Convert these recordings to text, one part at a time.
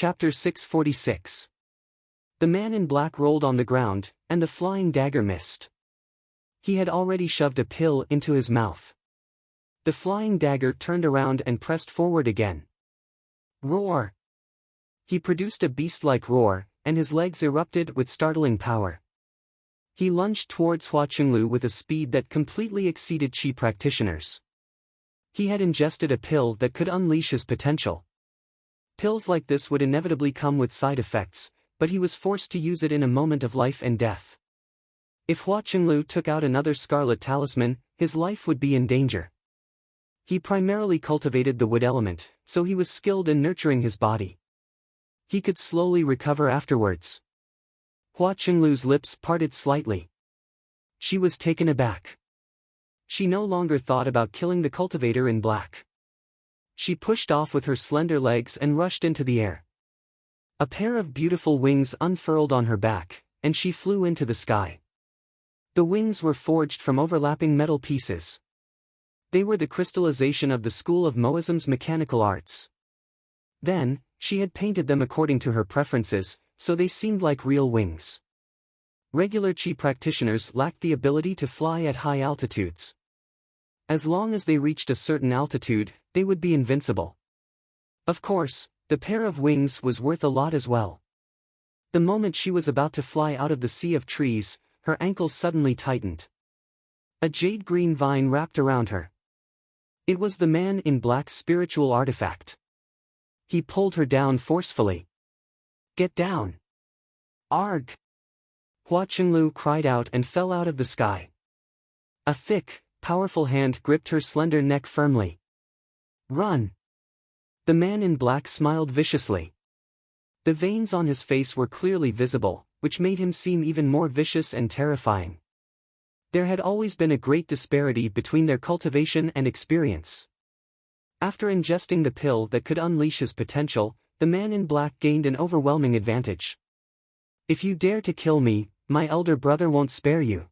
Chapter 646. The man in black rolled on the ground, and the flying dagger missed. He had already shoved a pill into his mouth. The flying dagger turned around and pressed forward again. Roar! He produced a beast-like roar, and his legs erupted with startling power. He lunged towards Hua Qinglu with a speed that completely exceeded Qi practitioners. He had ingested a pill that could unleash his potential. Pills like this would inevitably come with side effects, but he was forced to use it in a moment of life and death. If Hua Qinglu took out another scarlet talisman, his life would be in danger. He primarily cultivated the wood element, so he was skilled in nurturing his body. He could slowly recover afterwards. Hua Qinglu's lips parted slightly. She was taken aback. She no longer thought about killing the cultivator in black. She pushed off with her slender legs and rushed into the air. A pair of beautiful wings unfurled on her back, and she flew into the sky. The wings were forged from overlapping metal pieces. They were the crystallization of the school of Moism's mechanical arts. Then, she had painted them according to her preferences, so they seemed like real wings. Regular Qi practitioners lacked the ability to fly at high altitudes. As long as they reached a certain altitude, they would be invincible. Of course, the pair of wings was worth a lot as well. The moment she was about to fly out of the sea of trees, her ankles suddenly tightened. A jade-green vine wrapped around her. It was the man in black's spiritual artifact. He pulled her down forcefully. "Get down!" "Arg!" Hua Qinglu cried out and fell out of the sky. A thick, powerful hand gripped her slender neck firmly. "Run!" The man in black smiled viciously. The veins on his face were clearly visible, which made him seem even more vicious and terrifying. There had always been a great disparity between their cultivation and experience. After ingesting the pill that could unleash his potential, the man in black gained an overwhelming advantage. "If you dare to kill me, my elder brother won't spare you."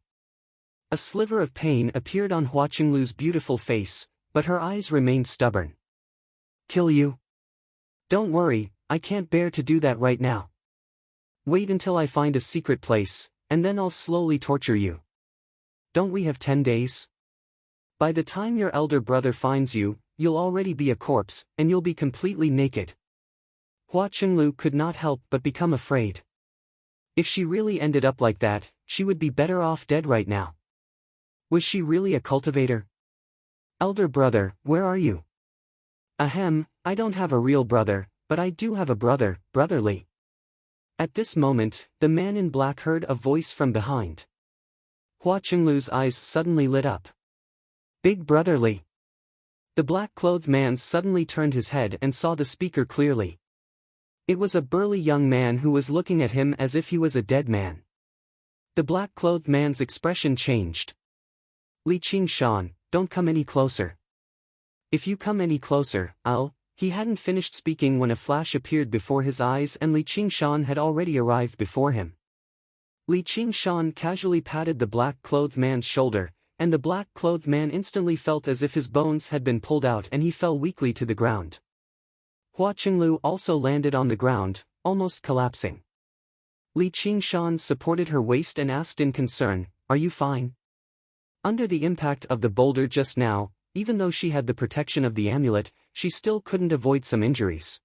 A sliver of pain appeared on Hua Qinglu's beautiful face, but her eyes remained stubborn. "Kill you? Don't worry, I can't bear to do that right now. Wait until I find a secret place, and then I'll slowly torture you. Don't we have 10 days? By the time your elder brother finds you, you'll already be a corpse, and you'll be completely naked." Hua Qinglu could not help but become afraid. If she really ended up like that, she would be better off dead right now. Was she really a cultivator? "Elder brother, where are you?" "Ahem, I don't have a real brother, but I do have a brother, brotherly." At this moment, the man in black heard a voice from behind. Hua Qinglu's eyes suddenly lit up. "Big brotherly." The black-clothed man suddenly turned his head and saw the speaker clearly. It was a burly young man who was looking at him as if he was a dead man. The black-clothed man's expression changed. "Li Qingshan, don't come any closer. If you come any closer, I'll—" He hadn't finished speaking when a flash appeared before his eyes and Li Qingshan had already arrived before him. Li Qingshan casually patted the black-clothed man's shoulder, and the black-clothed man instantly felt as if his bones had been pulled out and he fell weakly to the ground. Hua Qinglu also landed on the ground, almost collapsing. Li Qingshan supported her waist and asked in concern, "Are you fine?" Under the impact of the boulder just now, even though she had the protection of the amulet, she still couldn't avoid some injuries.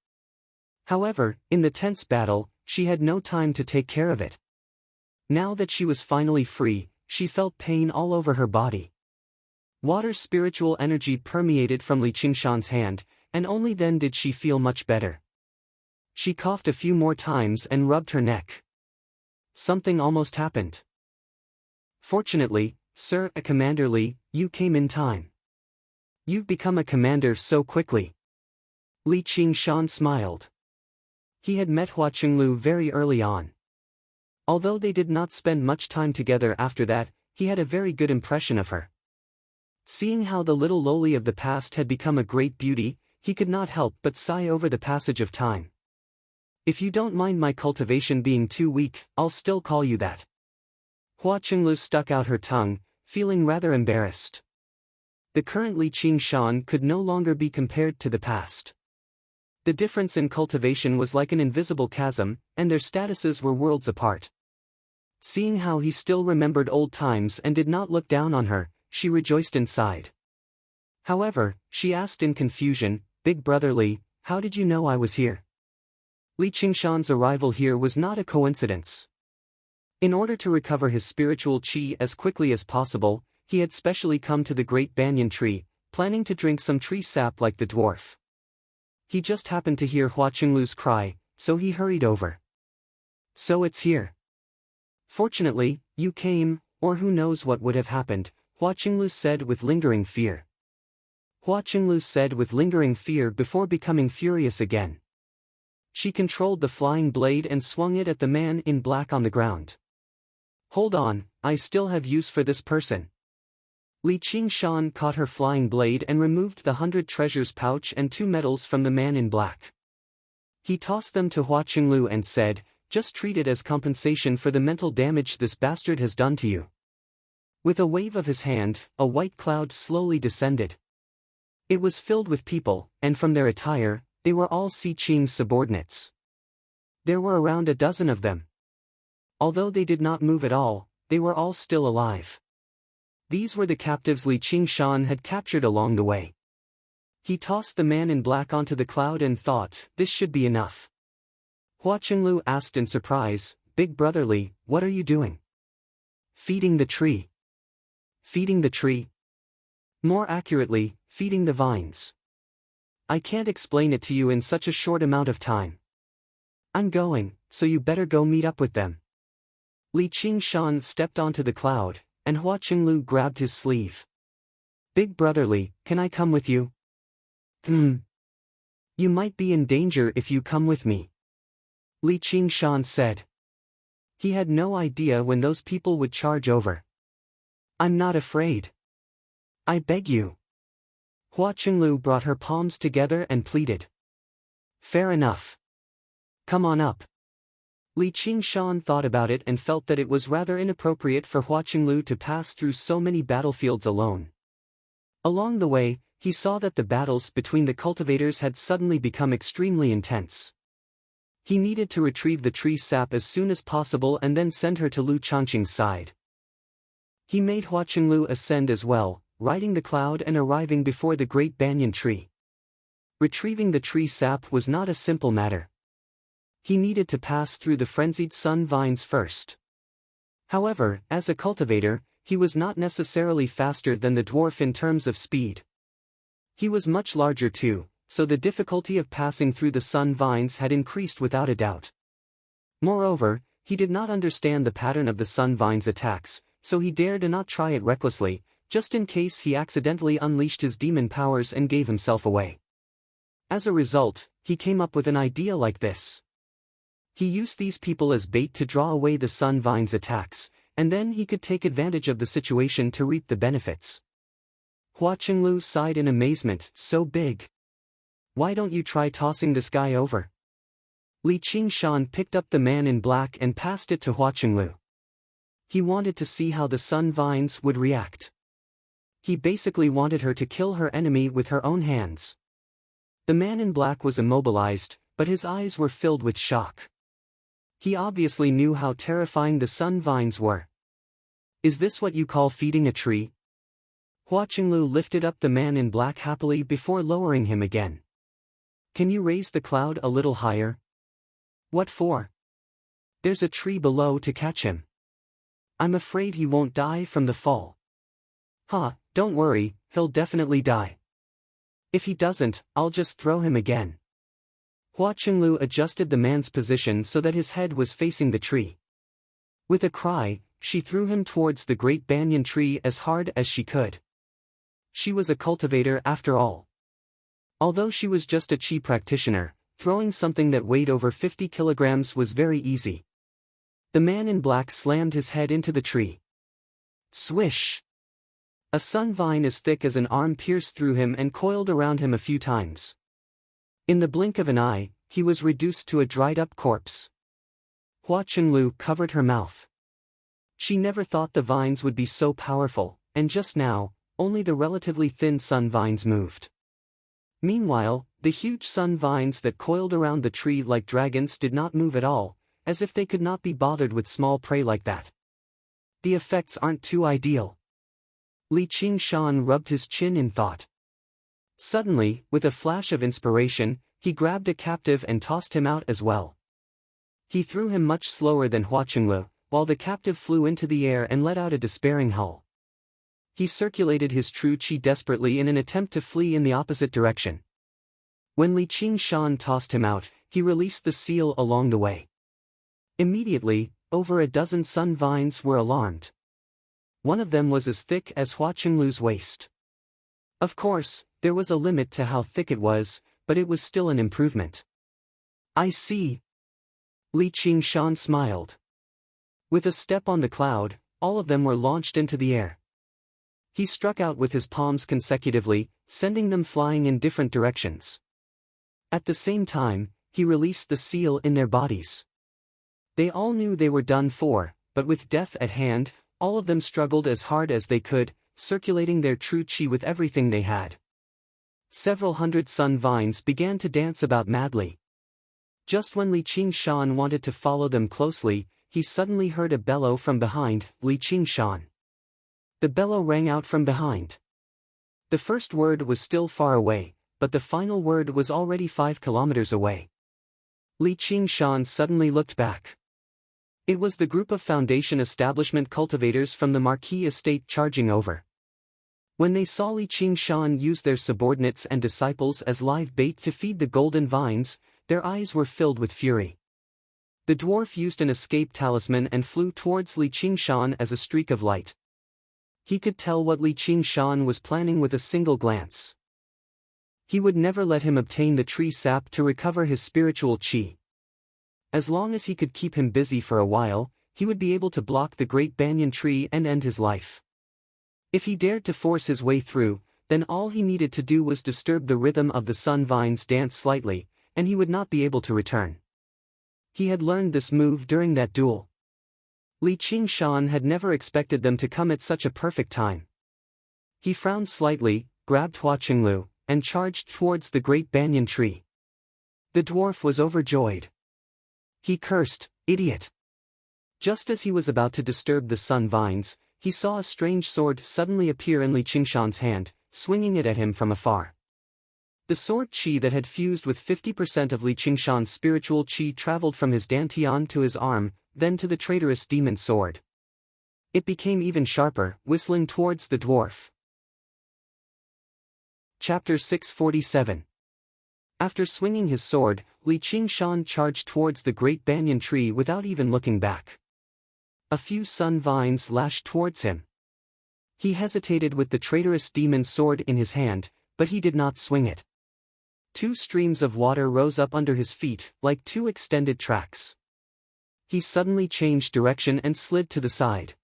However, in the tense battle, she had no time to take care of it. Now that she was finally free, she felt pain all over her body. Water's spiritual energy permeated from Li Qingshan's hand, and only then did she feel much better. She coughed a few more times and rubbed her neck. Something almost happened. "Fortunately, Sir Commander Li, you came in time. You've become a commander so quickly." Li Qingshan smiled. He had met Hua Qinglu very early on. Although they did not spend much time together after that, he had a very good impression of her. Seeing how the little lowly of the past had become a great beauty, he could not help but sigh over the passage of time. "If you don't mind my cultivation being too weak, I'll still call you that." Hua Qinglu stuck out her tongue, feeling rather embarrassed. The current Li Qingshan could no longer be compared to the past. The difference in cultivation was like an invisible chasm, and their statuses were worlds apart. Seeing how he still remembered old times and did not look down on her, she rejoiced inside. However, she asked in confusion, "Big Brother Li, how did you know I was here?" Li Qingshan's arrival here was not a coincidence. In order to recover his spiritual qi as quickly as possible, he had specially come to the great banyan tree, planning to drink some tree sap like the dwarf. He just happened to hear Hua Qinglu's cry, so he hurried over. "So it's here. Fortunately, you came, or who knows what would have happened," Hua Qinglu said with lingering fear. Hua Qinglu said with lingering fear before becoming furious again. She controlled the flying blade and swung it at the man in black on the ground. "Hold on, I still have use for this person." Li Qingshan caught her flying blade and removed the 100 treasures pouch and 2 medals from the man in black. He tossed them to Hua Qinglu and said, "Just treat it as compensation for the mental damage this bastard has done to you." With a wave of his hand, a white cloud slowly descended. It was filled with people, and from their attire, they were all Si Qing's subordinates. There were around a dozen of them. Although they did not move at all, they were all still alive. These were the captives Li Qingshan had captured along the way. He tossed the man in black onto the cloud and thought, "This should be enough." Hua Qinglu asked in surprise, "Big Brother Li, what are you doing?" "Feeding the tree." "Feeding the tree?" "More accurately, feeding the vines. I can't explain it to you in such a short amount of time. I'm going, so you better go meet up with them." Li Qingshan stepped onto the cloud, and Hua Qinglu grabbed his sleeve. "Big Brother Li, can I come with you?" You might be in danger if you come with me," Li Qingshan said. He had no idea when those people would charge over. "I'm not afraid. I beg you." Hua Qinglu brought her palms together and pleaded. "Fair enough. Come on up." Li Qingshan thought about it and felt that it was rather inappropriate for Hua Qinglu to pass through so many battlefields alone. Along the way, he saw that the battles between the cultivators had suddenly become extremely intense. He needed to retrieve the tree sap as soon as possible and then send her to Lu Changqing's side. He made Hua Qinglu ascend as well, riding the cloud and arriving before the great banyan tree. Retrieving the tree sap was not a simple matter. He needed to pass through the frenzied sun vines first. However, as a cultivator, he was not necessarily faster than the dwarf in terms of speed. He was much larger too, so the difficulty of passing through the sun vines had increased without a doubt. Moreover, he did not understand the pattern of the sun vines' attacks, so he dared not try it recklessly, just in case he accidentally unleashed his demon powers and gave himself away. As a result, he came up with an idea like this. He used these people as bait to draw away the sun vines' attacks, and then he could take advantage of the situation to reap the benefits. Hua Qinglu sighed in amazement, "So big. Why don't you try tossing this guy over?" Li Qingshan picked up the man in black and passed it to Hua Qinglu. He wanted to see how the sun vines would react. He basically wanted her to kill her enemy with her own hands. The man in black was immobilized, but his eyes were filled with shock. He obviously knew how terrifying the sun vines were. "Is this what you call feeding a tree?" Hua Qinglu lifted up the man in black happily before lowering him again. "Can you raise the cloud a little higher?" "What for?" "There's a tree below to catch him. I'm afraid he won't die from the fall." Don't worry, he'll definitely die. If he doesn't, I'll just throw him again." Hua Qinglu adjusted the man's position so that his head was facing the tree. With a cry, she threw him towards the great banyan tree as hard as she could. She was a cultivator after all. Although she was just a chi practitioner, throwing something that weighed over 50 kilograms was very easy. The man in black slammed his head into the tree. Swish! A sun vine as thick as an arm pierced through him and coiled around him a few times. In the blink of an eye, he was reduced to a dried-up corpse. Hua Qinglu covered her mouth. She never thought the vines would be so powerful, and just now, only the relatively thin sun vines moved. Meanwhile, The huge sun vines that coiled around the tree like dragons did not move at all, as if they could not be bothered with small prey like that. The effects aren't too ideal. Li Qingshan rubbed his chin in thought. Suddenly, with a flash of inspiration, he grabbed a captive and tossed him out as well. He threw him much slower than Hua Qinglu, while the captive flew into the air and let out a despairing howl. He circulated his true qi desperately in an attempt to flee in the opposite direction. When Li Qingshan tossed him out, he released the seal along the way. Immediately, over a dozen sun vines were alarmed. One of them was as thick as Hua Qinglu's waist. Of course, there was a limit to how thick it was, but it was still an improvement. I see. Li Qingshan smiled. With a step on the cloud, all of them were launched into the air. He struck out with his palms consecutively, sending them flying in different directions. At the same time, he released the seal in their bodies. They all knew they were done for, but with death at hand, all of them struggled as hard as they could, circulating their true qi with everything they had. Several hundred sun vines began to dance about madly. Just when Li Qingshan wanted to follow them closely, he suddenly heard a bellow from behind Li Qingshan. The bellow rang out from behind. The first word was still far away, but the final word was already 5 kilometers away. Li Qingshan suddenly looked back. It was the group of Foundation establishment cultivators from the Marquis estate charging over. When they saw Li Qingshan use their subordinates and disciples as live bait to feed the golden vines, their eyes were filled with fury. The dwarf used an escape talisman and flew towards Li Qingshan as a streak of light. He could tell what Li Qingshan was planning with a single glance. He would never let him obtain the tree sap to recover his spiritual qi. As long as he could keep him busy for a while, he would be able to block the great banyan tree and end his life. If he dared to force his way through, then all he needed to do was disturb the rhythm of the sun vines dance slightly, and he would not be able to return. He had learned this move during that duel. Li Qingshan had never expected them to come at such a perfect time. He frowned slightly, grabbed Hua Qinglu, and charged towards the great banyan tree. The dwarf was overjoyed. He cursed, "Idiot!" Just as he was about to disturb the sun vines, he saw a strange sword suddenly appear in Li Qingshan's hand, swinging it at him from afar. The sword qi that had fused with 50% of Li Qingshan's spiritual qi traveled from his dantian to his arm, then to the traitorous demon sword. It became even sharper, whistling towards the dwarf. Chapter 647. After swinging his sword, Li Qingshan charged towards the great banyan tree without even looking back. A few sun vines lashed towards him. He hesitated with the traitorous demon sword in his hand, but he did not swing it. 2 streams of water rose up under his feet, like 2 extended tracks. He suddenly changed direction and slid to the side.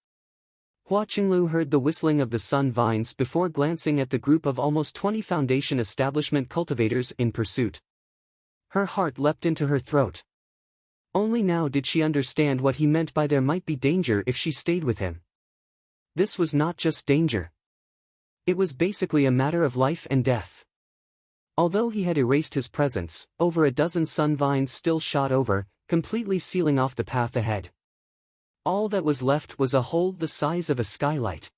Hua Qinglu heard the whistling of the sun vines before glancing at the group of almost 20 Foundation establishment cultivators in pursuit. Her heart leapt into her throat. Only now did she understand what he meant by there might be danger if she stayed with him. This was not just danger. It was basically a matter of life and death. Although he had erased his presence, over a dozen sun vines still shot over, completely sealing off the path ahead. All that was left was a hole the size of a skylight.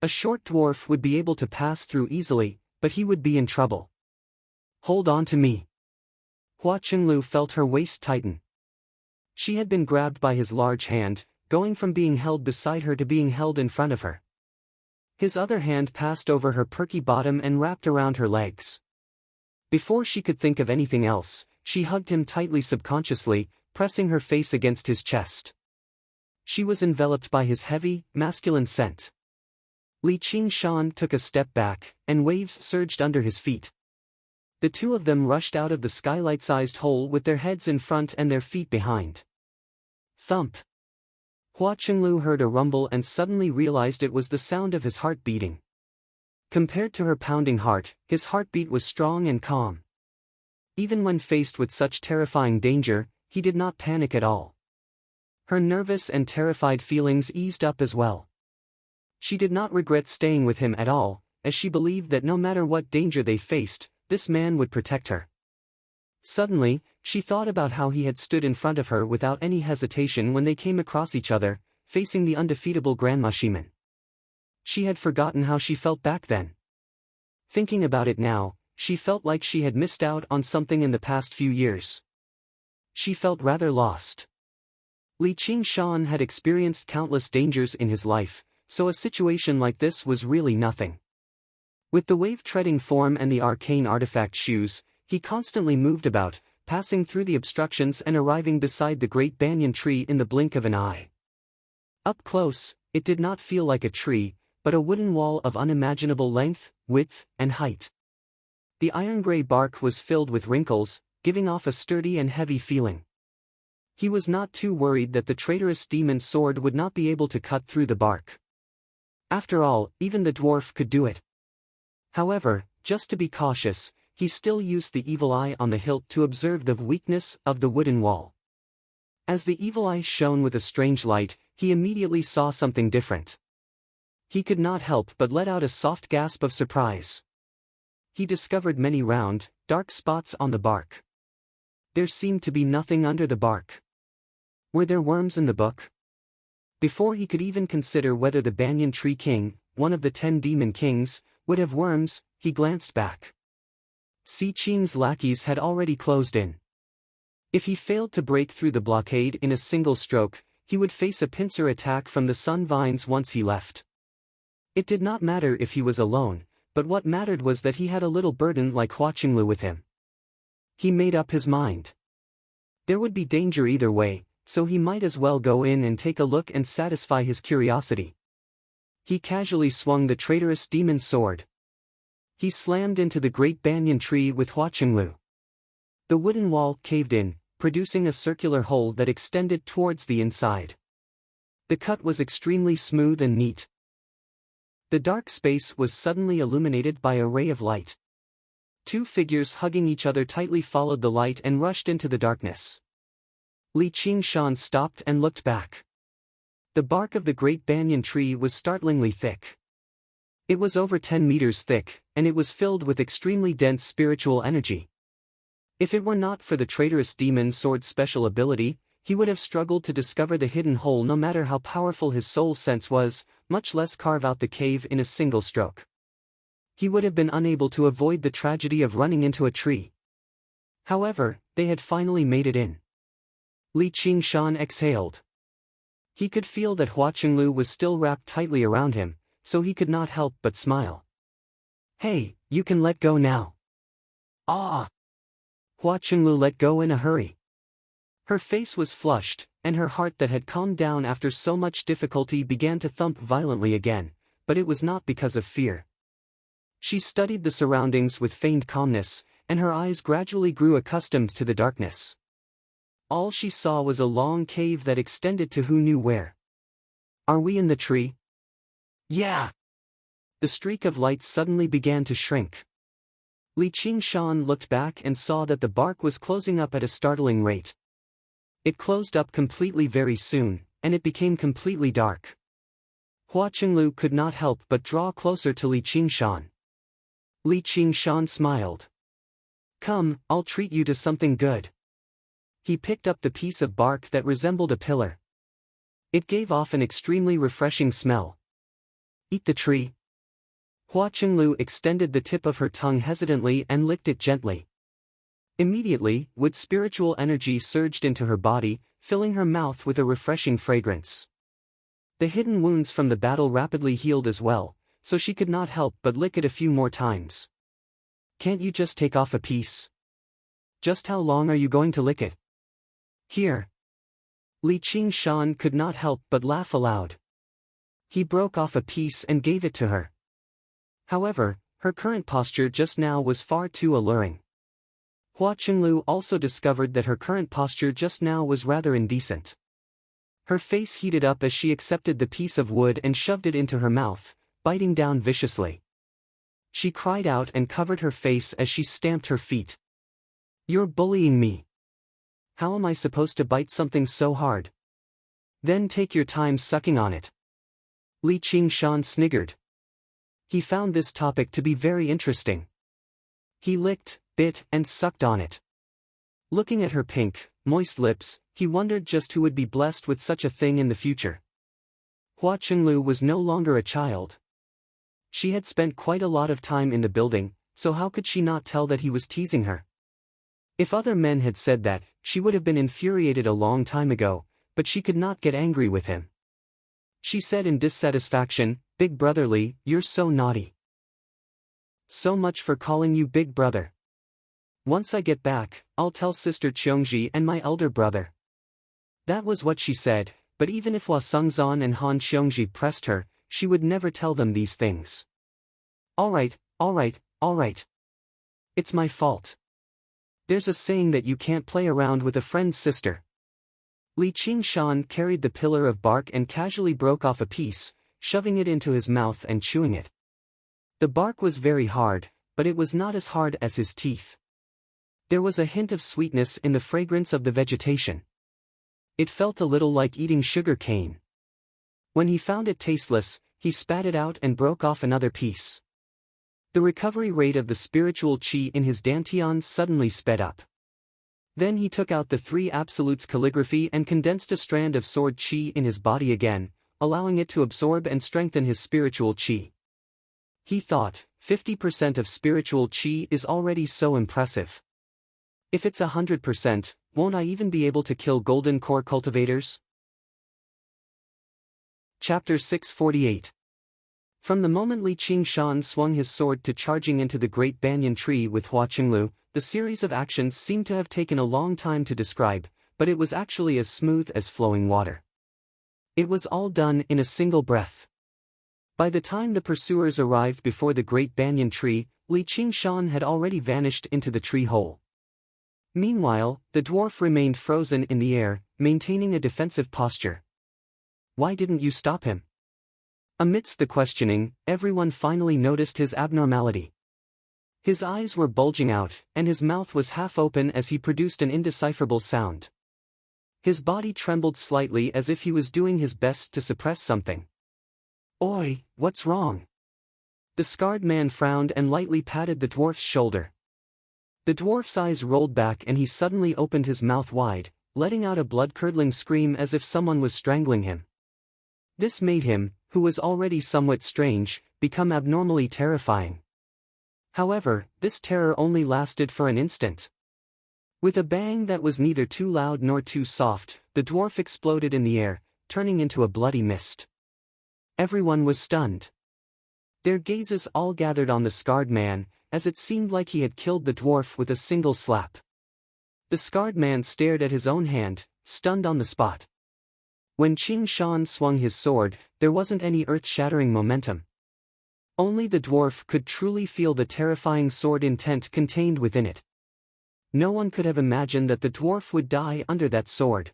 A short dwarf would be able to pass through easily, but he would be in trouble. Hold on to me. Hua Qinglu felt her waist tighten. She had been grabbed by his large hand, going from being held beside her to being held in front of her. His other hand passed over her perky bottom and wrapped around her legs. Before she could think of anything else, she hugged him tightly subconsciously, pressing her face against his chest. She was enveloped by his heavy, masculine scent. Li Qingshan took a step back, and waves surged under his feet. The two of them rushed out of the skylight-sized hole with their heads in front and their feet behind. Thump! Hua Qinglu heard a rumble and suddenly realized it was the sound of his heart beating. Compared to her pounding heart, his heartbeat was strong and calm. Even when faced with such terrifying danger, he did not panic at all. Her nervous and terrified feelings eased up as well. She did not regret staying with him at all, as she believed that no matter what danger they faced, this man would protect her. Suddenly, she thought about how he had stood in front of her without any hesitation when they came across each other, facing the undefeatable Grandma Shiman. She had forgotten how she felt back then. Thinking about it now, she felt like she had missed out on something in the past few years. She felt rather lost. Li Qingshan had experienced countless dangers in his life, so a situation like this was really nothing. With the wave-treading form and the arcane artifact shoes, he constantly moved about, passing through the obstructions and arriving beside the great banyan tree in the blink of an eye. Up close, it did not feel like a tree, but a wooden wall of unimaginable length, width, and height. The iron-gray bark was filled with wrinkles, giving off a sturdy and heavy feeling. He was not too worried that the traitorous demon sword would not be able to cut through the bark. After all, even the dwarf could do it. However, just to be cautious, he still used the evil eye on the hilt to observe the weakness of the wooden wall. As the evil eye shone with a strange light, he immediately saw something different. He could not help but let out a soft gasp of surprise. He discovered many round, dark spots on the bark. There seemed to be nothing under the bark. Were there worms in the book? Before he could even consider whether the Banyan Tree King, one of the 10 demon kings, would have worms, he glanced back. Si Qing's lackeys had already closed in. If he failed to break through the blockade in a single stroke, he would face a pincer attack from the sun vines once he left. It did not matter if he was alone, but what mattered was that he had a little burden like Hua Qinglu with him. He made up his mind. There would be danger either way, so he might as well go in and take a look and satisfy his curiosity. He casually swung the traitorous demon sword. He slammed into the great banyan tree with Hua Qinglu. The wooden wall caved in, producing a circular hole that extended towards the inside. The cut was extremely smooth and neat. The dark space was suddenly illuminated by a ray of light. 2 figures hugging each other tightly followed the light and rushed into the darkness. Li Qingshan stopped and looked back. The bark of the great banyan tree was startlingly thick. It was over 10 meters thick, and it was filled with extremely dense spiritual energy. If it were not for the traitorous demon sword's special ability, he would have struggled to discover the hidden hole no matter how powerful his soul sense was, much less carve out the cave in a single stroke. He would have been unable to avoid the tragedy of running into a tree. However, they had finally made it in. Li Qingshan exhaled. He could feel that Hua Qinglu was still wrapped tightly around him, so he could not help but smile. "Hey, you can let go now." "Ah!" Hua Qinglu let go in a hurry. Her face was flushed, and her heart that had calmed down after so much difficulty began to thump violently again, but it was not because of fear. She studied the surroundings with feigned calmness, and her eyes gradually grew accustomed to the darkness. All she saw was a long cave that extended to who knew where. "Are we in the tree?" "Yeah." The streak of light suddenly began to shrink. Li Qingshan looked back and saw that the bark was closing up at a startling rate. It closed up completely very soon, and it became completely dark. Hua Qinglu could not help but draw closer to Li Qingshan. Li Qingshan smiled. "Come, I'll treat you to something good." He picked up the piece of bark that resembled a pillar. It gave off an extremely refreshing smell. "Eat the tree." Hua Qinglu extended the tip of her tongue hesitantly and licked it gently. Immediately, wood spiritual energy surged into her body, filling her mouth with a refreshing fragrance. The hidden wounds from the battle rapidly healed as well, so she could not help but lick it a few more times. "Can't you just take off a piece?" "Just how long are you going to lick it?" "Here." Li Qingshan could not help but laugh aloud. He broke off a piece and gave it to her. However, her current posture just now was far too alluring. Hua Qinglu also discovered that her current posture just now was rather indecent. Her face heated up as she accepted the piece of wood and shoved it into her mouth, biting down viciously. She cried out and covered her face as she stamped her feet. "You're bullying me. How am I supposed to bite something so hard?" "Then take your time sucking on it." Li Qingshan sniggered. He found this topic to be very interesting. He licked, bit, and sucked on it. Looking at her pink, moist lips, he wondered just who would be blessed with such a thing in the future. Hua Chenglu was no longer a child. She had spent quite a lot of time in the building, so how could she not tell that he was teasing her? If other men had said that, she would have been infuriated a long time ago, but she could not get angry with him. She said in dissatisfaction, "Big brother Li, you're so naughty. So much for calling you big brother. Once I get back, I'll tell Sister Cheongji and my elder brother." That was what she said, but even if Hua Sungzan and Han Cheongji pressed her, she would never tell them these things. Alright. It's my fault. There's a saying that you can't play around with a friend's sister. Li Qingshan carried the pillar of bark and casually broke off a piece, shoving it into his mouth and chewing it. The bark was very hard, but it was not as hard as his teeth. There was a hint of sweetness in the fragrance of the vegetation. It felt a little like eating sugar cane. When he found it tasteless, he spat it out and broke off another piece. The recovery rate of the spiritual qi in his dantian suddenly sped up. Then he took out the three absolutes calligraphy and condensed a strand of sword qi in his body again, allowing it to absorb and strengthen his spiritual qi. He thought, 50% of spiritual qi is already so impressive. If it's 100%, won't I even be able to kill golden core cultivators? Chapter 648. From the moment Li Qingshan swung his sword to charging into the great banyan tree with Hua Qinglu, the series of actions seemed to have taken a long time to describe, but it was actually as smooth as flowing water. It was all done in a single breath. By the time the pursuers arrived before the great banyan tree, Li Qingshan had already vanished into the tree hole. Meanwhile, the dwarf remained frozen in the air, maintaining a defensive posture. "Why didn't you stop him?" Amidst the questioning, everyone finally noticed his abnormality. His eyes were bulging out, and his mouth was half open as he produced an indecipherable sound. His body trembled slightly as if he was doing his best to suppress something. "Oi, what's wrong?" The scarred man frowned and lightly patted the dwarf's shoulder. The dwarf's eyes rolled back and he suddenly opened his mouth wide, letting out a blood-curdling scream as if someone was strangling him. This made him, who was already somewhat strange, become abnormally terrifying. However, this terror only lasted for an instant. With a bang that was neither too loud nor too soft, the dwarf exploded in the air, turning into a bloody mist. Everyone was stunned. Their gazes all gathered on the scarred man, as it seemed like he had killed the dwarf with a single slap. The scarred man stared at his own hand, stunned on the spot. When Qing Shan swung his sword, there wasn't any earth-shattering momentum. Only the dwarf could truly feel the terrifying sword intent contained within it. No one could have imagined that the dwarf would die under that sword.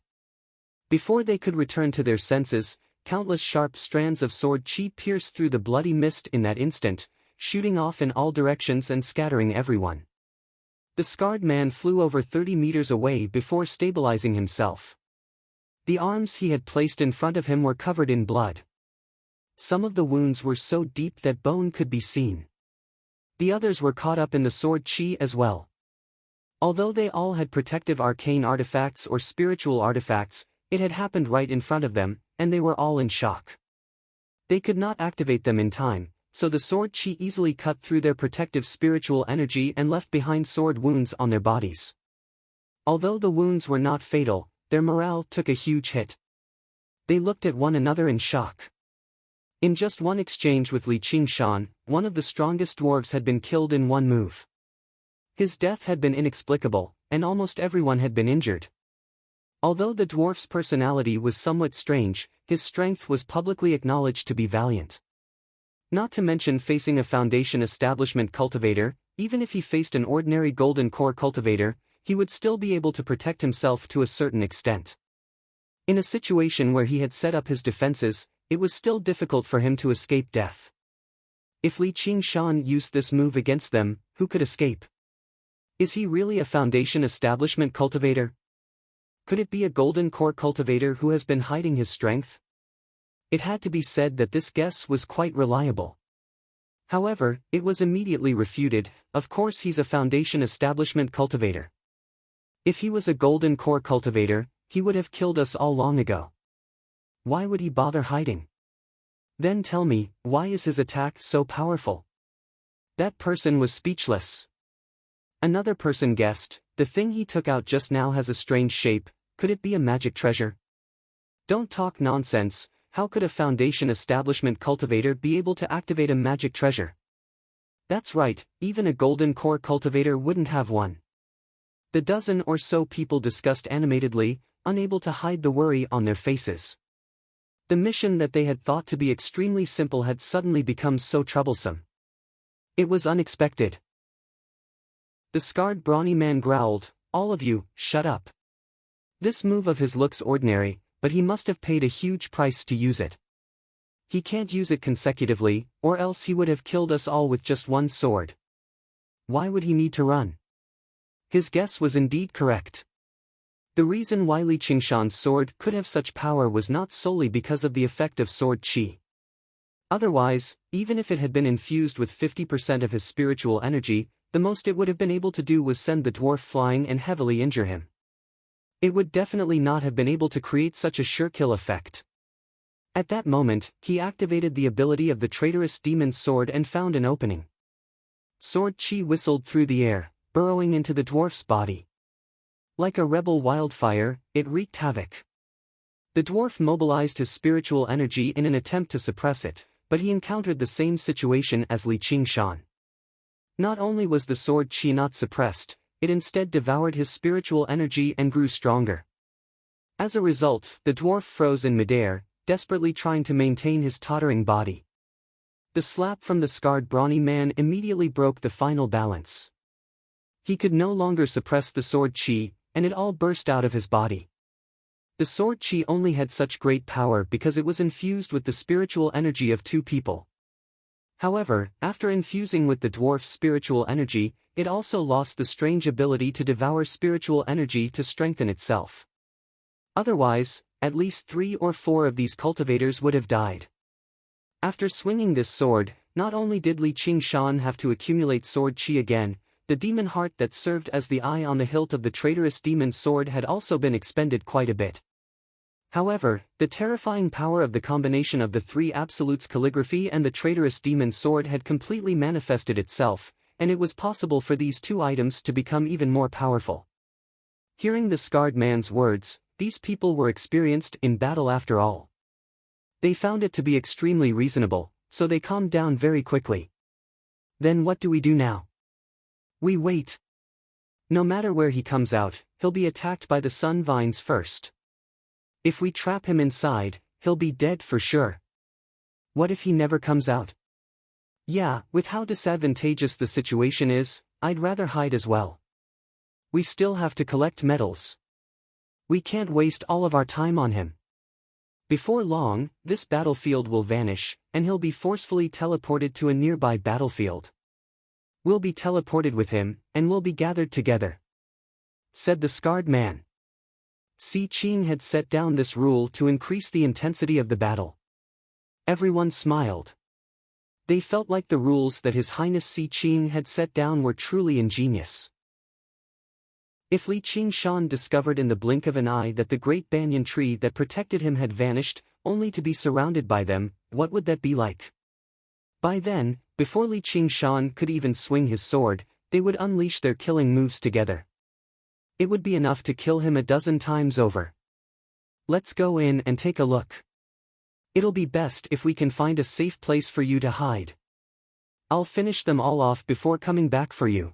Before they could return to their senses, countless sharp strands of sword qi pierced through the bloody mist in that instant, shooting off in all directions and scattering everyone. The scarred man flew over 30 meters away before stabilizing himself. The arms he had placed in front of him were covered in blood. Some of the wounds were so deep that bone could be seen. The others were caught up in the sword qi as well. Although they all had protective arcane artifacts or spiritual artifacts, it had happened right in front of them, and they were all in shock. They could not activate them in time, so the sword qi easily cut through their protective spiritual energy and left behind sword wounds on their bodies. Although the wounds were not fatal, their morale took a huge hit. They looked at one another in shock. In just one exchange with Li Qingshan, one of the strongest dwarves had been killed in one move. His death had been inexplicable, and almost everyone had been injured. Although the dwarf's personality was somewhat strange, his strength was publicly acknowledged to be valiant. Not to mention facing a Foundation establishment cultivator, even if he faced an ordinary golden core cultivator, he would still be able to protect himself to a certain extent. In a situation where he had set up his defenses, it was still difficult for him to escape death. If Li Qingshan used this move against them, who could escape? Is he really a Foundation establishment cultivator? Could it be a golden core cultivator who has been hiding his strength? It had to be said that this guess was quite reliable. However, it was immediately refuted. Of course he's a Foundation establishment cultivator. If he was a golden core cultivator, he would have killed us all long ago. Why would he bother hiding? Then tell me, why is his attack so powerful? That person was speechless. Another person guessed, the thing he took out just now has a strange shape, could it be a magic treasure? Don't talk nonsense, how could a Foundation establishment cultivator be able to activate a magic treasure? That's right, even a golden core cultivator wouldn't have one. The dozen or so people discussed animatedly, unable to hide the worry on their faces. The mission that they had thought to be extremely simple had suddenly become so troublesome. It was unexpected. The scarred brawny man growled, "All of you, shut up." This move of his looks ordinary, but he must have paid a huge price to use it. He can't use it consecutively, or else he would have killed us all with just one sword. Why would he need to run? His guess was indeed correct. The reason why Li Qingshan's sword could have such power was not solely because of the effect of sword qi. Otherwise, even if it had been infused with 50% of his spiritual energy, the most it would have been able to do was send the dwarf flying and heavily injure him. It would definitely not have been able to create such a sure kill effect. At that moment, he activated the ability of the traitorous demon's sword and found an opening. Sword qi whistled through the air, burrowing into the dwarf's body. Like a rebel wildfire, it wreaked havoc. The dwarf mobilized his spiritual energy in an attempt to suppress it, but he encountered the same situation as Li Qingshan. Not only was the sword qi not suppressed, it instead devoured his spiritual energy and grew stronger. As a result, the dwarf froze in midair, desperately trying to maintain his tottering body. The slap from the scarred brawny man immediately broke the final balance. He could no longer suppress the sword qi, and it all burst out of his body. The sword qi only had such great power because it was infused with the spiritual energy of two people. However, after infusing with the dwarf's spiritual energy, it also lost the strange ability to devour spiritual energy to strengthen itself. Otherwise, at least 3 or 4 of these cultivators would have died. After swinging this sword, not only did Li Qingshan have to accumulate sword qi again, the demon heart that served as the eye on the hilt of the traitorous demon's sword had also been expended quite a bit. However, the terrifying power of the combination of the 3 absolutes calligraphy and the traitorous demon's sword had completely manifested itself, and it was possible for these 2 items to become even more powerful. Hearing the scarred man's words, these people were experienced in battle after all. They found it to be extremely reasonable, so they calmed down very quickly. Then what do we do now? We wait. No matter where he comes out, he'll be attacked by the sun vines first. If we trap him inside, he'll be dead for sure. What if he never comes out? Yeah, with how disadvantageous the situation is, I'd rather hide as well. We still have to collect medals. We can't waste all of our time on him. Before long, this battlefield will vanish, and he'll be forcefully teleported to a nearby battlefield. We'll be teleported with him, and we'll be gathered together," said the scarred man. Si Qing had set down this rule to increase the intensity of the battle. Everyone smiled. They felt like the rules that His Highness Si Qing had set down were truly ingenious. If Li Qingshan discovered in the blink of an eye that the great banyan tree that protected him had vanished, only to be surrounded by them, what would that be like? By then, before Li Qingshan could even swing his sword, they would unleash their killing moves together. It would be enough to kill him a dozen times over. Let's go in and take a look. It'll be best if we can find a safe place for you to hide. I'll finish them all off before coming back for you.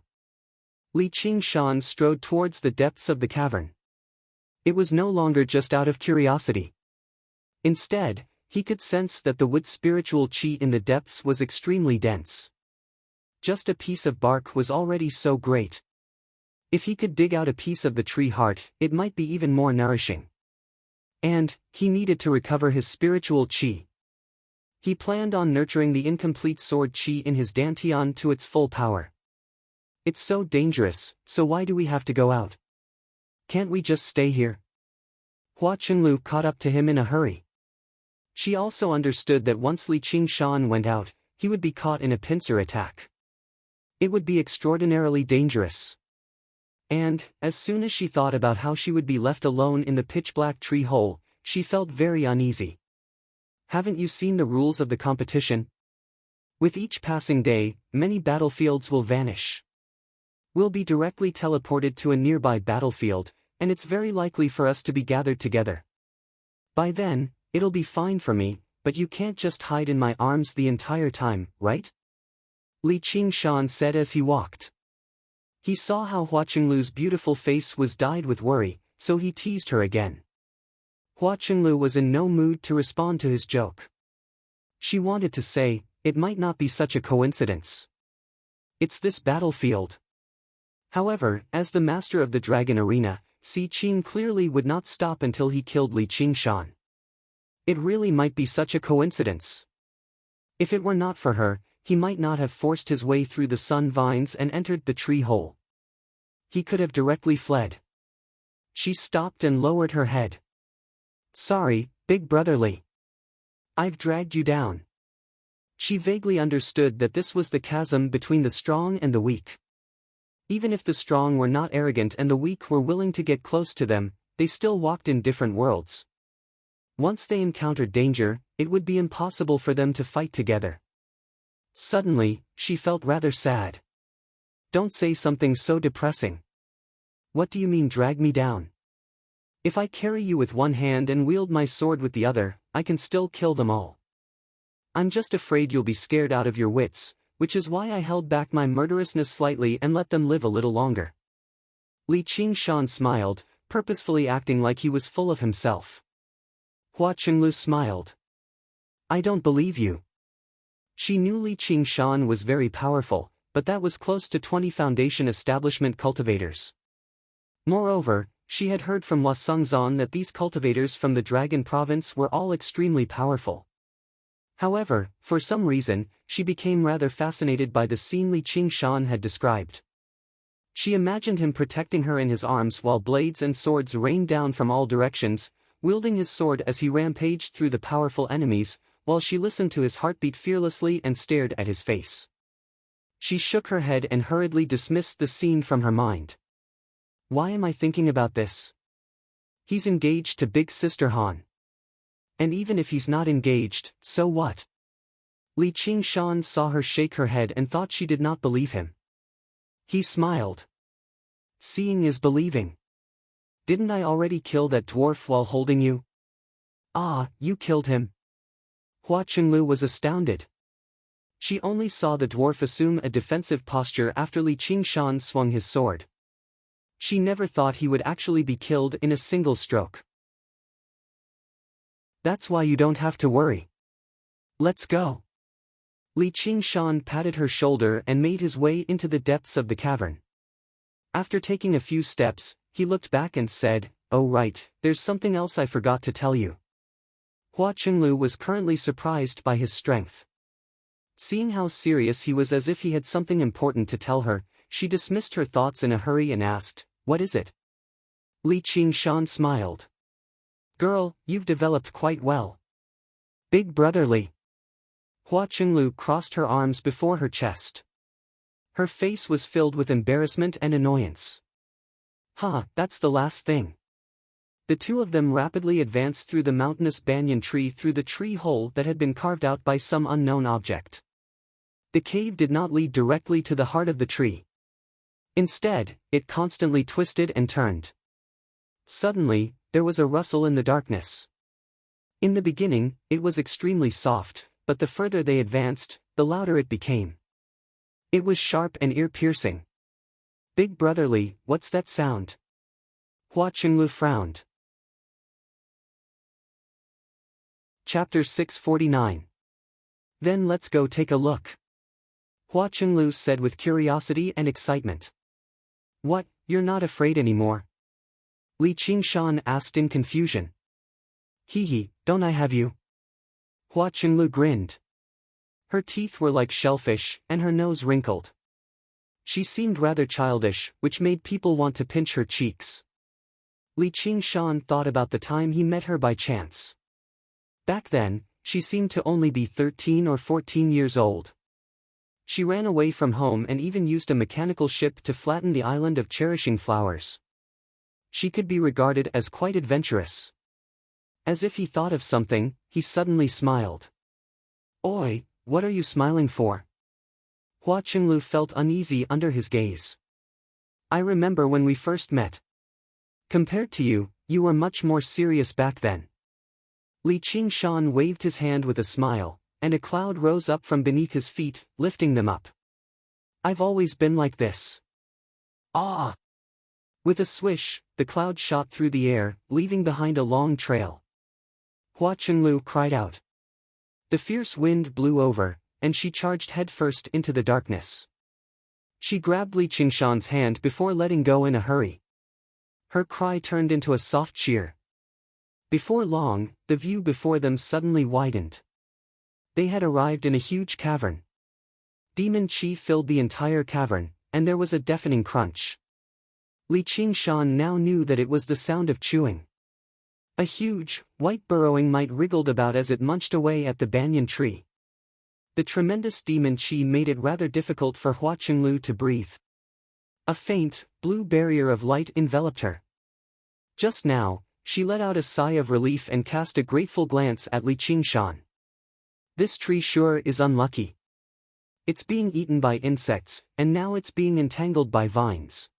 Li Qingshan strode towards the depths of the cavern. It was no longer just out of curiosity. Instead, he could sense that the wood spiritual qi in the depths was extremely dense. Just a piece of bark was already so great. If he could dig out a piece of the tree heart, it might be even more nourishing. And, he needed to recover his spiritual qi. He planned on nurturing the incomplete sword qi in his dantian to its full power. It's so dangerous, so why do we have to go out? Can't we just stay here? Hua Qinglu caught up to him in a hurry. She also understood that once Li Qingshan went out, he would be caught in a pincer attack. It would be extraordinarily dangerous. And, as soon as she thought about how she would be left alone in the pitch-black tree hole, she felt very uneasy. Haven't you seen the rules of the competition? With each passing day, many battlefields will vanish. We'll be directly teleported to a nearby battlefield, and it's very likely for us to be gathered together. By then, it'll be fine for me, but you can't just hide in my arms the entire time, right? Li Qingshan said as he walked. He saw how Hua Qinglu's beautiful face was dyed with worry, so he teased her again. Hua Qinglu was in no mood to respond to his joke. She wanted to say, it might not be such a coincidence. It's this battlefield. However, as the master of the dragon arena, Si Qing clearly would not stop until he killed Li Qingshan. It really might be such a coincidence. If it were not for her, he might not have forced his way through the sun vines and entered the tree hole. He could have directly fled. She stopped and lowered her head. Sorry, big brother Li. I've dragged you down. She vaguely understood that this was the chasm between the strong and the weak. Even if the strong were not arrogant and the weak were willing to get close to them, they still walked in different worlds. Once they encountered danger, it would be impossible for them to fight together. Suddenly, she felt rather sad. Don't say something so depressing. What do you mean drag me down? If I carry you with one hand and wield my sword with the other, I can still kill them all. I'm just afraid you'll be scared out of your wits, which is why I held back my murderousness slightly and let them live a little longer. Li Qingshan smiled, purposefully acting like he was full of himself. Hua Qinglu smiled. I don't believe you. She knew Li Qingshan was very powerful, but that was close to 20 Foundation establishment cultivators. Moreover, she had heard from Hua Sengzan that these cultivators from the Dragon Province were all extremely powerful. However, for some reason, she became rather fascinated by the scene Li Qingshan had described. She imagined him protecting her in his arms while blades and swords rained down from all directions, wielding his sword as he rampaged through the powerful enemies, while she listened to his heartbeat fearlessly and stared at his face. She shook her head and hurriedly dismissed the scene from her mind. Why am I thinking about this? He's engaged to Big Sister Han. And even if he's not engaged, so what? Li Qingshan saw her shake her head and thought she did not believe him. He smiled. Seeing is believing. Didn't I already kill that dwarf while holding you? Ah, you killed him. Hua Qinglu was astounded. She only saw the dwarf assume a defensive posture after Li Qingshan swung his sword. She never thought he would actually be killed in a single stroke. That's why you don't have to worry. Let's go. Li Qingshan patted her shoulder and made his way into the depths of the cavern. After taking a few steps, he looked back and said, "Oh right, there's something else I forgot to tell you." Hua Qinglu was currently surprised by his strength. Seeing how serious he was as if he had something important to tell her, she dismissed her thoughts in a hurry and asked, "What is it?" Li Qingshan smiled. "Girl, you've developed quite well. Big brother Li." Hua Qinglu crossed her arms before her chest. Her face was filled with embarrassment and annoyance. That's the last thing." The two of them rapidly advanced through the mountainous banyan tree through the tree hole that had been carved out by some unknown object. The cave did not lead directly to the heart of the tree. Instead, it constantly twisted and turned. Suddenly, there was a rustle in the darkness. In the beginning, it was extremely soft, but the further they advanced, the louder it became. It was sharp and ear-piercing. "Big brother Li, what's that sound?" Hua Qinglu frowned. Chapter 649. Then let's go take a look. Hua Qinglu said with curiosity and excitement. "What, you're not afraid anymore?" Li Qingshan asked in confusion. "Hee, don't I have you?" Hua Qinglu grinned. Her teeth were like shellfish, and her nose wrinkled. She seemed rather childish, which made people want to pinch her cheeks. Li Qingshan thought about the time he met her by chance. Back then, she seemed to only be 13 or 14 years old. She ran away from home and even used a mechanical ship to flatten the island of cherishing flowers. She could be regarded as quite adventurous. As if he thought of something, he suddenly smiled. "Oi, what are you smiling for?" Hua Qinglu felt uneasy under his gaze. "I remember when we first met. Compared to you, you were much more serious back then." Li Qingshan waved his hand with a smile, and a cloud rose up from beneath his feet, lifting them up. "I've always been like this." "Ah!" With a swish, the cloud shot through the air, leaving behind a long trail. Hua Qinglu cried out. The fierce wind blew over, and she charged headfirst into the darkness. She grabbed Li Qingshan's hand before letting go in a hurry. Her cry turned into a soft cheer. Before long, the view before them suddenly widened. They had arrived in a huge cavern. Demon Qi filled the entire cavern, and there was a deafening crunch. Li Qingshan now knew that it was the sound of chewing. A huge, white burrowing mite wriggled about as it munched away at the banyan tree. The tremendous demon Qi made it rather difficult for Hua Qinglu to breathe. A faint, blue barrier of light enveloped her. Just now, she let out a sigh of relief and cast a grateful glance at Li Qingshan. This tree sure is unlucky. It's being eaten by insects, and now it's being entangled by vines.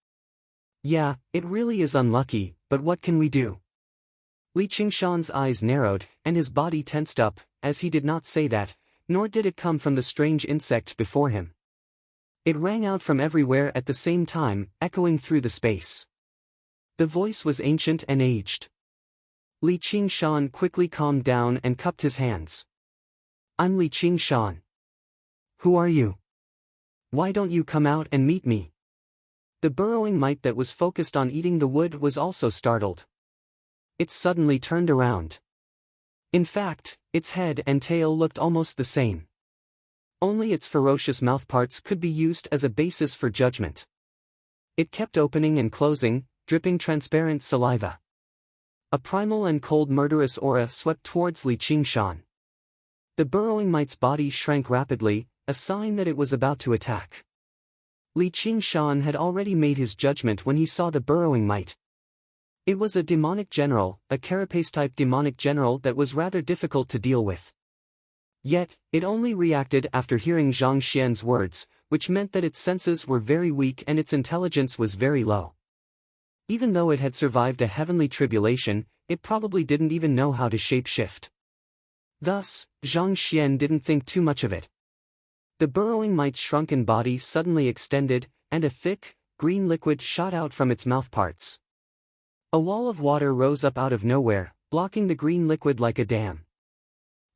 Yeah, it really is unlucky, but what can we do? Li Qingshan's eyes narrowed, and his body tensed up, as he did not say that, nor did it come from the strange insect before him. It rang out from everywhere at the same time, echoing through the space. The voice was ancient and aged. Li Qingshan quickly calmed down and cupped his hands. "I'm Li Qingshan. Who are you? Why don't you come out and meet me?" The burrowing mite that was focused on eating the wood was also startled. It suddenly turned around. In fact, its head and tail looked almost the same. Only its ferocious mouthparts could be used as a basis for judgment. It kept opening and closing, dripping transparent saliva. A primal and cold murderous aura swept towards Li Qingshan. The burrowing mite's body shrank rapidly, a sign that it was about to attack. Li Qingshan had already made his judgment when he saw the burrowing mite. It was a demonic general, a carapace-type demonic general that was rather difficult to deal with. Yet, it only reacted after hearing Zhang Xian's words, which meant that its senses were very weak and its intelligence was very low. Even though it had survived a heavenly tribulation, it probably didn't even know how to shape-shift. Thus, Zhang Xian didn't think too much of it. The burrowing mite's shrunken body suddenly extended, and a thick, green liquid shot out from its mouthparts. A wall of water rose up out of nowhere, blocking the green liquid like a dam.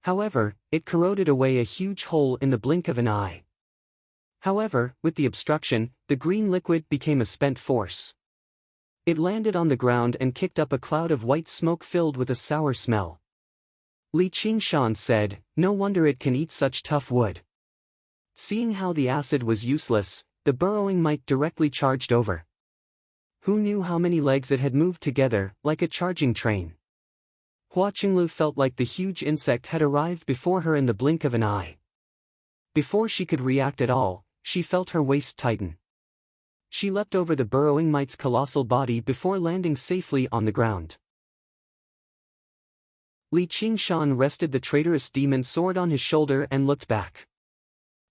However, it corroded away a huge hole in the blink of an eye. However, with the obstruction, the green liquid became a spent force. It landed on the ground and kicked up a cloud of white smoke filled with a sour smell. Li Qingshan said, "No wonder it can eat such tough wood." Seeing how the acid was useless, the burrowing mite directly charged over. Who knew how many legs it had moved together, like a charging train? Hua Qinglu felt like the huge insect had arrived before her in the blink of an eye. Before she could react at all, she felt her waist tighten. She leapt over the burrowing mite's colossal body before landing safely on the ground. Li Qingshan rested the traitorous demon sword on his shoulder and looked back.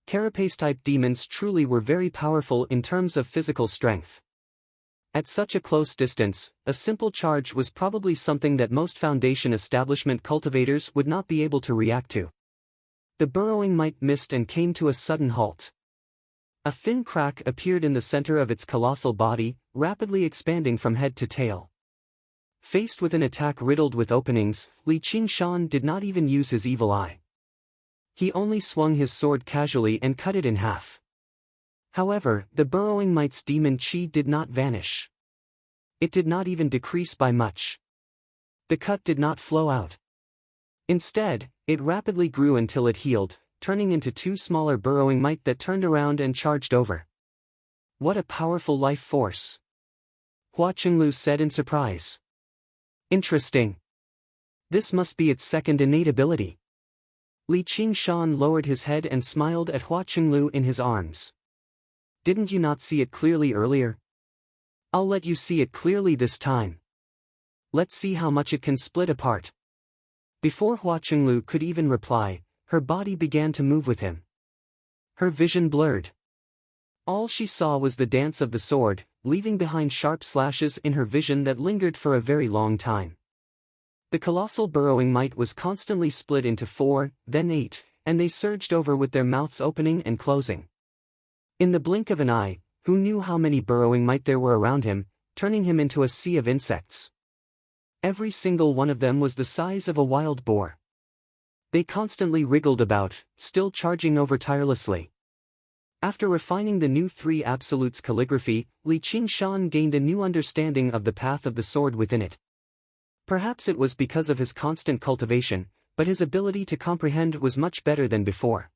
Carapace-type demons truly were very powerful in terms of physical strength. At such a close distance, a simple charge was probably something that most Foundation establishment cultivators would not be able to react to. The burrowing mite missed and came to a sudden halt. A thin crack appeared in the center of its colossal body, rapidly expanding from head to tail. Faced with an attack riddled with openings, Li Qingshan did not even use his evil eye. He only swung his sword casually and cut it in half. However, the burrowing mite's demon Qi did not vanish. It did not even decrease by much. The cut did not flow out. Instead, it rapidly grew until it healed, turning into two smaller burrowing mite that turned around and charged over. What a powerful life force! Hua Qinglu said in surprise. Interesting. This must be its second innate ability. Li Qingshan lowered his head and smiled at Hua Qinglu in his arms. Didn't you not see it clearly earlier? I'll let you see it clearly this time. Let's see how much it can split apart. Before Hua Qinglu could even reply, her body began to move with him. Her vision blurred. All she saw was the dance of the sword, leaving behind sharp slashes in her vision that lingered for a very long time. The colossal burrowing might was constantly split into 4, then 8, and they surged over with their mouths opening and closing. In the blink of an eye, who knew how many burrowing might there were around him, turning him into a sea of insects. Every single one of them was the size of a wild boar. They constantly wriggled about, still charging over tirelessly. After refining the new 3 absolutes calligraphy, Li Qingshan gained a new understanding of the path of the sword within it. Perhaps it was because of his constant cultivation, but his ability to comprehend was much better than before.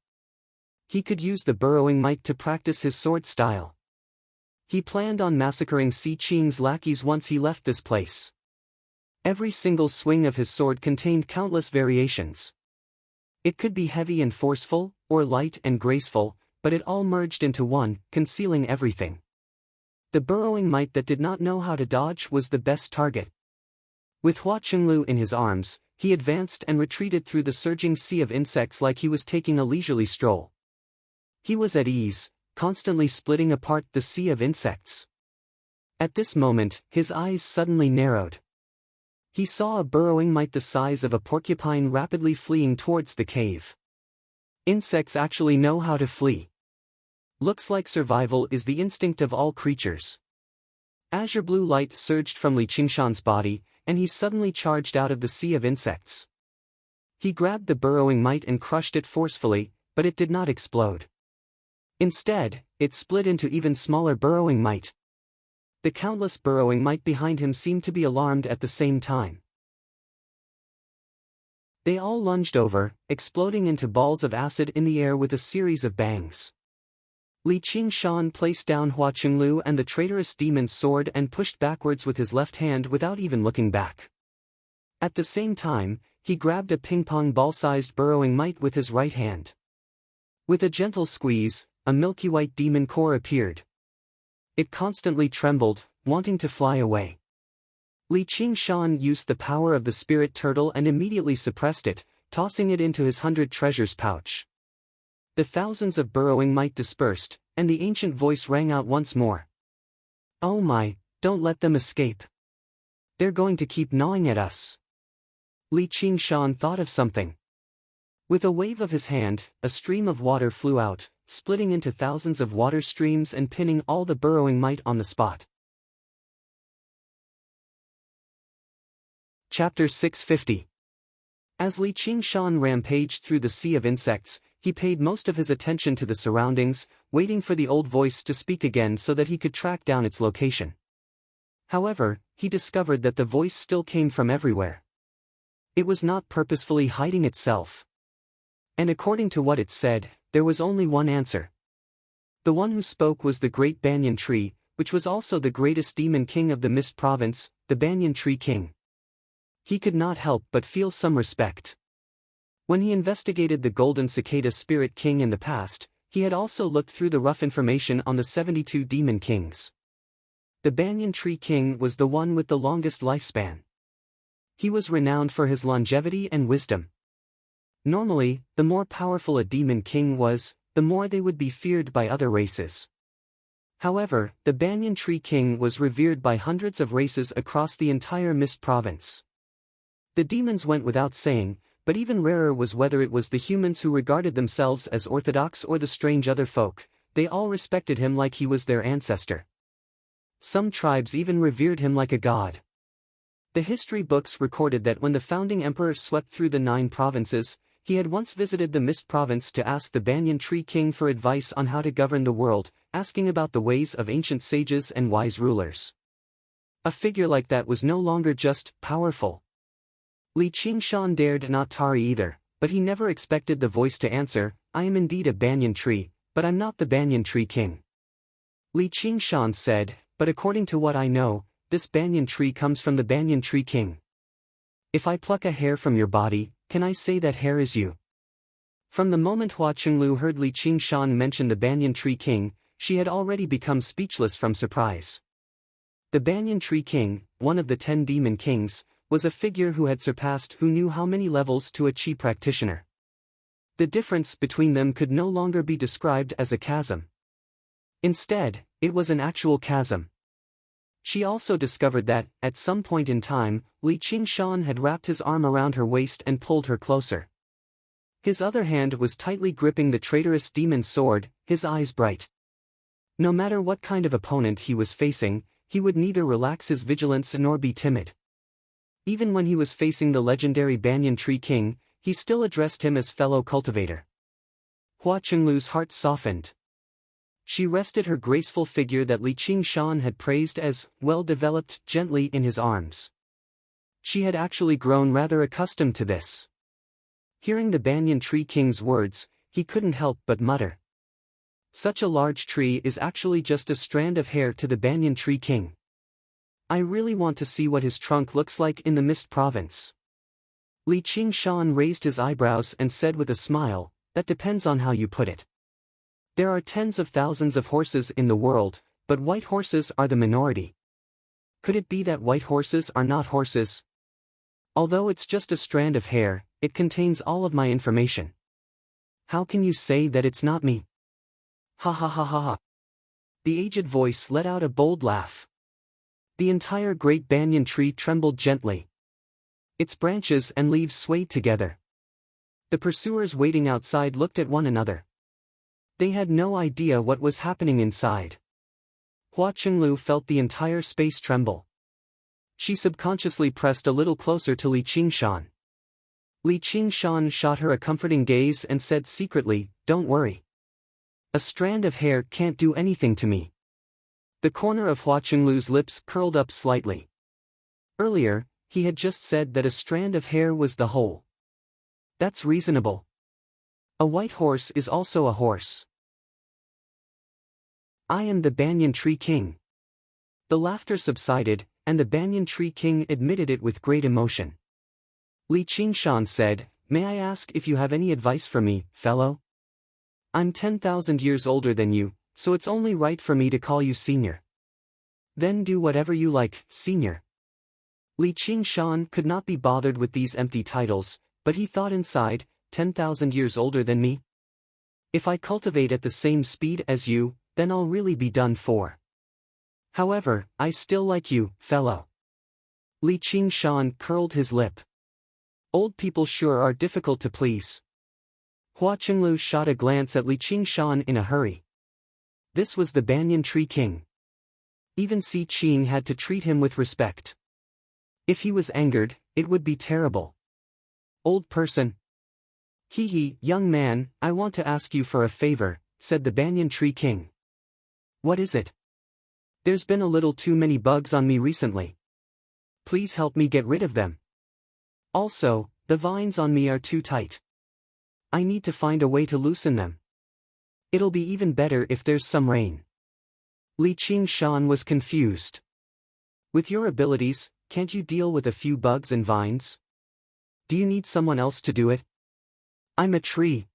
He could use the burrowing might to practice his sword style. He planned on massacring Si Qing's lackeys once he left this place. Every single swing of his sword contained countless variations. It could be heavy and forceful, or light and graceful, but it all merged into one, concealing everything. The burrowing might that did not know how to dodge was the best target. With Hua Qinglu in his arms, he advanced and retreated through the surging sea of insects like he was taking a leisurely stroll. He was at ease, constantly splitting apart the sea of insects. At this moment, his eyes suddenly narrowed. He saw a burrowing mite the size of a porcupine rapidly fleeing towards the cave. Insects actually know how to flee. Looks like survival is the instinct of all creatures. Azure blue light surged from Li Qingshan's body, and he suddenly charged out of the sea of insects. He grabbed the burrowing mite and crushed it forcefully, but it did not explode. Instead, it split into even smaller burrowing mite. The countless burrowing mite behind him seemed to be alarmed at the same time. They all lunged over, exploding into balls of acid in the air with a series of bangs. Li Qingshan placed down Hua Qinglu and the traitorous demon's sword and pushed backwards with his left hand without even looking back. At the same time, he grabbed a ping-pong ball-sized burrowing mite with his right hand. With a gentle squeeze, a milky white demon core appeared. It constantly trembled, wanting to fly away. Li Qingshan used the power of the spirit turtle and immediately suppressed it, tossing it into his 100 treasures pouch. The thousands of burrowing mite dispersed, and the ancient voice rang out once more. Oh my, don't let them escape. They're going to keep gnawing at us. Li Qingshan thought of something. With a wave of his hand, a stream of water flew out, splitting into thousands of water streams and pinning all the burrowing mite on the spot. Chapter 650. As Li Qingshan rampaged through the sea of insects, he paid most of his attention to the surroundings, waiting for the old voice to speak again so that he could track down its location. However, he discovered that the voice still came from everywhere. It was not purposefully hiding itself. And according to what it said, there was only one answer. The one who spoke was the great banyan tree, which was also the greatest demon king of the Mist Province, the Banyan Tree King. He could not help but feel some respect. When he investigated the Golden Cicada Spirit King in the past, he had also looked through the rough information on the 72 Demon Kings. The Banyan Tree King was the one with the longest lifespan. He was renowned for his longevity and wisdom. Normally, the more powerful a Demon King was, the more they would be feared by other races. However, the Banyan Tree King was revered by hundreds of races across the entire Mist Province. The demons went without saying, but even rarer was whether it was the humans who regarded themselves as orthodox or the strange other folk, they all respected him like he was their ancestor. Some tribes even revered him like a god. The history books recorded that when the founding emperor swept through the 9 provinces, he had once visited the Mist Province to ask the Banyan Tree King for advice on how to govern the world, asking about the ways of ancient sages and wise rulers. A figure like that was no longer just powerful. Li Qingshan dared not tarry either, but he never expected the voice to answer, I am indeed a banyan tree, but I'm not the Banyan Tree King. Li Qingshan said, but according to what I know, this banyan tree comes from the Banyan Tree King. If I pluck a hair from your body, can I say that hair is you? From the moment Hua Chenglu heard Li Qingshan mention the Banyan Tree King, she had already become speechless from surprise. The Banyan Tree King, one of the 10 demon kings, was a figure who had surpassed who knew how many levels to a chi practitioner. The difference between them could no longer be described as a chasm. Instead, it was an actual chasm. She also discovered that, at some point in time, Li Qingshan had wrapped his arm around her waist and pulled her closer. His other hand was tightly gripping the traitorous demon sword, his eyes bright. No matter what kind of opponent he was facing, he would neither relax his vigilance nor be timid. Even when he was facing the legendary Banyan Tree King, he still addressed him as fellow cultivator. Hua Chenglu's heart softened. She rested her graceful figure that Li Qingshan had praised as well-developed gently in his arms. She had actually grown rather accustomed to this. Hearing the Banyan Tree King's words, he couldn't help but mutter. Such a large tree is actually just a strand of hair to the Banyan Tree King. I really want to see what his trunk looks like in the Mist Province. Li Qingshan raised his eyebrows and said with a smile, that depends on how you put it. There are tens of thousands of horses in the world, but white horses are the minority. Could it be that white horses are not horses? Although it's just a strand of hair, it contains all of my information. How can you say that it's not me? Ha ha ha ha ha. The aged voice let out a bold laugh. The entire great banyan tree trembled gently. Its branches and leaves swayed together. The pursuers waiting outside looked at one another. They had no idea what was happening inside. Hua Chenglu felt the entire space tremble. She subconsciously pressed a little closer to Li Qingshan. Li Qingshan shot her a comforting gaze and said secretly, "Don't worry. A strand of hair can't do anything to me." The corner of Hua Chenglu's lips curled up slightly. Earlier, he had just said that a strand of hair was the whole. That's reasonable. A white horse is also a horse. I am the Banyan Tree King. The laughter subsided, and the Banyan Tree King admitted it with great emotion. Li Qingshan said, "May I ask if you have any advice for me, fellow? I'm 10,000 years older than you, so it's only right for me to call you senior." "Then do whatever you like, senior." Li Qingshan could not be bothered with these empty titles, but he thought inside, 10,000 years older than me? If I cultivate at the same speed as you, then I'll really be done for. However, I still like you, fellow. Li Qingshan curled his lip. Old people sure are difficult to please. Hua Chenglu shot a glance at Li Qingshan in a hurry. This was the Banyan Tree King. Even Si Qing had to treat him with respect. If he was angered, it would be terrible. Old person. Hee, young man, I want to ask you for a favor, said the Banyan Tree King. What is it? There's been a little too many bugs on me recently. Please help me get rid of them. Also, the vines on me are too tight. I need to find a way to loosen them. It'll be even better if there's some rain. Li Qingshan was confused. With your abilities, can't you deal with a few bugs and vines? Do you need someone else to do it? I'm a tree.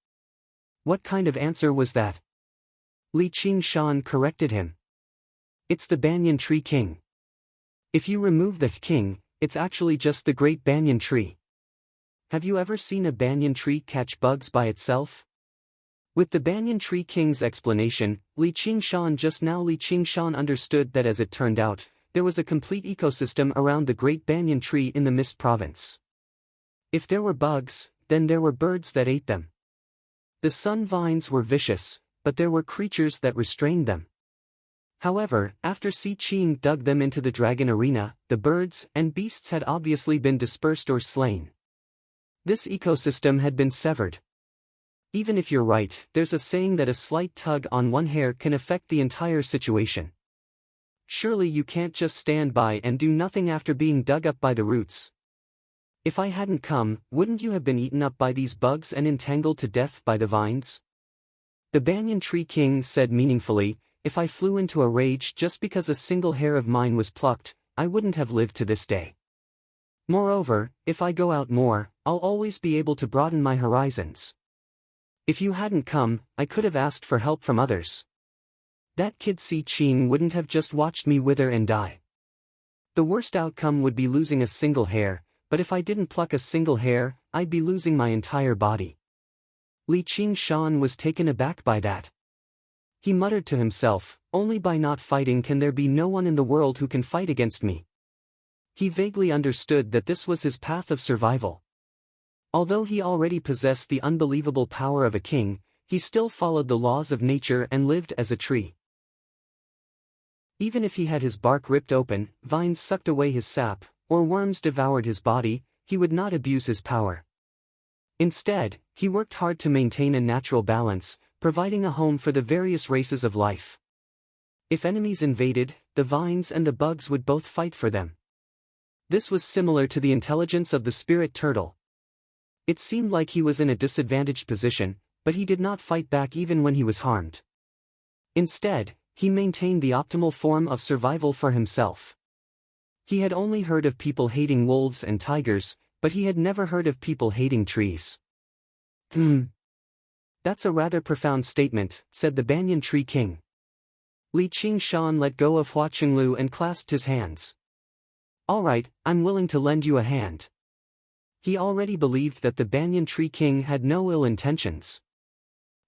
What kind of answer was that? Li Qingshan corrected him. It's the Banyan Tree King. If you remove the king, it's actually just the great banyan tree. Have you ever seen a banyan tree catch bugs by itself? With the Banyan Tree King's explanation, Li Qingshan understood that as it turned out, there was a complete ecosystem around the great banyan tree in the Mist Province. If there were bugs, then there were birds that ate them. The sun vines were vicious, but there were creatures that restrained them. However, after Si Qing dug them into the dragon arena, the birds and beasts had obviously been dispersed or slain. This ecosystem had been severed. Even if you're right, there's a saying that a slight tug on one hair can affect the entire situation. Surely you can't just stand by and do nothing after being dug up by the roots. If I hadn't come, wouldn't you have been eaten up by these bugs and entangled to death by the vines? The Banyan Tree King said meaningfully, if I flew into a rage just because a single hair of mine was plucked, I wouldn't have lived to this day. Moreover, if I go out more, I'll always be able to broaden my horizons. If you hadn't come, I could have asked for help from others. That kid Si Qing wouldn't have just watched me wither and die. The worst outcome would be losing a single hair, but if I didn't pluck a single hair, I'd be losing my entire body. Li Qingshan was taken aback by that. He muttered to himself, only by not fighting can there be no one in the world who can fight against me. He vaguely understood that this was his path of survival. Although he already possessed the unbelievable power of a king, he still followed the laws of nature and lived as a tree. Even if he had his bark ripped open, vines sucked away his sap, or worms devoured his body, he would not abuse his power. Instead, he worked hard to maintain a natural balance, providing a home for the various races of life. If enemies invaded, the vines and the bugs would both fight for them. This was similar to the intelligence of the spirit turtle. It seemed like he was in a disadvantaged position, but he did not fight back even when he was harmed. Instead, he maintained the optimal form of survival for himself. He had only heard of people hating wolves and tigers, but he had never heard of people hating trees. That's a rather profound statement, said the Banyan Tree King. Li Qingshan let go of Hua Qinglu and clasped his hands. All right, I'm willing to lend you a hand. He already believed that the Banyan Tree King had no ill intentions.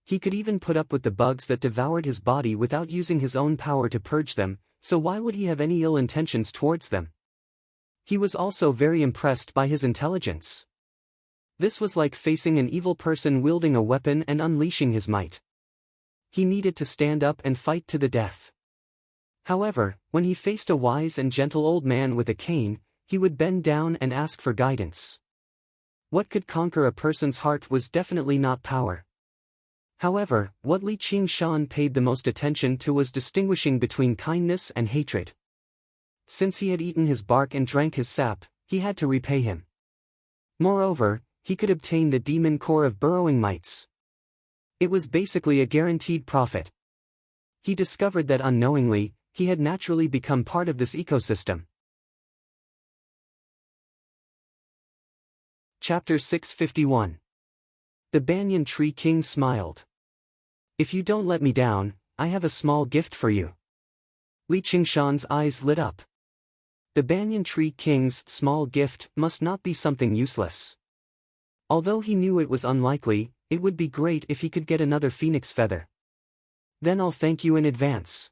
He could even put up with the bugs that devoured his body without using his own power to purge them, so why would he have any ill intentions towards them? He was also very impressed by his intelligence. This was like facing an evil person wielding a weapon and unleashing his might. He needed to stand up and fight to the death. However, when he faced a wise and gentle old man with a cane, he would bend down and ask for guidance. What could conquer a person's heart was definitely not power. However, what Li Qingshan paid the most attention to was distinguishing between kindness and hatred. Since he had eaten his bark and drank his sap, he had to repay him. Moreover, he could obtain the demon core of burrowing mites. It was basically a guaranteed profit. He discovered that unknowingly, he had naturally become part of this ecosystem. Chapter 651. The Banyan Tree King smiled. If you don't let me down, I have a small gift for you. Li Qingshan's eyes lit up. The Banyan Tree King's small gift must not be something useless. Although he knew it was unlikely, it would be great if he could get another phoenix feather. Then I'll thank you in advance.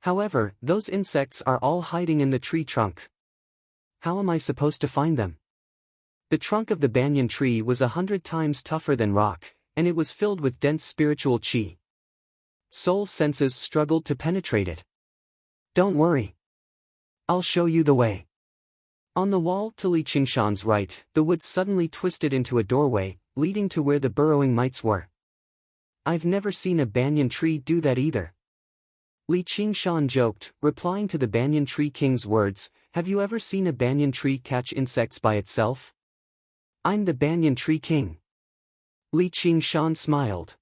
However, those insects are all hiding in the tree trunk. How am I supposed to find them? The trunk of the banyan tree was 100 times tougher than rock, and it was filled with dense spiritual qi. Soul senses struggled to penetrate it. Don't worry. I'll show you the way. On the wall to Li Qingshan's right, the wood suddenly twisted into a doorway, leading to where the burrowing mites were. I've never seen a banyan tree do that either. Li Qingshan joked, replying to the Banyan Tree King's words, have you ever seen a banyan tree catch insects by itself? I'm the Banyan Tree King. Li Qingshan smiled.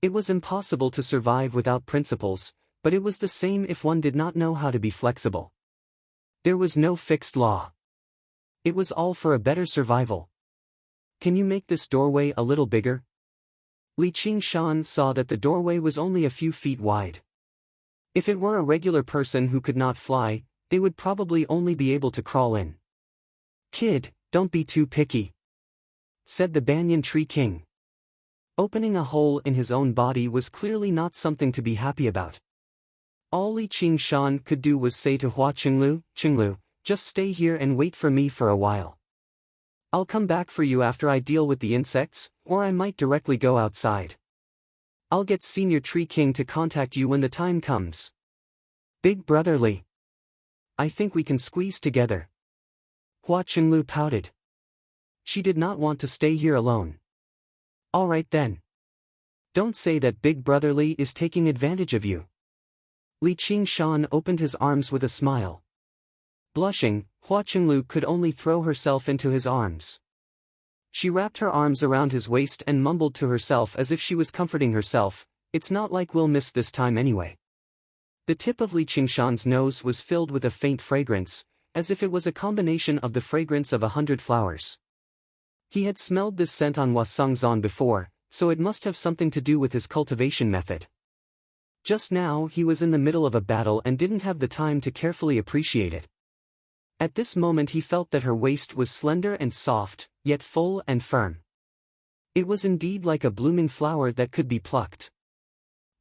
It was impossible to survive without principles, but it was the same if one did not know how to be flexible. There was no fixed law. It was all for a better survival. Can you make this doorway a little bigger? Li Qingshan saw that the doorway was only a few feet wide. If it were a regular person who could not fly, they would probably only be able to crawl in. Kid, don't be too picky, said the Banyan Tree King. Opening a hole in his own body was clearly not something to be happy about. All Li Qingshan could do was say to Hua Qinglu, Qinglu, just stay here and wait for me for a while. I'll come back for you after I deal with the insects, or I might directly go outside. I'll get Senior Tree King to contact you when the time comes. Big Brother Li. I think we can squeeze together. Hua Qinglu pouted. She did not want to stay here alone. All right then. Don't say that Big Brother Li is taking advantage of you. Li Qingshan opened his arms with a smile. Blushing, Hua Qinglu could only throw herself into his arms. She wrapped her arms around his waist and mumbled to herself as if she was comforting herself, it's not like we'll miss this time anyway. The tip of Li Qingshan's nose was filled with a faint fragrance, as if it was a combination of the fragrance of 100 flowers. He had smelled this scent on Hua Sengzan before, so it must have something to do with his cultivation method. Just now he was in the middle of a battle and didn't have the time to carefully appreciate it. At this moment he felt that her waist was slender and soft, yet full and firm. It was indeed like a blooming flower that could be plucked.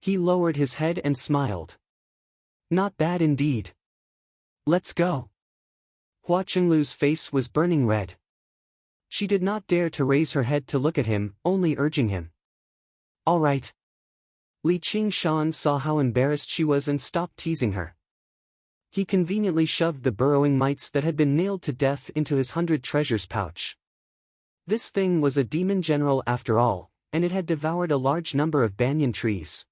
He lowered his head and smiled. Not bad indeed. Let's go. Hua Chenglu's face was burning red. She did not dare to raise her head to look at him, only urging him. All right. Li Qingshan saw how embarrassed she was and stopped teasing her. He conveniently shoved the burrowing mites that had been nailed to death into his 100 treasures pouch. This thing was a demon general after all, and it had devoured a large number of banyan trees.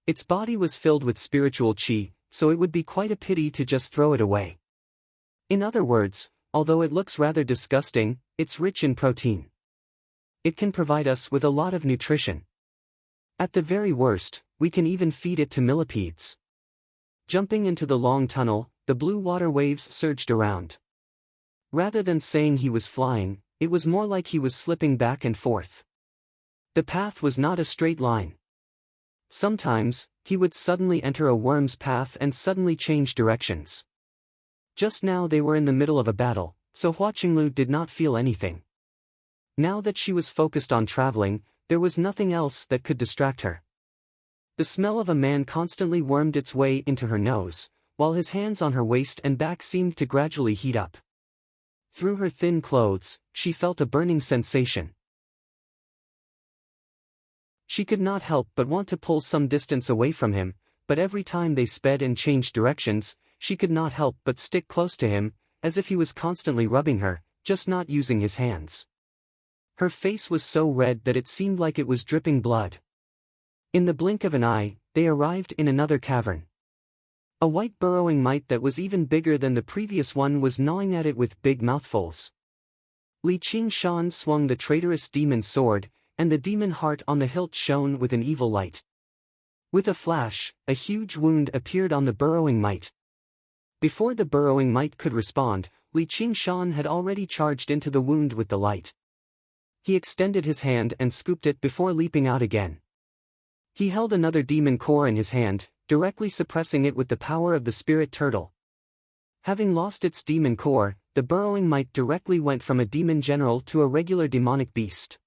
Its body was filled with spiritual qi, so it would be quite a pity to just throw it away. In other words, although it looks rather disgusting, it's rich in protein. It can provide us with a lot of nutrition. At the very worst, we can even feed it to millipedes. Jumping into the long tunnel, the blue water waves surged around. Rather than saying he was flying, it was more like he was slipping back and forth. The path was not a straight line. Sometimes, he would suddenly enter a worm's path and suddenly change directions. Just now they were in the middle of a battle, so Hua Qinglu did not feel anything. Now that she was focused on traveling, there was nothing else that could distract her. The smell of a man constantly wormed its way into her nose, while his hands on her waist and back seemed to gradually heat up. Through her thin clothes, she felt a burning sensation. She could not help but want to pull some distance away from him, but every time they sped and changed directions, she could not help but stick close to him, as if he was constantly rubbing her, just not using his hands. Her face was so red that it seemed like it was dripping blood. In the blink of an eye, they arrived in another cavern. A white burrowing mite that was even bigger than the previous one was gnawing at it with big mouthfuls. Li Qingshan swung the traitorous demon sword, and the demon heart on the hilt shone with an evil light. With a flash, a huge wound appeared on the burrowing mite. Before the burrowing mite could respond, Li Qingshan had already charged into the wound with the light. He extended his hand and scooped it before leaping out again. He held another demon core in his hand, directly suppressing it with the power of the spirit turtle. Having lost its demon core, the burrowing mite directly went from a demon general to a regular demonic beast.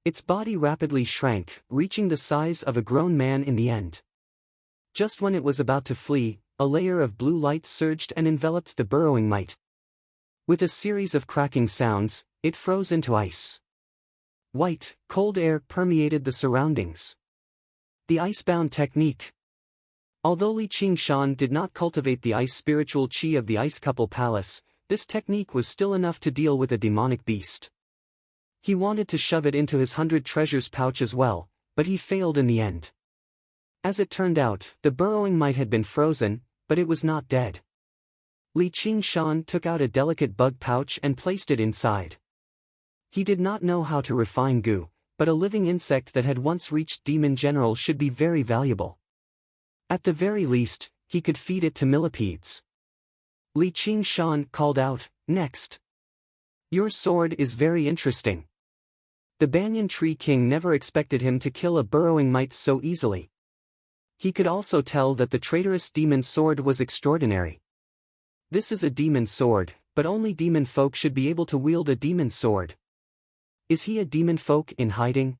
Its body rapidly shrank, reaching the size of a grown man in the end. Just when it was about to flee, a layer of blue light surged and enveloped the burrowing mite. With a series of cracking sounds, it froze into ice. White, cold air permeated the surroundings. The icebound technique. Although Li Qingshan did not cultivate the ice spiritual qi of the Ice Couple Palace, this technique was still enough to deal with a demonic beast. He wanted to shove it into his 100 treasures pouch as well, but he failed in the end. As it turned out, the burrowing mite had been frozen, but it was not dead. Li Qingshan took out a delicate bug pouch and placed it inside. He did not know how to refine goo, but a living insect that had once reached Demon General should be very valuable. At the very least, he could feed it to millipedes. Li Qingshan called out, "Next. Your sword is very interesting." The Banyan Tree King never expected him to kill a burrowing mite so easily. He could also tell that the traitorous demon sword was extraordinary. This is a demon sword, but only demon folk should be able to wield a demon sword. Is he a demon folk in hiding?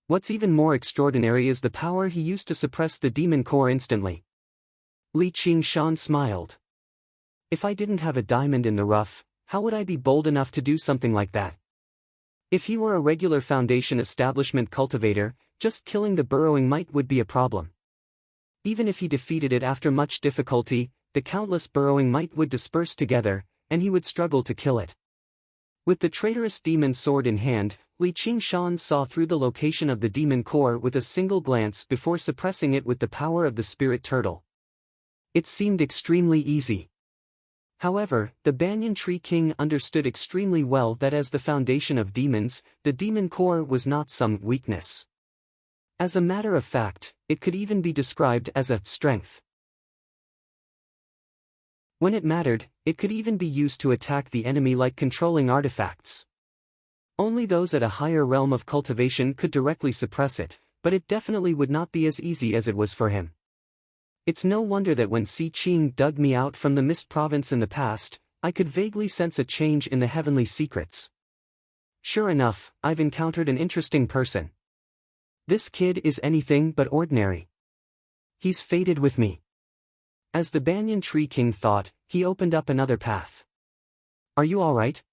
What's even more extraordinary is the power he used to suppress the demon core instantly. Li Qingshan smiled. If I didn't have a diamond in the rough, how would I be bold enough to do something like that? If he were a regular Foundation establishment cultivator, just killing the burrowing mite would be a problem. Even if he defeated it after much difficulty, the countless burrowing mite would disperse together, and he would struggle to kill it. With the traitorous demon sword in hand, Li Qingshan saw through the location of the demon core with a single glance before suppressing it with the power of the spirit turtle. It seemed extremely easy. However, the Banyan Tree King understood extremely well that as the foundation of demons, the demon core was not some weakness. As a matter of fact, it could even be described as a strength. When it mattered, it could even be used to attack the enemy like controlling artifacts. Only those at a higher realm of cultivation could directly suppress it, but it definitely would not be as easy as it was for him. It's no wonder that when Si Qing dug me out from the Mist Province in the past, I could vaguely sense a change in the heavenly secrets. Sure enough, I've encountered an interesting person. This kid is anything but ordinary. He's fated with me. As the Banyan Tree King thought, he opened up another path. Are you alright?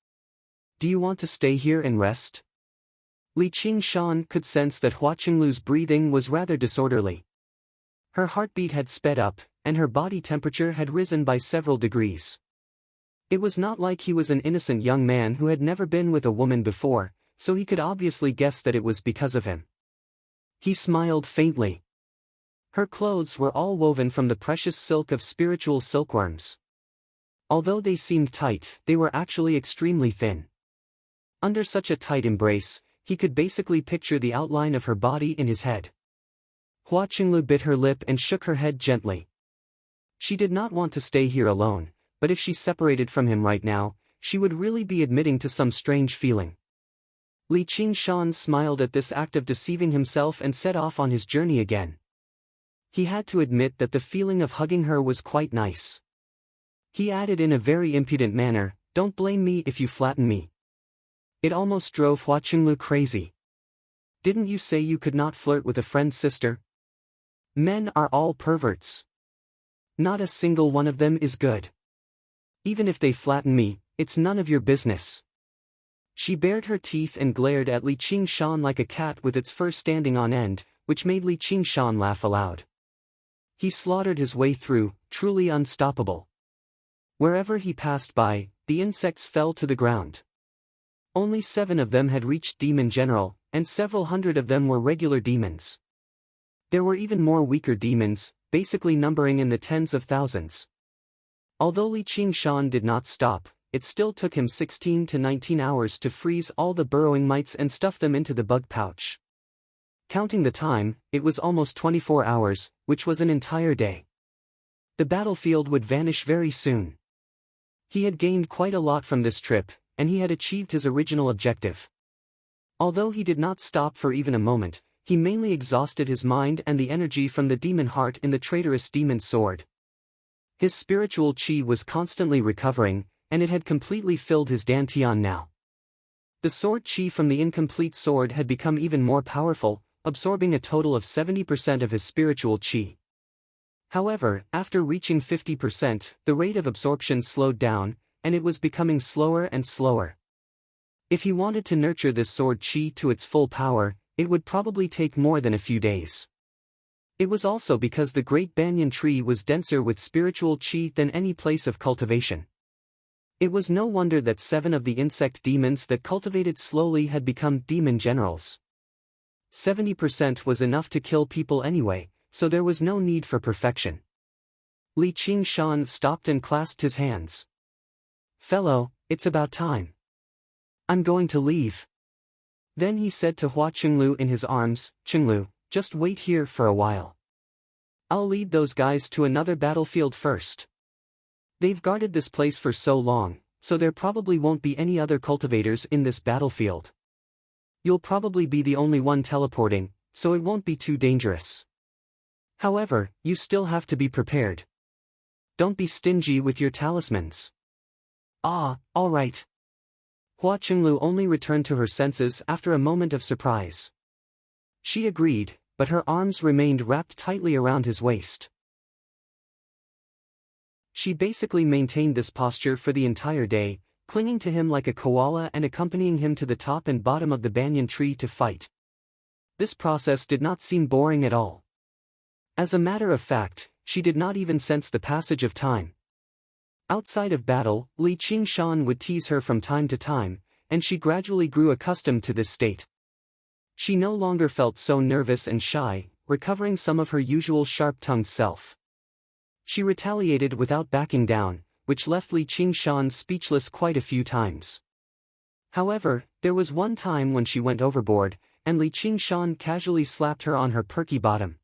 Do you want to stay here and rest? Li Qingshan could sense that Hua Qinglu's breathing was rather disorderly. Her heartbeat had sped up, and her body temperature had risen by several degrees. It was not like he was an innocent young man who had never been with a woman before, so he could obviously guess that it was because of him. He smiled faintly. Her clothes were all woven from the precious silk of spiritual silkworms. Although they seemed tight, they were actually extremely thin. Under such a tight embrace, he could basically picture the outline of her body in his head. Hua Qinglu bit her lip and shook her head gently. She did not want to stay here alone, but if she separated from him right now, she would really be admitting to some strange feeling. Li Qingshan smiled at this act of deceiving himself and set off on his journey again. He had to admit that the feeling of hugging her was quite nice. He added in a very impudent manner, "Don't blame me if you flatten me." It almost drove Hua Qinglu crazy. Didn't you say you could not flirt with a friend's sister? Men are all perverts. Not a single one of them is good. Even if they flatten me, it's none of your business. She bared her teeth and glared at Li Qingshan like a cat with its fur standing on end, which made Li Qingshan laugh aloud. He slaughtered his way through, truly unstoppable. Wherever he passed by, the insects fell to the ground. Only 7 of them had reached Demon General, and several hundred of them were regular demons. There were even more weaker demons, basically numbering in the tens of thousands. Although Li Qingshan did not stop, it still took him 16 to 19 hours to freeze all the burrowing mites and stuff them into the bug pouch. Counting the time, it was almost 24 hours, which was an entire day. The battlefield would vanish very soon. He had gained quite a lot from this trip, and he had achieved his original objective. Although he did not stop for even a moment, he mainly exhausted his mind and the energy from the demon heart in the traitorous demon sword. His spiritual chi was constantly recovering, and it had completely filled his dantian now. The sword chi from the incomplete sword had become even more powerful, absorbing a total of 70% of his spiritual chi. However, after reaching 50%, the rate of absorption slowed down, and it was becoming slower and slower. If he wanted to nurture this sword chi to its full power, it would probably take more than a few days. It was also because the great banyan tree was denser with spiritual chi than any place of cultivation. It was no wonder that 7 of the insect demons that cultivated slowly had become demon generals. 70% was enough to kill people anyway, so there was no need for perfection. Li Qingshan stopped and clasped his hands. "Fellow, it's about time. I'm going to leave." Then he said to Hua Qinglu in his arms, "Qinglu, just wait here for a while. I'll lead those guys to another battlefield first. They've guarded this place for so long, so there probably won't be any other cultivators in this battlefield. You'll probably be the only one teleporting, so it won't be too dangerous. However, you still have to be prepared. Don't be stingy with your talismans." "Ah, all right." Hua Qinglu only returned to her senses after a moment of surprise. She agreed, but her arms remained wrapped tightly around his waist. She basically maintained this posture for the entire day, clinging to him like a koala and accompanying him to the top and bottom of the banyan tree to fight. This process did not seem boring at all. As a matter of fact, she did not even sense the passage of time. Outside of battle, Li Qingshan would tease her from time to time, and she gradually grew accustomed to this state. She no longer felt so nervous and shy, recovering some of her usual sharp-tongued self. She retaliated without backing down, which left Li Qingshan speechless quite a few times. However, there was one time when she went overboard, and Li Qingshan casually slapped her on her perky bottom.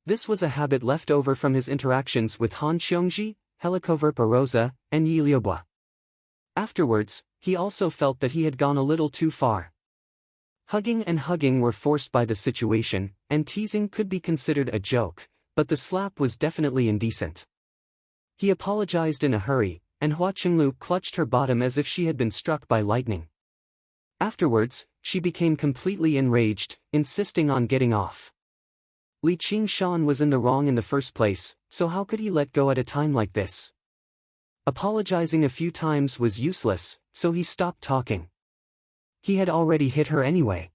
This was a habit left over from his interactions with Han Xiongji, Helicoverpa rosa, and Yi Liuba. Afterwards, he also felt that he had gone a little too far. Hugging and hugging were forced by the situation, and teasing could be considered a joke, but the slap was definitely indecent. He apologized in a hurry, and Hua Qinglu clutched her bottom as if she had been struck by lightning. Afterwards, she became completely enraged, insisting on getting off. Li Qingshan was in the wrong in the first place, so how could he let go at a time like this? Apologizing a few times was useless, so he stopped talking. He had already hit her anyway.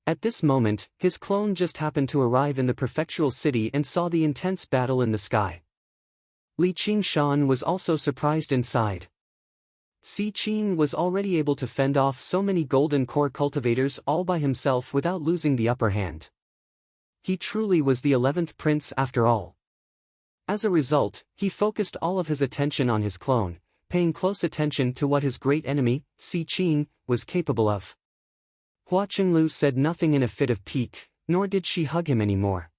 At this moment, his clone just happened to arrive in the prefectural city and saw the intense battle in the sky. Li Qingshan was also surprised inside. Si Qing was already able to fend off so many golden core cultivators all by himself without losing the upper hand. He truly was the 11th prince after all. As a result, he focused all of his attention on his clone, paying close attention to what his great enemy, Si Qing, was capable of. Hua Qinglu said nothing in a fit of pique, nor did she hug him anymore.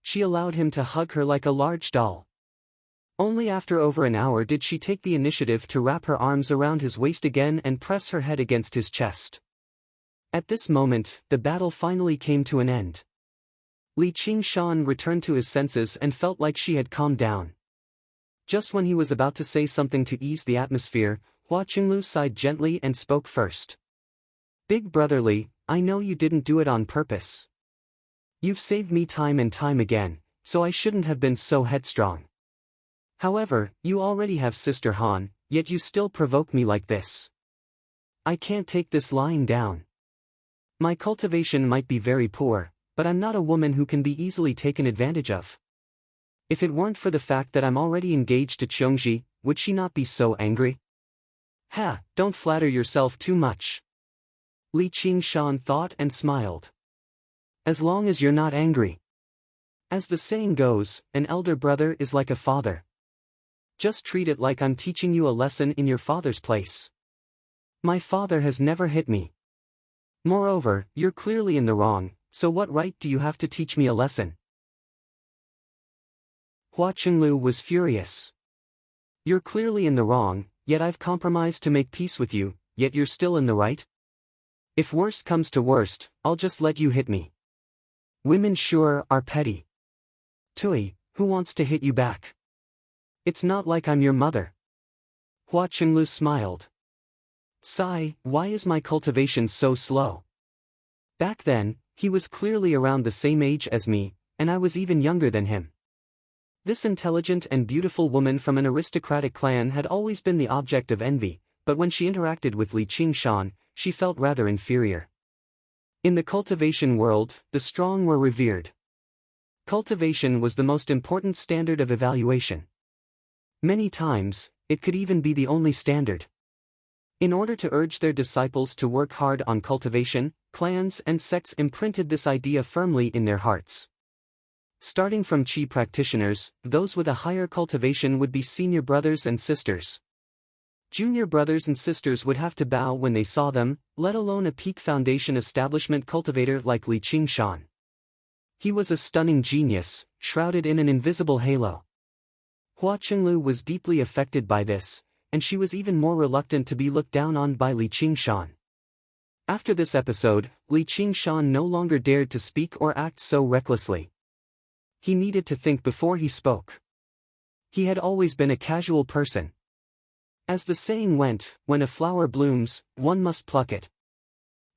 She allowed him to hug her like a large doll. Only after over an hour did she take the initiative to wrap her arms around his waist again and press her head against his chest. At this moment, the battle finally came to an end. Li Qingshan returned to his senses and felt like she had calmed down. Just when he was about to say something to ease the atmosphere, Hua Qinglu sighed gently and spoke first. "Big brother Li, I know you didn't do it on purpose. You've saved me time and time again, so I shouldn't have been so headstrong. However, you already have Sister Han, yet you still provoke me like this. I can't take this lying down. My cultivation might be very poor, but I'm not a woman who can be easily taken advantage of. If it weren't for the fact that I'm already engaged to Qiongji, would she not be so angry?" "Ha, don't flatter yourself too much." Li Qingshan thought and smiled. "As long as you're not angry. As the saying goes, an elder brother is like a father. Just treat it like I'm teaching you a lesson in your father's place. My father has never hit me. Moreover, you're clearly in the wrong, so what right do you have to teach me a lesson?" Hua Qinglu was furious. "You're clearly in the wrong, yet I've compromised to make peace with you, yet you're still in the right? If worst comes to worst, I'll just let you hit me. Women sure are petty. Tui, who wants to hit you back? It's not like I'm your mother." Hua Qinglu smiled. "Sigh, why is my cultivation so slow? Back then, he was clearly around the same age as me, and I was even younger than him. This intelligent and beautiful woman from an aristocratic clan had always been the object of envy, but when she interacted with Li Qingshan, she felt rather inferior. In the cultivation world, the strong were revered. Cultivation was the most important standard of evaluation. Many times, it could even be the only standard. In order to urge their disciples to work hard on cultivation, clans and sects imprinted this idea firmly in their hearts. Starting from Qi practitioners, those with a higher cultivation would be senior brothers and sisters. Junior brothers and sisters would have to bow when they saw them, let alone a peak foundation establishment cultivator like Li Qingshan. He was a stunning genius, shrouded in an invisible halo. Hua Qinglu was deeply affected by this, and she was even more reluctant to be looked down on by Li Qingshan. After this episode, Li Qingshan no longer dared to speak or act so recklessly. He needed to think before he spoke. He had always been a casual person. As the saying went, when a flower blooms, one must pluck it.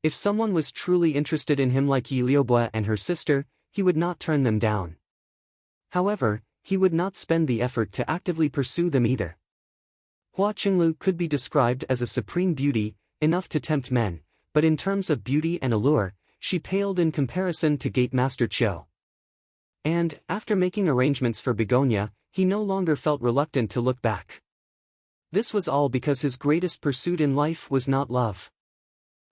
If someone was truly interested in him like Yi Liubo and her sister, he would not turn them down. However, he would not spend the effort to actively pursue them either. Hua Qinglu could be described as a supreme beauty, enough to tempt men, but in terms of beauty and allure, she paled in comparison to Gate Master Qiu. And, after making arrangements for Begonia, he no longer felt reluctant to look back. This was all because his greatest pursuit in life was not love.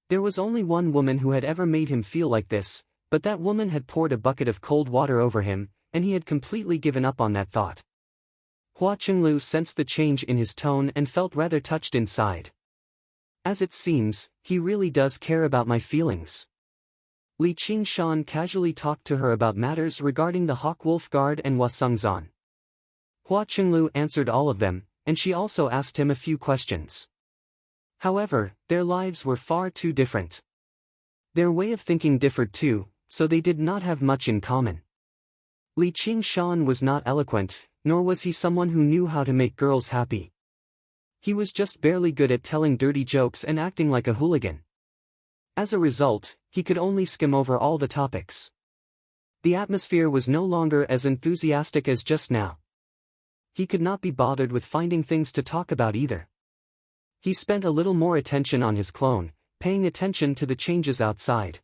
There was only one woman who had ever made him feel like this, but that woman had poured a bucket of cold water over him, and he had completely given up on that thought. Hua Qinglu sensed the change in his tone and felt rather touched inside. As it seems, he really does care about my feelings. Li Qingshan casually talked to her about matters regarding the Hawk-Wolf Guard and Wasungzan. Hua Qinglu answered all of them, and she also asked him a few questions. However, their lives were far too different. Their way of thinking differed too, so they did not have much in common. Li Qingshan was not eloquent, nor was he someone who knew how to make girls happy. He was just barely good at telling dirty jokes and acting like a hooligan. As a result, he could only skim over all the topics. The atmosphere was no longer as enthusiastic as just now. He could not be bothered with finding things to talk about either. He spent a little more attention on his clone, paying attention to the changes outside.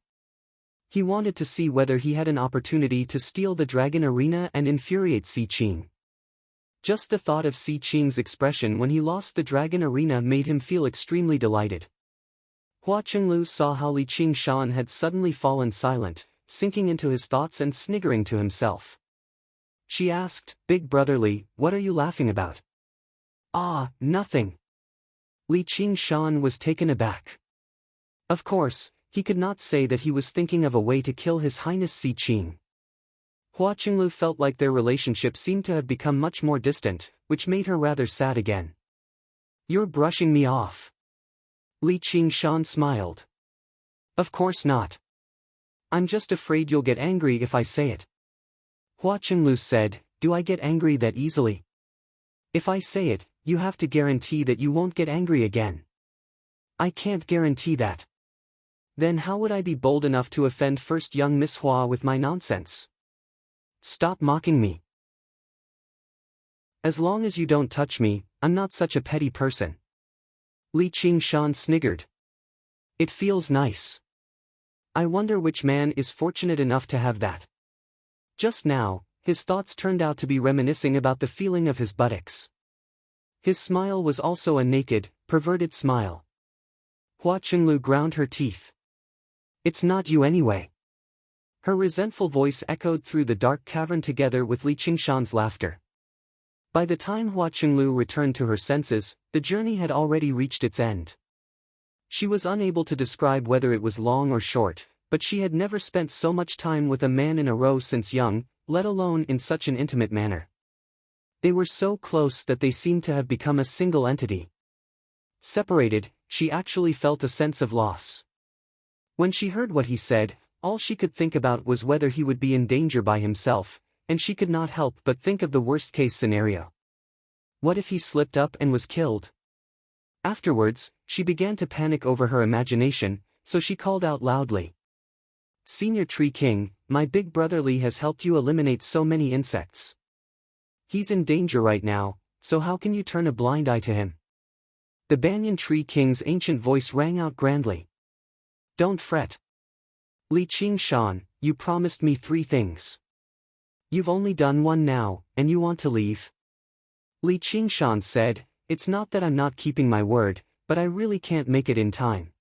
He wanted to see whether he had an opportunity to steal the dragon arena and infuriate Si Qing. Just the thought of Si Qing's expression when he lost the dragon arena made him feel extremely delighted. Hua Qinglu saw how Li Qingshan had suddenly fallen silent, sinking into his thoughts and sniggering to himself. She asked, "Big brother Li, what are you laughing about?" "Ah, nothing." Li Qingshan was taken aback. Of course, he could not say that he was thinking of a way to kill His Highness Si Qing. Hua Qinglu felt like their relationship seemed to have become much more distant, which made her rather sad again. "You're brushing me off." Li Qingshan smiled. "Of course not. I'm just afraid you'll get angry if I say it." Hua Qinglu said, "Do I get angry that easily? If I say it, you have to guarantee that you won't get angry again." "I can't guarantee that." "Then how would I be bold enough to offend first young Miss Hua with my nonsense?" "Stop mocking me. As long as you don't touch me, I'm not such a petty person." Li Qingshan sniggered. "It feels nice. I wonder which man is fortunate enough to have that." Just now, his thoughts turned out to be reminiscing about the feeling of his buttocks. His smile was also a naked, perverted smile. Hua Qinglu ground her teeth. "It's not you anyway." Her resentful voice echoed through the dark cavern together with Li Qingshan's laughter. By the time Hua Qinglu returned to her senses, the journey had already reached its end. She was unable to describe whether it was long or short, but she had never spent so much time with a man in a row since young, let alone in such an intimate manner. They were so close that they seemed to have become a single entity. Separated, she actually felt a sense of loss. When she heard what he said, all she could think about was whether he would be in danger by himself, and she could not help but think of the worst-case scenario. What if he slipped up and was killed? Afterwards, she began to panic over her imagination, so she called out loudly. "Senior Tree King, my big brother Li has helped you eliminate so many insects. He's in danger right now, so how can you turn a blind eye to him?" The Banyan Tree King's ancient voice rang out grandly. "Don't fret. Li Qingshan, you promised me 3 things. You've only done one now, and you want to leave?" Li Qingshan said, "It's not that I'm not keeping my word, but I really can't make it in time.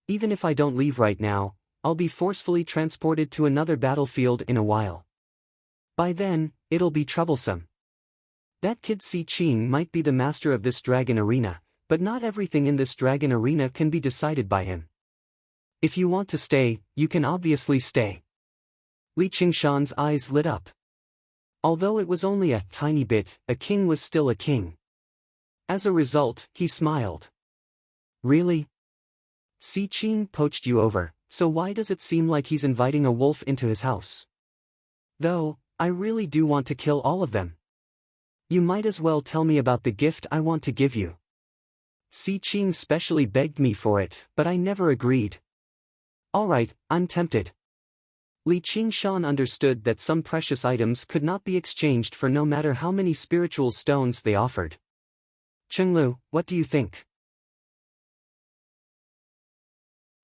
Even if I don't leave right now, I'll be forcefully transported to another battlefield in a while. By then, it'll be troublesome. That kid Si Qing might be the master of this dragon arena, but not everything in this dragon arena can be decided by him. If you want to stay, you can obviously stay." Li Qingshan's eyes lit up. Although it was only a tiny bit, a king was still a king. As a result, he smiled. "Really? Si Qing poached you over, so why does it seem like he's inviting a wolf into his house? Though, I really do want to kill all of them. You might as well tell me about the gift I want to give you. Si Qing specially begged me for it, but I never agreed." "Alright, I'm tempted." Li Qingshan understood that some precious items could not be exchanged for no matter how many spiritual stones they offered. "Qinglu, what do you think?"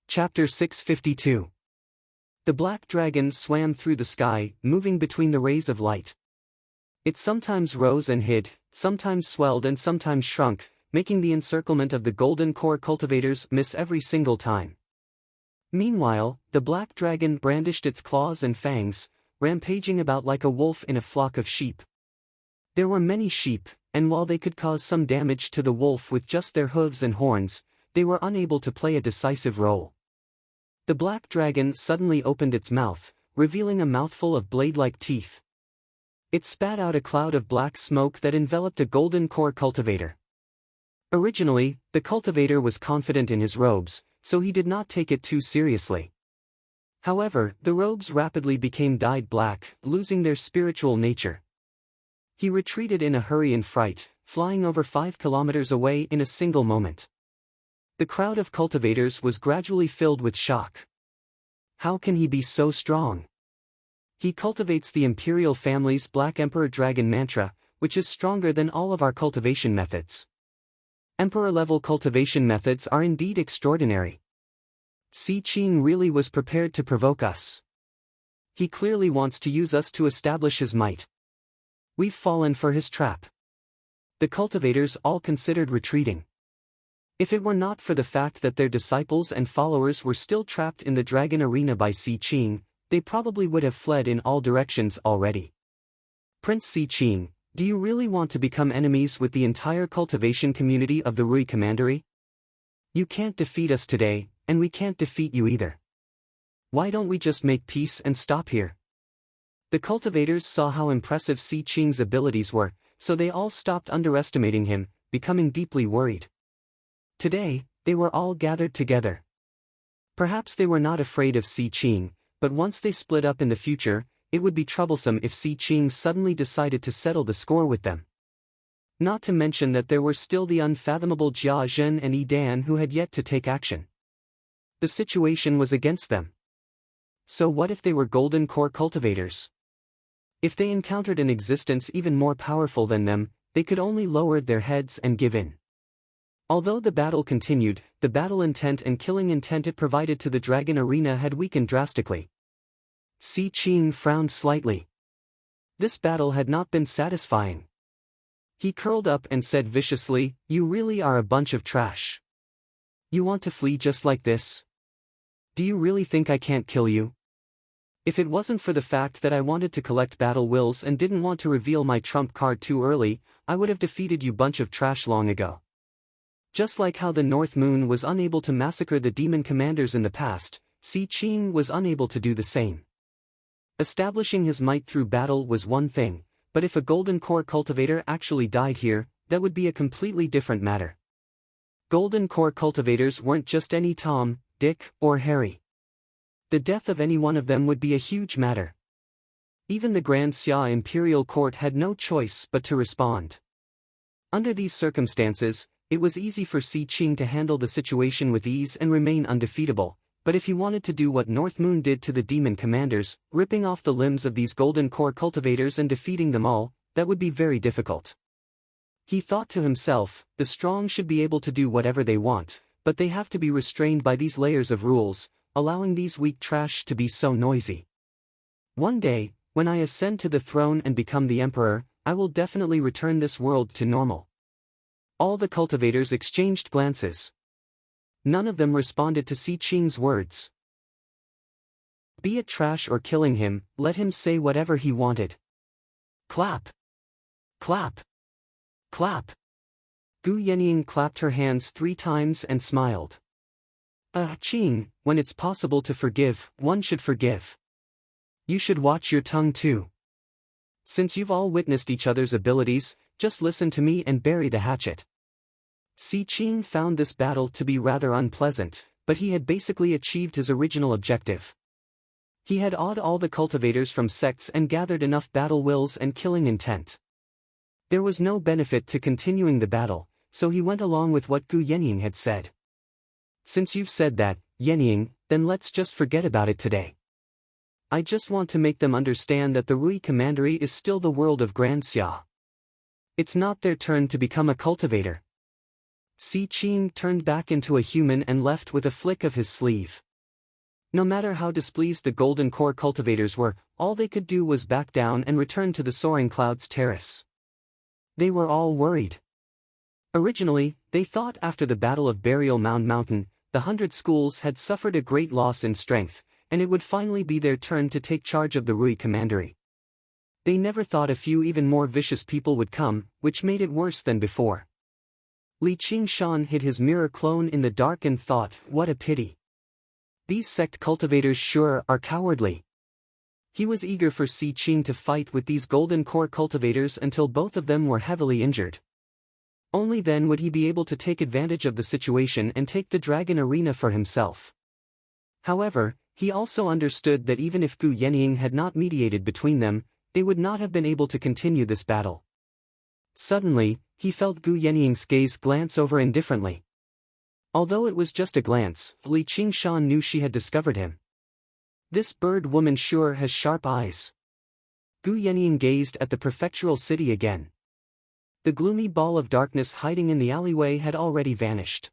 Chapter 652. The black dragon swam through the sky, moving between the rays of light. It sometimes rose and hid, sometimes swelled and sometimes shrunk, making the encirclement of the golden core cultivators miss every single time. Meanwhile, the black dragon brandished its claws and fangs, rampaging about like a wolf in a flock of sheep. There were many sheep, and while they could cause some damage to the wolf with just their hooves and horns, they were unable to play a decisive role. The black dragon suddenly opened its mouth, revealing a mouthful of blade-like teeth. It spat out a cloud of black smoke that enveloped a golden core cultivator. Originally, the cultivator was confident in his robes, so he did not take it too seriously. However, the robes rapidly became dyed black, losing their spiritual nature. He retreated in a hurry and fright, flying over 5 kilometers away in a single moment. The crowd of cultivators was gradually filled with shock. How can he be so strong? He cultivates the imperial family's Black Emperor Dragon mantra, which is stronger than all of our cultivation methods. Emperor-level cultivation methods are indeed extraordinary. Si Qing really was prepared to provoke us. He clearly wants to use us to establish his might. We've fallen for his trap. The cultivators all considered retreating. If it were not for the fact that their disciples and followers were still trapped in the dragon arena by Si Qing, they probably would have fled in all directions already. Prince Si Qing, do you really want to become enemies with the entire cultivation community of the Rui Commandery? You can't defeat us today, and we can't defeat you either. Why don't we just make peace and stop here? The cultivators saw how impressive Si Qing's abilities were, so they all stopped underestimating him, becoming deeply worried. Today, they were all gathered together. Perhaps they were not afraid of Si Qing, but once they split up in the future, it would be troublesome if Si Qing suddenly decided to settle the score with them. Not to mention that there were still the unfathomable Jia Zhen and Yi Dan who had yet to take action. The situation was against them. So what if they were golden core cultivators? If they encountered an existence even more powerful than them, they could only lower their heads and give in. Although the battle continued, the battle intent and killing intent it provided to the dragon arena had weakened drastically. Si Qing frowned slightly. This battle had not been satisfying. He curled up and said viciously, "You really are a bunch of trash. You want to flee just like this? Do you really think I can't kill you? If it wasn't for the fact that I wanted to collect battle wills and didn't want to reveal my trump card too early, I would have defeated you bunch of trash long ago." Just like how the North Moon was unable to massacre the demon commanders in the past, Si Qing was unable to do the same. Establishing his might through battle was one thing, but if a golden core cultivator actually died here, that would be a completely different matter. Golden core cultivators weren't just any Tom, Dick, or Harry. The death of any one of them would be a huge matter. Even the Grand Xia Imperial Court had no choice but to respond. Under these circumstances, it was easy for Si Qing to handle the situation with ease and remain undefeatable, but if he wanted to do what North Moon did to the demon commanders, ripping off the limbs of these golden core cultivators and defeating them all, that would be very difficult. He thought to himself, the strong should be able to do whatever they want, but they have to be restrained by these layers of rules, allowing these weak trash to be so noisy. One day, when I ascend to the throne and become the emperor, I will definitely return this world to normal. All the cultivators exchanged glances. None of them responded to Si Qing's words. Be it trash or killing him, let him say whatever he wanted. Clap! Clap! Clap! Gu Yenying clapped her hands 3 times and smiled. Qing, when it's possible to forgive, one should forgive. You should watch your tongue too. Since you've all witnessed each other's abilities, just listen to me and bury the hatchet. Si Qing found this battle to be rather unpleasant, but he had basically achieved his original objective. He had awed all the cultivators from sects and gathered enough battle wills and killing intent. There was no benefit to continuing the battle, so he went along with what Gu Yenying had said. Since you've said that, Yenying, then let's just forget about it today. I just want to make them understand that the Rui Commandery is still the world of Grand Xia. It's not their turn to become a cultivator. Si Qing turned back into a human and left with a flick of his sleeve. No matter how displeased the golden core cultivators were, all they could do was back down and return to the Soaring Clouds terrace. They were all worried. Originally, they thought after the Battle of Burial Mound Mountain, the 100 schools had suffered a great loss in strength, and it would finally be their turn to take charge of the Rui Commandery. They never thought a few even more vicious people would come, which made it worse than before. Li Qingshan hid his mirror clone in the dark and thought, what a pity. These sect cultivators sure are cowardly. He was eager for Si Qing to fight with these golden core cultivators until both of them were heavily injured. Only then would he be able to take advantage of the situation and take the dragon arena for himself. However, he also understood that even if Gu Yenying had not mediated between them, they would not have been able to continue this battle. Suddenly, he felt Gu Yenying's gaze glance over indifferently. Although it was just a glance, Li Qingshan knew she had discovered him. This bird woman sure has sharp eyes. Gu Yenying gazed at the prefectural city again. The gloomy ball of darkness hiding in the alleyway had already vanished.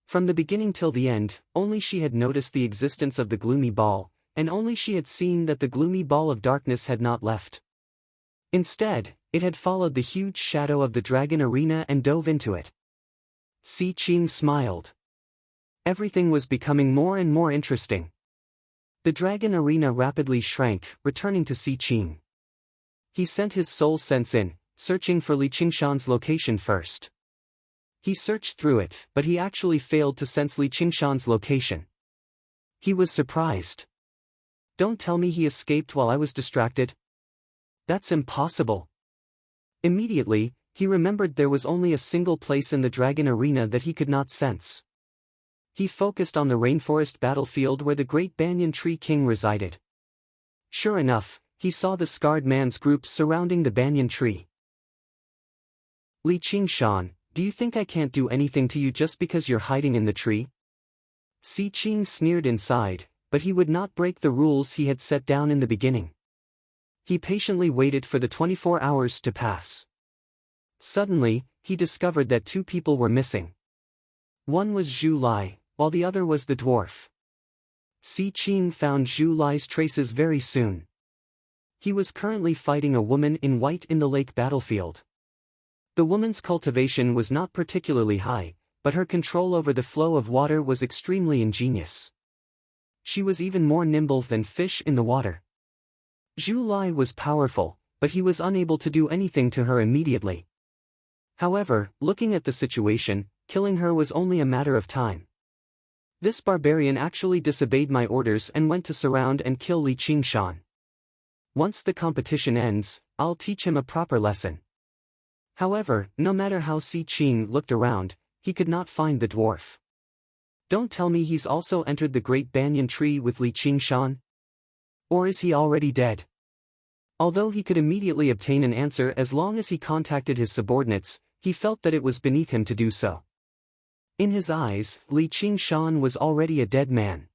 From the beginning till the end, only she had noticed the existence of the gloomy ball, and only she had seen that the gloomy ball of darkness had not left. Instead, it had followed the huge shadow of the dragon arena and dove into it. Si Qing smiled. Everything was becoming more and more interesting. The dragon arena rapidly shrank, returning to Si Qing. He sent his soul sense in, searching for Li Qingshan's location first. He searched through it, but he actually failed to sense Li Qingshan's location. He was surprised. Don't tell me he escaped while I was distracted. That's impossible. Immediately, he remembered there was only a single place in the dragon arena that he could not sense. He focused on the rainforest battlefield where the great banyan tree king resided. Sure enough, he saw the scarred man's group surrounding the banyan tree. Li Qingshan, do you think I can't do anything to you just because you're hiding in the tree? Si Qing sneered inside, but he would not break the rules he had set down in the beginning. He patiently waited for the 24 hours to pass. Suddenly, he discovered that two people were missing. One was Zhu Lai, while the other was the dwarf. Si Qing found Zhu Lai's traces very soon. He was currently fighting a woman in white in the lake battlefield. The woman's cultivation was not particularly high, but her control over the flow of water was extremely ingenious. She was even more nimble than fish in the water. Zhu Lai was powerful, but he was unable to do anything to her immediately. However, looking at the situation, killing her was only a matter of time. This barbarian actually disobeyed my orders and went to surround and kill Li Qingshan. Once the competition ends, I'll teach him a proper lesson. However, no matter how Si Qing looked around, he could not find the dwarf. Don't tell me he's also entered the great banyan tree with Li Qingshan? Or is he already dead? Although he could immediately obtain an answer as long as he contacted his subordinates, he felt that it was beneath him to do so. In his eyes, Li Qingshan was already a dead man.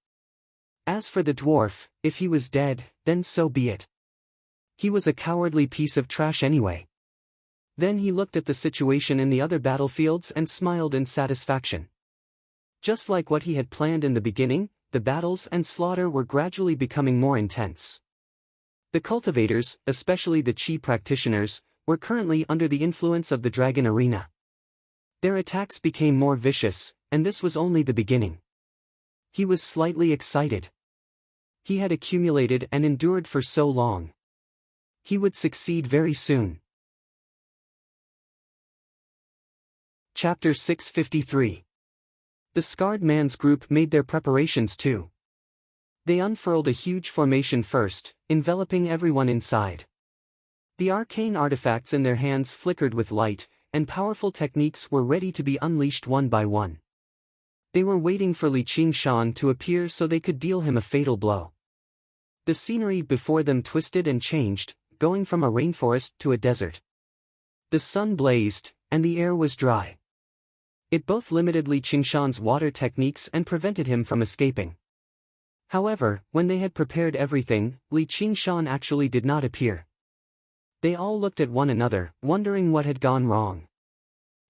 As for the dwarf, if he was dead, then so be it. He was a cowardly piece of trash anyway. Then he looked at the situation in the other battlefields and smiled in satisfaction. Just like what he had planned in the beginning, the battles and slaughter were gradually becoming more intense. The cultivators, especially the Qi practitioners, were currently under the influence of the dragon arena. Their attacks became more vicious, and this was only the beginning. He was slightly excited. He had accumulated and endured for so long. He would succeed very soon. Chapter 653. The scarred man's group made their preparations too. They unfurled a huge formation first, enveloping everyone inside. The arcane artifacts in their hands flickered with light, and powerful techniques were ready to be unleashed one by one. They were waiting for Li Qingshan to appear so they could deal him a fatal blow. The scenery before them twisted and changed, going from a rainforest to a desert. The sun blazed, and the air was dry. It both limited Li Qingshan's water techniques and prevented him from escaping. However, when they had prepared everything, Li Qingshan actually did not appear. They all looked at one another, wondering what had gone wrong.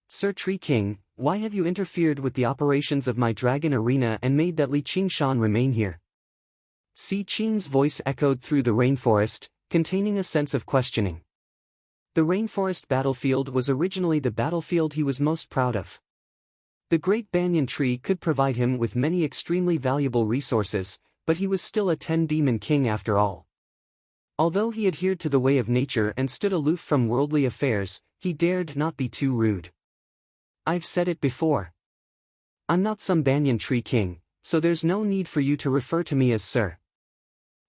Sir Tree King, why have you interfered with the operations of my dragon arena and made that Li Qingshan remain here? Si Qing's voice echoed through the rainforest, containing a sense of questioning. The rainforest battlefield was originally the battlefield he was most proud of. The great banyan tree could provide him with many extremely valuable resources, but he was still a 10-demon king after all. Although he adhered to the way of nature and stood aloof from worldly affairs, he dared not be too rude. I've said it before. I'm not some banyan tree king, so there's no need for you to refer to me as sir.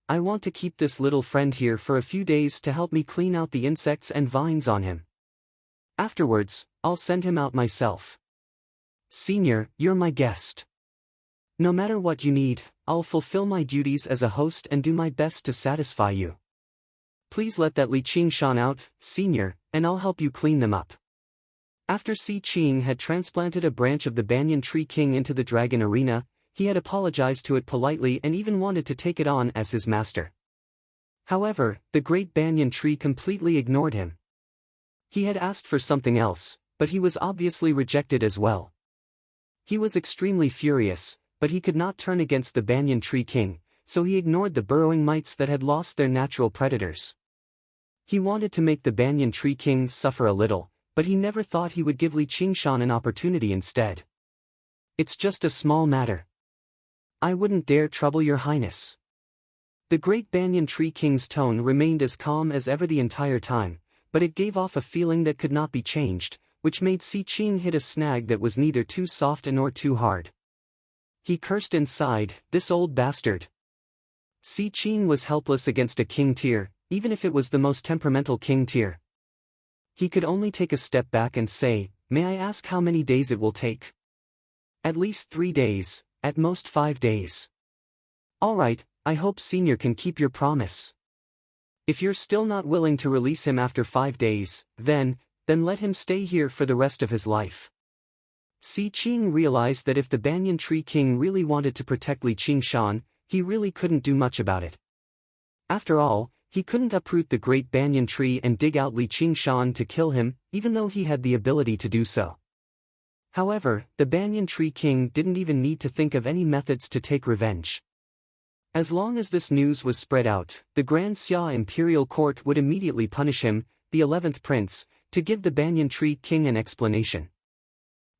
I want to keep this little friend here for a few days to help me clean out the insects and vines on him. Afterwards, I'll send him out myself. Senior, you're my guest. No matter what you need, I'll fulfill my duties as a host and do my best to satisfy you. Please let that Li Qingshan out, Senior, and I'll help you clean them up. After Si Qing had transplanted a branch of the Banyan Tree King into the Dragon Arena, he had apologized to it politely and even wanted to take it on as his master. However, the great banyan tree completely ignored him. He had asked for something else, but he was obviously rejected as well. He was extremely furious, but he could not turn against the Banyan Tree King, so he ignored the burrowing mites that had lost their natural predators. He wanted to make the Banyan Tree King suffer a little, but he never thought he would give Li Qingshan an opportunity instead. It's just a small matter. I wouldn't dare trouble your highness. The great Banyan Tree King's tone remained as calm as ever the entire time, but it gave off a feeling that could not be changed, which made Si Qing hit a snag that was neither too soft nor too hard. He cursed inside, this old bastard. Si Qing was helpless against a king tier, even if it was the most temperamental king tier. He could only take a step back and say, "May I ask how many days it will take?" "At least 3 days, at most 5 days. All right, I hope Senior can keep your promise. If you're still not willing to release him after 5 days, then let him stay here for the rest of his life." Si Qing realized that if the Banyan Tree King really wanted to protect Li Qingshan, he really couldn't do much about it. After all, he couldn't uproot the great banyan tree and dig out Li Qingshan to kill him, even though he had the ability to do so. However, the Banyan Tree King didn't even need to think of any methods to take revenge. As long as this news was spread out, the Grand Xia Imperial Court would immediately punish him, the 11th prince, to give the Banyan Tree King an explanation.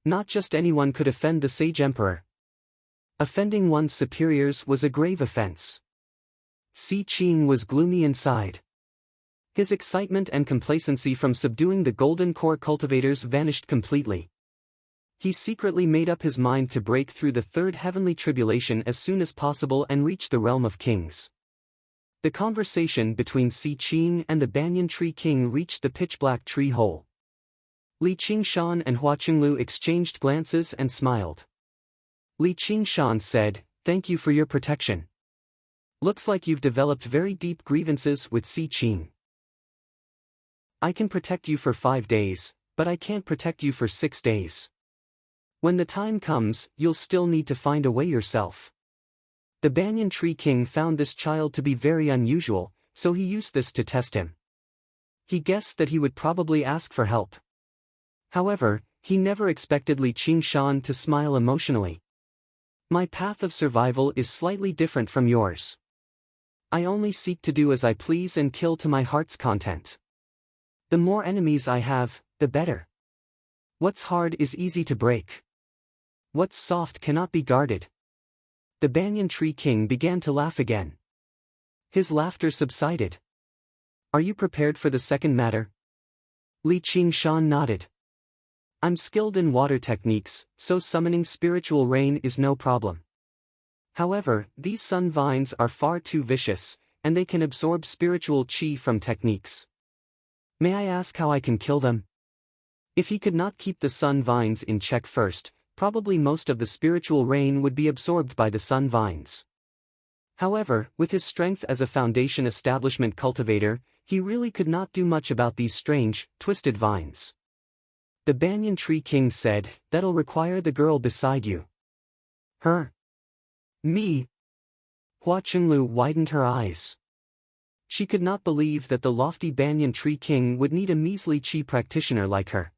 Not just anyone could offend the Sage Emperor. Offending one's superiors was a grave offense. Si Qing was gloomy inside. His excitement and complacency from subduing the Golden Core cultivators vanished completely. He secretly made up his mind to break through the third heavenly tribulation as soon as possible and reach the realm of kings. The conversation between Si Qing and the Banyan Tree King reached the pitch-black tree hole. Li Qingshan and Hua Qinglu exchanged glances and smiled. Li Qingshan said, "Thank you for your protection. Looks like you've developed very deep grievances with Si Qing. I can protect you for 5 days, but I can't protect you for 6 days. When the time comes, you'll still need to find a way yourself." The Banyan Tree King found this child to be very unusual, so he used this to test him. He guessed that he would probably ask for help. However, he never expected Li Qingshan to smile emotionally. "My path of survival is slightly different from yours. I only seek to do as I please and kill to my heart's content. The more enemies I have, the better. What's hard is easy to break. What's soft cannot be guarded." The Banyan Tree King began to laugh again. His laughter subsided. "Are you prepared for the second matter?" Li Qingshan nodded. "I'm skilled in water techniques, so summoning spiritual rain is no problem. However, these sun vines are far too vicious, and they can absorb spiritual chi from techniques. May I ask how I can kill them?" If he could not keep the sun vines in check first, probably most of the spiritual rain would be absorbed by the sun vines. However, with his strength as a foundation establishment cultivator, he really could not do much about these strange, twisted vines. The Banyan Tree King said, "That'll require the girl beside you." "Her? Me?" Hua Qinglu widened her eyes. She could not believe that the lofty Banyan Tree King would need a measly chi practitioner like her.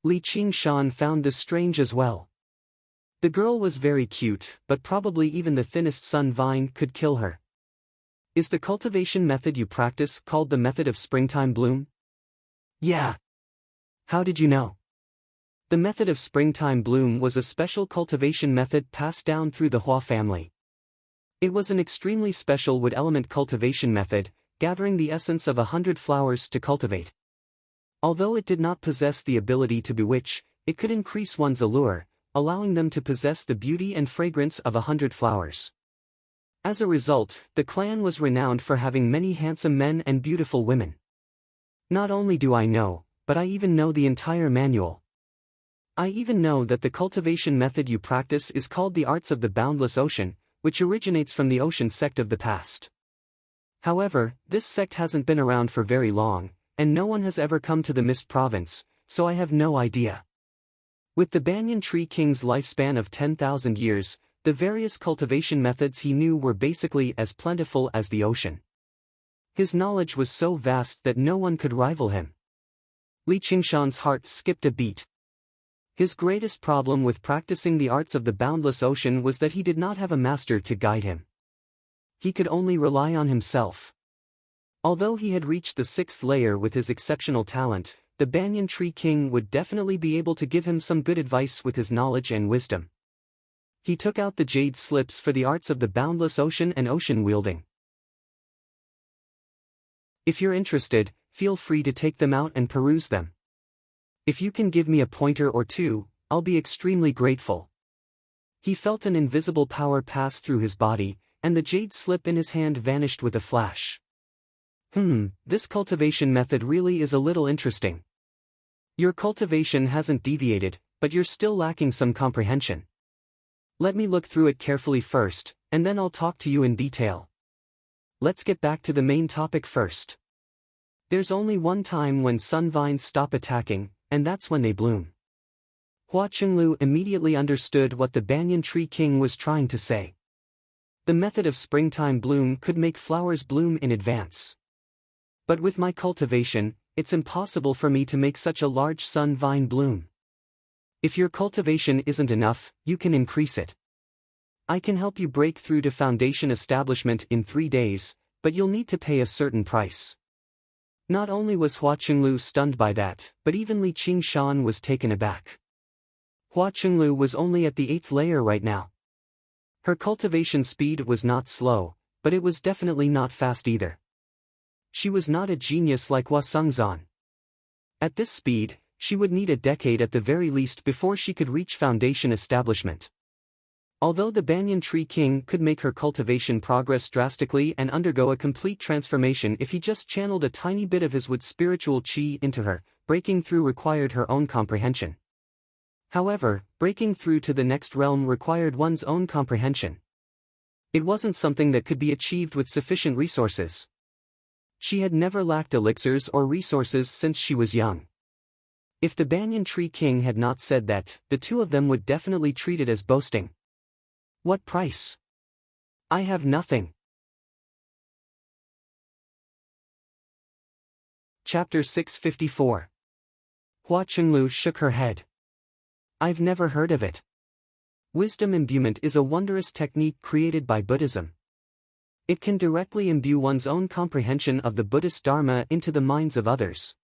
Li Qingshan found this strange as well. The girl was very cute, but probably even the thinnest sun vine could kill her. "Is the cultivation method you practice called the method of springtime bloom?" "Yeah." "How did you know?" The method of springtime bloom was a special cultivation method passed down through the Hua family. It was an extremely special wood element cultivation method, gathering the essence of 100 flowers to cultivate. Although it did not possess the ability to bewitch, it could increase one's allure, allowing them to possess the beauty and fragrance of 100 flowers. As a result, the clan was renowned for having many handsome men and beautiful women. Not only do I know, but I even know the entire manual. I even know that the cultivation method you practice is called the Arts of the Boundless Ocean, which originates from the ocean sect of the past. However, this sect hasn't been around for very long, and no one has ever come to the Mist Province, so I have no idea. With the Banyan Tree King's lifespan of 10,000 years, the various cultivation methods he knew were basically as plentiful as the ocean. His knowledge was so vast that no one could rival him. Li Qingshan's heart skipped a beat. His greatest problem with practicing the arts of the boundless ocean was that he did not have a master to guide him. He could only rely on himself. Although he had reached the 6th layer with his exceptional talent, the Banyan Tree King would definitely be able to give him some good advice with his knowledge and wisdom. He took out the jade slips for the arts of the boundless ocean and ocean wielding. If you're interested, feel free to take them out and peruse them. If you can give me a pointer or two, I'll be extremely grateful. He felt an invisible power pass through his body, and the jade slip in his hand vanished with a flash. This cultivation method really is a little interesting. Your cultivation hasn't deviated, but you're still lacking some comprehension. Let me look through it carefully first, and then I'll talk to you in detail. Let's get back to the main topic first. There's only one time when sun vines stop attacking, and that's when they bloom. Hua Qinglu immediately understood what the Banyan Tree King was trying to say. The method of springtime bloom could make flowers bloom in advance. But with my cultivation, it's impossible for me to make such a large sun vine bloom. If your cultivation isn't enough, you can increase it. I can help you break through to foundation establishment in 3 days, but you'll need to pay a certain price. Not only was Hua Qinglu stunned by that, but even Li Qingshan was taken aback. Hua Qinglu was only at the 8th layer right now. Her cultivation speed was not slow, but it was definitely not fast either. She was not a genius like Hua Sengzan. At this speed, she would need a decade at the very least before she could reach foundation establishment. Although the Banyan Tree King could make her cultivation progress drastically and undergo a complete transformation if he just channeled a tiny bit of his wood spiritual chi into her, breaking through required her own comprehension. However, breaking through to the next realm required one's own comprehension. It wasn't something that could be achieved with sufficient resources. She had never lacked elixirs or resources since she was young. If the Banyan Tree King had not said that, the two of them would definitely treat it as boasting. What price? I have nothing. Chapter 654. Hua Qinglu shook her head. I've never heard of it. Wisdom imbuement is a wondrous technique created by Buddhism. It can directly imbue one's own comprehension of the Buddhist Dharma into the minds of others.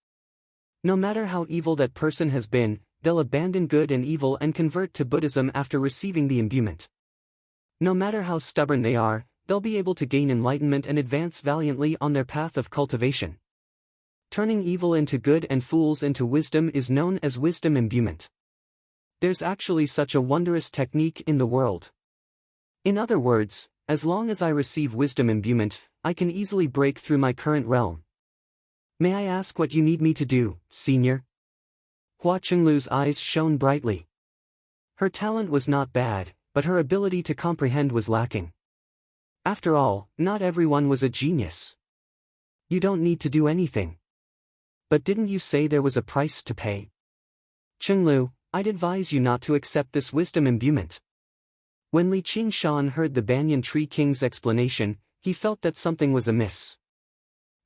No matter how evil that person has been, they'll abandon good and evil and convert to Buddhism after receiving the imbuement. No matter how stubborn they are, they'll be able to gain enlightenment and advance valiantly on their path of cultivation. Turning evil into good and fools into wisdom is known as wisdom imbuement. There's actually such a wondrous technique in the world. In other words, as long as I receive wisdom imbuement, I can easily break through my current realm. May I ask what you need me to do, senior? Hua Qinglu's eyes shone brightly. Her talent was not bad, but her ability to comprehend was lacking. After all, not everyone was a genius. You don't need to do anything. But didn't you say there was a price to pay? Qinglu, I'd advise you not to accept this wisdom imbuement. When Li Qingshan heard the Banyan Tree King's explanation, he felt that something was amiss.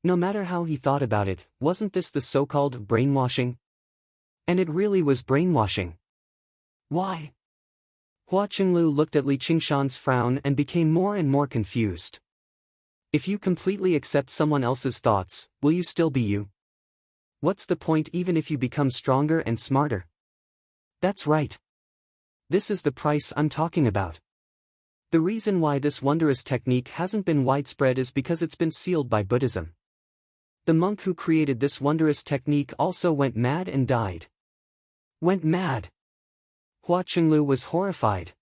No matter how he thought about it, wasn't this the so-called brainwashing? And it really was brainwashing. Why? Hua Qinglu looked at Li Qingshan's frown and became more and more confused. If you completely accept someone else's thoughts, will you still be you? What's the point even if you become stronger and smarter? That's right. This is the price I'm talking about. The reason why this wondrous technique hasn't been widespread is because it's been sealed by Buddhism. The monk who created this wondrous technique also went mad and died. Went mad? Hua Qinglu was horrified.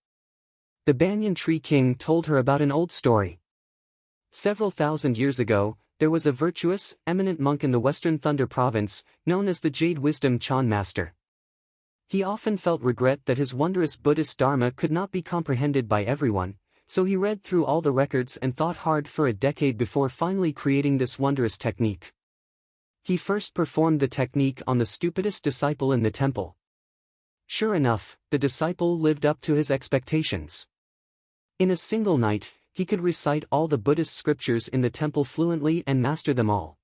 The Banyan Tree King told her about an old story. Several thousand years ago, there was a virtuous, eminent monk in the Western Thunder Province, known as the Jade Wisdom Chan Master. He often felt regret that his wondrous Buddhist Dharma could not be comprehended by everyone, so he read through all the records and thought hard for a decade before finally creating this wondrous technique. He first performed the technique on the stupidest disciple in the temple. Sure enough, the disciple lived up to his expectations. In a single night, he could recite all the Buddhist scriptures in the temple fluently and master them all.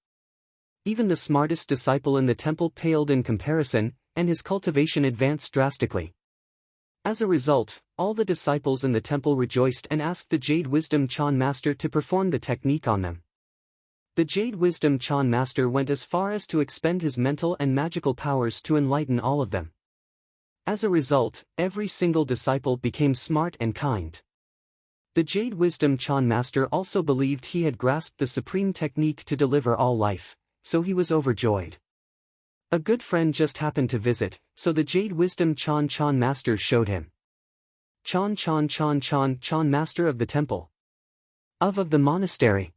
Even the smartest disciple in the temple paled in comparison, and his cultivation advanced drastically. As a result, all the disciples in the temple rejoiced and asked the Jade Wisdom Chan Master to perform the technique on them. The Jade Wisdom Chan Master went as far as to expend his mental and magical powers to enlighten all of them. As a result, every single disciple became smart and kind. The Jade Wisdom Chan Master also believed he had grasped the supreme technique to deliver all life, so he was overjoyed. A good friend just happened to visit, so the Jade Wisdom Chan Master showed him. Chan Master of the temple. Of the monastery.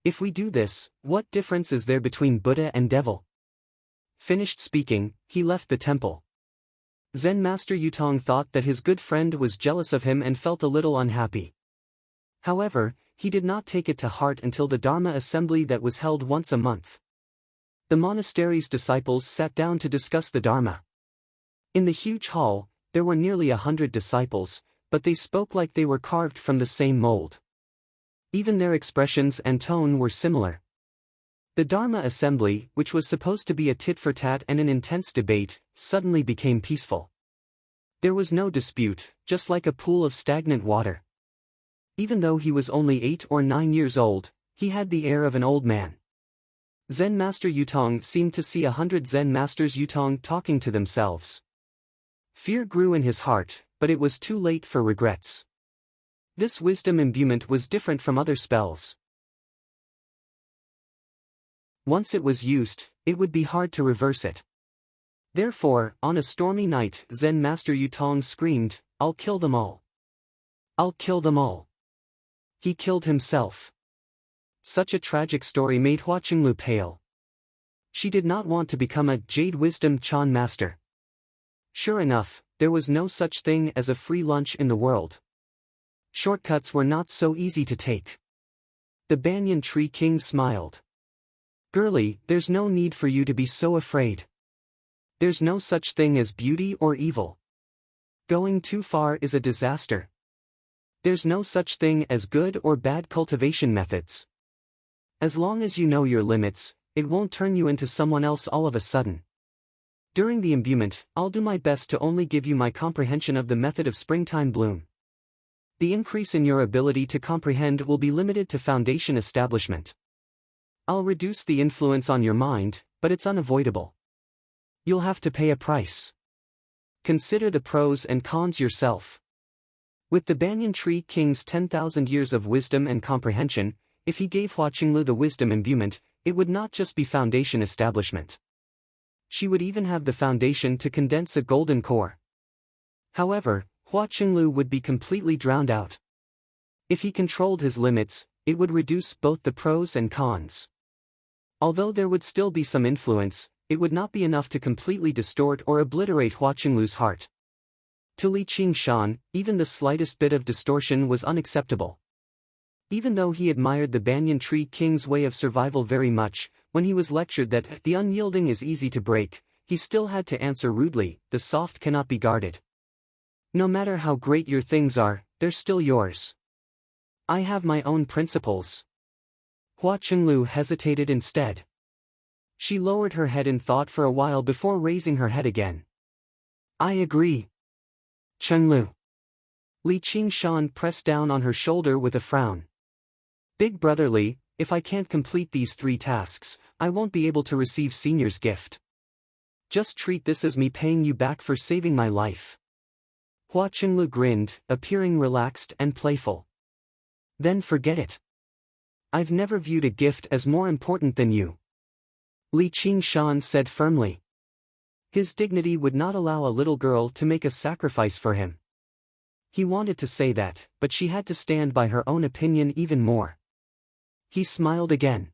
If we do this, what difference is there between Buddha and devil? Finished speaking, he left the temple. Zen Master Yutong thought that his good friend was jealous of him and felt a little unhappy. However, he did not take it to heart until the Dharma assembly that was held once a month. The monastery's disciples sat down to discuss the Dharma. In the huge hall, there were nearly 100 disciples, but they spoke like they were carved from the same mold. Even their expressions and tone were similar. The Dharma assembly, which was supposed to be a tit-for-tat and an intense debate, suddenly became peaceful. There was no dispute, just like a pool of stagnant water. Even though he was only 8 or 9 years old, he had the air of an old man. Zen Master Yutong seemed to see 100 Zen Masters Yutong talking to themselves. Fear grew in his heart, but it was too late for regrets. This wisdom imbuement was different from other spells. Once it was used, it would be hard to reverse it. Therefore, on a stormy night, Zen Master Yutong screamed, "I'll kill them all. I'll kill them all." He killed himself. Such a tragic story made Hua Qinglu pale. She did not want to become a Jade Wisdom Chan Master. Sure enough, there was no such thing as a free lunch in the world. Shortcuts were not so easy to take. The Banyan Tree King smiled. "Girlie, there's no need for you to be so afraid. There's no such thing as beauty or evil. Going too far is a disaster. There's no such thing as good or bad cultivation methods. As long as you know your limits, it won't turn you into someone else all of a sudden. During the imbuement, I'll do my best to only give you my comprehension of the method of springtime bloom. The increase in your ability to comprehend will be limited to foundation establishment. I'll reduce the influence on your mind, but it's unavoidable. You'll have to pay a price. Consider the pros and cons yourself." With the Banyan Tree King's 10,000 years of wisdom and comprehension, if he gave Hua Qinglu the wisdom imbuement, it would not just be foundation establishment. She would even have the foundation to condense a golden core. However, Hua Qinglu would be completely drowned out. If he controlled his limits, it would reduce both the pros and cons. Although there would still be some influence, it would not be enough to completely distort or obliterate Hua Qinglu's heart. To Li Qingshan, even the slightest bit of distortion was unacceptable. Even though he admired the Banyan Tree King's way of survival very much, when he was lectured that the unyielding is easy to break, he still had to answer rudely, "The soft cannot be guarded. No matter how great your things are, they're still yours. I have my own principles." Hua Qinglu hesitated instead. She lowered her head in thought for a while before raising her head again. "I agree. Qinglu." Li Qingshan pressed down on her shoulder with a frown. "Big brother Li, if I can't complete these 3 tasks, I won't be able to receive senior's gift. Just treat this as me paying you back for saving my life." Hua Qinglu grinned, appearing relaxed and playful. "Then forget it. I've never viewed a gift as more important than you," Li Qingshan said firmly. His dignity would not allow a little girl to make a sacrifice for him. He wanted to say that, but she had to stand by her own opinion even more. He smiled again.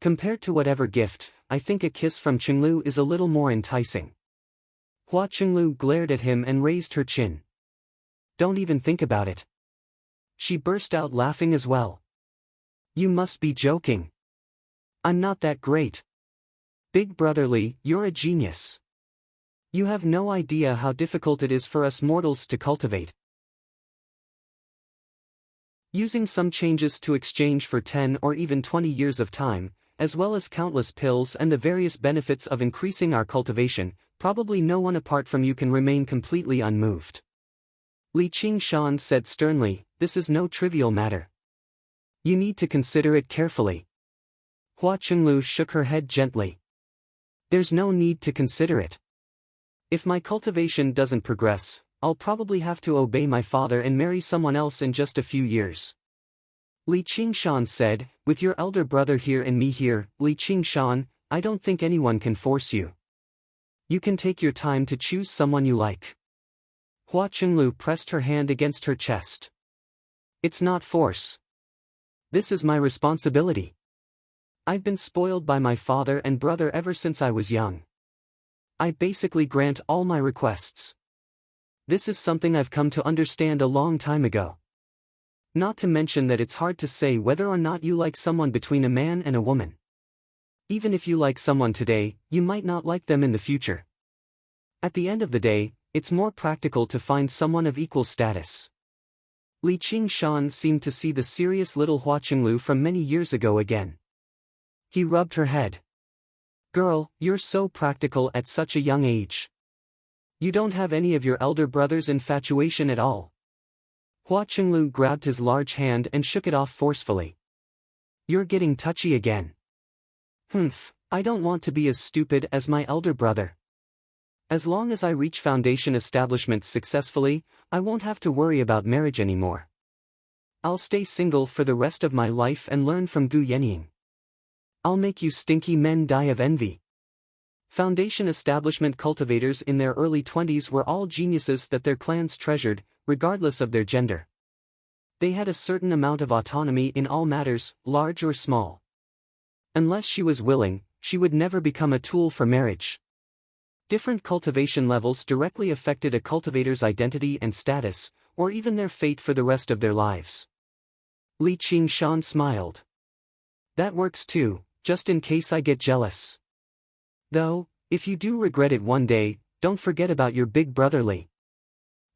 Compared to whatever gift, I think a kiss from Qinglu is a little more enticing. Hua Qinglu glared at him and raised her chin. Don't even think about it. She burst out laughing as well. You must be joking. I'm not that great. Big brother Li, you're a genius. You have no idea how difficult it is for us mortals to cultivate. Using some changes to exchange for 10 or even 20 years of time, as well as countless pills and the various benefits of increasing our cultivation, probably no one apart from you can remain completely unmoved. Li Qingshan said sternly, this is no trivial matter. You need to consider it carefully. Hua Qinglu shook her head gently. There's no need to consider it. If my cultivation doesn't progress, I'll probably have to obey my father and marry someone else in just a few years. Li Qingshan said, with your elder brother here and me here, Li Qingshan, I don't think anyone can force you. You can take your time to choose someone you like. Hua Qinglu pressed her hand against her chest. It's not force. This is my responsibility. I've been spoiled by my father and brother ever since I was young. I basically grant all my requests. This is something I've come to understand a long time ago. Not to mention that it's hard to say whether or not you like someone between a man and a woman. Even if you like someone today, you might not like them in the future. At the end of the day, it's more practical to find someone of equal status. Li Qingshan seemed to see the serious little Hua Qinglu from many years ago again. He rubbed her head. Girl, you're so practical at such a young age. You don't have any of your elder brother's infatuation at all. Hua Qinglu grabbed his large hand and shook it off forcefully. You're getting touchy again. I don't want to be as stupid as my elder brother. As long as I reach foundation establishment successfully, I won't have to worry about marriage anymore. I'll stay single for the rest of my life and learn from Gu Yenying. I'll make you stinky men die of envy. Foundation establishment cultivators in their early 20s were all geniuses that their clans treasured, regardless of their gender. They had a certain amount of autonomy in all matters, large or small. Unless she was willing, she would never become a tool for marriage. Different cultivation levels directly affected a cultivator's identity and status, or even their fate for the rest of their lives. Li Qingshan smiled. That works too, just in case I get jealous. Though, if you do regret it one day, don't forget about your big brother Li.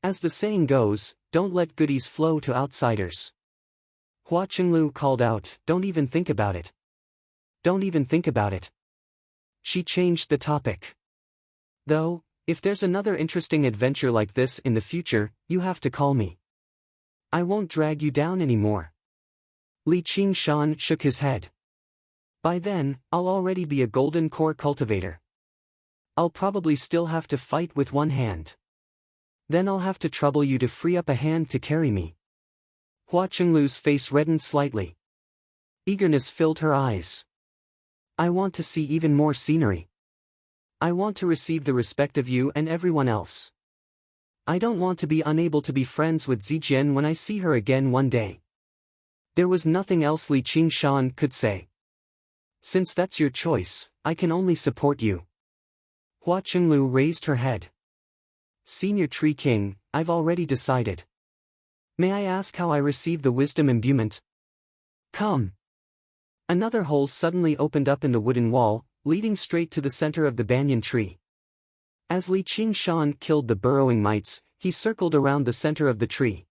As the saying goes, don't let goodies flow to outsiders. Hua Qinglu called out, don't even think about it. Don't even think about it. She changed the topic. Though, if there's another interesting adventure like this in the future, you have to call me. I won't drag you down anymore. Li Qingshan shook his head. By then, I'll already be a golden core cultivator. I'll probably still have to fight with one hand. Then I'll have to trouble you to free up a hand to carry me. Hua Qinglu's face reddened slightly. Eagerness filled her eyes. I want to see even more scenery. I want to receive the respect of you and everyone else. I don't want to be unable to be friends with Zijian when I see her again one day. There was nothing else Li Qingshan could say. Since that's your choice, I can only support you. Hua Qinglu raised her head. Senior Tree King, I've already decided. May I ask how I receive the wisdom imbuement? Come. Another hole suddenly opened up in the wooden wall, leading straight to the center of the banyan tree. As Li Qingshan killed the burrowing mites, he circled around the center of the tree.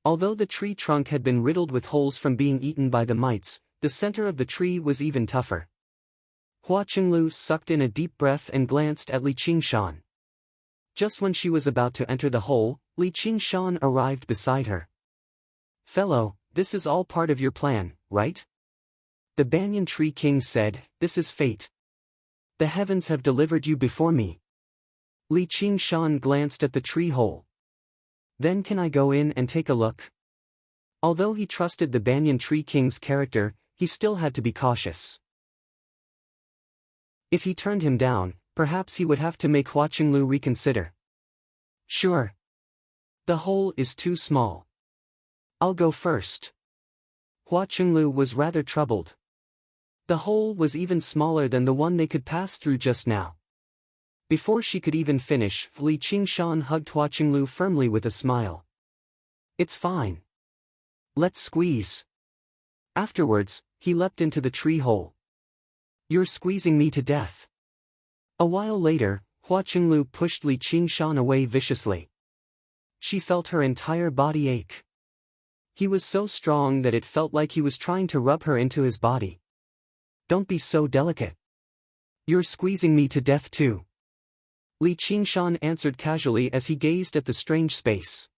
Although the tree trunk had been riddled with holes from being eaten by the mites, the center of the tree was even tougher. Hua Qinglu sucked in a deep breath and glanced at Li Qingshan. Just when she was about to enter the hole, Li Qingshan arrived beside her. Fellow, this is all part of your plan, right? The Banyan Tree King said, this is fate. The heavens have delivered you before me. Li Qingshan glanced at the tree hole. Then can I go in and take a look? Although he trusted the Banyan Tree King's character, he still had to be cautious. If he turned him down, perhaps he would have to make Hua Qinglu reconsider. Sure. The hole is too small. I'll go first. Hua Qinglu was rather troubled. The hole was even smaller than the one they could pass through just now. Before she could even finish, Li Qingshan hugged Hua Qinglu firmly with a smile. "It's fine. Let's squeeze." Afterwards, he leapt into the tree hole. "You're squeezing me to death." A while later, Hua Qinglu pushed Li Qingshan away viciously. She felt her entire body ache. He was so strong that it felt like he was trying to rub her into his body. "Don't be so delicate. You're squeezing me to death too." Li Qingshan answered casually as he gazed at the strange space.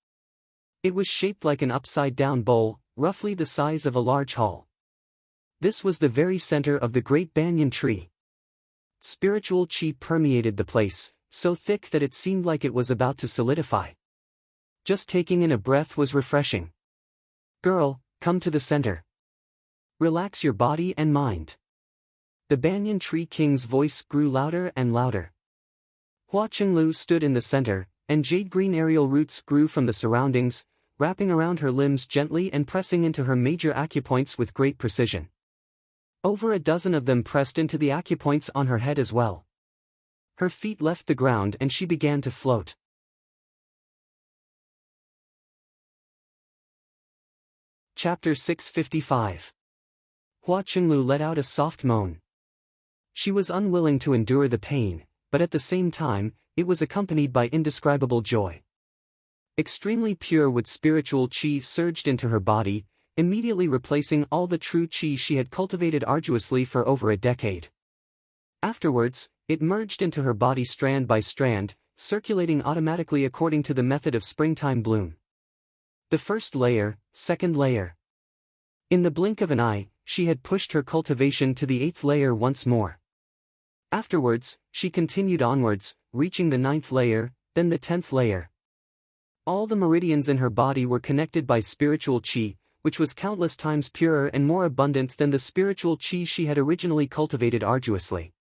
It was shaped like an upside-down bowl, roughly the size of a large hall. This was the very center of the great banyan tree. Spiritual qi permeated the place, so thick that it seemed like it was about to solidify. Just taking in a breath was refreshing. "Girl, come to the center. Relax your body and mind." The banyan tree king's voice grew louder and louder. Hua Qinglu stood in the center, and jade-green aerial roots grew from the surroundings, wrapping around her limbs gently and pressing into her major acupoints with great precision. Over a dozen of them pressed into the acupoints on her head as well. Her feet left the ground and she began to float. Chapter 655. Hua Qinglu let out a soft moan. She was unwilling to endure the pain, but at the same time, it was accompanied by indescribable joy. Extremely pure wood spiritual qi surged into her body, immediately replacing all the true qi she had cultivated arduously for over a decade. Afterwards, it merged into her body strand by strand, circulating automatically according to the method of springtime bloom. The first layer, second layer. In the blink of an eye, she had pushed her cultivation to the 8th layer once more. Afterwards, she continued onwards, reaching the 9th layer, then the 10th layer. All the meridians in her body were connected by spiritual qi, which was countless times purer and more abundant than the spiritual qi she had originally cultivated arduously.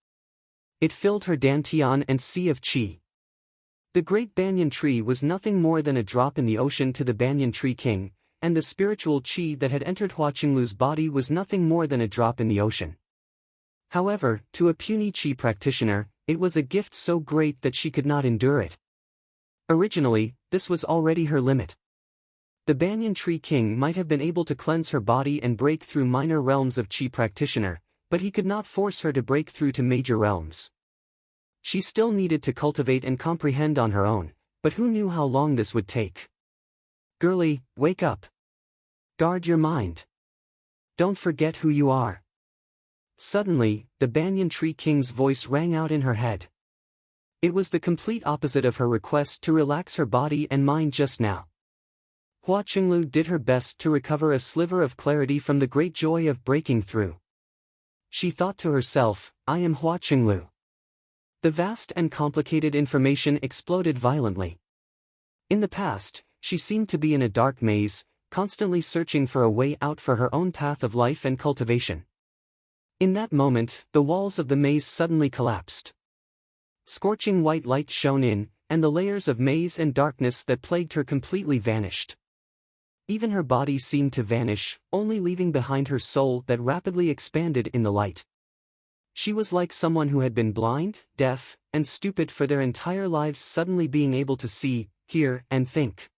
It filled her dantian and sea of qi. The great banyan tree was nothing more than a drop in the ocean to the banyan tree king, and the spiritual qi that had entered Hua Qinglu's body was nothing more than a drop in the ocean. However, to a puny qi practitioner, it was a gift so great that she could not endure it. Originally, this was already her limit. The banyan tree king might have been able to cleanse her body and break through minor realms of qi practitioner, but he could not force her to break through to major realms. She still needed to cultivate and comprehend on her own, but who knew how long this would take? "Girlie, wake up. Guard your mind. Don't forget who you are." Suddenly, the banyan tree king's voice rang out in her head. It was the complete opposite of her request to relax her body and mind just now. Hua Qinglu did her best to recover a sliver of clarity from the great joy of breaking through. She thought to herself, "I am Hua Qinglu." The vast and complicated information exploded violently. In the past, she seemed to be in a dark maze, constantly searching for a way out for her own path of life and cultivation. In that moment, the walls of the maze suddenly collapsed. Scorching white light shone in, and the layers of maze and darkness that plagued her completely vanished. Even her body seemed to vanish, only leaving behind her soul that rapidly expanded in the light. She was like someone who had been blind, deaf, and stupid for their entire lives suddenly being able to see, hear, and think.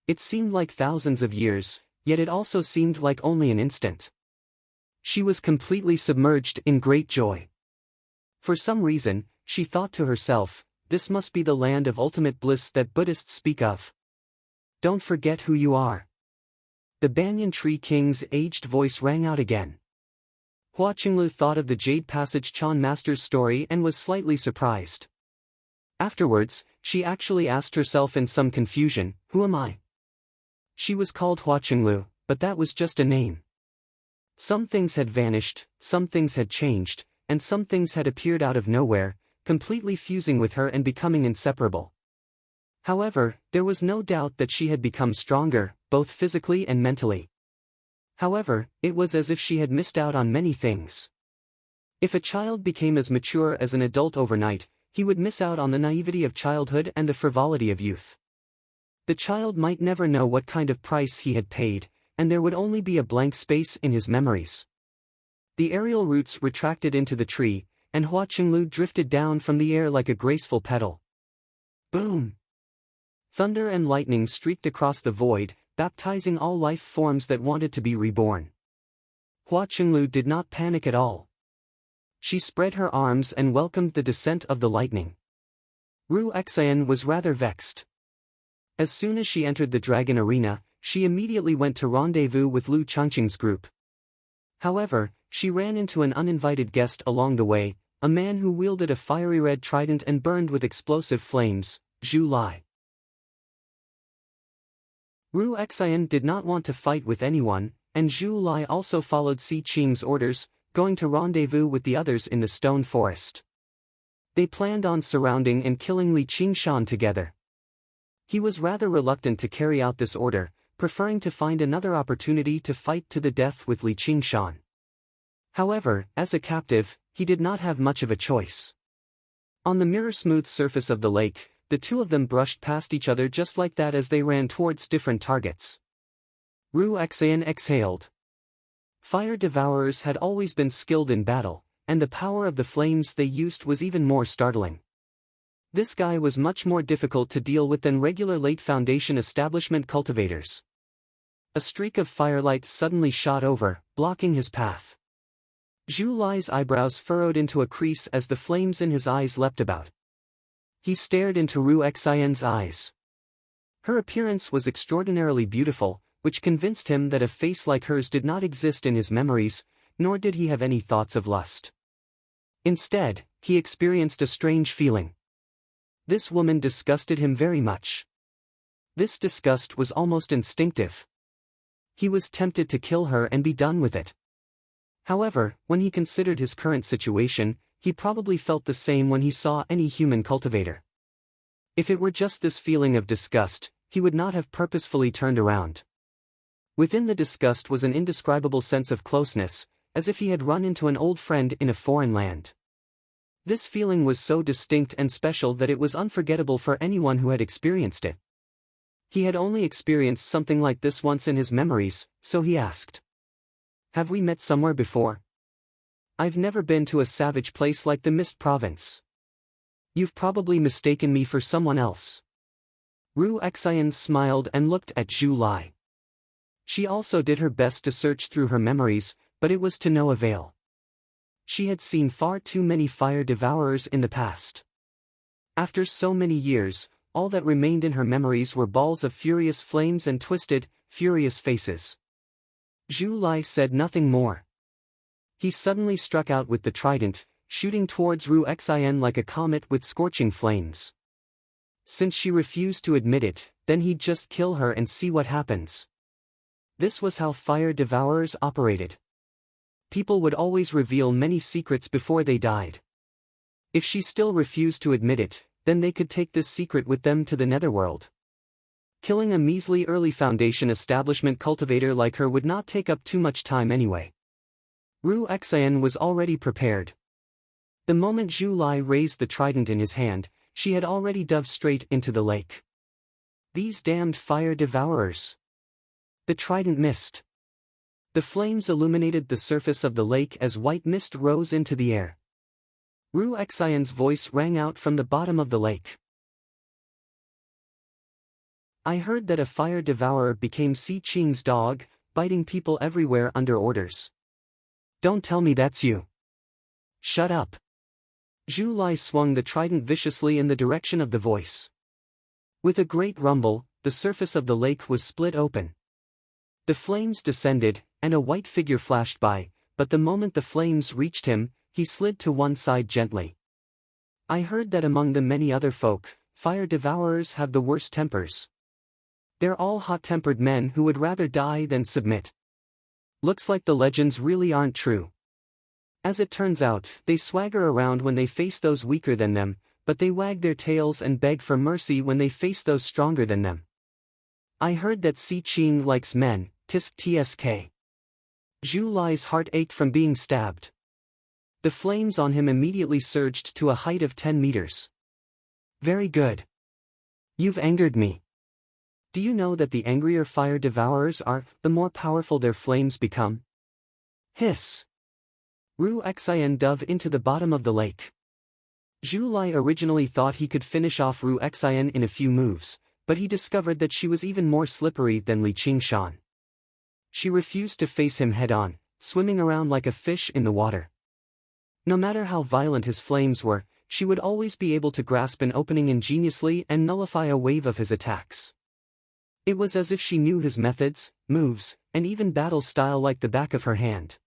It seemed like thousands of years, yet it also seemed like only an instant. She was completely submerged in great joy. For some reason, she thought to herself, this must be the land of ultimate bliss that Buddhists speak of. Don't forget who you are. The banyan tree king's aged voice rang out again. Hua Qinglu thought of the Jade Passage Chan master's story and was slightly surprised. Afterwards, she actually asked herself in some confusion, who am I? She was called Hua Qinglu, but that was just a name. Some things had vanished, some things had changed, and some things had appeared out of nowhere, completely fusing with her and becoming inseparable. However, there was no doubt that she had become stronger, both physically and mentally. However, it was as if she had missed out on many things. If a child became as mature as an adult overnight, he would miss out on the naivety of childhood and the frivolity of youth. The child might never know what kind of price he had paid, and there would only be a blank space in his memories. The aerial roots retracted into the tree, and Hua Qinglu drifted down from the air like a graceful petal. Boom! Thunder and lightning streaked across the void, baptizing all life forms that wanted to be reborn. Hua Qinglu did not panic at all. She spread her arms and welcomed the descent of the lightning. Ru Xian was rather vexed. As soon as she entered the dragon arena, she immediately went to rendezvous with Lu Changqing's group. However, she ran into an uninvited guest along the way, a man who wielded a fiery red trident and burned with explosive flames, Zhu Lai. Ru Xian did not want to fight with anyone, and Zhu Lai also followed Si Qing's orders, going to rendezvous with the others in the stone forest. They planned on surrounding and killing Li Qingshan together. He was rather reluctant to carry out this order, preferring to find another opportunity to fight to the death with Li Qingshan. However, as a captive, he did not have much of a choice. On the mirror-smooth surface of the lake, the two of them brushed past each other just like that as they ran towards different targets. Ru Xian exhaled. Fire devourers had always been skilled in battle, and the power of the flames they used was even more startling. This guy was much more difficult to deal with than regular late Foundation establishment cultivators. A streak of firelight suddenly shot over, blocking his path. Zhu Lai's eyebrows furrowed into a crease as the flames in his eyes leapt about. He stared into Ru Xian's eyes. Her appearance was extraordinarily beautiful, which convinced him that a face like hers did not exist in his memories, nor did he have any thoughts of lust. Instead, he experienced a strange feeling. This woman disgusted him very much. This disgust was almost instinctive. He was tempted to kill her and be done with it. However, when he considered his current situation, he probably felt the same when he saw any human cultivator. If it were just this feeling of disgust, he would not have purposefully turned around. Within the disgust was an indescribable sense of closeness, as if he had run into an old friend in a foreign land. This feeling was so distinct and special that it was unforgettable for anyone who had experienced it. He had only experienced something like this once in his memories, so he asked. "Have we met somewhere before? I've never been to a savage place like the Mist Province. You've probably mistaken me for someone else." Ru Xian smiled and looked at Zhu Lai. She also did her best to search through her memories, but it was to no avail. She had seen far too many fire devourers in the past. After so many years, all that remained in her memories were balls of furious flames and twisted, furious faces. Zhu Lai said nothing more. He suddenly struck out with the trident, shooting towards Ru Xian like a comet with scorching flames. Since she refused to admit it, then he'd just kill her and see what happens. This was how fire devourers operated. People would always reveal many secrets before they died. If she still refused to admit it, then they could take this secret with them to the netherworld. Killing a measly early Foundation establishment cultivator like her would not take up too much time anyway. Ru Xian was already prepared. The moment Zhu Lai raised the trident in his hand, she had already dove straight into the lake. These damned fire devourers! The trident missed. The flames illuminated the surface of the lake as white mist rose into the air. Ru Xian's voice rang out from the bottom of the lake. "I heard that a fire devourer became Si Qing's dog, biting people everywhere under orders. Don't tell me that's you." "Shut up." Zhu Lai swung the trident viciously in the direction of the voice. With a great rumble, the surface of the lake was split open. The flames descended, and a white figure flashed by, but the moment the flames reached him, he slid to one side gently. "I heard that among the many other folk, fire devourers have the worst tempers. They're all hot-tempered men who would rather die than submit. Looks like the legends really aren't true. As it turns out, they swagger around when they face those weaker than them, but they wag their tails and beg for mercy when they face those stronger than them. I heard that Si Qing likes men, tsk. Zhu Lai's heart ached from being stabbed. The flames on him immediately surged to a height of 10 meters. "Very good. You've angered me. Do you know that the angrier fire devourers are, the more powerful their flames become?" Hiss. Ru Xian dove into the bottom of the lake. Zhu Lai originally thought he could finish off Ru Xian in a few moves, but he discovered that she was even more slippery than Li Qingshan. She refused to face him head-on, swimming around like a fish in the water. No matter how violent his flames were, she would always be able to grasp an opening ingeniously and nullify a wave of his attacks. It was as if she knew his methods, moves, and even battle style like the back of her hand.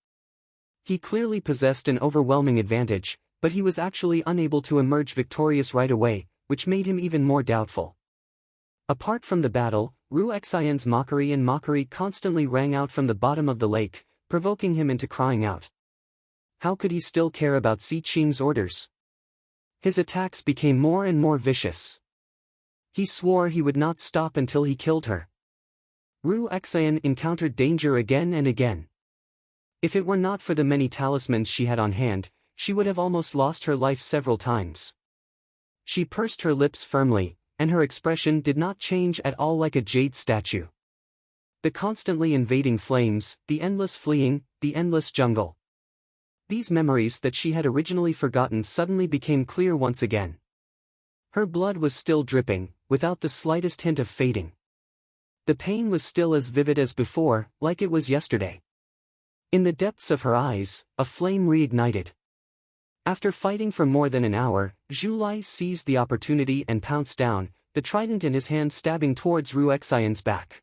He clearly possessed an overwhelming advantage, but he was actually unable to emerge victorious right away, which made him even more doubtful. Apart from the battle, Ru Xian's mockery constantly rang out from the bottom of the lake, provoking him into crying out. How could he still care about Si Qing's orders? His attacks became more and more vicious. He swore he would not stop until he killed her. Ru Xian encountered danger again and again. If it were not for the many talismans she had on hand, she would have almost lost her life several times. She pursed her lips firmly, and her expression did not change at all like a jade statue. The constantly invading flames, the endless fleeing, the endless jungle. These memories that she had originally forgotten suddenly became clear once again. Her blood was still dripping, without the slightest hint of fading. The pain was still as vivid as before, like it was yesterday. In the depths of her eyes, a flame reignited. After fighting for more than an hour, Zhu Lai seized the opportunity and pounced down, the trident in his hand stabbing towards Ru Xian's back.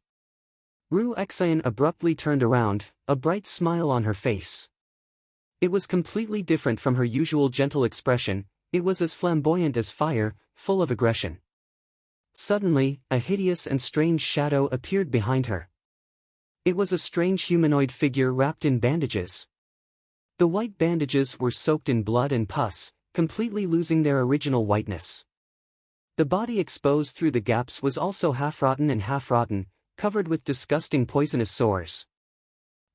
Ru Xian abruptly turned around, a bright smile on her face. It was completely different from her usual gentle expression, it was as flamboyant as fire, full of aggression. Suddenly, a hideous and strange shadow appeared behind her. It was a strange humanoid figure wrapped in bandages. The white bandages were soaked in blood and pus, completely losing their original whiteness. The body exposed through the gaps was also half-rotten and half-rotten, covered with disgusting poisonous sores.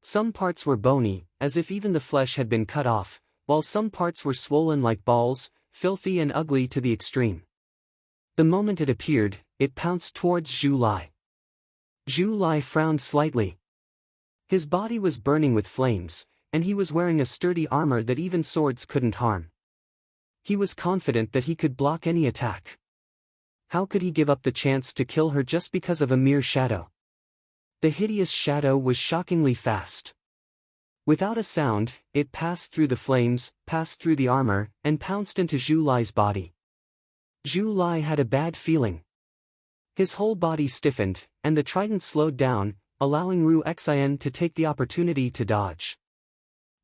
Some parts were bony, as if even the flesh had been cut off, while some parts were swollen like balls, filthy and ugly to the extreme. The moment it appeared, it pounced towards Zhu Lai. Zhu Lai frowned slightly. His body was burning with flames, and he was wearing a sturdy armor that even swords couldn't harm. He was confident that he could block any attack. How could he give up the chance to kill her just because of a mere shadow? The hideous shadow was shockingly fast. Without a sound, it passed through the flames, passed through the armor, and pounced into Zhu Lai's body. Zhu Lai had a bad feeling. His whole body stiffened, and the trident slowed down, allowing Ru Xian to take the opportunity to dodge.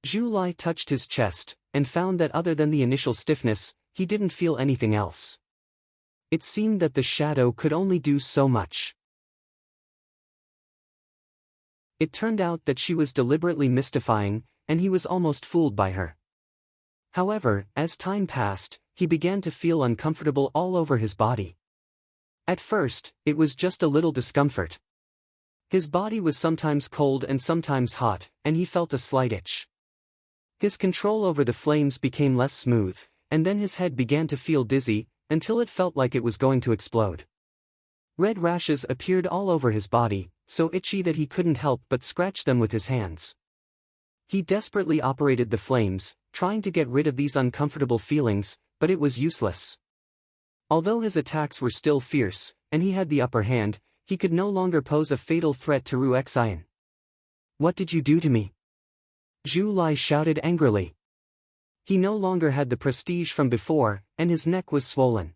Zhu Lai touched his chest, and found that other than the initial stiffness, he didn't feel anything else. It seemed that the shadow could only do so much. It turned out that she was deliberately mystifying, and he was almost fooled by her. However, as time passed, he began to feel uncomfortable all over his body. At first, it was just a little discomfort. His body was sometimes cold and sometimes hot, and he felt a slight itch. His control over the flames became less smooth, and then his head began to feel dizzy, until it felt like it was going to explode. Red rashes appeared all over his body, so itchy that he couldn't help but scratch them with his hands. He desperately operated the flames, trying to get rid of these uncomfortable feelings, but it was useless. Although his attacks were still fierce, and he had the upper hand, he could no longer pose a fatal threat to Ru Xian. "What did you do to me?" Zhu Lai shouted angrily. He no longer had the prestige from before, and his neck was swollen.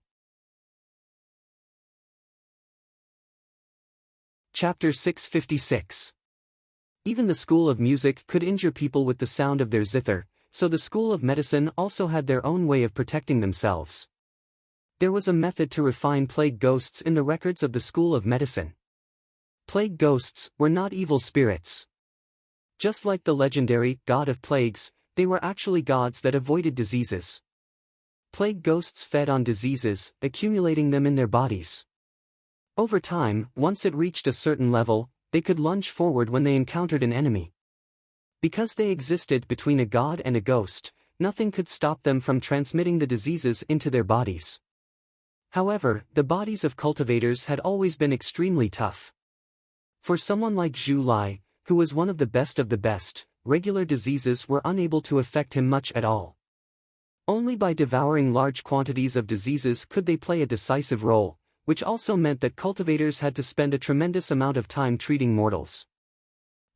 Chapter 656. Even the school of music could injure people with the sound of their zither, so the school of medicine also had their own way of protecting themselves. There was a method to refine plague ghosts in the records of the school of medicine. Plague ghosts were not evil spirits. Just like the legendary god of plagues, they were actually gods that avoided diseases. Plague ghosts fed on diseases, accumulating them in their bodies. Over time, once it reached a certain level, they could lunge forward when they encountered an enemy. Because they existed between a god and a ghost, nothing could stop them from transmitting the diseases into their bodies. However, the bodies of cultivators had always been extremely tough. For someone like Zhu Lai, who was one of the best, regular diseases were unable to affect him much at all. Only by devouring large quantities of diseases could they play a decisive role, which also meant that cultivators had to spend a tremendous amount of time treating mortals.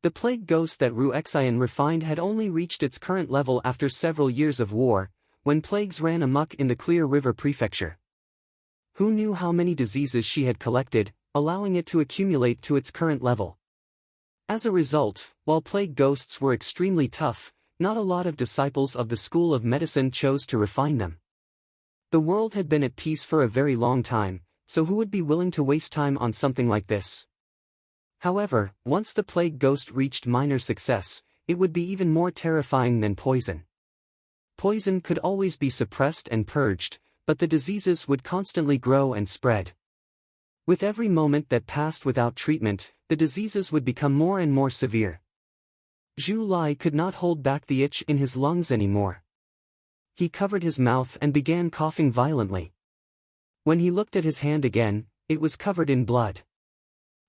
The plague ghost that Ruexian refined had only reached its current level after several years of war, when plagues ran amok in the Clear River Prefecture. Who knew how many diseases she had collected, allowing it to accumulate to its current level? As a result, while plague ghosts were extremely tough, not a lot of disciples of the school of medicine chose to refine them. The world had been at peace for a very long time, so who would be willing to waste time on something like this? However, once the plague ghost reached minor success, it would be even more terrifying than poison. Poison could always be suppressed and purged, but the diseases would constantly grow and spread. With every moment that passed without treatment, the diseases would become more and more severe. Zhu Lai could not hold back the itch in his lungs anymore. He covered his mouth and began coughing violently. When he looked at his hand again, it was covered in blood.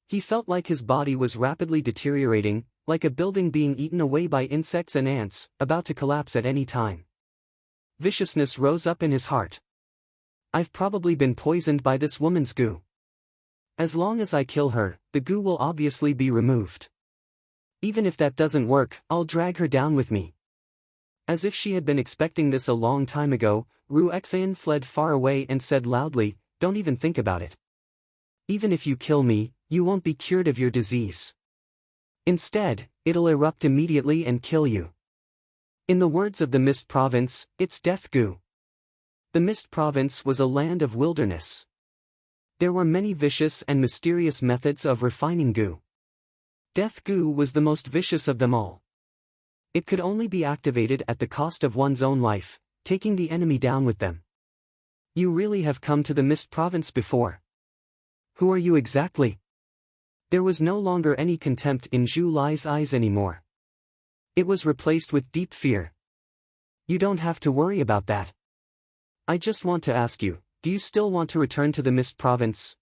He felt like his body was rapidly deteriorating, like a building being eaten away by insects and ants, about to collapse at any time. Viciousness rose up in his heart. I've probably been poisoned by this woman's goo. As long as I kill her, the goo will obviously be removed. Even if that doesn't work, I'll drag her down with me. As if she had been expecting this a long time ago, Ruexian fled far away and said loudly, "Don't even think about it. Even if you kill me, you won't be cured of your disease. Instead, it'll erupt immediately and kill you." In the words of the Mist Province, it's death goo. The Mist Province was a land of wilderness. There were many vicious and mysterious methods of refining goo. Death goo was the most vicious of them all. It could only be activated at the cost of one's own life, taking the enemy down with them. You really have come to the Mist Province before. Who are you exactly? There was no longer any contempt in Zhu Lai's eyes anymore. It was replaced with deep fear. You don't have to worry about that. I just want to ask you, do you still want to return to the Mist Province?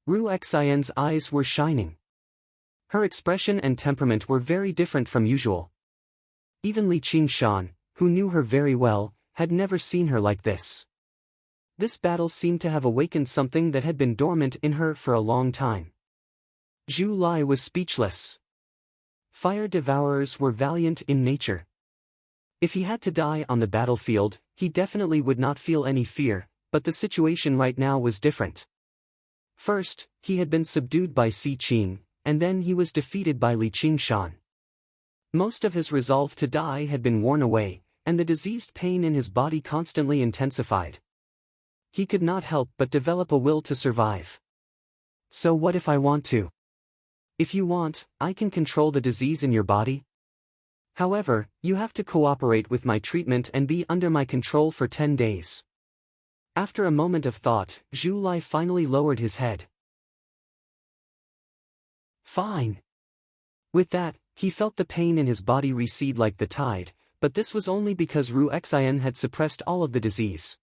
Ruexian's eyes were shining. Her expression and temperament were very different from usual. Even Li Qingshan, who knew her very well, had never seen her like this. This battle seemed to have awakened something that had been dormant in her for a long time. Zhu Lai was speechless. Fire devourers were valiant in nature. If he had to die on the battlefield, he definitely would not feel any fear, but the situation right now was different. First, he had been subdued by Si Qing, and then he was defeated by Li Qingshan. Most of his resolve to die had been worn away, and the diseased pain in his body constantly intensified. He could not help but develop a will to survive. So what if I want to? If you want, I can control the disease in your body. However, you have to cooperate with my treatment and be under my control for 10 days. After a moment of thought, Zhu Lai finally lowered his head. Fine. With that, he felt the pain in his body recede like the tide, but this was only because Ruexian had suppressed all of the disease.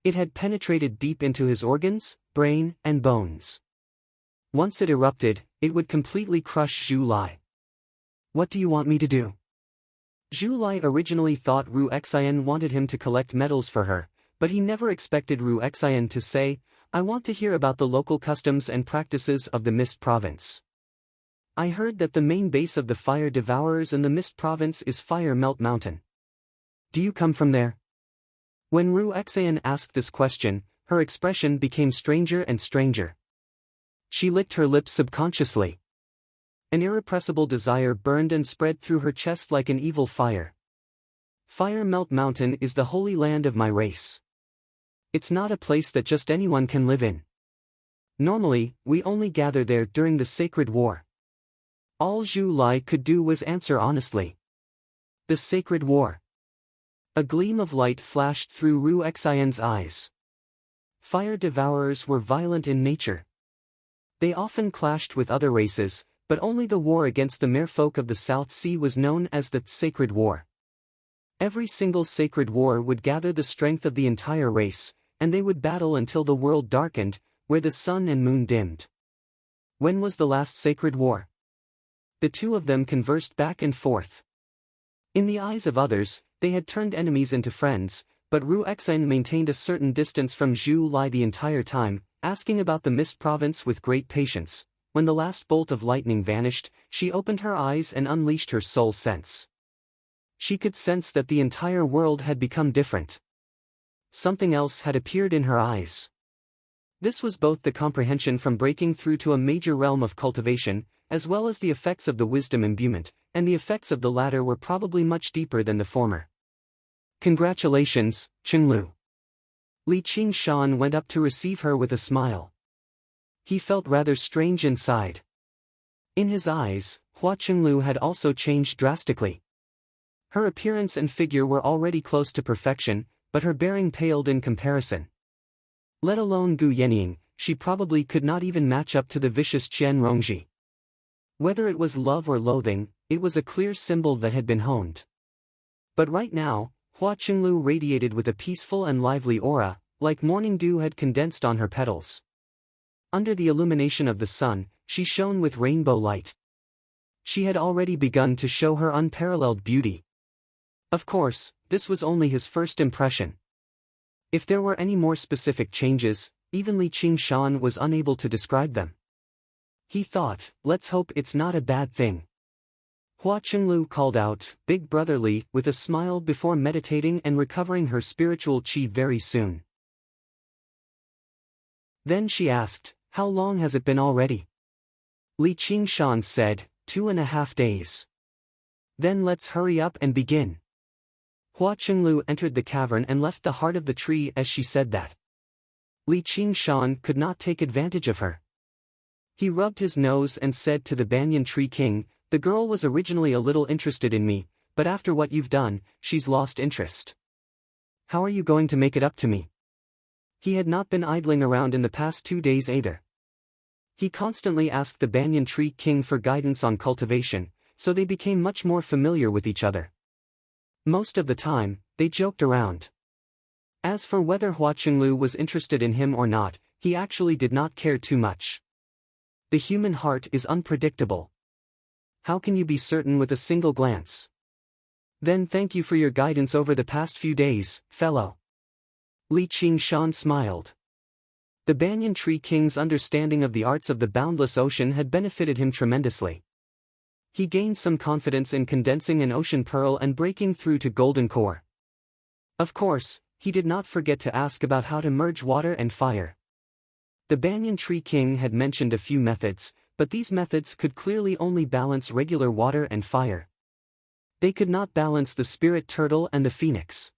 It had penetrated deep into his organs, brain, and bones. Once it erupted, it would completely crush Zhu Lai. What do you want me to do? Zhu Lai originally thought Ruexian wanted him to collect medals for her, but he never expected Ruexian to say, "I want to hear about the local customs and practices of the Mist Province. I heard that the main base of the fire devourers in the Mist Province is Fire Melt Mountain. Do you come from there?" When Ruexian asked this question, her expression became stranger and stranger. She licked her lips subconsciously. An irrepressible desire burned and spread through her chest like an evil fire. Fire Melt Mountain is the holy land of my race. It's not a place that just anyone can live in. Normally, we only gather there during the sacred war. All Zhu Lai could do was answer honestly. The sacred war. A gleam of light flashed through Ruexian's eyes. Fire devourers were violent in nature. They often clashed with other races, but only the war against the merfolk of the South Sea was known as the Sacred War. Every single sacred war would gather the strength of the entire race, and they would battle until the world darkened, where the sun and moon dimmed. When was the last sacred war? the two of them conversed back and forth. In the eyes of others, they had turned enemies into friends, but Ru Exine maintained a certain distance from Zhu Lai the entire time, asking about the Mist Province with great patience. When the last bolt of lightning vanished, she opened her eyes and unleashed her soul sense. She could sense that the entire world had become different. Something else had appeared in her eyes. This was both the comprehension from breaking through to a major realm of cultivation, as well as the effects of the wisdom imbuement, and the effects of the latter were probably much deeper than the former. "Congratulations, Qinglu." Li Qingshan went up to receive her with a smile. He felt rather strange inside. In his eyes, Hua Qinglu had also changed drastically. Her appearance and figure were already close to perfection, but her bearing paled in comparison. Let alone Gu Yenying, she probably could not even match up to the vicious Qian Rongji. Whether it was love or loathing, it was a clear symbol that had been honed. But right now, Hua Qinglu radiated with a peaceful and lively aura, like morning dew had condensed on her petals. Under the illumination of the sun, she shone with rainbow light. She had already begun to show her unparalleled beauty. Of course, this was only his first impression. If there were any more specific changes, even Li Qingshan was unable to describe them. He thought, let's hope it's not a bad thing. Hua Qinglu called out, "Big brother Li," with a smile before meditating and recovering her spiritual qi very soon. Then she asked, "How long has it been already?" Li Qingshan said, 2.5 days. "Then let's hurry up and begin." Hua Qinglu entered the cavern and left the heart of the tree as she said that. Li Qingshan could not take advantage of her. He rubbed his nose and said to the banyan tree king, "The girl was originally a little interested in me, but after what you've done, she's lost interest. How are you going to make it up to me?" He had not been idling around in the past 2 days either. He constantly asked the banyan tree king for guidance on cultivation, so they became much more familiar with each other. Most of the time, they joked around. As for whether Hua Qinglu was interested in him or not, he actually did not care too much. The human heart is unpredictable. How can you be certain with a single glance? Then thank you for your guidance over the past few days, fellow. Li Qingshan smiled. The banyan tree king's understanding of the arts of the boundless ocean had benefited him tremendously. He gained some confidence in condensing an ocean pearl and breaking through to golden core. Of course, he did not forget to ask about how to merge water and fire. The banyan tree king had mentioned a few methods, but these methods could clearly only balance regular water and fire. They could not balance the spirit turtle and the phoenix.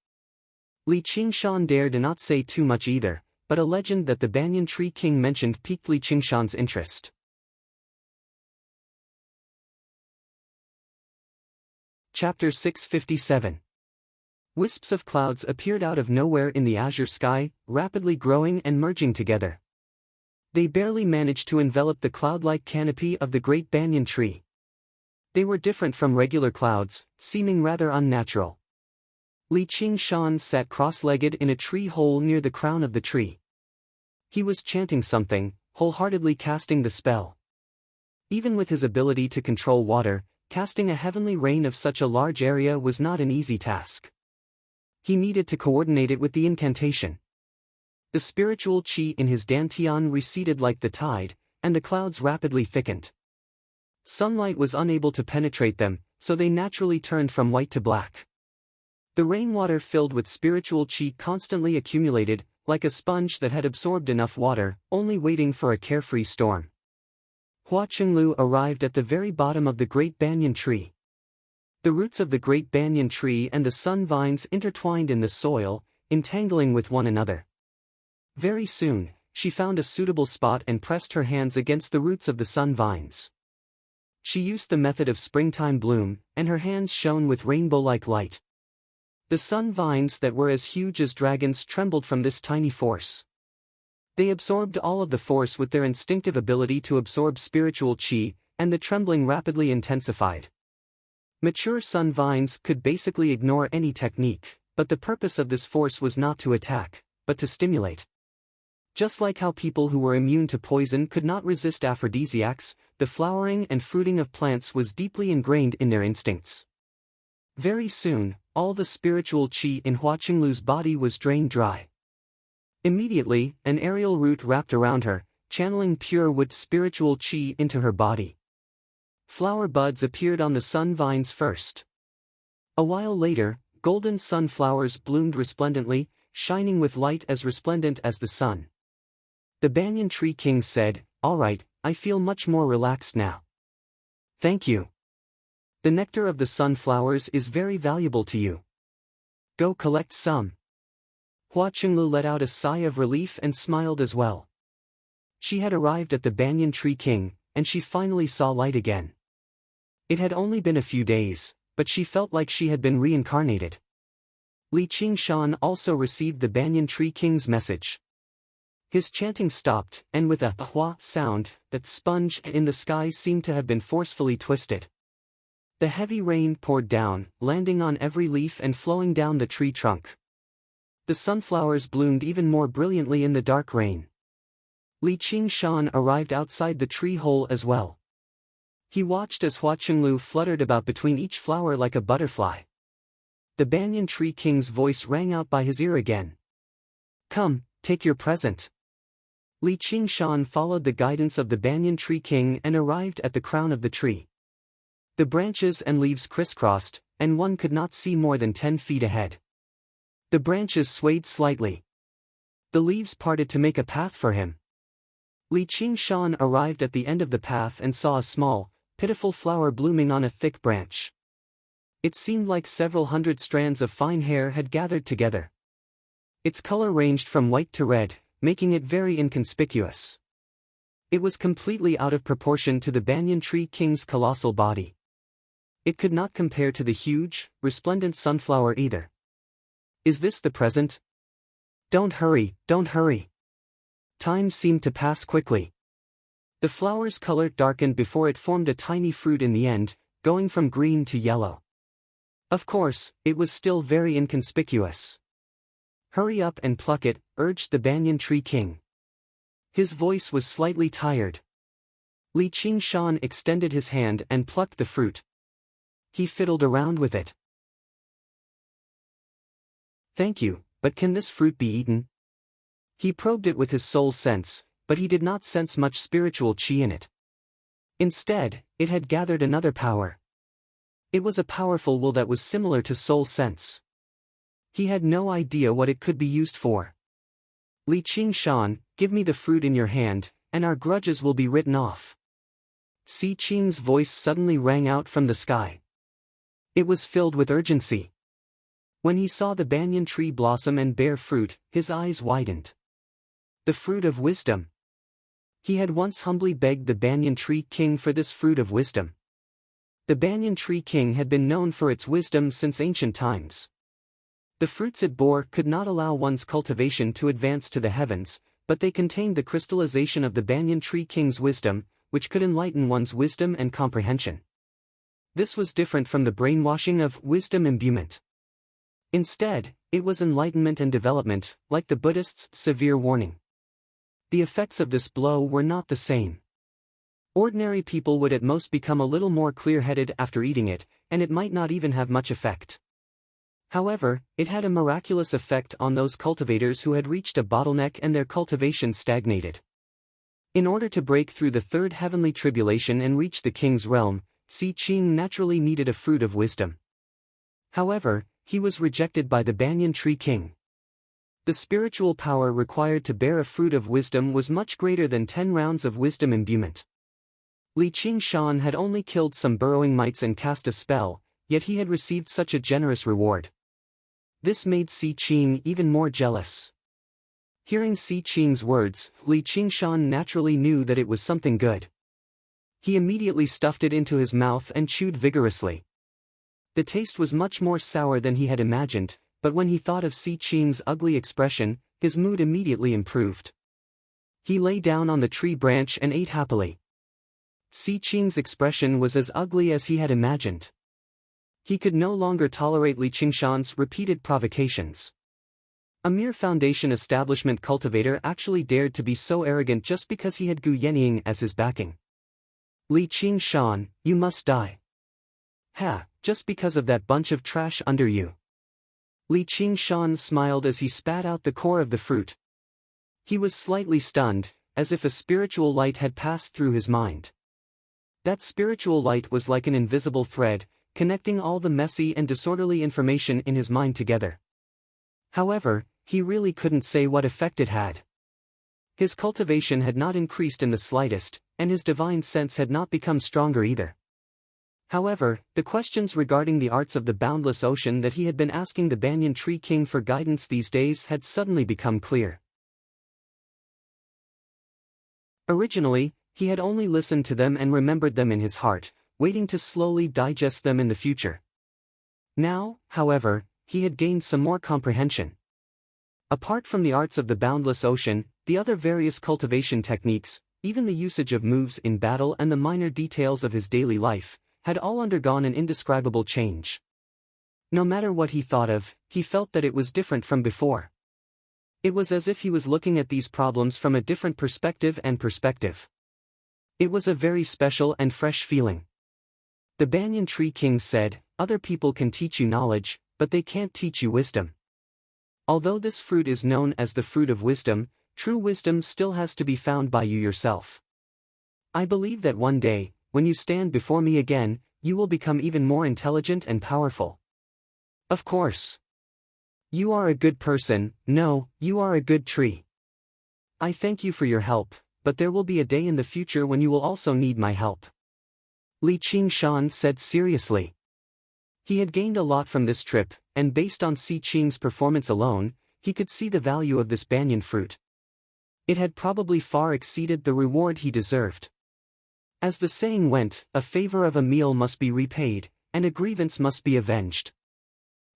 Li Qingshan dared not say too much either, but a legend that the banyan tree king mentioned piqued Li Qingshan's interest. Chapter 657. Wisps of clouds appeared out of nowhere in the azure sky, rapidly growing and merging together. They barely managed to envelop the cloud-like canopy of the great banyan tree. They were different from regular clouds, seeming rather unnatural. Li Qingshan sat cross-legged in a tree hole near the crown of the tree. He was chanting something, wholeheartedly casting the spell. Even with his ability to control water, casting a heavenly rain of such a large area was not an easy task. He needed to coordinate it with the incantation. The spiritual qi in his dantian receded like the tide, and the clouds rapidly thickened. Sunlight was unable to penetrate them, so they naturally turned from white to black. The rainwater filled with spiritual qi constantly accumulated, like a sponge that had absorbed enough water, only waiting for a carefree storm. Hua Qinglu arrived at the very bottom of the great banyan tree. The roots of the great banyan tree and the sun vines intertwined in the soil, entangling with one another. Very soon, she found a suitable spot and pressed her hands against the roots of the sun vines. She used the method of springtime bloom, and her hands shone with rainbow-like light. The sun vines that were as huge as dragons trembled from this tiny force. They absorbed all of the force with their instinctive ability to absorb spiritual qi, and the trembling rapidly intensified. Mature sun vines could basically ignore any technique, but the purpose of this force was not to attack, but to stimulate. Just like how people who were immune to poison could not resist aphrodisiacs, the flowering and fruiting of plants was deeply ingrained in their instincts. Very soon, all the spiritual qi in Hua Qinglu's body was drained dry. Immediately, an aerial root wrapped around her, channeling pure wood spiritual qi into her body. Flower buds appeared on the sun vines first. A while later, golden sunflowers bloomed resplendently, shining with light as resplendent as the sun. The banyan tree king said, "All right, I feel much more relaxed now. Thank you. The nectar of the sunflowers is very valuable to you. Go collect some." Hua Qinglu let out a sigh of relief and smiled as well. She had arrived at the banyan tree king, and she finally saw light again. It had only been a few days, but she felt like she had been reincarnated. Li Qingshan also received the banyan tree king's message. His chanting stopped, and with a hua sound, that sponge in the sky seemed to have been forcefully twisted. The heavy rain poured down, landing on every leaf and flowing down the tree trunk. The sunflowers bloomed even more brilliantly in the dark rain. Li Qingshan arrived outside the tree hole as well. He watched as Hua Qinglu fluttered about between each flower like a butterfly. The banyan tree king's voice rang out by his ear again. "Come, take your present." Li Qingshan followed the guidance of the banyan tree king and arrived at the crown of the tree. The branches and leaves crisscrossed, and one could not see more than 10 feet ahead. The branches swayed slightly. The leaves parted to make a path for him. Li Qingshan arrived at the end of the path and saw a small, pitiful flower blooming on a thick branch. It seemed like several hundred strands of fine hair had gathered together. Its color ranged from white to red, making it very inconspicuous. It was completely out of proportion to the banyan tree king's colossal body. It could not compare to the huge, resplendent sunflower either. "Is this the present? Don't hurry, don't hurry." Time seemed to pass quickly. The flower's color darkened before it formed a tiny fruit in the end, going from green to yellow. Of course, it was still very inconspicuous. "Hurry up and pluck it," urged the banyan tree king. His voice was slightly tired. Li Qingshan extended his hand and plucked the fruit. He fiddled around with it. "Thank you, but can this fruit be eaten?" He probed it with his soul sense, but he did not sense much spiritual qi in it. Instead, it had gathered another power. It was a powerful will that was similar to soul sense. He had no idea what it could be used for. "Li Qingshan, give me the fruit in your hand, and our grudges will be written off." Si Qing's voice suddenly rang out from the sky. It was filled with urgency. When he saw the banyan tree blossom and bear fruit, his eyes widened. The fruit of wisdom. He had once humbly begged the banyan tree king for this fruit of wisdom. The banyan tree king had been known for its wisdom since ancient times. The fruits it bore could not allow one's cultivation to advance to the heavens, but they contained the crystallization of the banyan tree king's wisdom, which could enlighten one's wisdom and comprehension. This was different from the brainwashing of wisdom imbuement. Instead, it was enlightenment and development, like the Buddhists' severe warning. The effects of this blow were not the same. Ordinary people would at most become a little more clear-headed after eating it, and it might not even have much effect. However, it had a miraculous effect on those cultivators who had reached a bottleneck and their cultivation stagnated. In order to break through the third heavenly tribulation and reach the king's realm, Si Qing naturally needed a fruit of wisdom. However, he was rejected by the banyan tree king. The spiritual power required to bear a fruit of wisdom was much greater than 10 rounds of wisdom imbuement. Li Qingshan had only killed some burrowing mites and cast a spell, yet he had received such a generous reward. This made Si Qing even more jealous. Hearing Si Qing's words, Li Qingshan naturally knew that it was something good. He immediately stuffed it into his mouth and chewed vigorously. The taste was much more sour than he had imagined, but when he thought of Si Qing's ugly expression, his mood immediately improved. He lay down on the tree branch and ate happily. Si Qing's expression was as ugly as he had imagined. He could no longer tolerate Li Qingshan's repeated provocations. A mere foundation establishment cultivator actually dared to be so arrogant just because he had Gu Yenying as his backing. Li Qingshan, you must die. Ha, just because of that bunch of trash under you. Li Qingshan smiled as he spat out the core of the fruit. He was slightly stunned, as if a spiritual light had passed through his mind. That spiritual light was like an invisible thread, connecting all the messy and disorderly information in his mind together. However, he really couldn't say what effect it had. His cultivation had not increased in the slightest, and his divine sense had not become stronger either. However, the questions regarding the arts of the boundless ocean that he had been asking the Banyan Tree King for guidance these days had suddenly become clear. Originally, he had only listened to them and remembered them in his heart, waiting to slowly digest them in the future. Now, however, he had gained some more comprehension. Apart from the arts of the boundless ocean, the other various cultivation techniques, even the usage of moves in battle and the minor details of his daily life, had all undergone an indescribable change. No matter what he thought of, he felt that it was different from before. It was as if he was looking at these problems from a different perspective. It was a very special and fresh feeling. The Banyan Tree King said, "Other people can teach you knowledge, but they can't teach you wisdom. Although this fruit is known as the fruit of wisdom, true wisdom still has to be found by you yourself. I believe that one day, when you stand before me again, you will become even more intelligent and powerful. Of course. You are a good person, no, you are a good tree. I thank you for your help, but there will be a day in the future when you will also need my help." Li Qingshan said seriously. He had gained a lot from this trip, and based on Si Qing's performance alone, he could see the value of this banyan fruit. It had probably far exceeded the reward he deserved. As the saying went, a favor of a meal must be repaid, and a grievance must be avenged.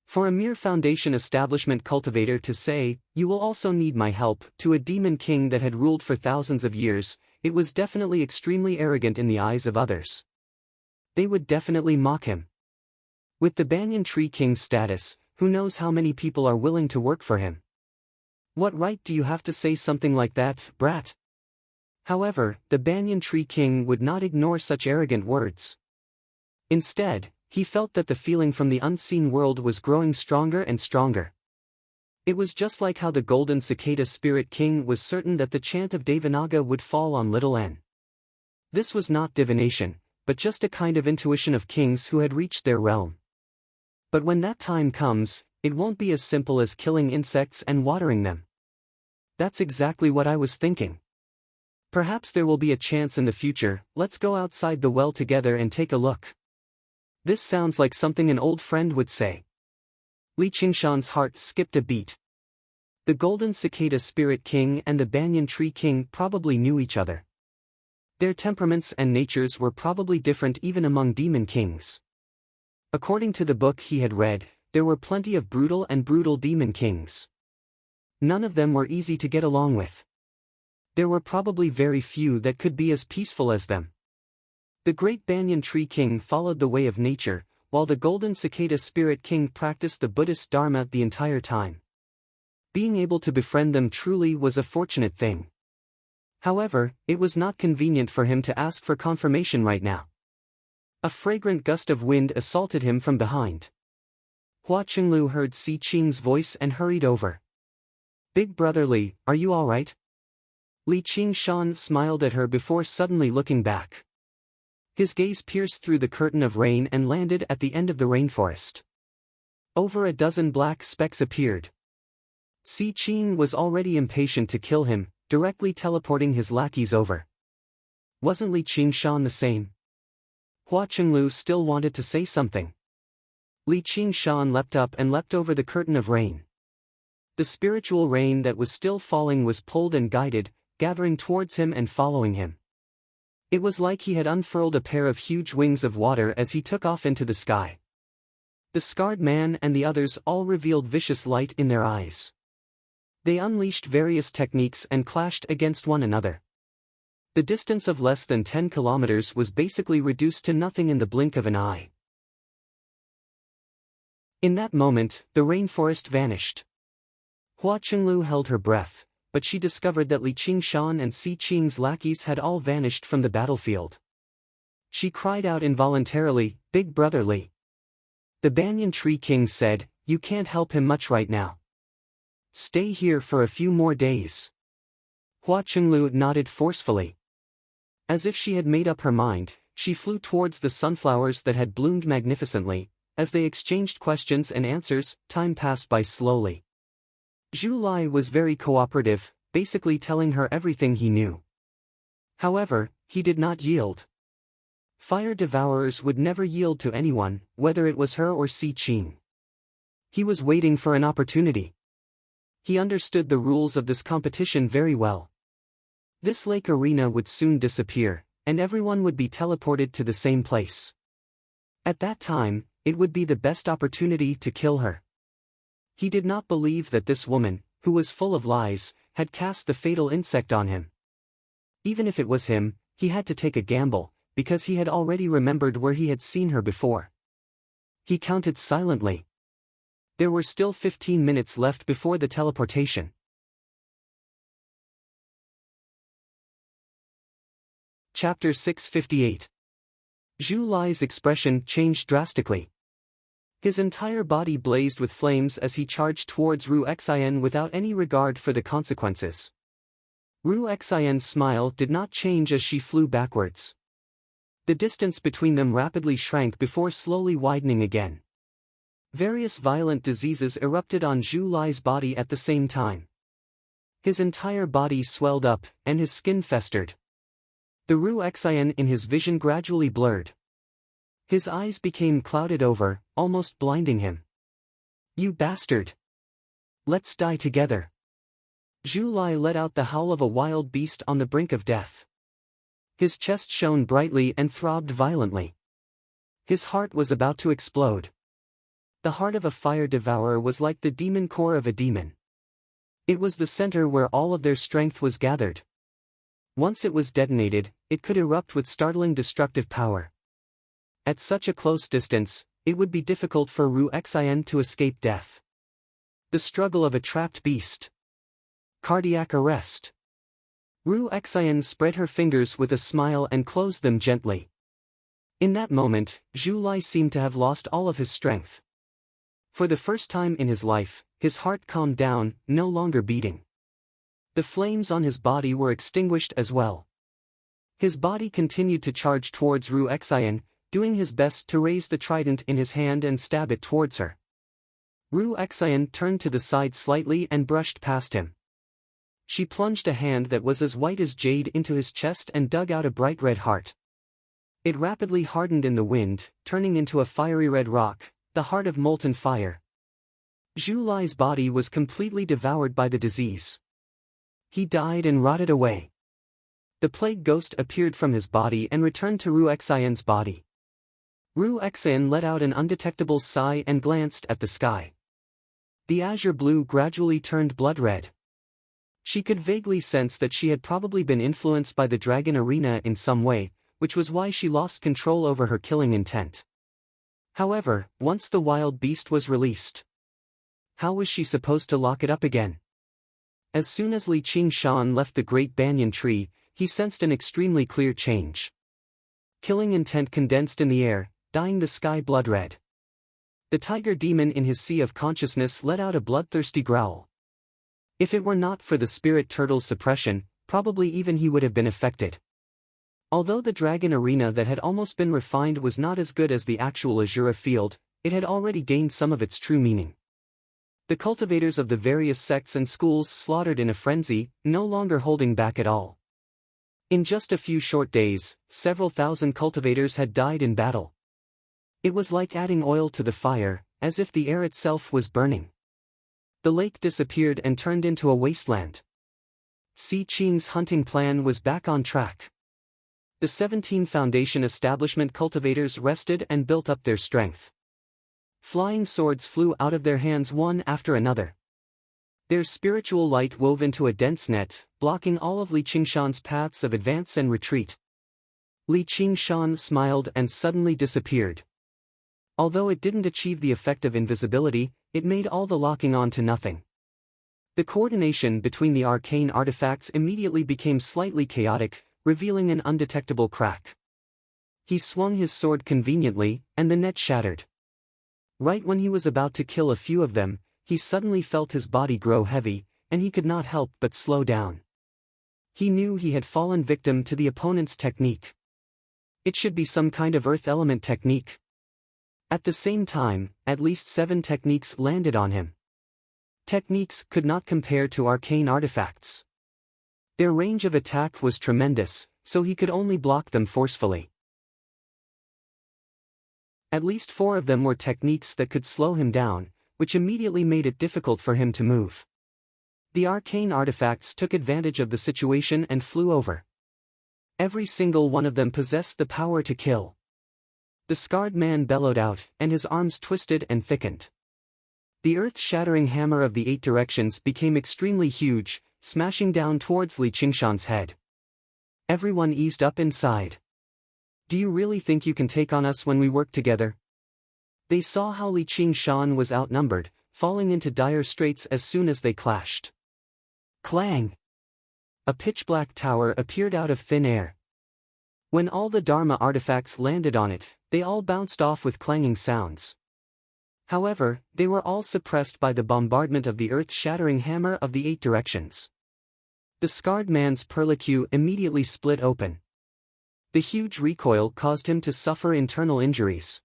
For a mere foundation establishment cultivator to say, "You will also need my help," to a demon king that had ruled for thousands of years, it was definitely extremely arrogant in the eyes of others. They would definitely mock him. With the Banyan Tree King's status, who knows how many people are willing to work for him? What right do you have to say something like that, brat? However, the Banyan Tree King would not ignore such arrogant words. Instead, he felt that the feeling from the unseen world was growing stronger and stronger. It was just like how the Golden Cicada Spirit King was certain that the chant of Devanaga would fall on little N. This was not divination, but just a kind of intuition of kings who had reached their realm. But when that time comes, it won't be as simple as killing insects and watering them. That's exactly what I was thinking. Perhaps there will be a chance in the future. Let's go outside the well together and take a look. This sounds like something an old friend would say. Li Qingshan's heart skipped a beat. The Golden Cicada Spirit King and the Banyan Tree King probably knew each other. Their temperaments and natures were probably different even among demon kings. According to the book he had read, there were plenty of brutal demon kings. None of them were easy to get along with. There were probably very few that could be as peaceful as them. The great Banyan Tree King followed the way of nature, while the Golden Cicada Spirit King practiced the Buddhist Dharma the entire time. Being able to befriend them truly was a fortunate thing. However, it was not convenient for him to ask for confirmation right now. A fragrant gust of wind assaulted him from behind. Hua Qinglu heard Si Qing's voice and hurried over. "Big brother Li, are you all right?" Li Qingshan smiled at her before suddenly looking back. His gaze pierced through the curtain of rain and landed at the end of the rainforest. Over a dozen black specks appeared. Si Qing was already impatient to kill him, directly teleporting his lackeys over. Wasn't Li Qingshan the same? Hua Qinglu still wanted to say something. Li Qingshan leapt up and leapt over the curtain of rain. The spiritual rain that was still falling was pulled and guided, gathering towards him and following him. It was like he had unfurled a pair of huge wings of water as he took off into the sky. The scarred man and the others all revealed vicious light in their eyes. They unleashed various techniques and clashed against one another. The distance of less than 10 kilometers was basically reduced to nothing in the blink of an eye. In that moment, the rainforest vanished. Hua Qinglu held her breath, but she discovered that Li Qingshan and Si Qing's lackeys had all vanished from the battlefield. She cried out involuntarily, "Big Brother Li." The Banyan Tree King said, "You can't help him much right now. Stay here for a few more days." Hua Chenglu nodded forcefully. As if she had made up her mind, she flew towards the sunflowers that had bloomed magnificently. As they exchanged questions and answers, time passed by slowly. Zhu Lai was very cooperative, basically telling her everything he knew. However, he did not yield. Fire devourers would never yield to anyone, whether it was her or Si Qing. He was waiting for an opportunity. He understood the rules of this competition very well. This lake arena would soon disappear, and everyone would be teleported to the same place. At that time, it would be the best opportunity to kill her. He did not believe that this woman, who was full of lies, had cast the fatal insect on him. Even if it was him, he had to take a gamble, because he had already remembered where he had seen her before. He counted silently. There were still 15 minutes left before the teleportation. Chapter 658. Zhu Lai's expression changed drastically. His entire body blazed with flames as he charged towards Ru Xian without any regard for the consequences. Ru Xian's smile did not change as she flew backwards. The distance between them rapidly shrank before slowly widening again. Various violent diseases erupted on Zhu Lai's body at the same time. His entire body swelled up, and his skin festered. The Ru Xian in his vision gradually blurred. His eyes became clouded over, almost blinding him. "You bastard! Let's die together." Zhu Lai let out the howl of a wild beast on the brink of death. His chest shone brightly and throbbed violently. His heart was about to explode. The heart of a fire devourer was like the demon core of a demon. It was the center where all of their strength was gathered. Once it was detonated, it could erupt with startling destructive power. At such a close distance, it would be difficult for Ru Xian to escape death. The struggle of a trapped beast. Cardiac arrest. Ru Xian spread her fingers with a smile and closed them gently. In that moment, Zhu Lai seemed to have lost all of his strength. For the first time in his life, his heart calmed down, no longer beating. The flames on his body were extinguished as well. His body continued to charge towards Ru Xian, doing his best to raise the trident in his hand and stab it towards her. Ru Xian turned to the side slightly and brushed past him. She plunged a hand that was as white as jade into his chest and dug out a bright red heart. It rapidly hardened in the wind, turning into a fiery red rock, the heart of molten fire. Zhu Lai's body was completely devoured by the disease. He died and rotted away. The plague ghost appeared from his body and returned to Ru Xian's body. Ru Xian let out an undetectable sigh and glanced at the sky. The azure blue gradually turned blood red. She could vaguely sense that she had probably been influenced by the dragon arena in some way, which was why she lost control over her killing intent. However, once the wild beast was released, how was she supposed to lock it up again? As soon as Li Qingshan left the great banyan tree, he sensed an extremely clear change. Killing intent condensed in the air, dyeing the sky blood red. The tiger demon in his sea of consciousness let out a bloodthirsty growl. If it were not for the spirit turtle's suppression, probably even he would have been affected. Although the dragon arena that had almost been refined was not as good as the actual Azura field, it had already gained some of its true meaning. The cultivators of the various sects and schools slaughtered in a frenzy, no longer holding back at all. In just a few short days, several thousand cultivators had died in battle. It was like adding oil to the fire, as if the air itself was burning. The lake disappeared and turned into a wasteland. Si Qing's hunting plan was back on track. The 17 Foundation establishment cultivators rested and built up their strength. Flying swords flew out of their hands one after another. Their spiritual light wove into a dense net, blocking all of Li Qingshan's paths of advance and retreat. Li Qingshan smiled and suddenly disappeared. Although it didn't achieve the effect of invisibility, it made all the locking on to nothing. The coordination between the arcane artifacts immediately became slightly chaotic, revealing an undetectable crack. He swung his sword conveniently, and the net shattered. Right when he was about to kill a few of them, he suddenly felt his body grow heavy, and he could not help but slow down. He knew he had fallen victim to the opponent's technique. It should be some kind of earth element technique. At the same time, at least 7 techniques landed on him. Techniques could not compare to arcane artifacts. Their range of attack was tremendous, so he could only block them forcefully. At least 4 of them were techniques that could slow him down, which immediately made it difficult for him to move. The arcane artifacts took advantage of the situation and flew over. Every single one of them possessed the power to kill. The scarred man bellowed out, and his arms twisted and thickened. The earth-shattering hammer of the 8 directions became extremely huge, smashing down towards Li Qingshan's head. Everyone eased up inside. Do you really think you can take on us when we work together? They saw how Li Qingshan was outnumbered, falling into dire straits as soon as they clashed. Clang! A pitch-black tower appeared out of thin air. When all the Dharma artifacts landed on it, they all bounced off with clanging sounds. However, they were all suppressed by the bombardment of the earth-shattering hammer of the 8 directions. The scarred man's perlicue immediately split open. The huge recoil caused him to suffer internal injuries.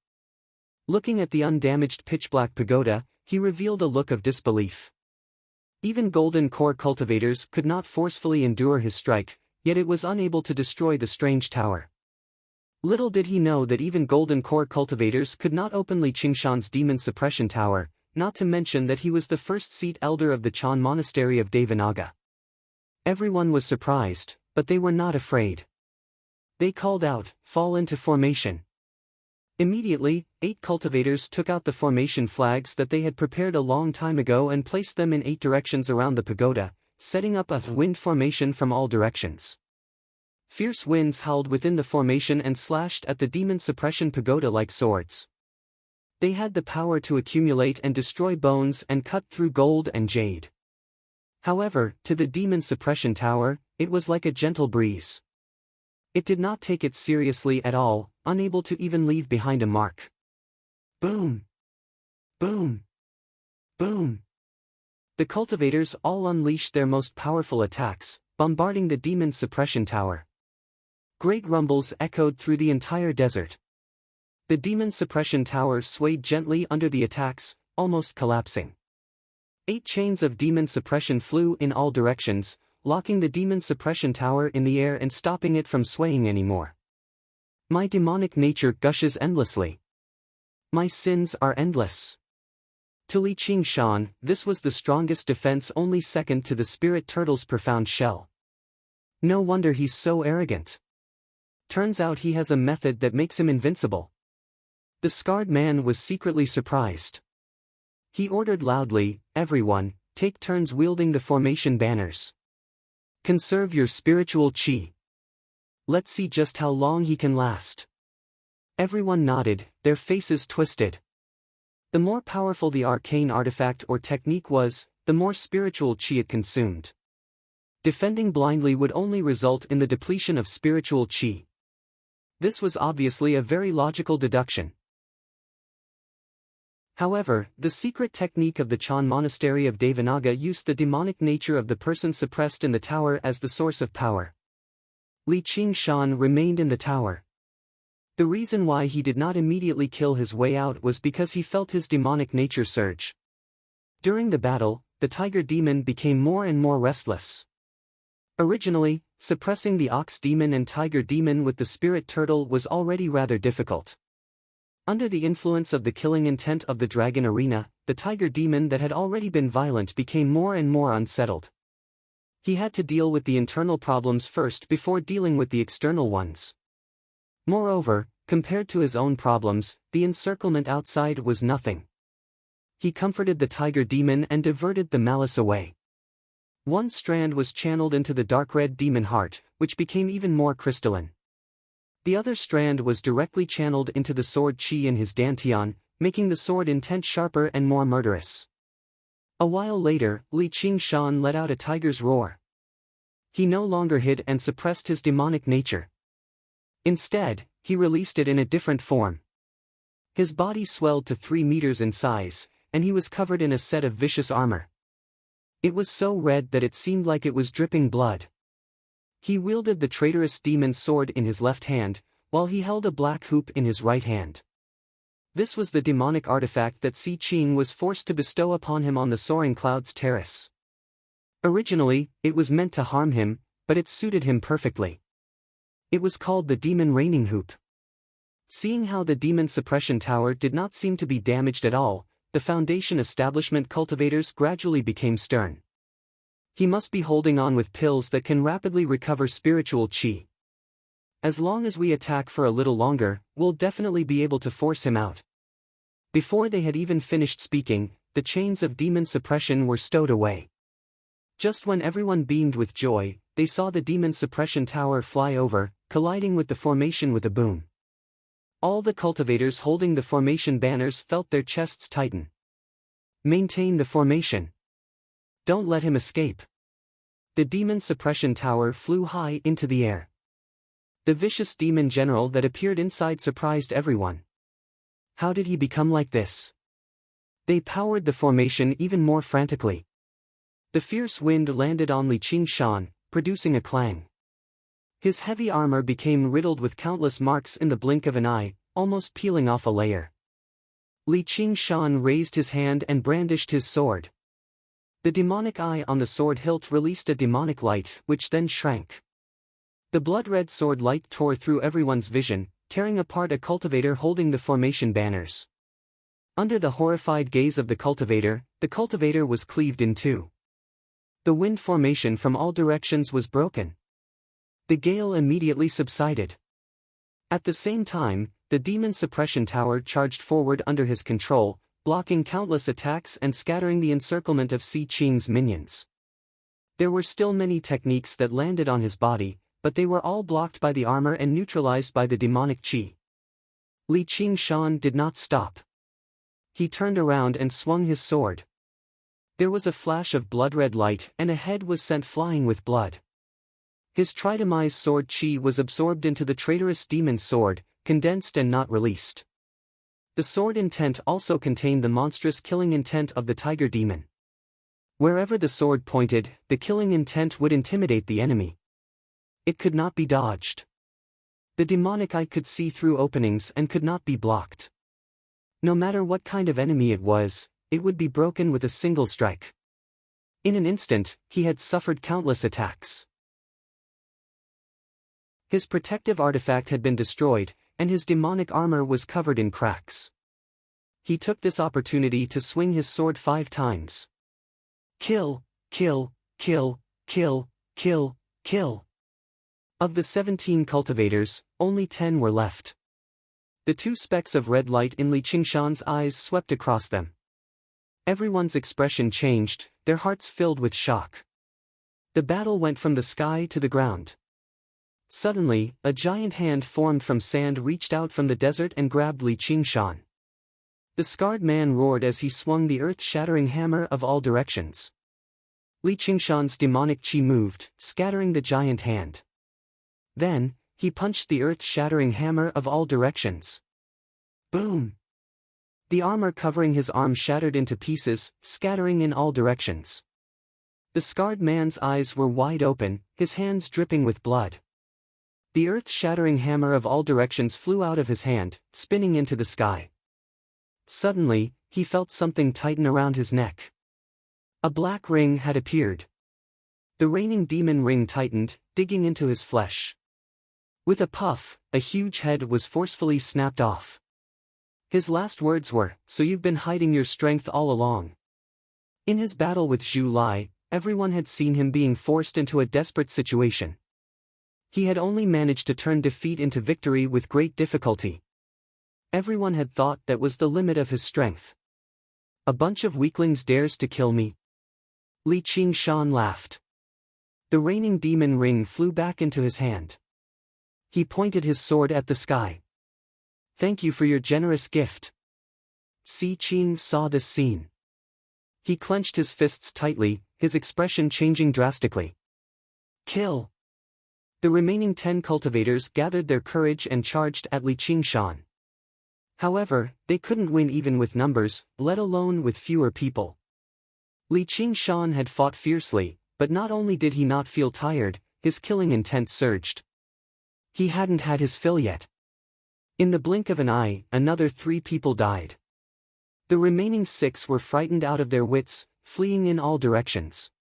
Looking at the undamaged pitch-black pagoda, he revealed a look of disbelief. Even golden core cultivators could not forcefully endure his strike, yet it was unable to destroy the strange tower. Little did he know that even golden core cultivators could not open Li Qingshan's demon suppression tower, not to mention that he was the first seat elder of the Chan monastery of Devanaga. Everyone was surprised, but they were not afraid. They called out, "Fall into formation." Immediately, 8 cultivators took out the formation flags that they had prepared a long time ago and placed them in 8 directions around the pagoda, setting up a wind formation from all directions. Fierce winds howled within the formation and slashed at the demon suppression pagoda like swords. They had the power to accumulate and destroy bones and cut through gold and jade. However, to the demon suppression tower, it was like a gentle breeze. It did not take it seriously at all, unable to even leave behind a mark. Boom! Boom! Boom! The cultivators all unleashed their most powerful attacks, bombarding the demon suppression tower. Great rumbles echoed through the entire desert. The demon suppression tower swayed gently under the attacks, almost collapsing. 8 chains of demon suppression flew in all directions, locking the demon suppression tower in the air and stopping it from swaying anymore. My demonic nature gushes endlessly. My sins are endless. To Li Qingshan, this was the strongest defense, only second to the spirit turtle's profound shell. No wonder he's so arrogant. Turns out he has a method that makes him invincible. The scarred man was secretly surprised. He ordered loudly, "Everyone, take turns wielding the formation banners. Conserve your spiritual chi. Let's see just how long he can last." Everyone nodded, their faces twisted. The more powerful the arcane artifact or technique was, the more spiritual chi it consumed. Defending blindly would only result in the depletion of spiritual chi. This was obviously a very logical deduction. However, the secret technique of the Chan monastery of Devanaga used the demonic nature of the person suppressed in the tower as the source of power. Li Qingshan remained in the tower. The reason why he did not immediately kill his way out was because he felt his demonic nature surge. During the battle, the tiger demon became more and more restless. Originally, suppressing the ox demon and tiger demon with the spirit turtle was already rather difficult. Under the influence of the killing intent of the dragon arena, the tiger demon that had already been violent became more and more unsettled. He had to deal with the internal problems first before dealing with the external ones. Moreover, compared to his own problems, the encirclement outside was nothing. He comforted the tiger demon and diverted the malice away. One strand was channeled into the dark red demon heart, which became even more crystalline. The other strand was directly channeled into the sword chi in his dantian, making the sword intent sharper and more murderous. A while later, Li Qingshan let out a tiger's roar. He no longer hid and suppressed his demonic nature. Instead, he released it in a different form. His body swelled to 3 meters in size, and he was covered in a set of vicious armor. It was so red that it seemed like it was dripping blood. He wielded the traitorous demon's sword in his left hand, while he held a black hoop in his right hand. This was the demonic artifact that Si Qing was forced to bestow upon him on the Soaring Clouds terrace. Originally, it was meant to harm him, but it suited him perfectly. It was called the Demon Raining Hoop. Seeing how the demon suppression tower did not seem to be damaged at all, the Foundation establishment cultivators gradually became stern. He must be holding on with pills that can rapidly recover spiritual qi. As long as we attack for a little longer, we'll definitely be able to force him out. Before they had even finished speaking, the chains of demon suppression were stowed away. Just when everyone beamed with joy, they saw the demon suppression tower fly over, colliding with the formation with a boom. All the cultivators holding the formation banners felt their chests tighten. Maintain the formation. Don't let him escape. The demon suppression tower flew high into the air. The vicious demon general that appeared inside surprised everyone. How did he become like this? They powered the formation even more frantically. The fierce wind landed on Li Qingshan, producing a clang. His heavy armor became riddled with countless marks in the blink of an eye, almost peeling off a layer. Li Qingshan raised his hand and brandished his sword. The demonic eye on the sword hilt released a demonic light, which then shrank. The blood-red sword light tore through everyone's vision, tearing apart a cultivator holding the formation banners. Under the horrified gaze of the cultivator was cleaved in two. The wind formation from all directions was broken. The gale immediately subsided. At the same time, the demon suppression tower charged forward under his control, blocking countless attacks and scattering the encirclement of Si Qing's minions. There were still many techniques that landed on his body, but they were all blocked by the armor and neutralized by the demonic qi. Li Qingshan did not stop. He turned around and swung his sword. There was a flash of blood-red light and a head was sent flying with blood. His tridemised sword qi was absorbed into the traitorous demon's sword, condensed and not released. The sword intent also contained the monstrous killing intent of the tiger demon. Wherever the sword pointed, the killing intent would intimidate the enemy. It could not be dodged. The demonic eye could see through openings and could not be blocked. No matter what kind of enemy it would be broken with a single strike. In an instant, he had suffered countless attacks. His protective artifact had been destroyed, and his demonic armor was covered in cracks. He took this opportunity to swing his sword 5 times. Kill, kill, kill, kill, kill, kill. Of the 17 cultivators, only 10 were left. The 2 specks of red light in Li Qingshan's eyes swept across them. Everyone's expression changed, their hearts filled with shock. The battle went from the sky to the ground. Suddenly, a giant hand formed from sand reached out from the desert and grabbed Li Qingshan. The scarred man roared as he swung the earth-shattering hammer of all directions. Li Qingshan's demonic qi moved, scattering the giant hand. Then, he punched the earth-shattering hammer of all directions. Boom! The armor covering his arm shattered into pieces, scattering in all directions. The scarred man's eyes were wide open, his hands dripping with blood. The earth-shattering hammer of all directions flew out of his hand, spinning into the sky. Suddenly, he felt something tighten around his neck. A black ring had appeared. The reigning demon ring tightened, digging into his flesh. With a puff, a huge head was forcefully snapped off. His last words were, "So you've been hiding your strength all along." In his battle with Zhu Lai, everyone had seen him being forced into a desperate situation. He had only managed to turn defeat into victory with great difficulty. Everyone had thought that was the limit of his strength. A bunch of weaklings dares to kill me? Li Qingshan laughed. The reigning demon ring flew back into his hand. He pointed his sword at the sky. "Thank you for your generous gift." Si Qing saw this scene. He clenched his fists tightly, his expression changing drastically. Kill! The remaining 10 cultivators gathered their courage and charged at Li Qingshan. However, they couldn't win even with numbers, let alone with fewer people. Li Qingshan had fought fiercely, but not only did he not feel tired, his killing intent surged. He hadn't had his fill yet. In the blink of an eye, another 3 people died. The remaining 6 were frightened out of their wits, fleeing in all directions.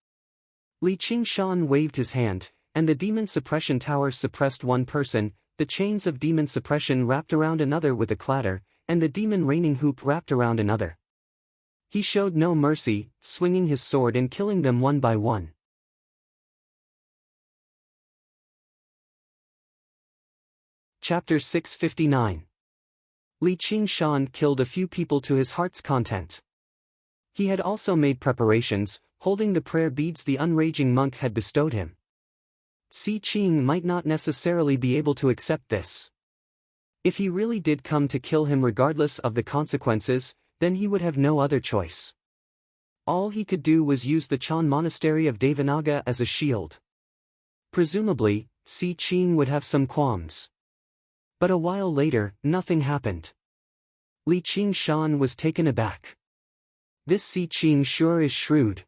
Li Qingshan waved his hand, and the demon suppression tower suppressed one person, the chains of demon suppression wrapped around another with a clatter, and the demon raining hoop wrapped around another. He showed no mercy, swinging his sword and killing them one by one. Chapter 659. Li Qingshan killed a few people to his heart's content. He had also made preparations, holding the prayer beads the unraging monk had bestowed him. Si Qing might not necessarily be able to accept this. If he really did come to kill him regardless of the consequences, then he would have no other choice. All he could do was use the Chan monastery of Devanaga as a shield. Presumably, Si Qing would have some qualms. But a while later, nothing happened. Li Qingshan was taken aback. This Si Qing sure is shrewd.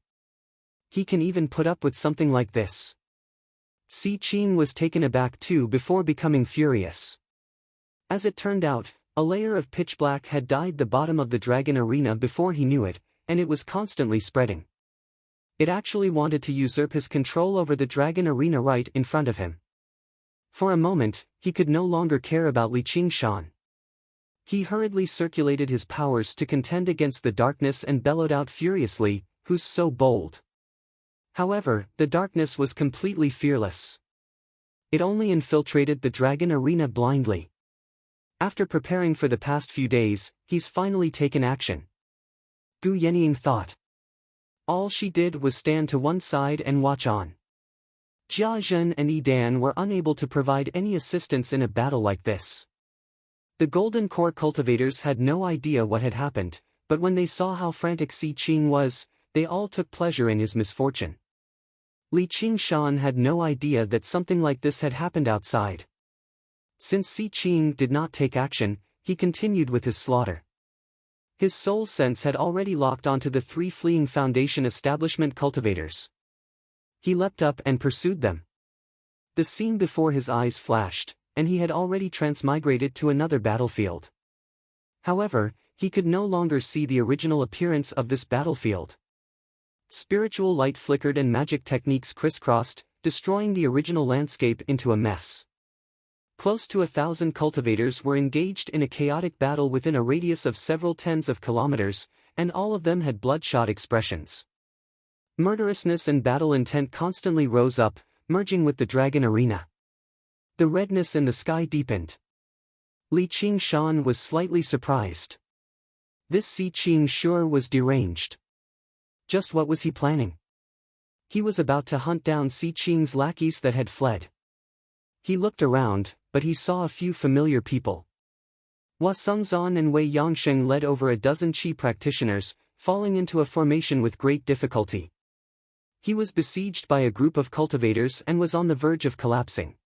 He can even put up with something like this. Si Qing was taken aback too before becoming furious. As it turned out, a layer of pitch black had dyed the bottom of the dragon arena before he knew it, and it was constantly spreading. It actually wanted to usurp his control over the dragon arena right in front of him. For a moment, he could no longer care about Li Qingshan. He hurriedly circulated his powers to contend against the darkness and bellowed out furiously, "Who's so bold?" However, the darkness was completely fearless. It only infiltrated the dragon arena blindly. After preparing for the past few days, he's finally taken action. Gu Yenying thought. All she did was stand to one side and watch on. Jia Zhen and Yi Dan were unable to provide any assistance in a battle like this. The Golden Core cultivators had no idea what had happened, but when they saw how frantic Si Qing was, they all took pleasure in his misfortune. Li Qingshan had no idea that something like this had happened outside. Since Si Qing did not take action, he continued with his slaughter. His soul sense had already locked onto the 3 fleeing Foundation establishment cultivators. He leapt up and pursued them. The scene before his eyes flashed, and he had already transmigrated to another battlefield. However, he could no longer see the original appearance of this battlefield. Spiritual light flickered and magic techniques crisscrossed, destroying the original landscape into a mess. Close to 1,000 cultivators were engaged in a chaotic battle within a radius of several tens of kilometers, and all of them had bloodshot expressions. Murderousness and battle intent constantly rose up, merging with the dragon arena. The redness in the sky deepened. Li Qingshan was slightly surprised. This Si Qing sure was deranged. Just what was he planning? He was about to hunt down Si Qing's lackeys that had fled. He looked around, but he saw a few familiar people. Hua Sengzan and Wei Yangsheng led over a dozen qi practitioners, falling into a formation with great difficulty. He was besieged by a group of cultivators and was on the verge of collapsing.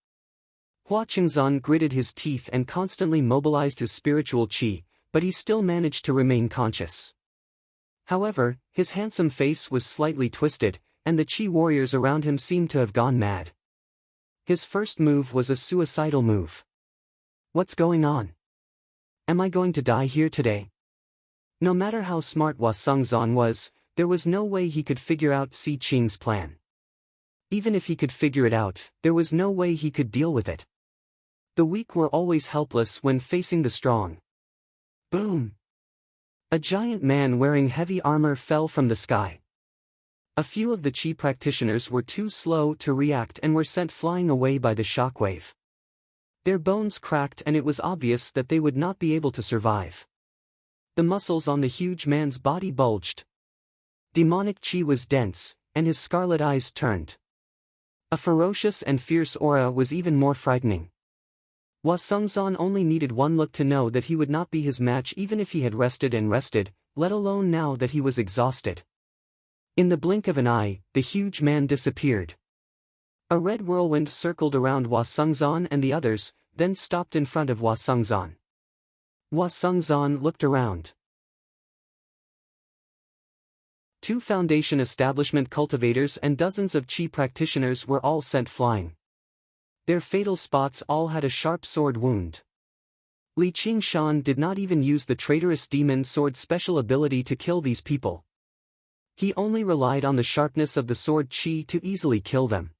Hua Qingzan gritted his teeth and constantly mobilized his spiritual qi, but he still managed to remain conscious. However, his handsome face was slightly twisted, and the qi warriors around him seemed to have gone mad. His first move was a suicidal move. What's going on? Am I going to die here today? No matter how smart Hua Sengzan was, there was no way he could figure out Si Qing's plan. Even if he could figure it out, there was no way he could deal with it. The weak were always helpless when facing the strong. Boom! A giant man wearing heavy armor fell from the sky. A few of the qi practitioners were too slow to react and were sent flying away by the shockwave. Their bones cracked and it was obvious that they would not be able to survive. The muscles on the huge man's body bulged. Demonic qi was dense, and his scarlet eyes turned. A ferocious and fierce aura was even more frightening. Hua Sengzan only needed one look to know that he would not be his match even if he had rested and rested, let alone now that he was exhausted. In the blink of an eye, the huge man disappeared. A red whirlwind circled around Hua Sungzan and the others, then stopped in front of Hua Sungzan. Hua Sungzan looked around. 2 Foundation establishment cultivators and dozens of Qi practitioners were all sent flying. Their fatal spots all had a sharp sword wound. Li Qingshan did not even use the traitorous demon sword special ability to kill these people. He only relied on the sharpness of the sword Qi to easily kill them.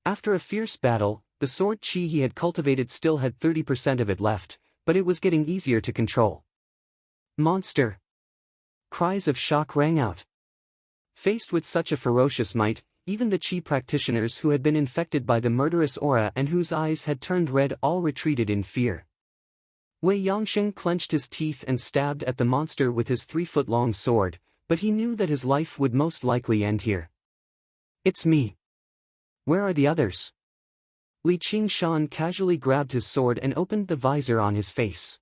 After a fierce battle, the sword Qi he had cultivated still had 30% of it left, but it was getting easier to control. Monster! Cries of shock rang out. Faced with such a ferocious might, even the Qi practitioners who had been infected by the murderous aura and whose eyes had turned red all retreated in fear. Wei Yongsheng clenched his teeth and stabbed at the monster with his 3-foot-long sword, but he knew that his life would most likely end here. It's me. Where are the others? Li Qingshan casually grabbed his sword and opened the visor on his face.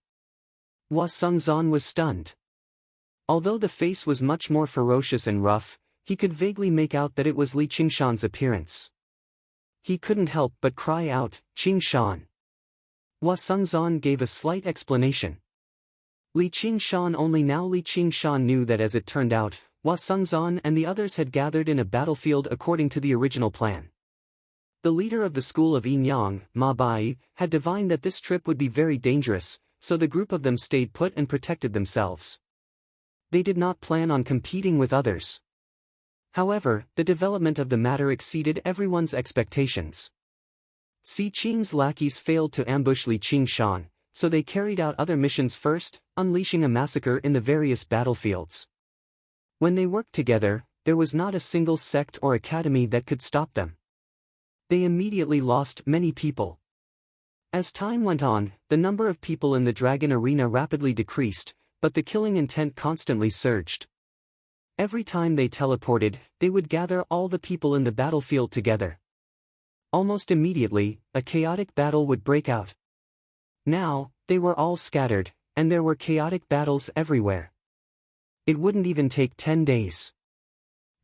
Hua Sungzan was stunned. Although the face was much more ferocious and rough, he could vaguely make out that it was Li Qingshan's appearance. He couldn't help but cry out, "Qingshan!" Hua Sungzan gave a slight explanation. Li Qingshan knew that as it turned out, Hua Sungzan and the others had gathered in a battlefield according to the original plan. The leader of the school of Yinyang, Ma Bai, had divined that this trip would be very dangerous, so the group of them stayed put and protected themselves. They did not plan on competing with others. However, the development of the matter exceeded everyone's expectations. Si Qing's lackeys failed to ambush Li Qingshan, so they carried out other missions first, unleashing a massacre in the various battlefields. When they worked together, there was not a single sect or academy that could stop them. They immediately lost many people. As time went on, the number of people in the Dragon Arena rapidly decreased, but the killing intent constantly surged. Every time they teleported, they would gather all the people in the battlefield together. Almost immediately, a chaotic battle would break out. Now, they were all scattered, and there were chaotic battles everywhere. It wouldn't even take 10 days.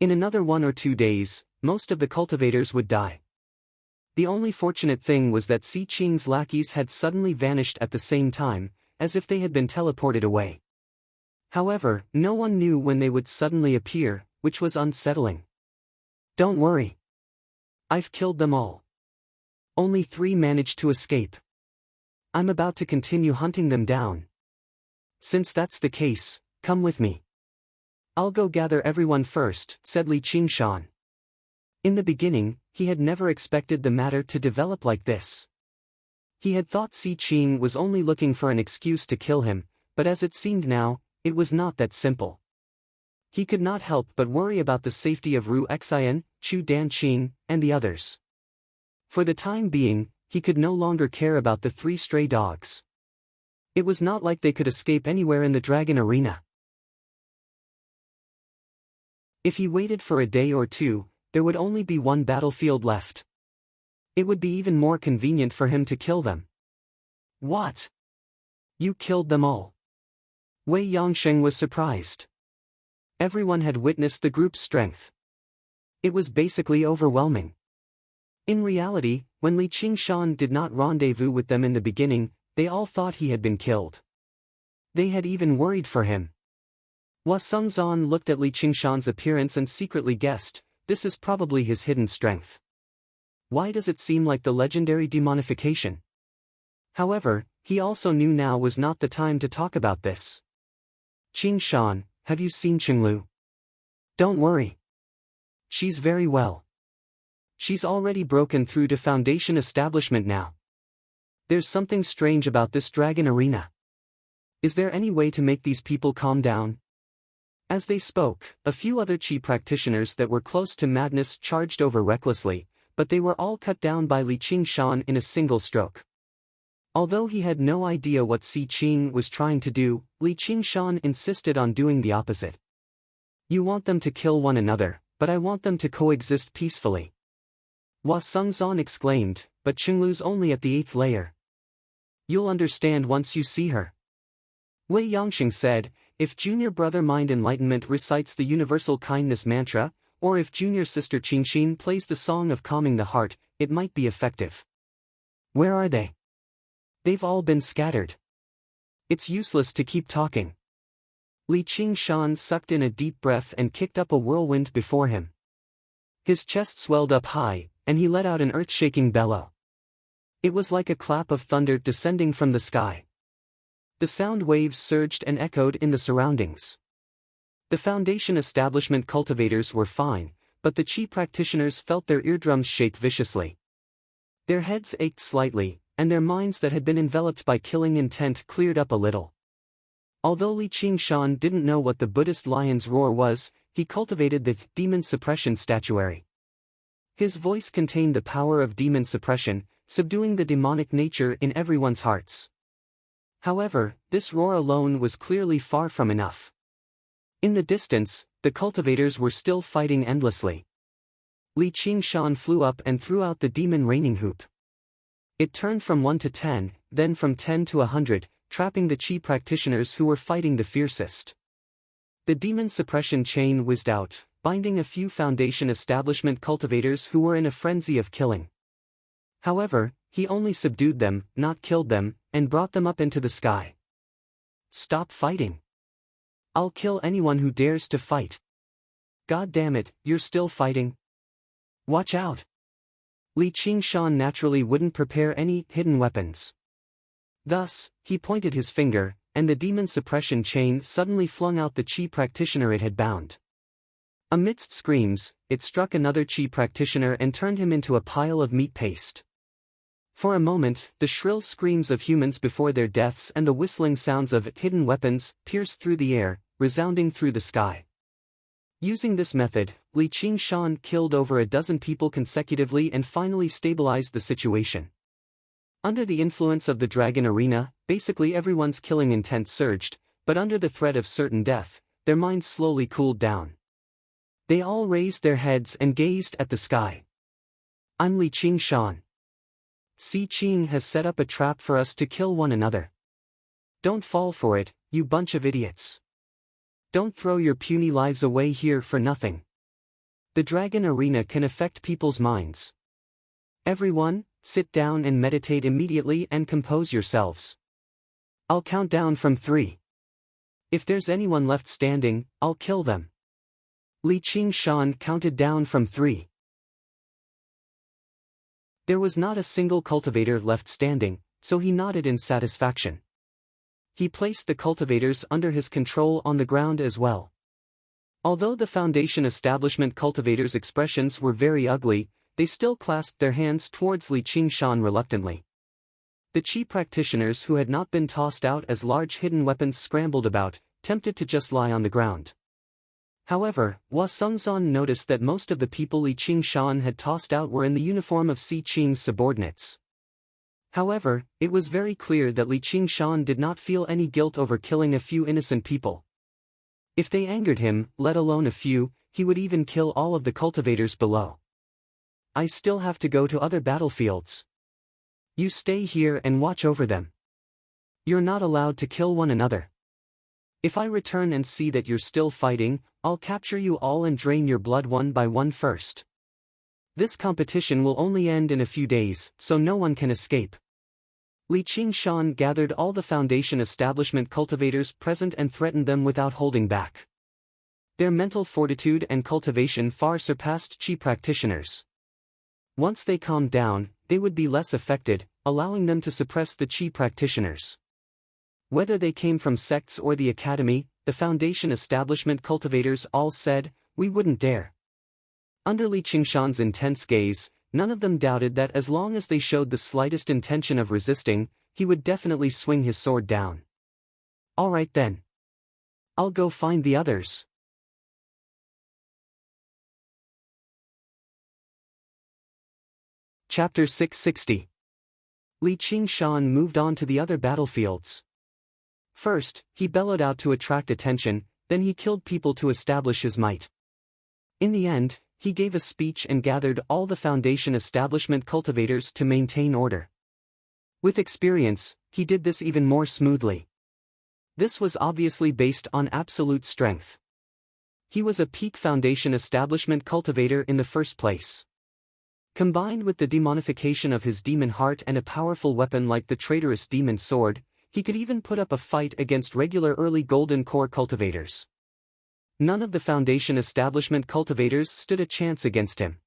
In another 1 or 2 days, most of the cultivators would die. The only fortunate thing was that Si Qing's lackeys had suddenly vanished at the same time, as if they had been teleported away. However, no one knew when they would suddenly appear, which was unsettling. Don't worry. I've killed them all. Only 3 managed to escape. I'm about to continue hunting them down. Since that's the case, come with me. I'll go gather everyone first, said Li Qingshan. In the beginning, he had never expected the matter to develop like this. He had thought Si Qing was only looking for an excuse to kill him, but as it seemed now, it was not that simple. He could not help but worry about the safety of Ru Xian, Chu Danqing, and the others. For the time being, he could no longer care about the 3 stray dogs. It was not like they could escape anywhere in the Dragon Arena. If he waited for a day or 2, there would only be 1 battlefield left. It would be even more convenient for him to kill them. What? You killed them all? Wei Yongsheng was surprised. Everyone had witnessed the group's strength. It was basically overwhelming. In reality, when Li Qingshan did not rendezvous with them in the beginning, they all thought he had been killed. They had even worried for him. Hua Sungzan looked at Li Qingshan's appearance and secretly guessed, this is probably his hidden strength. Why does it seem like the legendary demonification? However, he also knew now was not the time to talk about this. Qingshan, have you seen Qinglu? Don't worry. She's very well. She's already broken through to Foundation establishment now. There's something strange about this Dragon Arena. Is there any way to make these people calm down? As they spoke, a few other Qi practitioners that were close to madness charged over recklessly, but they were all cut down by Li Qingshan in a single stroke. Although he had no idea what Si Qing was trying to do, Li Qingshan insisted on doing the opposite. You want them to kill one another, but I want them to coexist peacefully. Hua Sungzan exclaimed, but Qinglu's only at the 8th layer. You'll understand once you see her. Wei Yongsheng said, if Junior Brother Mind Enlightenment recites the Universal Kindness Mantra, or if junior sister Qingxin plays the song of calming the heart, it might be effective. Where are they? They've all been scattered. It's useless to keep talking. Li Qingshan sucked in a deep breath and kicked up a whirlwind before him. His chest swelled up high, and he let out an earth-shaking bellow. It was like a clap of thunder descending from the sky. The sound waves surged and echoed in the surroundings. The Foundation establishment cultivators were fine, but the Qi practitioners felt their eardrums shake viciously. Their heads ached slightly, and their minds that had been enveloped by killing intent cleared up a little. Although Li Qingshan didn't know what the Buddhist lion's roar was, he cultivated the demon suppression statuary. His voice contained the power of demon suppression, subduing the demonic nature in everyone's hearts. However, this roar alone was clearly far from enough. In the distance, the cultivators were still fighting endlessly. Li Qingshan flew up and threw out the demon raining hoop. It turned from 1 to 10, then from 10 to 100, trapping the Qi practitioners who were fighting the fiercest. The demon suppression chain whizzed out, binding a few Foundation establishment cultivators who were in a frenzy of killing. However, he only subdued them, not killed them, and brought them up into the sky. Stop fighting. I'll kill anyone who dares to fight. God damn it, you're still fighting? Watch out. Li Qingshan naturally wouldn't prepare any hidden weapons. Thus, he pointed his finger, and the demon suppression chain suddenly flung out the Qi practitioner it had bound. Amidst screams, it struck another Qi practitioner and turned him into a pile of meat paste. For a moment, the shrill screams of humans before their deaths and the whistling sounds of hidden weapons pierced through the air, resounding through the sky. Using this method, Li Qingshan killed over a dozen people consecutively and finally stabilized the situation. Under the influence of the Dragon Arena, basically everyone's killing intent surged, but under the threat of certain death, their minds slowly cooled down. They all raised their heads and gazed at the sky. I'm Li Qingshan. Si Qing has set up a trap for us to kill one another. Don't fall for it, you bunch of idiots. Don't throw your puny lives away here for nothing. The Dragon Arena can affect people's minds. Everyone, sit down and meditate immediately and compose yourselves. I'll count down from 3. If there's anyone left standing, I'll kill them. Li Qingshan counted down from 3. There was not a single cultivator left standing, so he nodded in satisfaction. He placed the cultivators under his control on the ground as well. Although the Foundation establishment cultivators' expressions were very ugly, they still clasped their hands towards Li Qingshan reluctantly. The Qi practitioners who had not been tossed out as large hidden weapons scrambled about, tempted to just lie on the ground. However, Hua Sengzan noticed that most of the people Li Qingshan had tossed out were in the uniform of Si Qing's subordinates. However, it was very clear that Li Qingshan did not feel any guilt over killing a few innocent people. If they angered him, let alone a few, he would even kill all of the cultivators below. I still have to go to other battlefields. You stay here and watch over them. You're not allowed to kill one another. If I return and see that you're still fighting, I'll capture you all and drain your blood one by one first. This competition will only end in a few days, so no one can escape. Li Qingshan gathered all the Foundation establishment cultivators present and threatened them without holding back. Their mental fortitude and cultivation far surpassed Qi practitioners. Once they calmed down, they would be less affected, allowing them to suppress the Qi practitioners. Whether they came from sects or the academy, the Foundation establishment cultivators all said, "We wouldn't dare." Under Li Qingshan's intense gaze, none of them doubted that as long as they showed the slightest intention of resisting, he would definitely swing his sword down. All right then. I'll go find the others. Chapter 660. Li Qingshan moved on to the other battlefields. First, he bellowed out to attract attention, then he killed people to establish his might. In the end, he gave a speech and gathered all the Foundation establishment cultivators to maintain order. With experience, he did this even more smoothly. This was obviously based on absolute strength. He was a peak Foundation establishment cultivator in the first place. Combined with the demonification of his demon heart and a powerful weapon like the traitorous demon sword, he could even put up a fight against regular early Golden Core cultivators. None of the Foundation establishment cultivators stood a chance against him.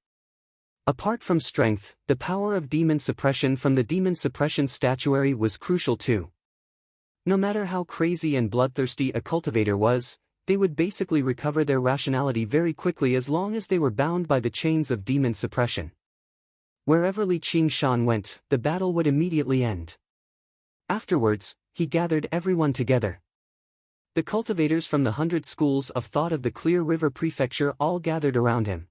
Apart from strength, the power of demon suppression from the demon suppression statuary was crucial too. No matter how crazy and bloodthirsty a cultivator was, they would basically recover their rationality very quickly as long as they were bound by the chains of demon suppression. Wherever Li Qingshan went, the battle would immediately end. Afterwards, he gathered everyone together. The cultivators from the 100 schools of thought of the Clear River Prefecture all gathered around him.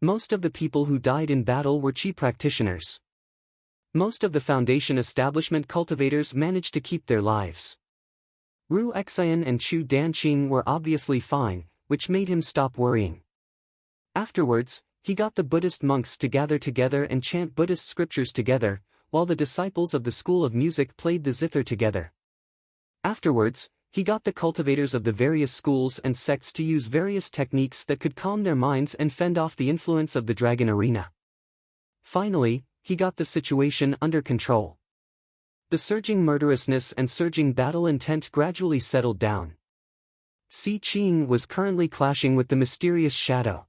Most of the people who died in battle were Qi practitioners. Most of the Foundation establishment cultivators managed to keep their lives. Ru Xian and Chu Danqing were obviously fine, which made him stop worrying. Afterwards, he got the Buddhist monks to gather together and chant Buddhist scriptures together, while the disciples of the school of music played the zither together. Afterwards, he got the cultivators of the various schools and sects to use various techniques that could calm their minds and fend off the influence of the dragon arena. Finally, he got the situation under control. The surging murderousness and surging battle intent gradually settled down. Si Qing was currently clashing with the mysterious shadow.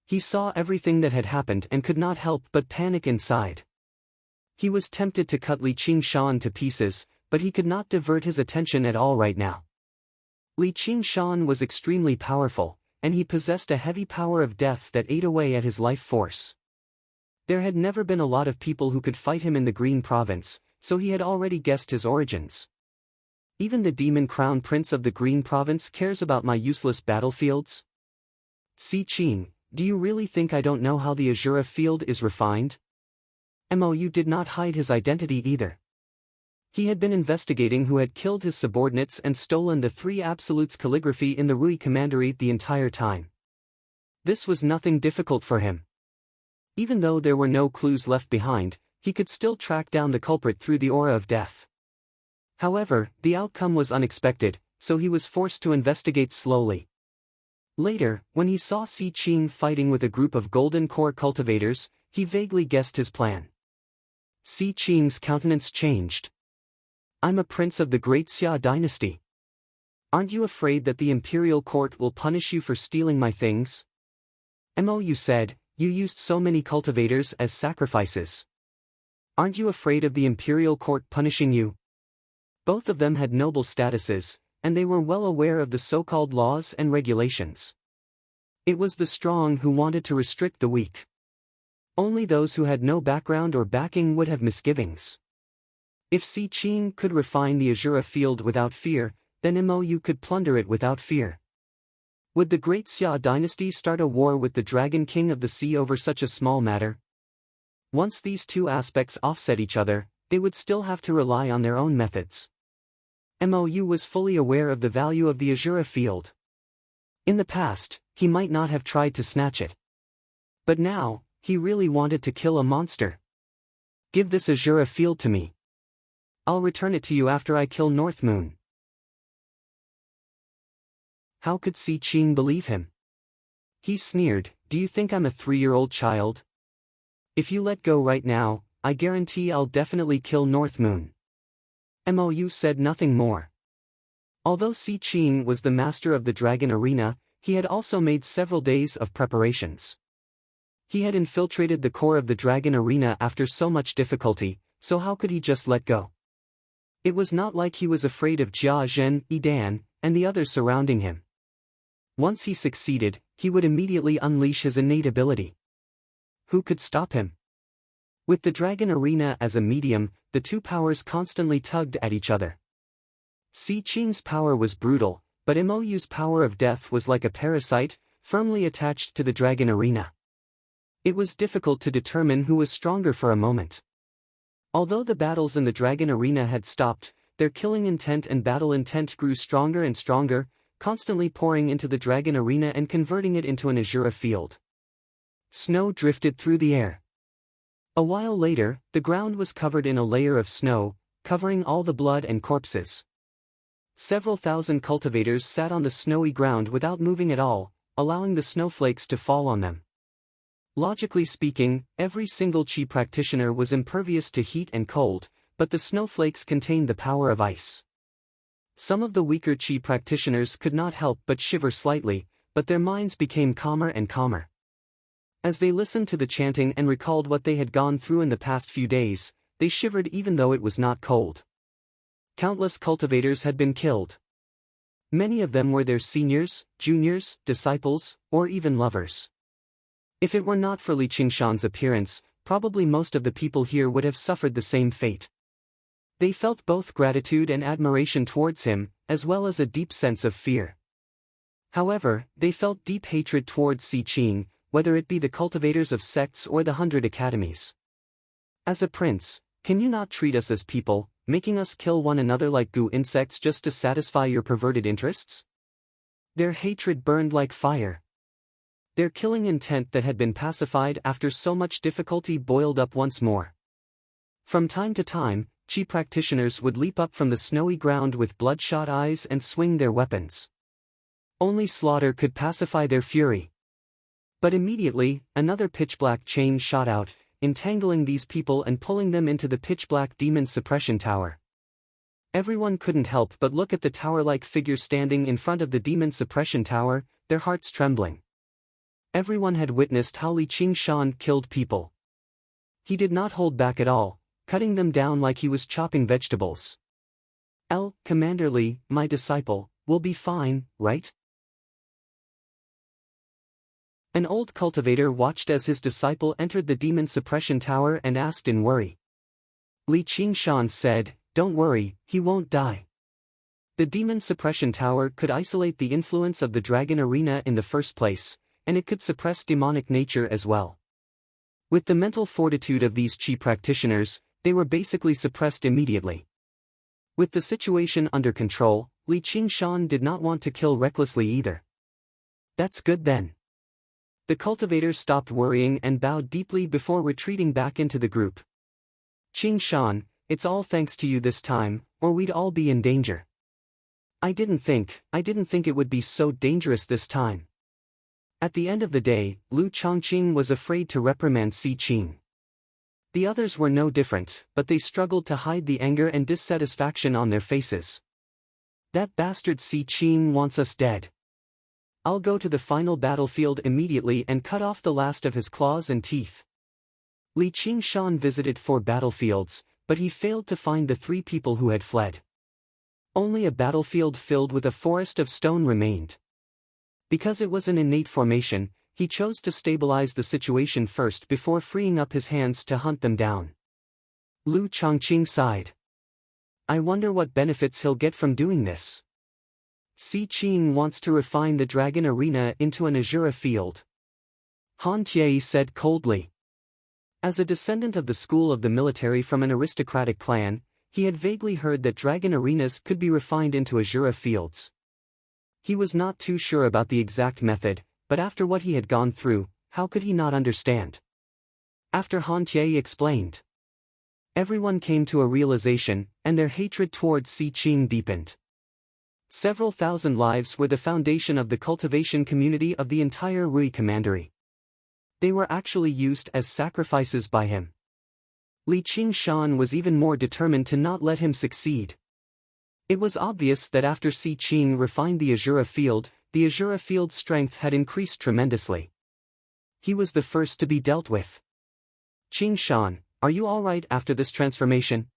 He saw everything that had happened and could not help but panic inside. He was tempted to cut Li Qingshan to pieces, but he could not divert his attention at all right now. Li Qingshan was extremely powerful, and he possessed a heavy power of death that ate away at his life force. There had never been a lot of people who could fight him in the Green Province, so he had already guessed his origins. Even the Demon Crown Prince of the Green Province cares about my useless battlefields? Si Qing, do you really think I don't know how the Azura field is refined? Mou did not hide his identity either. He had been investigating who had killed his subordinates and stolen the 3 Absolutes calligraphy in the Rui Commandery the entire time. This was nothing difficult for him. Even though there were no clues left behind, he could still track down the culprit through the aura of death. However, the outcome was unexpected, so he was forced to investigate slowly. Later, when he saw Si Qing fighting with a group of Golden Core cultivators, he vaguely guessed his plan. Si Qing's countenance changed. I'm a prince of the Great Xia dynasty. Aren't you afraid that the imperial court will punish you for stealing my things? Mou said, you used so many cultivators as sacrifices. Aren't you afraid of the imperial court punishing you? Both of them had noble statuses, and they were well aware of the so-called laws and regulations. It was the strong who wanted to restrict the weak. Only those who had no background or backing would have misgivings. If Si Qing could refine the Azura field without fear, then Mou could plunder it without fear. Would the Great Xia dynasty start a war with the Dragon King of the Sea over such a small matter? Once these two aspects offset each other, they would still have to rely on their own methods. Mou was fully aware of the value of the Azura field. In the past, he might not have tried to snatch it. But now, he really wanted to kill a monster. Give this Azura field to me. I'll return it to you after I kill North Moon. How could Si Qing believe him? He sneered, do you think I'm a 3-year-old child? If you let go right now, I guarantee I'll definitely kill North Moon. Mou said nothing more. Although Si Qing was the master of the Dragon Arena, he had also made several days of preparations. He had infiltrated the core of the Dragon Arena after so much difficulty, so how could he just let go? It was not like he was afraid of Jia Zhen, Yidan, and the others surrounding him. Once he succeeded, he would immediately unleash his innate ability. Who could stop him? With the Dragon Arena as a medium, the two powers constantly tugged at each other. Si Qing's power was brutal, but Mou's power of death was like a parasite, firmly attached to the Dragon Arena. It was difficult to determine who was stronger for a moment. Although the battles in the Dragon Arena had stopped, their killing intent and battle intent grew stronger and stronger, constantly pouring into the Dragon Arena and converting it into an Azura field. Snow drifted through the air. A while later, the ground was covered in a layer of snow, covering all the blood and corpses. Several thousand cultivators sat on the snowy ground without moving at all, allowing the snowflakes to fall on them. Logically speaking, every single chi practitioner was impervious to heat and cold, but the snowflakes contained the power of ice. Some of the weaker chi practitioners could not help but shiver slightly, but their minds became calmer and calmer. As they listened to the chanting and recalled what they had gone through in the past few days, they shivered even though it was not cold. Countless cultivators had been killed. Many of them were their seniors, juniors, disciples, or even lovers. If it were not for Li Qingshan's appearance, probably most of the people here would have suffered the same fate. They felt both gratitude and admiration towards him, as well as a deep sense of fear. However, they felt deep hatred towards Si Qing, whether it be the cultivators of sects or the 100 academies. As a prince, can you not treat us as people, making us kill one another like goo insects just to satisfy your perverted interests? Their hatred burned like fire. Their killing intent that had been pacified after so much difficulty boiled up once more. From time to time, chi practitioners would leap up from the snowy ground with bloodshot eyes and swing their weapons. Only slaughter could pacify their fury. But immediately, another pitch-black chain shot out, entangling these people and pulling them into the pitch-black demon suppression tower. Everyone couldn't help but look at the tower-like figure standing in front of the demon suppression tower, their hearts trembling. Everyone had witnessed how Li Qingshan killed people. He did not hold back at all, cutting them down like he was chopping vegetables. Commander Li, my disciple, will be fine, right? An old cultivator watched as his disciple entered the demon suppression tower and asked in worry. Li Qingshan said, "Don't worry, he won't die." The demon suppression tower could isolate the influence of the dragon arena in the first place, and it could suppress demonic nature as well. With the mental fortitude of these chi practitioners, they were basically suppressed immediately. With the situation under control, Li Qingshan did not want to kill recklessly either. That's good then. The cultivators stopped worrying and bowed deeply before retreating back into the group. Qingshan, it's all thanks to you this time, or we'd all be in danger. I didn't think it would be so dangerous this time. At the end of the day, Lu Chongqing was afraid to reprimand Si Qing. The others were no different, but they struggled to hide the anger and dissatisfaction on their faces. That bastard Si Qing wants us dead. I'll go to the final battlefield immediately and cut off the last of his claws and teeth. Li Qingshan visited 4 battlefields, but he failed to find the 3 people who had fled. Only a battlefield filled with a forest of stone remained. Because it was an innate formation, he chose to stabilize the situation first before freeing up his hands to hunt them down. Lu Chongqing sighed. I wonder what benefits he'll get from doing this. Si Qing wants to refine the dragon arena into an Azura field. Han Tie said coldly. As a descendant of the school of the military from an aristocratic clan, he had vaguely heard that dragon arenas could be refined into Azura fields. He was not too sure about the exact method, but after what he had gone through, how could he not understand? After Han Tie explained, everyone came to a realization, and their hatred towards Si Qing deepened. Several thousand lives were the foundation of the cultivation community of the entire Rui Commandery. They were actually used as sacrifices by him. Li Qingshan was even more determined to not let him succeed. It was obvious that after Si Qing refined the Azura field's strength had increased tremendously. He was the first to be dealt with. Qingshan, are you alright after this transformation?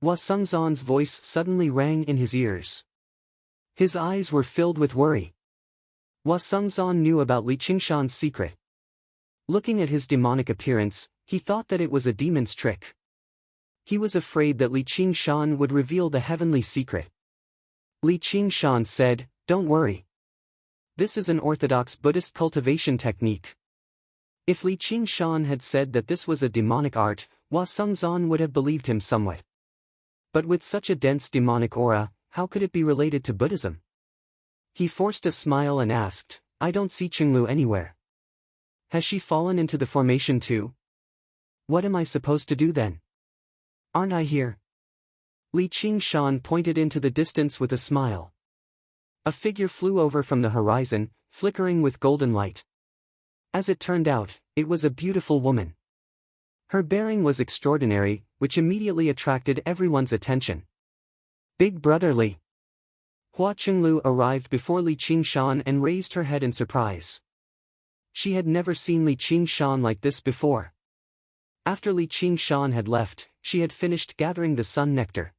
Hua Sengzan's voice suddenly rang in his ears. His eyes were filled with worry. Hua Sengzan knew about Li Qingshan's secret. Looking at his demonic appearance, he thought that it was a demon's trick. He was afraid that Li Qingshan would reveal the heavenly secret. Li Qingshan said, "Don't worry. This is an orthodox Buddhist cultivation technique." If Li Qingshan had said that this was a demonic art, Hua Sengzan would have believed him somewhat. But with such a dense demonic aura, how could it be related to Buddhism? He forced a smile and asked, I don't see Qinglu anywhere. Has she fallen into the formation too? What am I supposed to do then? Aren't I here? Li Qingshan pointed into the distance with a smile. A figure flew over from the horizon, flickering with golden light. As it turned out, it was a beautiful woman. Her bearing was extraordinary, which immediately attracted everyone's attention. Big Brother Li. Hua Qinglu arrived before Li Qingshan and raised her head in surprise. She had never seen Li Qingshan like this before. After Li Qingshan had left, she had finished gathering the sun nectar.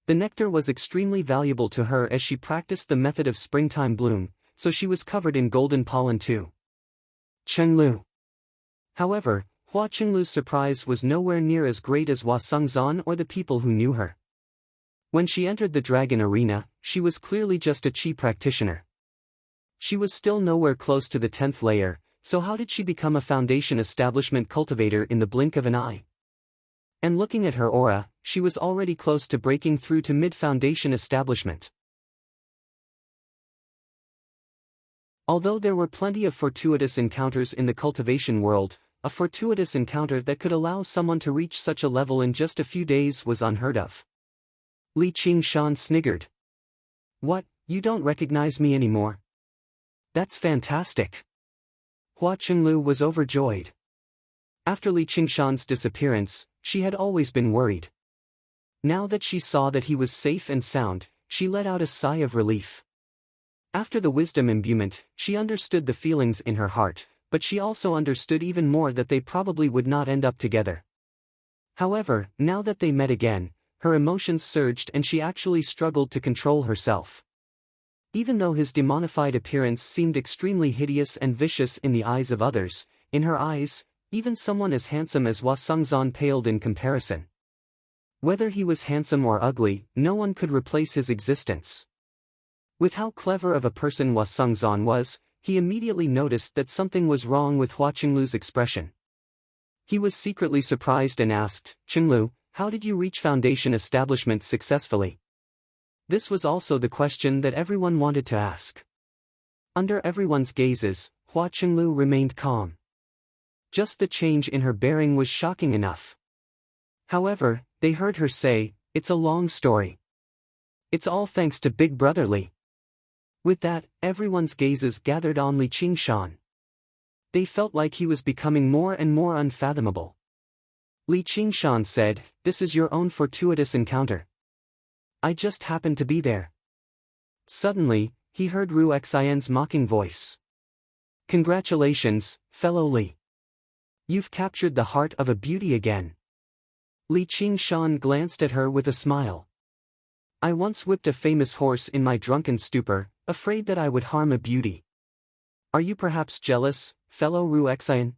The nectar was extremely valuable to her as she practiced the method of springtime bloom, so she was covered in golden pollen too. Chenglu. However, Hua Qinglu's surprise was nowhere near as great as Hua Sengzan or the people who knew her. When she entered the dragon arena, she was clearly just a chi practitioner. She was still nowhere close to the 10th layer, so how did she become a foundation establishment cultivator in the blink of an eye? And looking at her aura, she was already close to breaking through to mid-foundation establishment. Although there were plenty of fortuitous encounters in the cultivation world, a fortuitous encounter that could allow someone to reach such a level in just a few days was unheard of. Li Qingshan sniggered. What, you don't recognize me anymore? That's fantastic. Hua Qinglu was overjoyed. After Li Qingshan's disappearance, she had always been worried. Now that she saw that he was safe and sound, she let out a sigh of relief. After the wisdom imbuement, she understood the feelings in her heart, but she also understood even more that they probably would not end up together. However, now that they met again, her emotions surged and she actually struggled to control herself. Even though his demonified appearance seemed extremely hideous and vicious in the eyes of others, in her eyes, even someone as handsome as Hua Sengzan paled in comparison. Whether he was handsome or ugly, no one could replace his existence. With how clever of a person Hua Sengzan was, he immediately noticed that something was wrong with Hua Qinglu's expression. He was secretly surprised and asked, Qinglu, how did you reach foundation establishment successfully? This was also the question that everyone wanted to ask. Under everyone's gazes, Hua Qinglu remained calm. Just the change in her bearing was shocking enough. However, they heard her say, it's a long story. It's all thanks to Big Brother Li. With that, everyone's gazes gathered on Li Qingshan. They felt like he was becoming more and more unfathomable. Li Qingshan said, this is your own fortuitous encounter. I just happened to be there. Suddenly, he heard Ru Xian's mocking voice. Congratulations, fellow Li. You've captured the heart of a beauty again. Li Qingshan glanced at her with a smile. I once whipped a famous horse in my drunken stupor, afraid that I would harm a beauty. Are you perhaps jealous, fellow Ru Xian?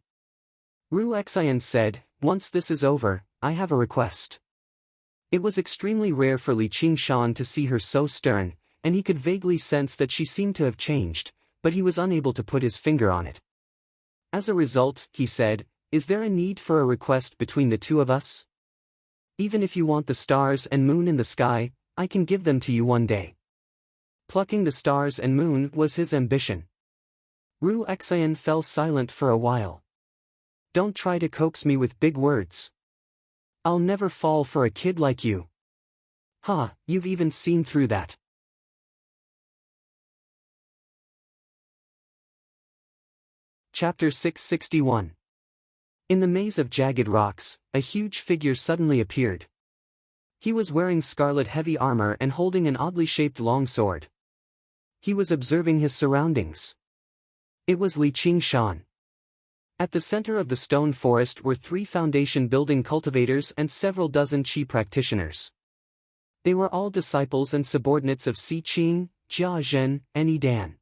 Ru Xian said, once this is over, I have a request. It was extremely rare for Li Qingshan to see her so stern, and he could vaguely sense that she seemed to have changed, but he was unable to put his finger on it. As a result, he said, is there a need for a request between the two of us? Even if you want the stars and moon in the sky, I can give them to you one day. Plucking the stars and moon was his ambition. Ru Xian fell silent for a while. Don't try to coax me with big words. I'll never fall for a kid like you. Ha, you've even seen through that. Chapter 661. In the maze of jagged rocks, a huge figure suddenly appeared. He was wearing scarlet heavy armor and holding an oddly shaped long sword. He was observing his surroundings. It was Li Qingshan. At the center of the stone forest were 3 foundation building cultivators and several dozen chi practitioners. They were all disciples and subordinates of Si Qing, Jia Zhen, and Yi Dan.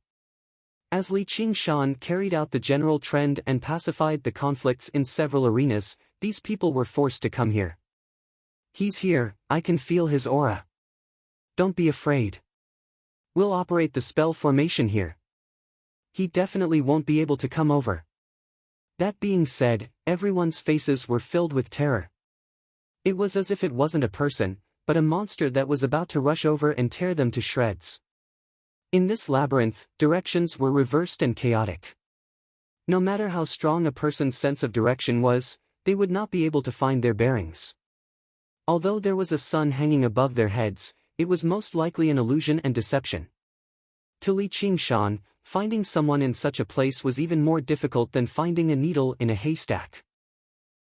As Li Qingshan carried out the general trend and pacified the conflicts in several arenas, these people were forced to come here. He's here, I can feel his aura. Don't be afraid. We'll operate the spell formation here. He definitely won't be able to come over. That being said, everyone's faces were filled with terror. It was as if it wasn't a person, but a monster that was about to rush over and tear them to shreds. In this labyrinth, directions were reversed and chaotic. No matter how strong a person's sense of direction was, they would not be able to find their bearings. Although there was a sun hanging above their heads, it was most likely an illusion and deception. To Li Qingshan, finding someone in such a place was even more difficult than finding a needle in a haystack.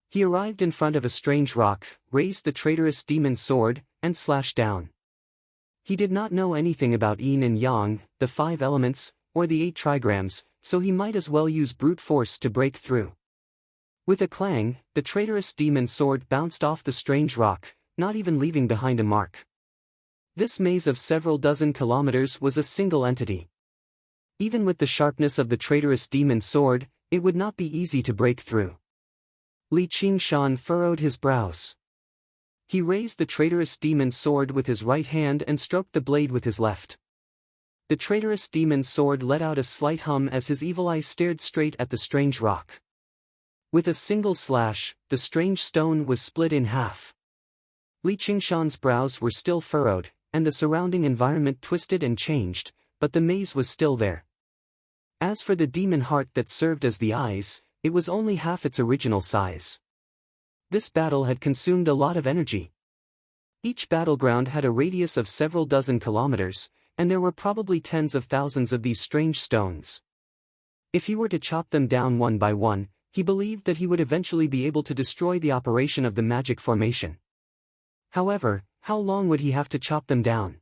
He arrived in front of a strange rock, raised the traitorous demon sword, and slashed down. He did not know anything about yin and yang, the 5 elements, or the 8 trigrams, so he might as well use brute force to break through. With a clang, the traitorous demon sword bounced off the strange rock, not even leaving behind a mark. This maze of several dozen kilometers was a single entity. Even with the sharpness of the traitorous demon sword, it would not be easy to break through. Li Qingshan furrowed his brows. He raised the traitorous demon sword with his right hand and stroked the blade with his left. The traitorous demon sword let out a slight hum as his evil eye stared straight at the strange rock. With a single slash, the strange stone was split in half. Li Qingshan's brows were still furrowed, and the surrounding environment twisted and changed, but the maze was still there. As for the demon heart that served as the eyes, it was only half its original size. This battle had consumed a lot of energy. Each battleground had a radius of several dozen kilometers, and there were probably tens of thousands of these strange stones. If he were to chop them down one by one, he believed that he would eventually be able to destroy the operation of the magic formation. However, how long would he have to chop them down?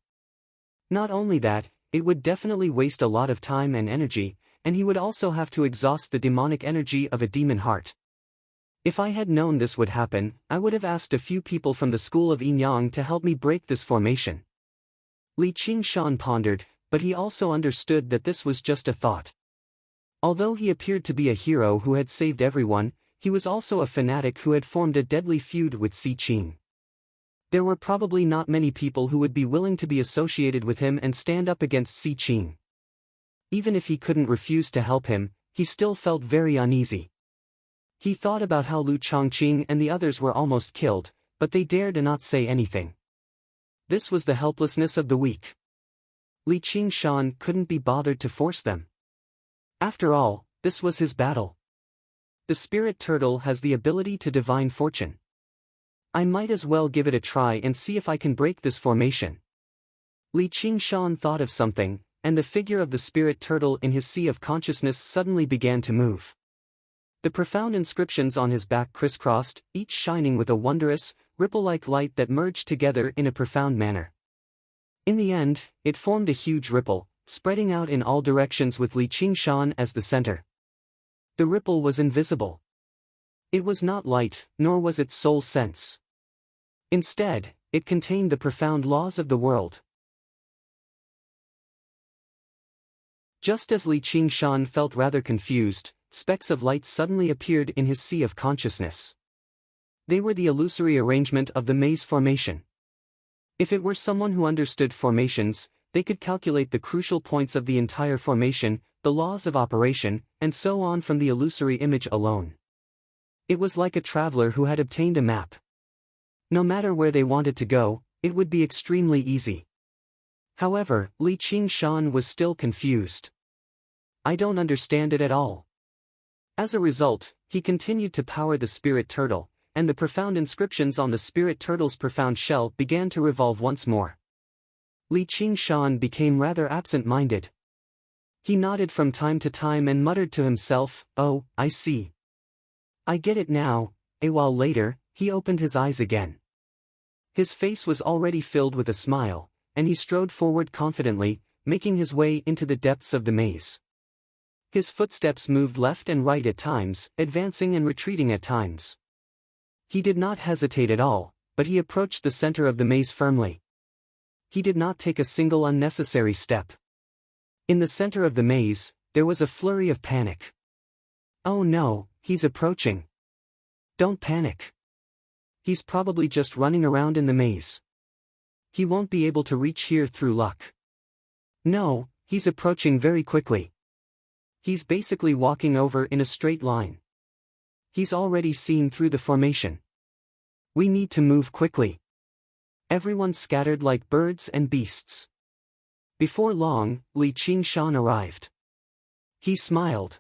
Not only that, it would definitely waste a lot of time and energy, and he would also have to exhaust the demonic energy of a demon heart. If I had known this would happen, I would have asked a few people from the school of Yin-Yang to help me break this formation. Li Qingshan pondered, but he also understood that this was just a thought. Although he appeared to be a hero who had saved everyone, he was also a fanatic who had formed a deadly feud with Si Qing. There were probably not many people who would be willing to be associated with him and stand up against Si Qing. Even if he couldn't refuse to help him, he still felt very uneasy. He thought about how Lu Chongqing and the others were almost killed, but they dared not say anything. This was the helplessness of the weak. Li Qingshan couldn't be bothered to force them. After all, this was his battle. The spirit turtle has the ability to divine fortune. I might as well give it a try and see if I can break this formation. Li Qingshan thought of something, and the figure of the spirit turtle in his sea of consciousness suddenly began to move. The profound inscriptions on his back crisscrossed, each shining with a wondrous, ripple-like light that merged together in a profound manner. In the end, it formed a huge ripple, spreading out in all directions with Li Qingshan as the center. The ripple was invisible. It was not light, nor was it soul sense. Instead, it contained the profound laws of the world. Just as Li Qingshan felt rather confused, specks of light suddenly appeared in his sea of consciousness. They were the illusory arrangement of the maze formation. If it were someone who understood formations, they could calculate the crucial points of the entire formation, the laws of operation, and so on from the illusory image alone. It was like a traveler who had obtained a map. No matter where they wanted to go, it would be extremely easy. However, Li Qingshan was still confused. I don't understand it at all. As a result, he continued to power the spirit turtle, and the profound inscriptions on the spirit turtle's profound shell began to revolve once more. Li Qingshan became rather absent-minded. He nodded from time to time and muttered to himself, "Oh, I see. I get it now." A while later, he opened his eyes again. His face was already filled with a smile, and he strode forward confidently, making his way into the depths of the maze. His footsteps moved left and right at times, advancing and retreating at times. He did not hesitate at all, but he approached the center of the maze firmly. He did not take a single unnecessary step. In the center of the maze, there was a flurry of panic. "Oh no, he's approaching. Don't panic. He's probably just running around in the maze. He won't be able to reach here through luck. No, he's approaching very quickly. He's basically walking over in a straight line. He's already seen through the formation. We need to move quickly." Everyone scattered like birds and beasts. Before long, Li Qingshan arrived. He smiled.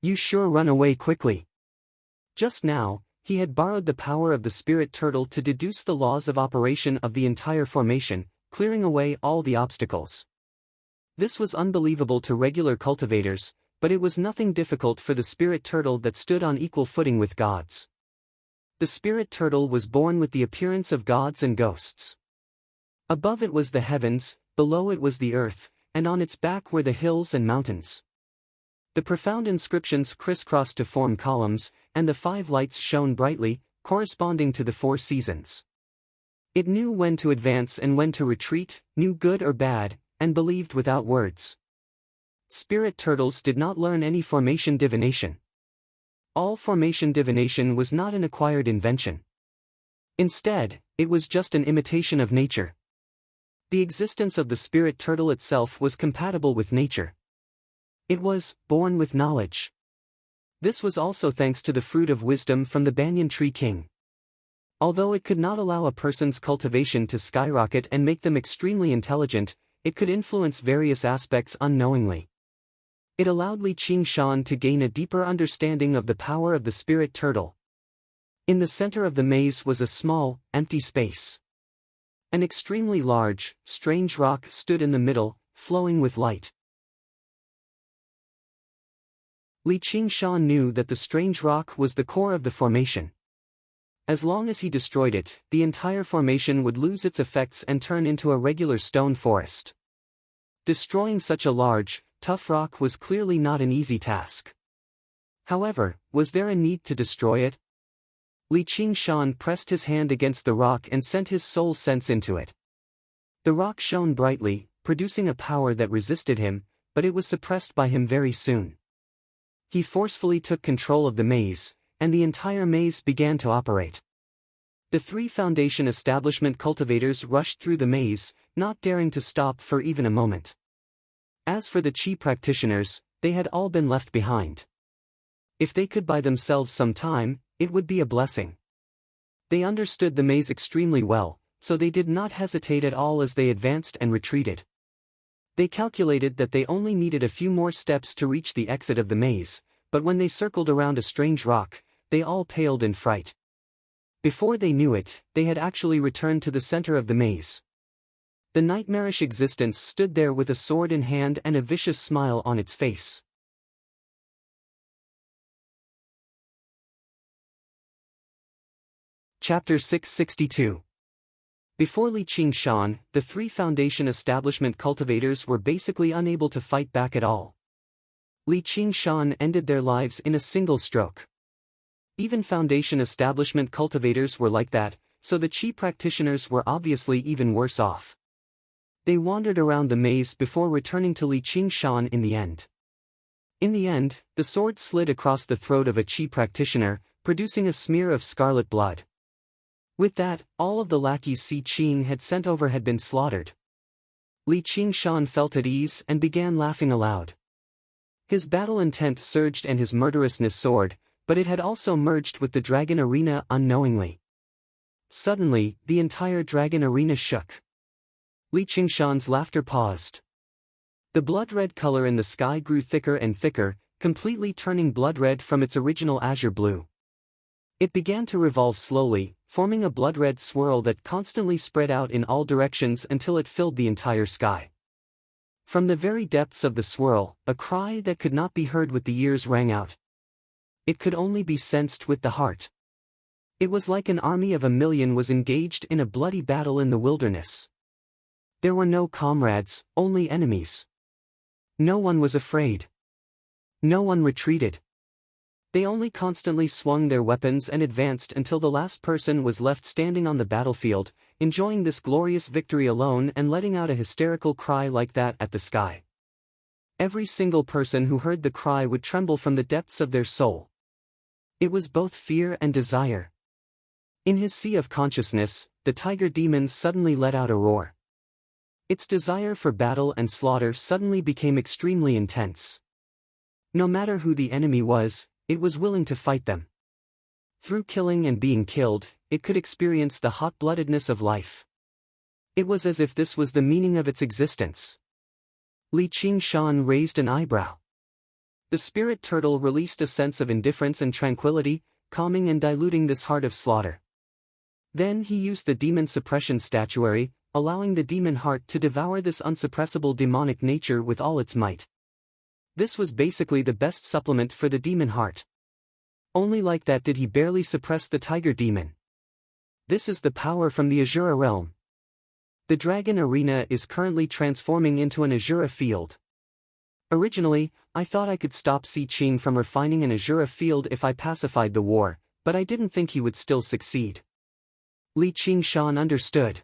"You sure run away quickly." Just now, He had borrowed the power of the spirit turtle to deduce the laws of operation of the entire formation, clearing away all the obstacles. This was unbelievable to regular cultivators, but it was nothing difficult for the spirit turtle that stood on equal footing with gods. The spirit turtle was born with the appearance of gods and ghosts. Above it was the heavens, below it was the earth, and on its back were the hills and mountains. The profound inscriptions crisscrossed to form columns, and the 5 lights shone brightly, corresponding to the 4 seasons. It knew when to advance and when to retreat, knew good or bad, and believed without words. Spirit turtles did not learn any formation divination. All formation divination was not an acquired invention. Instead, it was just an imitation of nature. The existence of the spirit turtle itself was compatible with nature. It was born with knowledge. This was also thanks to the fruit of wisdom from the banyan tree king. Although it could not allow a person's cultivation to skyrocket and make them extremely intelligent, it could influence various aspects unknowingly. It allowed Li Qingshan to gain a deeper understanding of the power of the spirit turtle. In the center of the maze was a small, empty space. An extremely large, strange rock stood in the middle, flowing with light. Li Qingshan knew that the strange rock was the core of the formation. As long as he destroyed it, the entire formation would lose its effects and turn into a regular stone forest. Destroying such a large, tough rock was clearly not an easy task. However, was there a need to destroy it? Li Qingshan pressed his hand against the rock and sent his soul sense into it. The rock shone brightly, producing a power that resisted him, but it was suppressed by him very soon. He forcefully took control of the maze, and the entire maze began to operate. The 3 foundation establishment cultivators rushed through the maze, not daring to stop for even a moment. As for the Qi practitioners, they had all been left behind. If they could buy themselves some time, it would be a blessing. They understood the maze extremely well, so they did not hesitate at all as they advanced and retreated. They calculated that they only needed a few more steps to reach the exit of the maze, but when they circled around a strange rock, they all paled in fright. Before they knew it, they had actually returned to the center of the maze. The nightmarish existence stood there with a sword in hand and a vicious smile on its face. Chapter 662. Before Li Qingshan, the 3 foundation establishment cultivators were basically unable to fight back at all. Li Qingshan ended their lives in a single stroke. Even foundation establishment cultivators were like that, so the Qi practitioners were obviously even worse off. They wandered around the maze before returning to Li Qingshan in the end. In the end, the sword slid across the throat of a Qi practitioner, producing a smear of scarlet blood. With that, all of the lackeys Si Qing had sent over had been slaughtered. Li Qingshan felt at ease and began laughing aloud. His battle intent surged and his murderousness soared, but it had also merged with the dragon arena unknowingly. Suddenly, the entire dragon arena shook. Li Qingshan's laughter paused. The blood-red color in the sky grew thicker and thicker, completely turning blood red from its original azure blue. It began to revolve slowly, forming a blood-red swirl that constantly spread out in all directions until it filled the entire sky. From the very depths of the swirl, a cry that could not be heard with the ears rang out. It could only be sensed with the heart. It was like an army of 1,000,000 was engaged in a bloody battle in the wilderness. There were no comrades, only enemies. No one was afraid. No one retreated. They only constantly swung their weapons and advanced until the last person was left standing on the battlefield, enjoying this glorious victory alone and letting out a hysterical cry like that at the sky. Every single person who heard the cry would tremble from the depths of their soul. It was both fear and desire. In his sea of consciousness, the tiger demon suddenly let out a roar. Its desire for battle and slaughter suddenly became extremely intense. No matter who the enemy was, it was willing to fight them. Through killing and being killed, it could experience the hot-bloodedness of life. It was as if this was the meaning of its existence. Li Qingshan raised an eyebrow. The spirit turtle released a sense of indifference and tranquility, calming and diluting this heart of slaughter. Then he used the demon suppression statuary, allowing the demon heart to devour this unsuppressible demonic nature with all its might. This was basically the best supplement for the demon heart. Only like that did he barely suppress the tiger demon. This is the power from the Azura realm. The dragon arena is currently transforming into an Azura field. Originally, I thought I could stop Si Qing from refining an Azura field if I pacified the war, but I didn't think he would still succeed. Li Qingshan understood.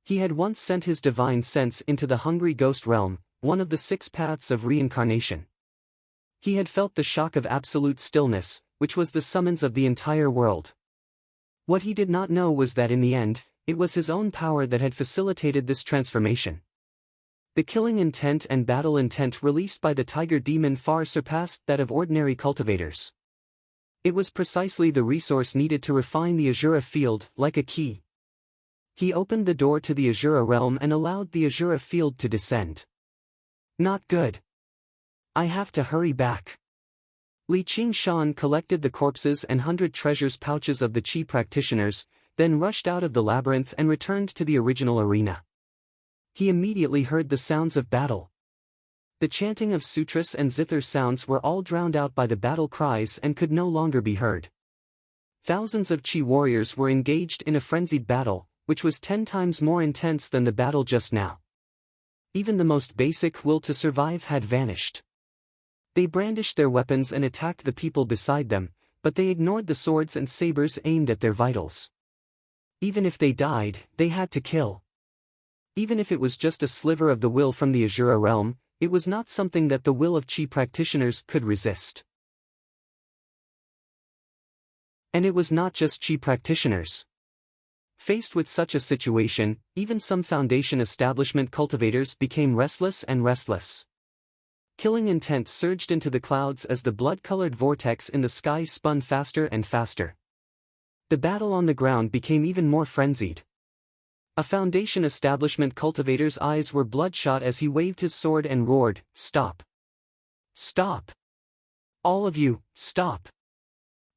He had once sent his divine sense into the hungry ghost realm, one of the 6 paths of reincarnation. He had felt the shock of absolute stillness, which was the summons of the entire world. What he did not know was that in the end, it was his own power that had facilitated this transformation. The killing intent and battle intent released by the tiger demon far surpassed that of ordinary cultivators. It was precisely the resource needed to refine the Azura field, like a key. He opened the door to the Azura realm and allowed the Azura field to descend. Not good. I have to hurry back. Li Qingshan collected the corpses and 100 treasures pouches of the Qi practitioners, then rushed out of the labyrinth and returned to the original arena. He immediately heard the sounds of battle. The chanting of sutras and zither sounds were all drowned out by the battle cries and could no longer be heard. Thousands of Qi warriors were engaged in a frenzied battle, which was 10 times more intense than the battle just now. Even the most basic will to survive had vanished. They brandished their weapons and attacked the people beside them, but they ignored the swords and sabers aimed at their vitals. Even if they died, they had to kill. Even if it was just a sliver of the will from the Azura realm, it was not something that the will of Qi practitioners could resist. And it was not just Qi practitioners. Faced with such a situation, even some Foundation establishment cultivators became restless and restless. Killing intent surged into the clouds as the blood-colored vortex in the sky spun faster and faster. The battle on the ground became even more frenzied. A Foundation establishment cultivator's eyes were bloodshot as he waved his sword and roared, "Stop! Stop! All of you, stop!"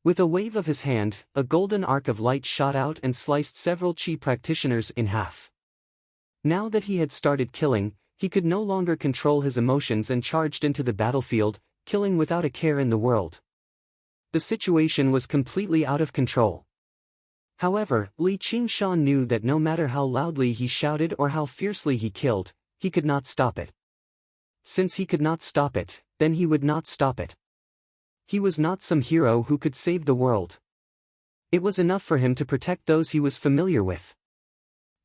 With a wave of his hand, a golden arc of light shot out and sliced several Qi practitioners in half. Now that he had started killing, he could no longer control his emotions and charged into the battlefield, killing without a care in the world. The situation was completely out of control. However, Li Qingshan knew that no matter how loudly he shouted or how fiercely he killed, he could not stop it. Since he could not stop it, then he would not stop it. He was not some hero who could save the world. It was enough for him to protect those he was familiar with.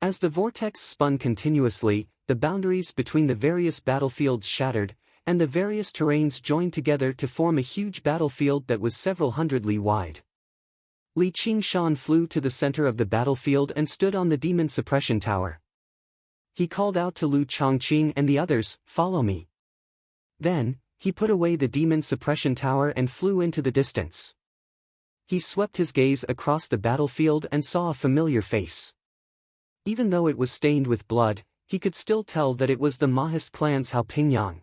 As the vortex spun continuously, the boundaries between the various battlefields shattered, and the various terrains joined together to form a huge battlefield that was several hundred li wide. Li Qingshan flew to the center of the battlefield and stood on the demon suppression tower. He called out to Lu Chongqing and the others, "Follow me." Then, he put away the demon suppression tower and flew into the distance. He swept his gaze across the battlefield and saw a familiar face. Even though it was stained with blood, he could still tell that it was the Mahis clan's Hao Pingyang.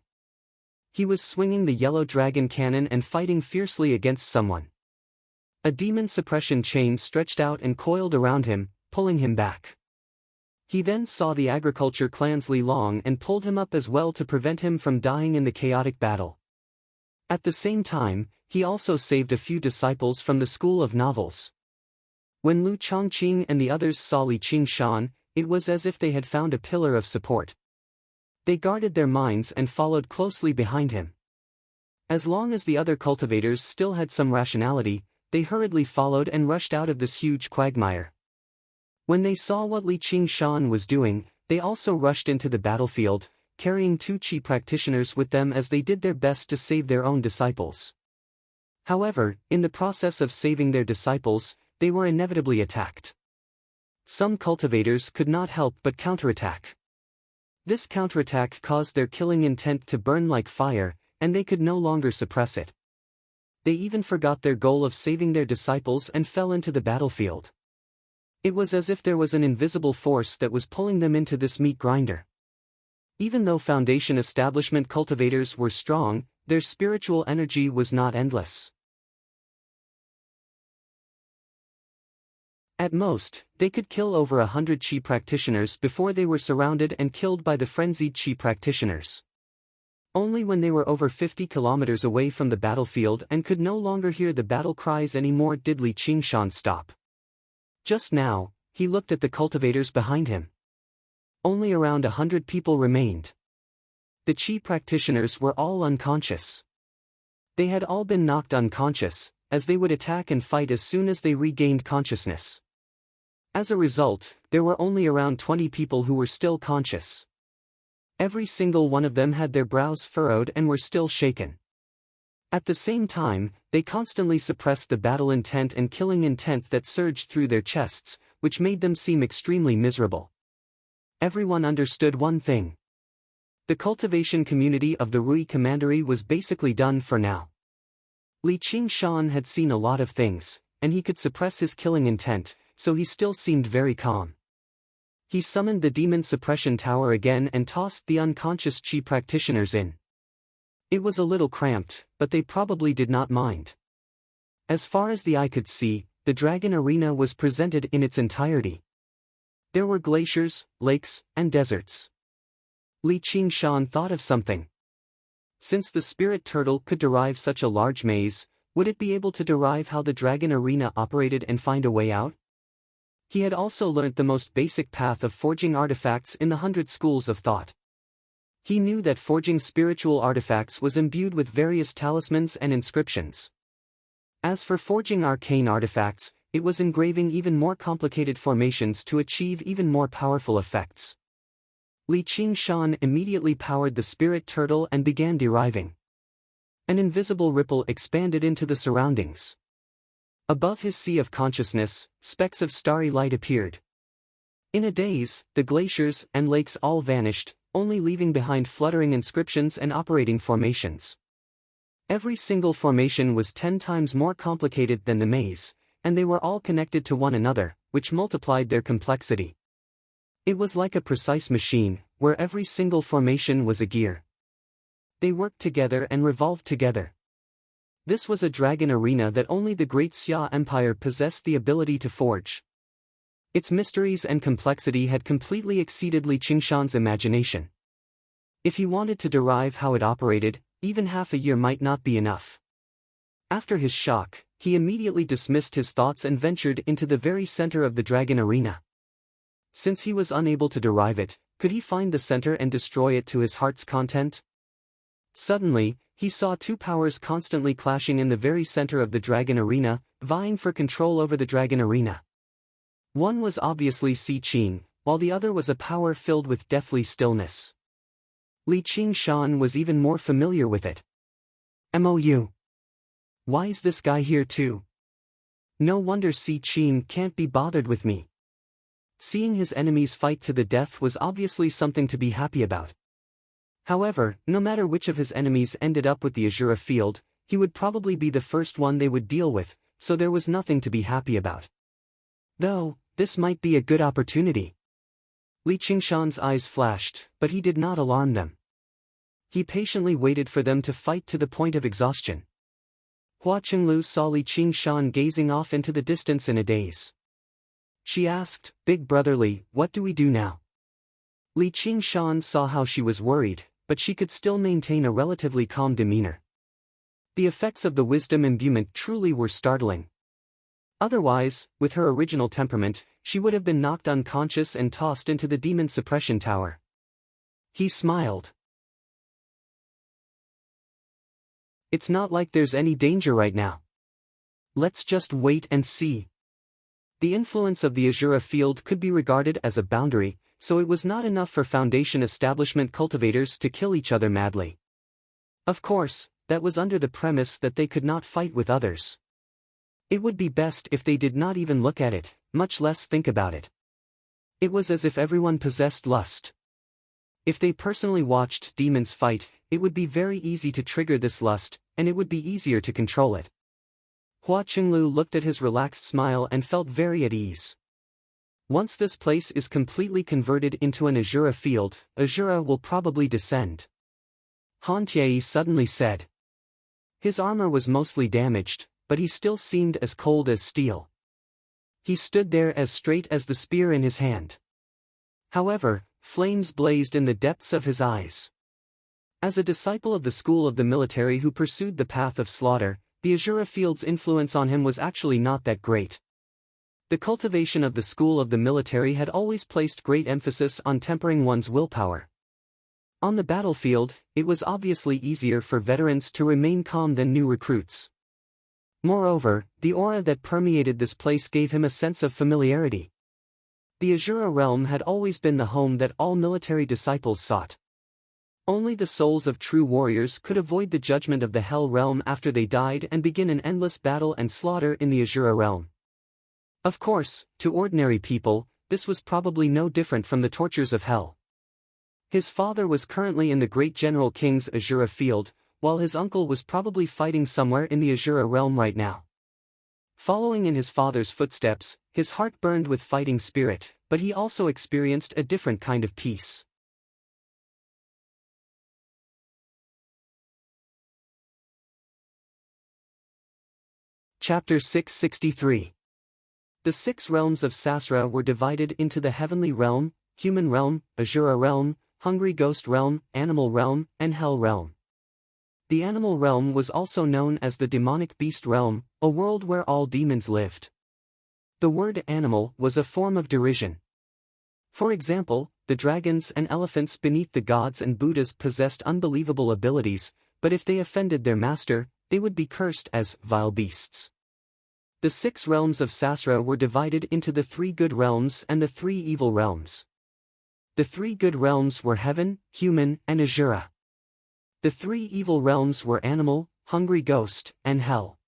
He was swinging the yellow dragon cannon and fighting fiercely against someone. A demon suppression chain stretched out and coiled around him, pulling him back. He then saw the agriculture clan's Li Long and pulled him up as well to prevent him from dying in the chaotic battle. At the same time, he also saved a few disciples from the school of novels. When Lu Chongqing and the others saw Li Qingshan, it was as if they had found a pillar of support. They guarded their minds and followed closely behind him. As long as the other cultivators still had some rationality, they hurriedly followed and rushed out of this huge quagmire. When they saw what Li Qingshan was doing, they also rushed into the battlefield, carrying 2 Qi practitioners with them as they did their best to save their own disciples. However, in the process of saving their disciples, they were inevitably attacked. Some cultivators could not help but counterattack. This counterattack caused their killing intent to burn like fire, and they could no longer suppress it. They even forgot their goal of saving their disciples and fell into the battlefield. It was as if there was an invisible force that was pulling them into this meat grinder. Even though Foundation establishment cultivators were strong, their spiritual energy was not endless. At most, they could kill over 100 Qi practitioners before they were surrounded and killed by the frenzied Qi practitioners. Only when they were over 50 kilometers away from the battlefield and could no longer hear the battle cries anymore did Li Qingshan stop. Just now, he looked at the cultivators behind him. Only around 100 people remained. The Qi practitioners were all unconscious. They had all been knocked unconscious, as they would attack and fight as soon as they regained consciousness. As a result, there were only around 20 people who were still conscious. Every single one of them had their brows furrowed and were still shaken. At the same time, they constantly suppressed the battle intent and killing intent that surged through their chests, which made them seem extremely miserable. Everyone understood one thing. The cultivation community of the Rui Commandery was basically done for now. Li Qingshan had seen a lot of things, and he could suppress his killing intent, so he still seemed very calm. He summoned the Demon Suppression Tower again and tossed the unconscious Qi practitioners in. It was a little cramped, but they probably did not mind. As far as the eye could see, the Dragon Arena was presented in its entirety. There were glaciers, lakes, and deserts. Li Qingshan thought of something. Since the spirit turtle could derive such a large maze, would it be able to derive how the Dragon Arena operated and find a way out? He had also learnt the most basic path of forging artifacts in the 100 schools of thought. He knew that forging spiritual artifacts was imbued with various talismans and inscriptions. As for forging arcane artifacts, it was engraving even more complicated formations to achieve even more powerful effects. Li Qingshan immediately powered the spirit turtle and began deriving. An invisible ripple expanded into the surroundings. Above his sea of consciousness, specks of starry light appeared. In a daze, the glaciers and lakes all vanished, only leaving behind fluttering inscriptions and operating formations. Every single formation was 10 times more complicated than the maze, and they were all connected to one another, which multiplied their complexity. It was like a precise machine, where every single formation was a gear. They worked together and revolved together. This was a dragon arena that only the great Xia Empire possessed the ability to forge. Its mysteries and complexity had completely exceeded Li Qingshan's imagination. If he wanted to derive how it operated, even half a year might not be enough. After his shock, he immediately dismissed his thoughts and ventured into the very center of the dragon arena. Since he was unable to derive it, could he find the center and destroy it to his heart's content? Suddenly, he saw two powers constantly clashing in the very center of the dragon arena, vying for control over the dragon arena. One was obviously Si Qing, while the other was a power filled with deathly stillness. Li Qingshan was even more familiar with it. MOU. Why is this guy here too? No wonder Si Qing can't be bothered with me. Seeing his enemies fight to the death was obviously something to be happy about. However, no matter which of his enemies ended up with the Azura field, he would probably be the first one they would deal with, so there was nothing to be happy about. Though, this might be a good opportunity. Li Qingshan's eyes flashed, but he did not alarm them. He patiently waited for them to fight to the point of exhaustion. Hua Qinglu saw Li Qingshan gazing off into the distance in a daze. She asked, "Big brother Li, what do we do now?" Li Qingshan saw how she was worried, but she could still maintain a relatively calm demeanor. The effects of the wisdom imbuement truly were startling. Otherwise, with her original temperament, she would have been knocked unconscious and tossed into the demon suppression tower. He smiled. It's not like there's any danger right now. Let's just wait and see. The influence of the Azura field could be regarded as a boundary, so it was not enough for Foundation establishment cultivators to kill each other madly. Of course, that was under the premise that they could not fight with others. It would be best if they did not even look at it, much less think about it. It was as if everyone possessed lust. If they personally watched demons fight, it would be very easy to trigger this lust, and it would be easier to control it. Hua Qinglu looked at his relaxed smile and felt very at ease. Once this place is completely converted into an Azura field, Azura will probably descend. Han Tie suddenly said. His armor was mostly damaged, but he still seemed as cold as steel. He stood there as straight as the spear in his hand. However, flames blazed in the depths of his eyes. As a disciple of the school of the military who pursued the path of slaughter, the Azura field's influence on him was actually not that great. The cultivation of the school of the military had always placed great emphasis on tempering one's willpower. On the battlefield, it was obviously easier for veterans to remain calm than new recruits. Moreover, the aura that permeated this place gave him a sense of familiarity. The Azura realm had always been the home that all military disciples sought. Only the souls of true warriors could avoid the judgment of the Hell realm after they died and begin an endless battle and slaughter in the Azura realm. Of course, to ordinary people, this was probably no different from the tortures of Hell. His father was currently in the Great General King's Azura field, while his uncle was probably fighting somewhere in the Azura realm right now. Following in his father's footsteps, his heart burned with fighting spirit, but he also experienced a different kind of peace. Chapter 663. The 6 realms of Sasra were divided into the Heavenly Realm, Human Realm, Azura Realm, Hungry Ghost Realm, Animal Realm, and Hell Realm. The Animal Realm was also known as the Demonic Beast Realm, a world where all demons lived. The word animal was a form of derision. For example, the dragons and elephants beneath the gods and Buddhas possessed unbelievable abilities, but if they offended their master, they would be cursed as vile beasts. The 6 realms of Sasra were divided into the 3 good realms and the 3 evil realms. The 3 good realms were Heaven, Human, and Azura. The 3 evil realms were Animal, Hungry Ghost, and Hell.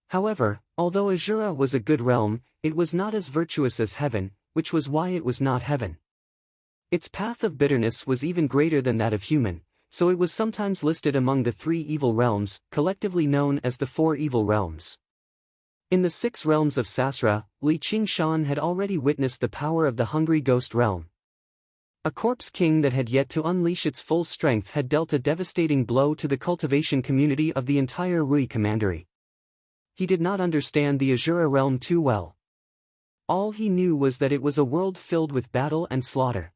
However, although Azura was a good realm, it was not as virtuous as Heaven, which was why it was not Heaven. Its path of bitterness was even greater than that of Human, so it was sometimes listed among the 3 evil realms, collectively known as the 4 evil realms. In the 6 realms of Sasra, Li Qingshan had already witnessed the power of the Hungry Ghost realm. A corpse king that had yet to unleash its full strength had dealt a devastating blow to the cultivation community of the entire Rui Commandery. He did not understand the Azura realm too well. All he knew was that it was a world filled with battle and slaughter.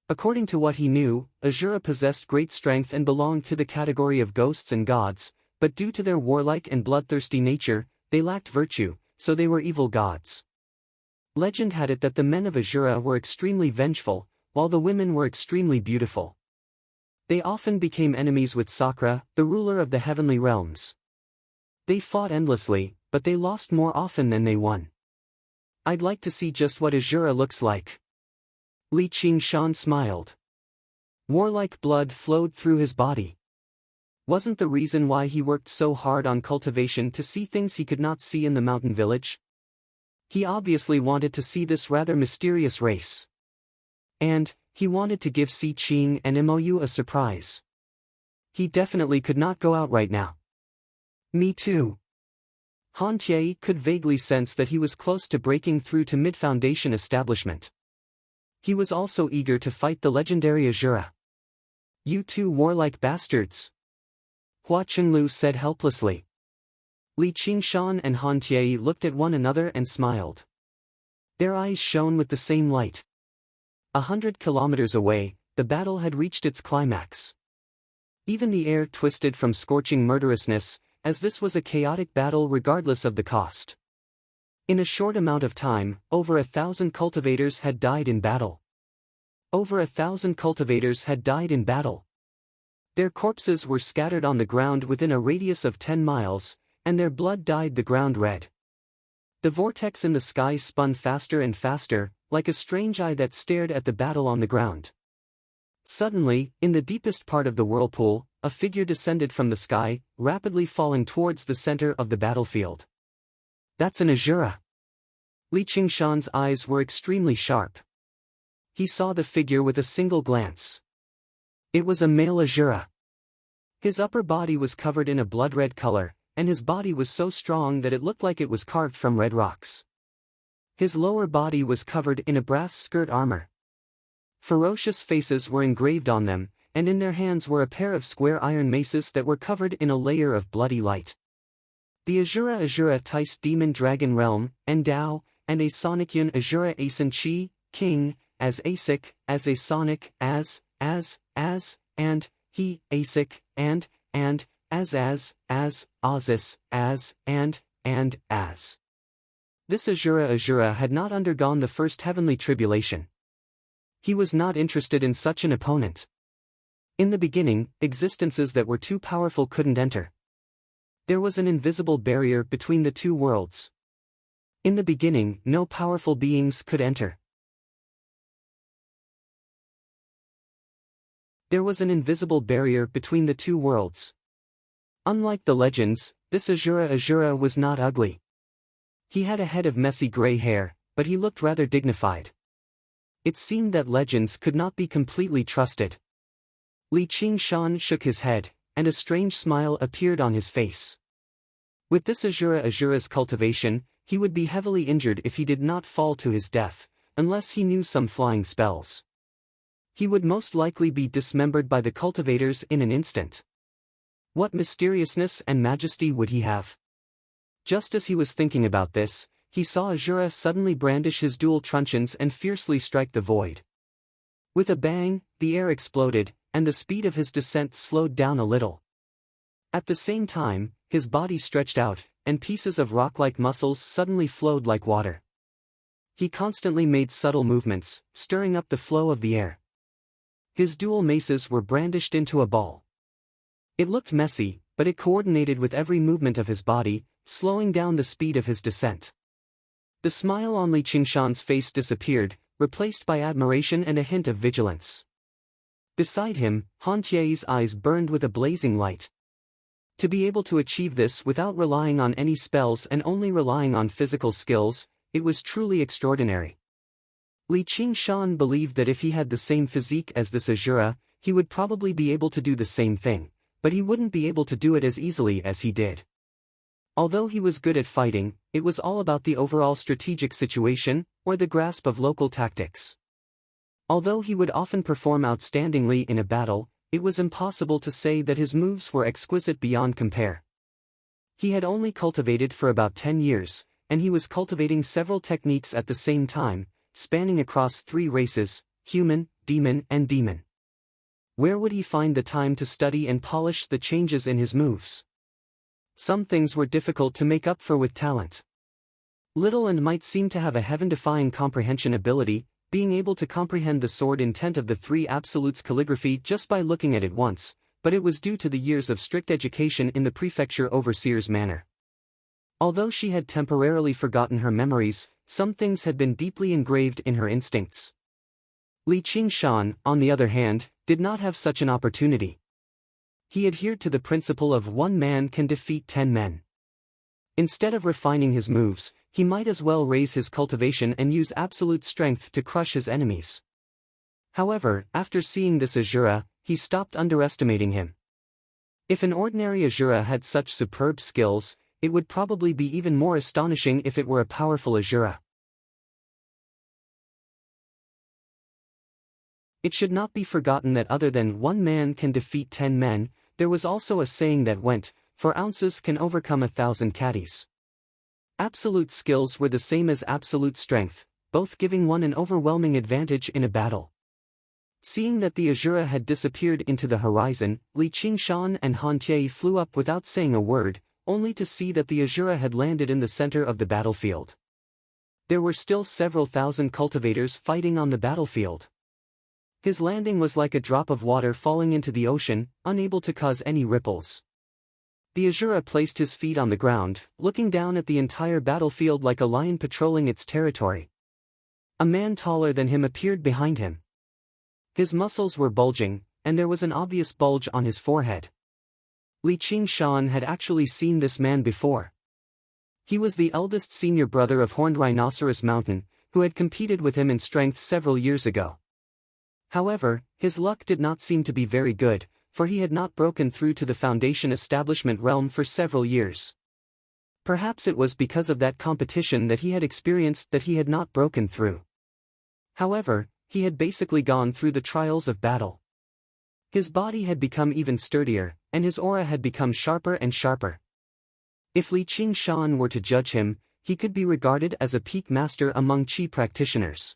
According to what he knew, Azura possessed great strength and belonged to the category of ghosts and gods, but due to their warlike and bloodthirsty nature, they lacked virtue, so they were evil gods. Legend had it that the men of Azura were extremely vengeful, while the women were extremely beautiful. They often became enemies with Sakra, the ruler of the heavenly realms. They fought endlessly, but they lost more often than they won. I'd like to see just what Azura looks like. Li Qingshan smiled. Warlike blood flowed through his body. Wasn't the reason why he worked so hard on cultivation to see things he could not see in the mountain village? He obviously wanted to see this rather mysterious race. And, he wanted to give Si Qing and Mou a surprise. He definitely could not go out right now. Me too. Han Tie could vaguely sense that he was close to breaking through to mid-foundation establishment. He was also eager to fight the legendary Azura. You 2 warlike bastards. Hua Chenglu said helplessly. Li Qingshan and Han Tie looked at one another and smiled. Their eyes shone with the same light. 100 kilometers away, the battle had reached its climax. Even the air twisted from scorching murderousness, as this was a chaotic battle regardless of the cost. In a short amount of time, over 1,000 cultivators had died in battle. Over 1,000 cultivators had died in battle. Their corpses were scattered on the ground within a radius of 10 miles, and their blood dyed the ground red. The vortex in the sky spun faster and faster, like a strange eye that stared at the battle on the ground. Suddenly, in the deepest part of the whirlpool, a figure descended from the sky, rapidly falling towards the center of the battlefield. That's an Azura. Li Qingshan's eyes were extremely sharp. He saw the figure with a single glance. It was a male Azura. His upper body was covered in a blood-red color, and his body was so strong that it looked like it was carved from red rocks. His lower body was covered in a brass skirt armor. Ferocious faces were engraved on them, and in their hands were a pair of square iron maces that were covered in a layer of bloody light. The Azura Tais Demon Dragon Realm, Endao, and a Sonic Yun Azura Asen Chi, king, as Asic, as a Sonic, as, and, he, Asic, and, as, Ozus, as, and, as. This Azura had not undergone the first heavenly tribulation. He was not interested in such an opponent. In the beginning, existences that were too powerful couldn't enter. There was an invisible barrier between the two worlds. In the beginning, no powerful beings could enter. There was an invisible barrier between the two worlds. Unlike the legends, this Azura was not ugly. He had a head of messy gray hair, but he looked rather dignified. It seemed that legends could not be completely trusted. Li Qingshan shook his head, and a strange smile appeared on his face. With this Azura's cultivation, he would be heavily injured if he did not fall to his death, unless he knew some flying spells. He would most likely be dismembered by the cultivators in an instant. What mysteriousness and majesty would he have? Just as he was thinking about this, he saw Azura suddenly brandish his dual truncheons and fiercely strike the void. With a bang, the air exploded, and the speed of his descent slowed down a little. At the same time, his body stretched out, and pieces of rock-like muscles suddenly flowed like water. He constantly made subtle movements, stirring up the flow of the air. His dual maces were brandished into a ball. It looked messy, but it coordinated with every movement of his body, slowing down the speed of his descent. The smile on Li Qingshan's face disappeared, replaced by admiration and a hint of vigilance. Beside him, Han Tie's eyes burned with a blazing light. To be able to achieve this without relying on any spells and only relying on physical skills, it was truly extraordinary. Li Qingshan believed that if he had the same physique as this Azura, he would probably be able to do the same thing, but he wouldn't be able to do it as easily as he did. Although he was good at fighting, it was all about the overall strategic situation, or the grasp of local tactics. Although he would often perform outstandingly in a battle, it was impossible to say that his moves were exquisite beyond compare. He had only cultivated for about 10 years, and he was cultivating several techniques at the same time, spanning across 3 races, human, demon and demon. Where would he find the time to study and polish the changes in his moves? Some things were difficult to make up for with talent. Little and might seem to have a heaven-defying comprehension ability, being able to comprehend the sword intent of the 3 absolutes calligraphy just by looking at it once, but it was due to the years of strict education in the prefecture overseer's manor. Although she had temporarily forgotten her memories, some things had been deeply engraved in her instincts. Li Qingshan, on the other hand, did not have such an opportunity. He adhered to the principle of 1 man can defeat 10 men. Instead of refining his moves, he might as well raise his cultivation and use absolute strength to crush his enemies. However, after seeing this Azura, he stopped underestimating him. If an ordinary Azura had such superb skills, it would probably be even more astonishing if it were a powerful Azura. It should not be forgotten that other than 1 man can defeat 10 men, there was also a saying that went, 4 ounces can overcome 1,000 caddies. Absolute skills were the same as absolute strength, both giving one an overwhelming advantage in a battle. Seeing that the Azura had disappeared into the horizon, Li Qingshan and Han Tie flew up without saying a word, only to see that the Azura had landed in the center of the battlefield. There were still several thousand cultivators fighting on the battlefield. His landing was like a drop of water falling into the ocean, unable to cause any ripples. The Azura placed his feet on the ground, looking down at the entire battlefield like a lion patrolling its territory. A man taller than him appeared behind him. His muscles were bulging, and there was an obvious bulge on his forehead. Li Qingshan had actually seen this man before. He was the eldest senior brother of Horned Rhinoceros Mountain, who had competed with him in strength several years ago. However, his luck did not seem to be very good, for he had not broken through to the Foundation establishment realm for several years. Perhaps it was because of that competition that he had experienced that he had not broken through. However, he had basically gone through the trials of battle. His body had become even sturdier, and his aura had become sharper and sharper. If Li Qingshan were to judge him, he could be regarded as a peak master among chi practitioners.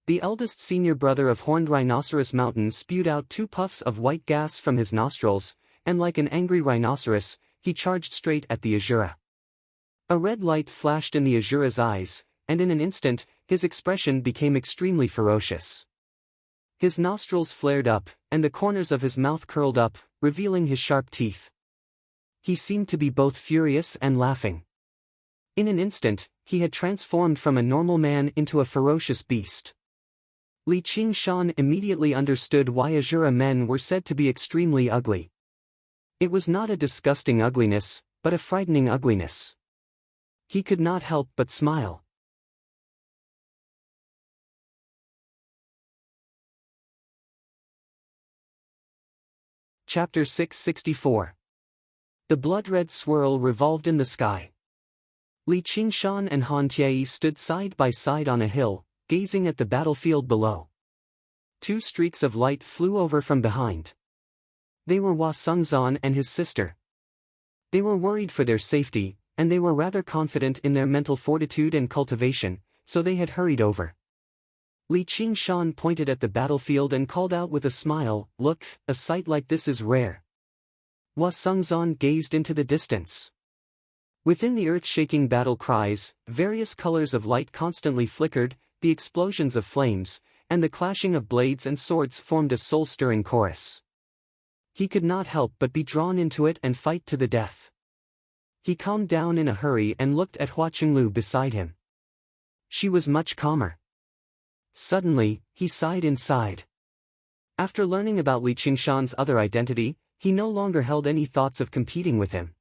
The eldest senior brother of Horned Rhinoceros Mountain spewed out 2 puffs of white gas from his nostrils, and like an angry rhinoceros, he charged straight at the Asura. A red light flashed in the Asura's eyes, and in an instant, his expression became extremely ferocious. His nostrils flared up, and the corners of his mouth curled up, revealing his sharp teeth. He seemed to be both furious and laughing. In an instant, he had transformed from a normal man into a ferocious beast. Li Qingshan immediately understood why Asura men were said to be extremely ugly. It was not a disgusting ugliness, but a frightening ugliness. He could not help but smile. Chapter 664. The blood-red swirl revolved in the sky. Li Qingshan and Han Tie stood side by side on a hill, gazing at the battlefield below. 2 streaks of light flew over from behind. They were Hua Sungzan and his sister. They were worried for their safety, and they were rather confident in their mental fortitude and cultivation, so they had hurried over. Li Qingshan pointed at the battlefield and called out with a smile, "Look, a sight like this is rare." Hua Sungzan gazed into the distance. Within the earth-shaking battle cries, various colors of light constantly flickered, the explosions of flames, and the clashing of blades and swords formed a soul-stirring chorus. He could not help but be drawn into it and fight to the death. He calmed down in a hurry and looked at Hua Qinglu beside him. She was much calmer. Suddenly, he sighed inside. After learning about Li Qingshan's other identity, he no longer held any thoughts of competing with him.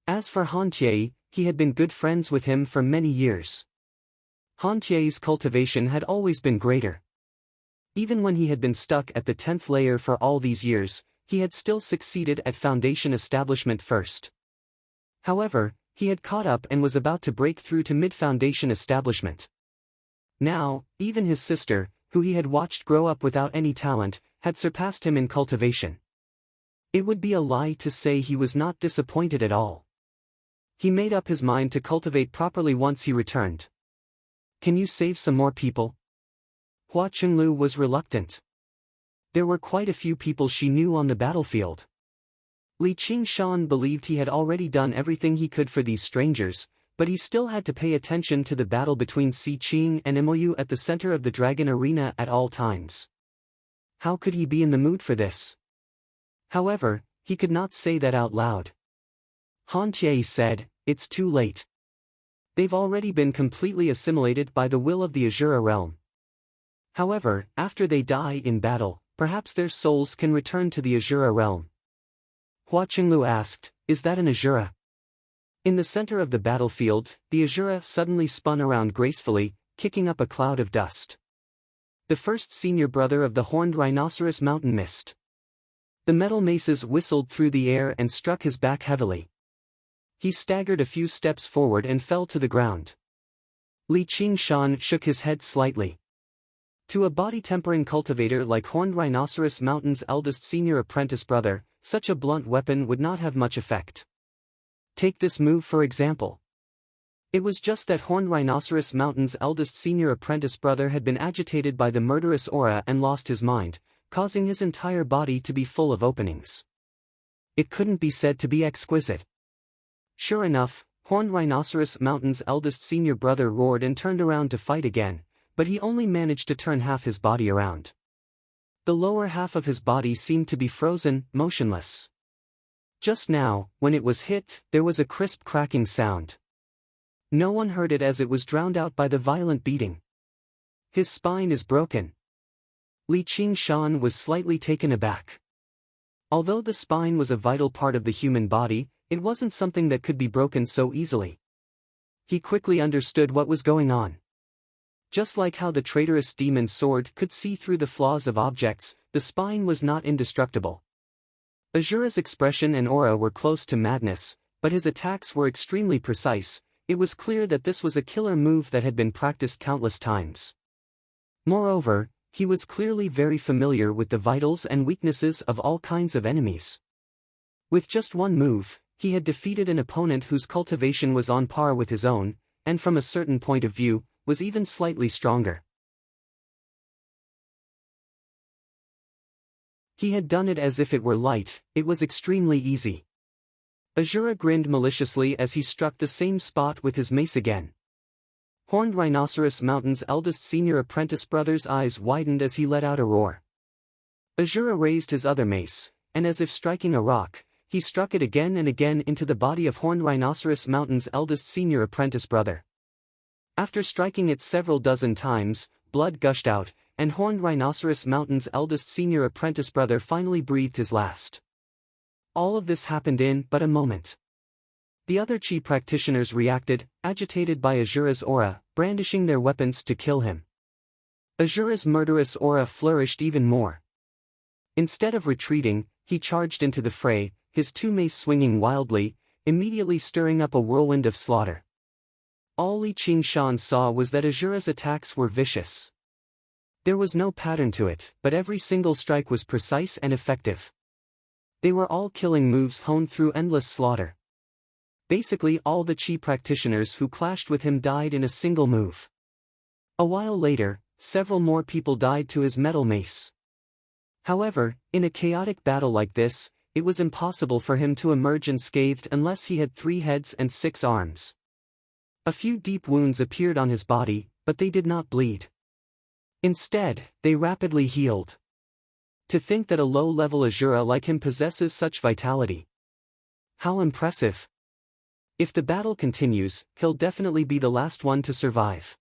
As for Han Tie, he had been good friends with him for many years. Han Tie's cultivation had always been greater. Even when he had been stuck at the 10th layer for all these years, he had still succeeded at foundation establishment first. However, he had caught up and was about to break through to mid-foundation establishment. Now, even his sister, who he had watched grow up without any talent, had surpassed him in cultivation. It would be a lie to say he was not disappointed at all. He made up his mind to cultivate properly once he returned. "Can you save some more people?" Hua Qinglu was reluctant. There were quite a few people she knew on the battlefield. Li Qingshan believed he had already done everything he could for these strangers, but he still had to pay attention to the battle between Si Qing and Mou at the center of the Dragon Arena at all times. How could he be in the mood for this? However, he could not say that out loud. Han Tie said, "It's too late. They've already been completely assimilated by the will of the Asura realm. However, after they die in battle, perhaps their souls can return to the Asura realm." Hua Qinglu asked, "Is that an Asura?" In the center of the battlefield, the Asura suddenly spun around gracefully, kicking up a cloud of dust. The first senior brother of the Horned Rhinoceros Mountain missed. The metal maces whistled through the air and struck his back heavily. He staggered a few steps forward and fell to the ground. Li Qingshan shook his head slightly. To a body-tempering cultivator like Horned Rhinoceros Mountain's eldest senior apprentice brother, such a blunt weapon would not have much effect. Take this move for example. It was just that Horned Rhinoceros Mountain's eldest senior apprentice brother had been agitated by the murderous aura and lost his mind, causing his entire body to be full of openings. It couldn't be said to be exquisite. Sure enough, Horned Rhinoceros Mountain's eldest senior brother roared and turned around to fight again, but he only managed to turn half his body around. The lower half of his body seemed to be frozen, motionless. Just now, when it was hit, there was a crisp cracking sound. No one heard it as it was drowned out by the violent beating. "His spine is broken." Li Qingshan was slightly taken aback. Although the spine was a vital part of the human body, it wasn't something that could be broken so easily. He quickly understood what was going on. Just like how the traitorous demon sword could see through the flaws of objects, the spine was not indestructible. Asura's expression and aura were close to madness, but his attacks were extremely precise. It was clear that this was a killer move that had been practiced countless times. Moreover, he was clearly very familiar with the vitals and weaknesses of all kinds of enemies. With just one move, He had defeated an opponent whose cultivation was on par with his own, and from a certain point of view, was even slightly stronger. He had done it as if it were light, it was extremely easy. Ahura grinned maliciously as he struck the same spot with his mace again. Horned Rhinoceros Mountain's eldest senior apprentice brother's eyes widened as he let out a roar. Ahura raised his other mace, and as if striking a rock, he struck it again and again into the body of Horned Rhinoceros Mountain's eldest senior apprentice brother. After striking it several dozen times, blood gushed out, and Horned Rhinoceros Mountain's eldest senior apprentice brother finally breathed his last. All of this happened in but a moment. The other chi practitioners reacted, agitated by Ahura's aura, brandishing their weapons to kill him. Ahura's murderous aura flourished even more. Instead of retreating, he charged into the fray, his two mace swinging wildly, immediately stirring up a whirlwind of slaughter. All Li Qingshan saw was that Ahura's attacks were vicious. There was no pattern to it, but every single strike was precise and effective. They were all killing moves honed through endless slaughter. Basically all the chi practitioners who clashed with him died in a single move. A while later, several more people died to his metal mace. However, in a chaotic battle like this, it was impossible for him to emerge unscathed unless he had 3 heads and 6 arms. A few deep wounds appeared on his body, but they did not bleed. Instead, they rapidly healed. To think that a low-level Ahura like him possesses such vitality. How impressive! If the battle continues, he'll definitely be the last one to survive.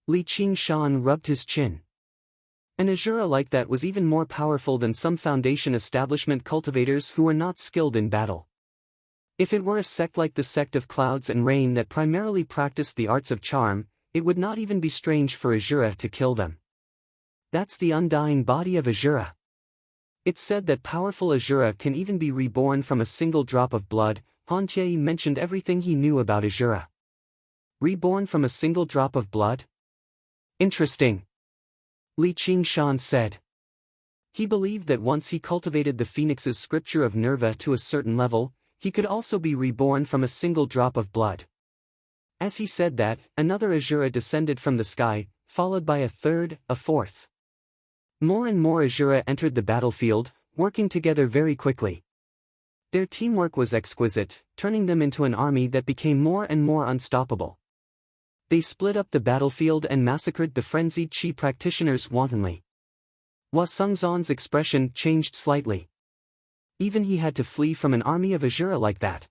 Li Qingshan rubbed his chin. An Ahura like that was even more powerful than some Foundation establishment cultivators who were not skilled in battle. If it were a sect like the sect of Clouds and Rain that primarily practiced the arts of charm, it would not even be strange for Ahura to kill them. That's the undying body of Ahura. It's said that powerful Ahura can even be reborn from a single drop of blood. Han Jie mentioned everything he knew about Ahura. Reborn from a single drop of blood? Interesting. Li Qingshan said. He believed that once he cultivated the Phoenix's scripture of Nerva to a certain level, he could also be reborn from a single drop of blood. As he said that, another Ahura descended from the sky, followed by a third, a fourth. More and more Ahura entered the battlefield, working together very quickly. Their teamwork was exquisite, turning them into an army that became more and more unstoppable. They split up the battlefield and massacred the frenzied chi practitioners wantonly. Hua Sengzan's expression changed slightly. Even he had to flee from an army of Ahura like that.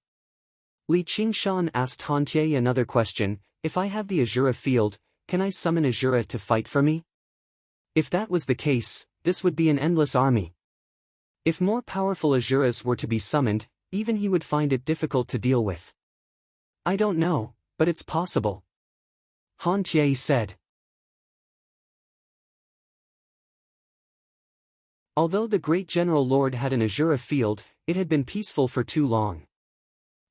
Li Qingshan asked Han Jie another question: if I have the Ahura field, can I summon Ahura to fight for me? If that was the case, this would be an endless army. If more powerful Ahuras were to be summoned, even he would find it difficult to deal with. I don't know, but it's possible. Han Jie said. Although the great General Lord had an Ahura field, it had been peaceful for too long.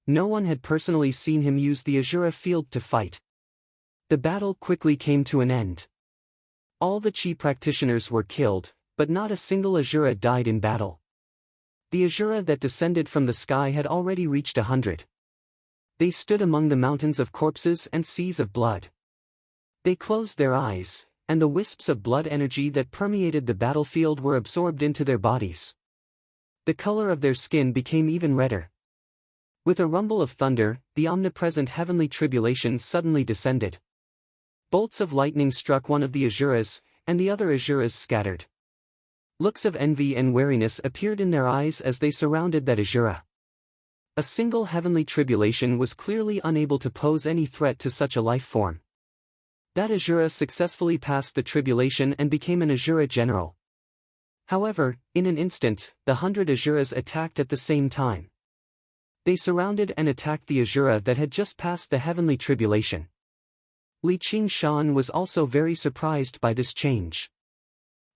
No one had personally seen him use the Ahura field to fight. The battle quickly came to an end. All the chi practitioners were killed, but not a single Ahura died in battle. The Ahura that descended from the sky had already reached 100. They stood among the mountains of corpses and seas of blood. They closed their eyes, and the wisps of blood energy that permeated the battlefield were absorbed into their bodies. The color of their skin became even redder. With a rumble of thunder, the omnipresent heavenly tribulation suddenly descended. Bolts of lightning struck one of the Ahuras, and the other Ahuras scattered. Looks of envy and wariness appeared in their eyes as they surrounded that Ahura. A single heavenly tribulation was clearly unable to pose any threat to such a life form. That Ahura successfully passed the tribulation and became an Ahura general. However, in an instant, the 100 Ahuras attacked at the same time. They surrounded and attacked the Ahura that had just passed the heavenly tribulation. Li Qingshan was also very surprised by this change.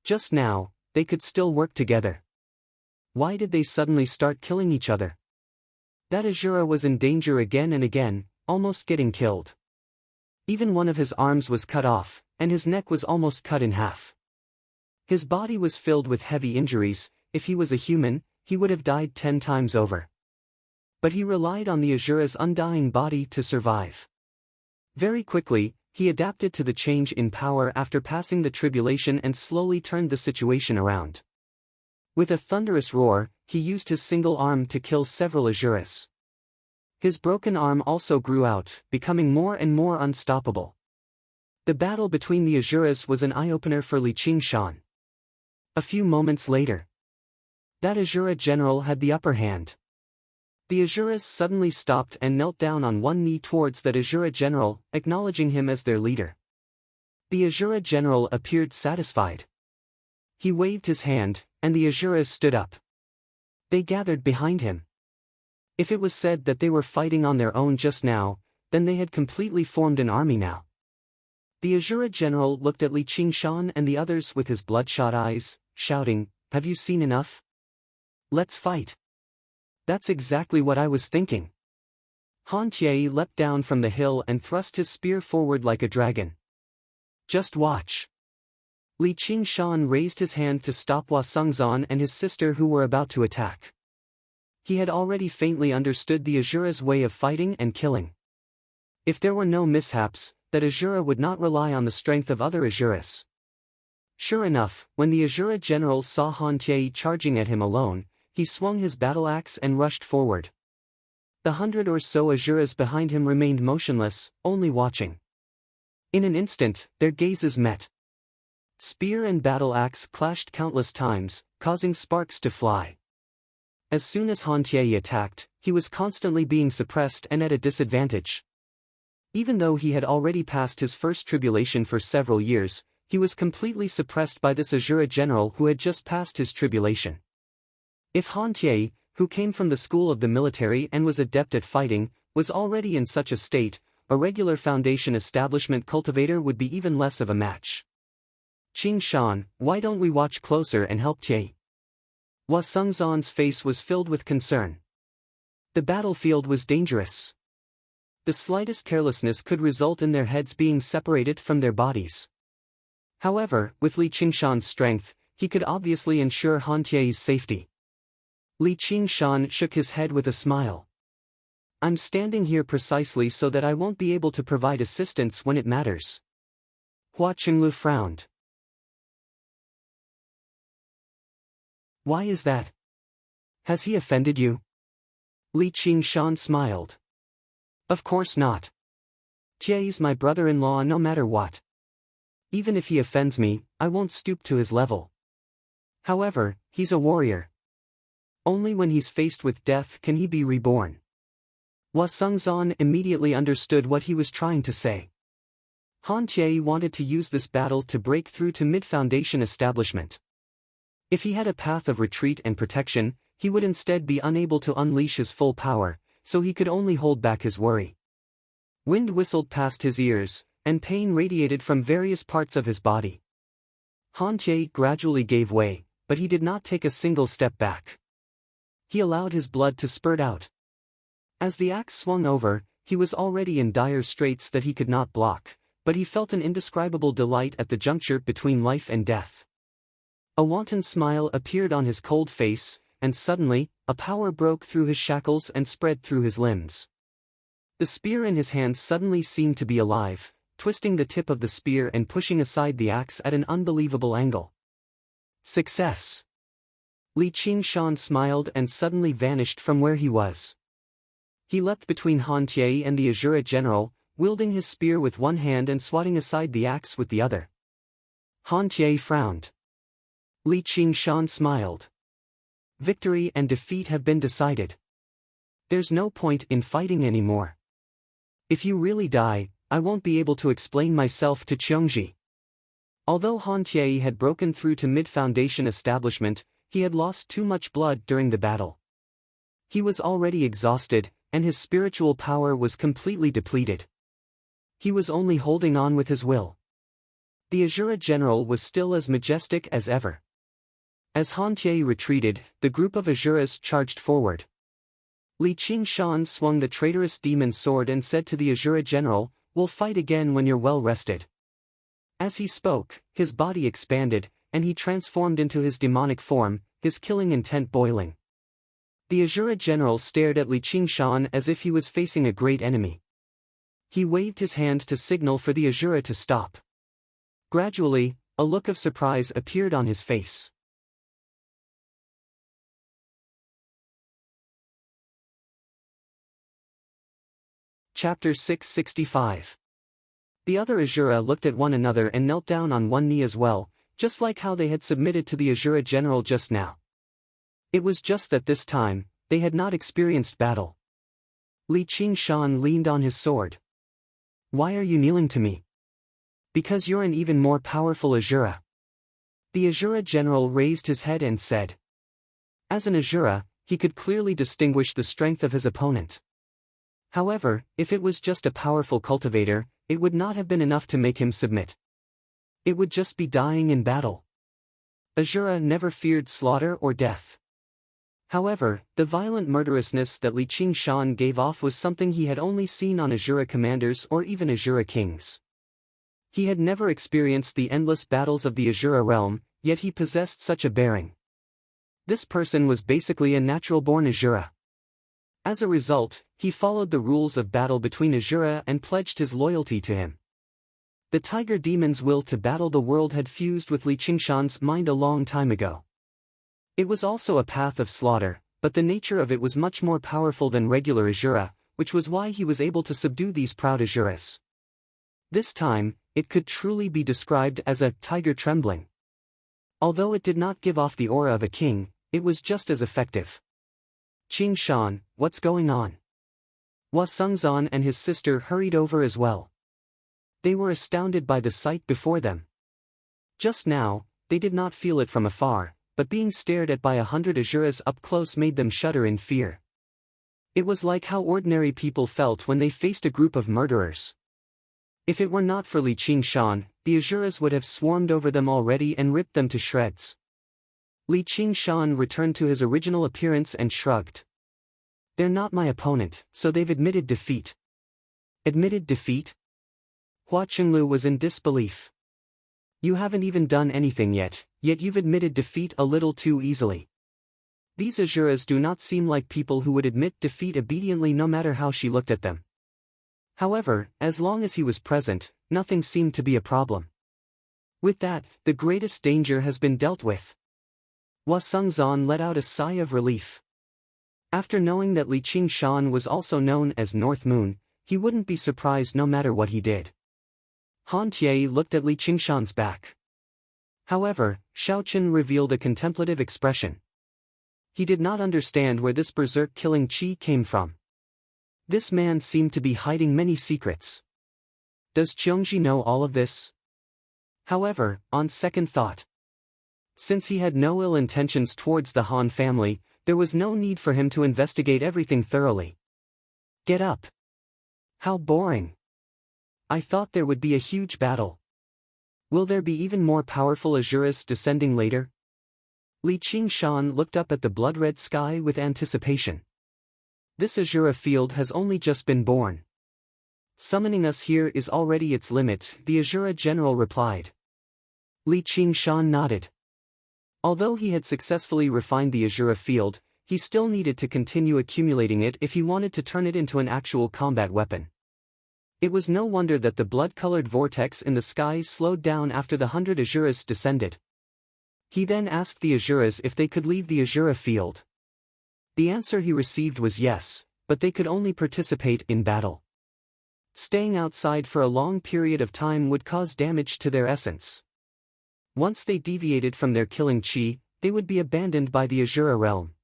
Just now, they could still work together. Why did they suddenly start killing each other? That Ahura was in danger again and again, almost getting killed. Even one of his arms was cut off, and his neck was almost cut in half. His body was filled with heavy injuries. If he was a human, he would have died 10 times over. But he relied on the Asura's undying body to survive. Very quickly, he adapted to the change in power after passing the tribulation and slowly turned the situation around. With a thunderous roar, he used his single arm to kill several Asuras. His broken arm also grew out, becoming more and more unstoppable. The battle between the Asuras was an eye-opener for Li Qingshan. A few moments later, that Asura general had the upper hand. The Asuras suddenly stopped and knelt down on one knee towards that Asura general, acknowledging him as their leader. The Asura general appeared satisfied. He waved his hand, and the Asuras stood up. They gathered behind him. If it was said that they were fighting on their own just now, then they had completely formed an army now. The Asura general looked at Li Qingshan and the others with his bloodshot eyes, shouting, "Have you seen enough? Let's fight." "That's exactly what I was thinking." Han Tie leapt down from the hill and thrust his spear forward like a dragon. "Just watch." Li Qingshan raised his hand to stop Hua Sengzan and his sister who were about to attack. He had already faintly understood the Asura's way of fighting and killing. If there were no mishaps, that Asura would not rely on the strength of other Asuras. Sure enough, when the Asura general saw Han Tie charging at him alone, he swung his battle axe and rushed forward. The 100 or so Asuras behind him remained motionless, only watching. In an instant, their gazes met. Spear and battle axe clashed countless times, causing sparks to fly. As soon as Han Tie attacked, he was constantly being suppressed and at a disadvantage. Even though he had already passed his first tribulation for several years, he was completely suppressed by this Asura general who had just passed his tribulation. If Han Tie, who came from the school of the military and was adept at fighting, was already in such a state, a regular foundation establishment cultivator would be even less of a match. "Qingshan, why don't we watch closer and help Tie?" Hua Sengzan's face was filled with concern. The battlefield was dangerous. The slightest carelessness could result in their heads being separated from their bodies. However, with Li Qingshan's strength, he could obviously ensure Han Tie's safety. Li Qingshan shook his head with a smile. "I'm standing here precisely so that I won't be able to provide assistance when it matters." Hua Qinglu frowned. "Why is that? Has he offended you?" Li Qingshan smiled. "Of course not. Tie's my brother-in-law no matter what. Even if he offends me, I won't stoop to his level. However, he's a warrior. Only when he's faced with death can he be reborn." Hua Sengzan immediately understood what he was trying to say. Han Tie wanted to use this battle to break through to mid-foundation establishment. If he had a path of retreat and protection, he would instead be unable to unleash his full power, so he could only hold back his worry. Wind whistled past his ears, and pain radiated from various parts of his body. Han Tie gradually gave way, but he did not take a single step back. He allowed his blood to spurt out. As the axe swung over, he was already in dire straits that he could not block, but he felt an indescribable delight at the juncture between life and death. A wanton smile appeared on his cold face, and suddenly, a power broke through his shackles and spread through his limbs. The spear in his hand suddenly seemed to be alive, twisting the tip of the spear and pushing aside the axe at an unbelievable angle. "Success!" Li Qingshan smiled and suddenly vanished from where he was. He leapt between Han Tie and the Asura general, wielding his spear with one hand and swatting aside the axe with the other. Han Tie frowned. Li Qingshan smiled. "Victory and defeat have been decided. There's no point in fighting anymore. If you really die, I won't be able to explain myself to Qiongji." Although Han Tie had broken through to mid-foundation establishment, he had lost too much blood during the battle. He was already exhausted, and his spiritual power was completely depleted. He was only holding on with his will. The Asura general was still as majestic as ever. As Han Tie retreated, the group of Asuras charged forward. Li Qingshan swung the traitorous demon sword and said to the Asura general, "We'll fight again when you're well rested." As he spoke, his body expanded, and he transformed into his demonic form, his killing intent boiling. The Azura general stared at Li Qingshan as if he was facing a great enemy. He waved his hand to signal for the Azura to stop. Gradually, a look of surprise appeared on his face. Chapter 665. The other Azura looked at one another and knelt down on one knee as well, just like how they had submitted to the Azura general just now. It was just that this time, they had not experienced battle. Li Qingshan leaned on his sword. "Why are you kneeling to me?" "Because you're an even more powerful Azura." The Azura general raised his head and said. As an Azura, he could clearly distinguish the strength of his opponent. However, if it was just a powerful cultivator, it would not have been enough to make him submit. It would just be dying in battle. Azura never feared slaughter or death. However, the violent murderousness that Li Qingshan gave off was something he had only seen on Azura commanders or even Azura kings. He had never experienced the endless battles of the Azura realm, yet he possessed such a bearing. This person was basically a natural-born Azura. As a result, he followed the rules of battle between Azura and pledged his loyalty to him. The tiger demon's will to battle the world had fused with Li Qingshan's mind a long time ago. It was also a path of slaughter, but the nature of it was much more powerful than regular Azura, which was why he was able to subdue these proud Azuras. This time, it could truly be described as a tiger trembling. Although it did not give off the aura of a king, it was just as effective. "Qingshan, what's going on?" Hua Sengzan and his sister hurried over as well. They were astounded by the sight before them. Just now, they did not feel it from afar, but being stared at by 100 Azuras up close made them shudder in fear. It was like how ordinary people felt when they faced a group of murderers. If it were not for Li Qingshan, the Azuras would have swarmed over them already and ripped them to shreds. Li Qingshan returned to his original appearance and shrugged. "They're not my opponent, so they've admitted defeat." "Admitted defeat?" Hua Qinglu was in disbelief. "You haven't even done anything yet you've admitted defeat a little too easily." These Azuras do not seem like people who would admit defeat obediently no matter how she looked at them. However, as long as he was present, nothing seemed to be a problem. With that, the greatest danger has been dealt with. Hua Sengzan let out a sigh of relief. After knowing that Li Qingshan was also known as North Moon, he wouldn't be surprised no matter what he did. Han Tie looked at Li Qingshan's back. However, Shaochen revealed a contemplative expression. He did not understand where this berserk killing chi came from. This man seemed to be hiding many secrets. Does Qiongji know all of this? However, on second thought, since he had no ill intentions towards the Han family, there was no need for him to investigate everything thoroughly. "Get up." "How boring. I thought there would be a huge battle. Will there be even more powerful Azuras descending later?" Li Qingshan looked up at the blood-red sky with anticipation. "This Azura field has only just been born. Summoning us here is already its limit," the Azura general replied. Li Qingshan nodded. Although he had successfully refined the Azura field, he still needed to continue accumulating it if he wanted to turn it into an actual combat weapon. It was no wonder that the blood-colored vortex in the sky slowed down after the 100 Azuras descended. He then asked the Azuras if they could leave the Azura field. The answer he received was yes, but they could only participate in battle. Staying outside for a long period of time would cause damage to their essence. Once they deviated from their killing chi, they would be abandoned by the Azura realm.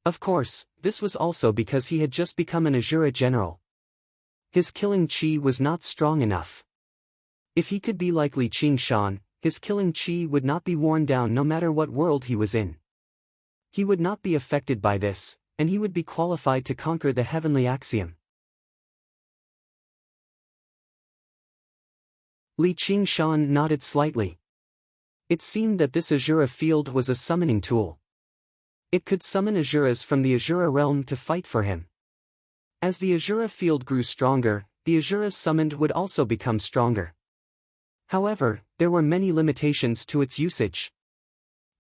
Of course, this was also because he had just become an Azura general. His killing chi was not strong enough. If he could be like Li Qingshan, his killing chi would not be worn down no matter what world he was in. He would not be affected by this, and he would be qualified to conquer the heavenly axiom. Li Qingshan nodded slightly. It seemed that this Azura field was a summoning tool. It could summon Azuras from the Azura realm to fight for him. As the Azura field grew stronger, the Azuras summoned would also become stronger. However, there were many limitations to its usage.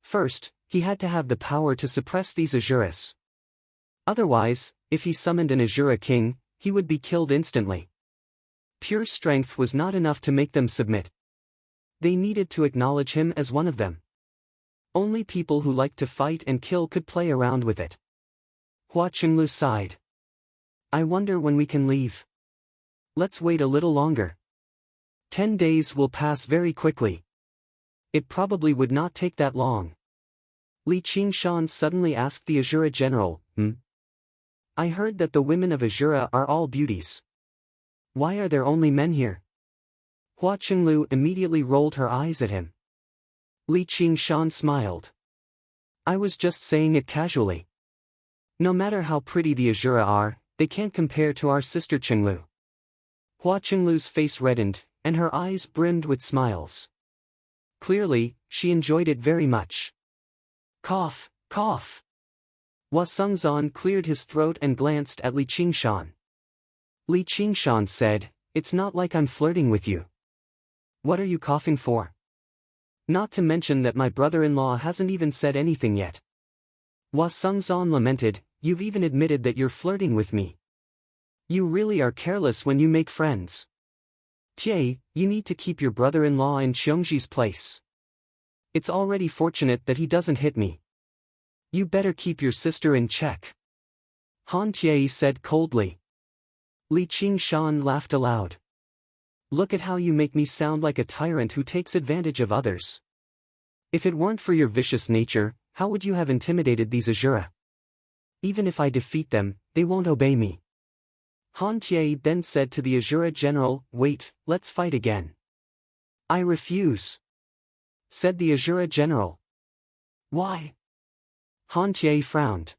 First, he had to have the power to suppress these Azuras. Otherwise, if he summoned an Azura king, he would be killed instantly. Pure strength was not enough to make them submit. They needed to acknowledge him as one of them. Only people who liked to fight and kill could play around with it. Hua Qinglu sighed. I wonder when we can leave. Let's wait a little longer. 10 days will pass very quickly. It probably would not take that long. Li Qingshan suddenly asked the Azura general, I heard that the women of Azura are all beauties. Why are there only men here? Hua Qinglu immediately rolled her eyes at him. Li Qingshan smiled. I was just saying it casually. No matter how pretty the Azura are, they can't compare to our sister Qinglu. Hua Qinglu's face reddened, and her eyes brimmed with smiles. Clearly, she enjoyed it very much. Cough, cough. Hua Sengzan cleared his throat and glanced at Li Qingshan. Li Qingshan said, It's not like I'm flirting with you. What are you coughing for? Not to mention that my brother-in-law hasn't even said anything yet. Hua Sengzan lamented, You've even admitted that you're flirting with me. You really are careless when you make friends. Tie, you need to keep your brother-in-law in Xiongji's place. It's already fortunate that he doesn't hit me. You better keep your sister in check. Han Tie said coldly. Li Qingshan laughed aloud. Look at how you make me sound like a tyrant who takes advantage of others. If it weren't for your vicious nature, how would you have intimidated these Azura? Even if I defeat them, they won't obey me. Han Tie then said to the Azura general, Wait, let's fight again. I refuse, said the Azura general. Why? Han Tie frowned.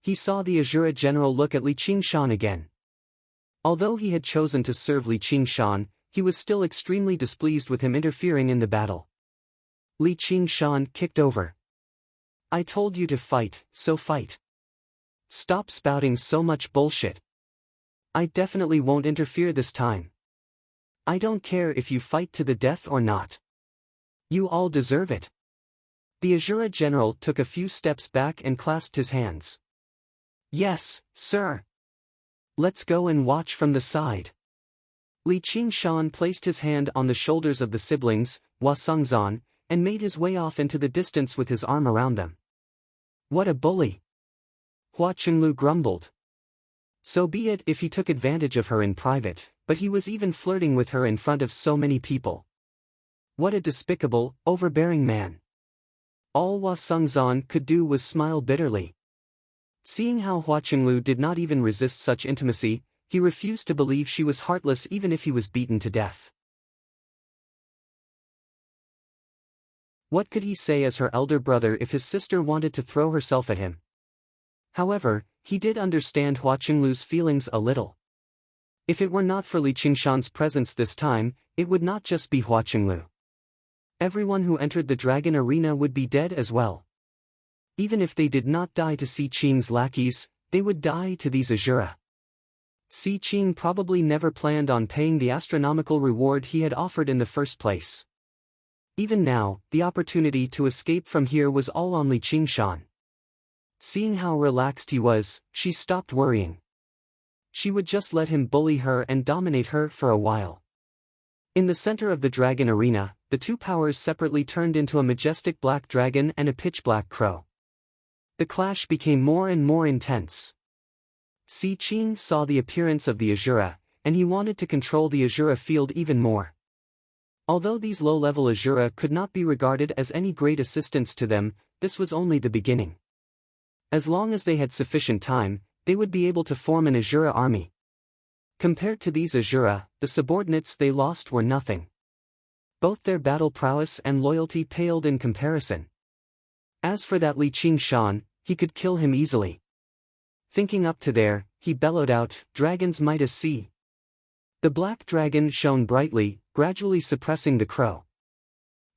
He saw the Azura general look at Li Qingshan again. Although he had chosen to serve Li Qingshan, he was still extremely displeased with him interfering in the battle. Li Qingshan kicked over. I told you to fight, so fight. Stop spouting so much bullshit. I definitely won't interfere this time. I don't care if you fight to the death or not. You all deserve it. The Azura general took a few steps back and clasped his hands. Yes, sir. Let's go and watch from the side. Li Qingshan placed his hand on the shoulders of the siblings, Hua Sengzan, and made his way off into the distance with his arm around them. What a bully! Hua Qinglu grumbled. So be it if he took advantage of her in private, but he was even flirting with her in front of so many people. What a despicable, overbearing man. All Hua Sengzan could do was smile bitterly. Seeing how Hua Qinglu did not even resist such intimacy, he refused to believe she was heartless even if he was beaten to death. What could he say as her elder brother if his sister wanted to throw herself at him? However, he did understand Hua Qinglu's feelings a little. If it were not for Li Qingshan's presence this time, it would not just be Hua Qinglu. Everyone who entered the dragon arena would be dead as well. Even if they did not die to Si Qing's lackeys, they would die to these Azura. Si Qing probably never planned on paying the astronomical reward he had offered in the first place. Even now, the opportunity to escape from here was all on Li Qingshan. Seeing how relaxed he was, she stopped worrying. She would just let him bully her and dominate her for a while. In the center of the dragon arena, the two powers separately turned into a majestic black dragon and a pitch-black crow. The clash became more and more intense. Si Qing saw the appearance of the Azura, and he wanted to control the Azura field even more. Although these low-level Azura could not be regarded as any great assistance to them, this was only the beginning. As long as they had sufficient time, they would be able to form an Azura army. Compared to these Azura, the subordinates they lost were nothing. Both their battle prowess and loyalty paled in comparison. As for that Li Qingshan, he could kill him easily. Thinking up to there, he bellowed out, Dragons might as see. The black dragon shone brightly, gradually suppressing the crow.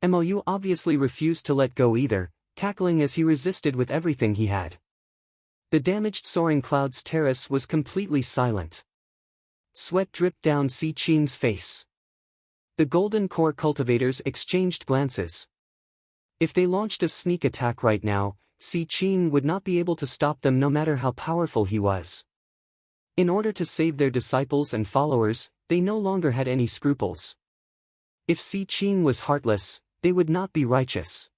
Mou obviously refused to let go either, cackling as he resisted with everything he had. The damaged soaring cloud's terrace was completely silent. Sweat dripped down Si Qing's face. The golden core cultivators exchanged glances. If they launched a sneak attack right now, Si Qing would not be able to stop them no matter how powerful he was. In order to save their disciples and followers, they no longer had any scruples. If Si Qing was heartless, they would not be righteous.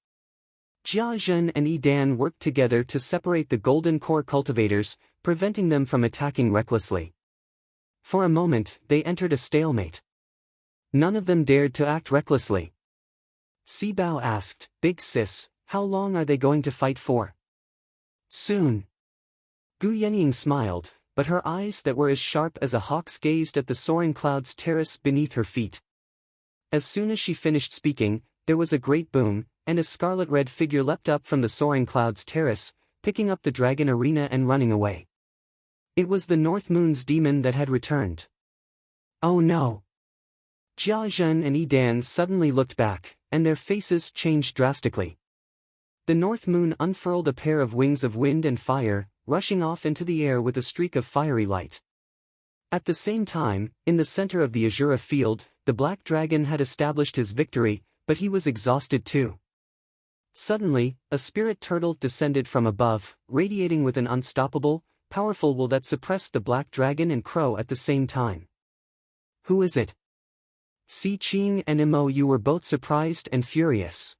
Jia Zhen and Yi Dan worked together to separate the golden core cultivators, preventing them from attacking recklessly. For a moment, they entered a stalemate. None of them dared to act recklessly. Si Bao asked, "Big sis, how long are they going to fight for?" "Soon." Gu Yenying smiled, but her eyes that were as sharp as a hawk's gazed at the soaring clouds terrace beneath her feet. As soon as she finished speaking, there was a great boom, and a scarlet-red figure leapt up from the soaring clouds terrace, picking up the dragon arena and running away. It was the North Moon's demon that had returned. "Oh no!" Jia Zhen and Yi Dan suddenly looked back, and their faces changed drastically. The North Moon unfurled a pair of wings of wind and fire, rushing off into the air with a streak of fiery light. At the same time, in the center of the Azura field, the black dragon had established his victory, but he was exhausted too. Suddenly, a spirit turtle descended from above, radiating with an unstoppable, powerful will that suppressed the black dragon and crow at the same time. "Who is it?" Si Qing and Mo Yu were both surprised and furious.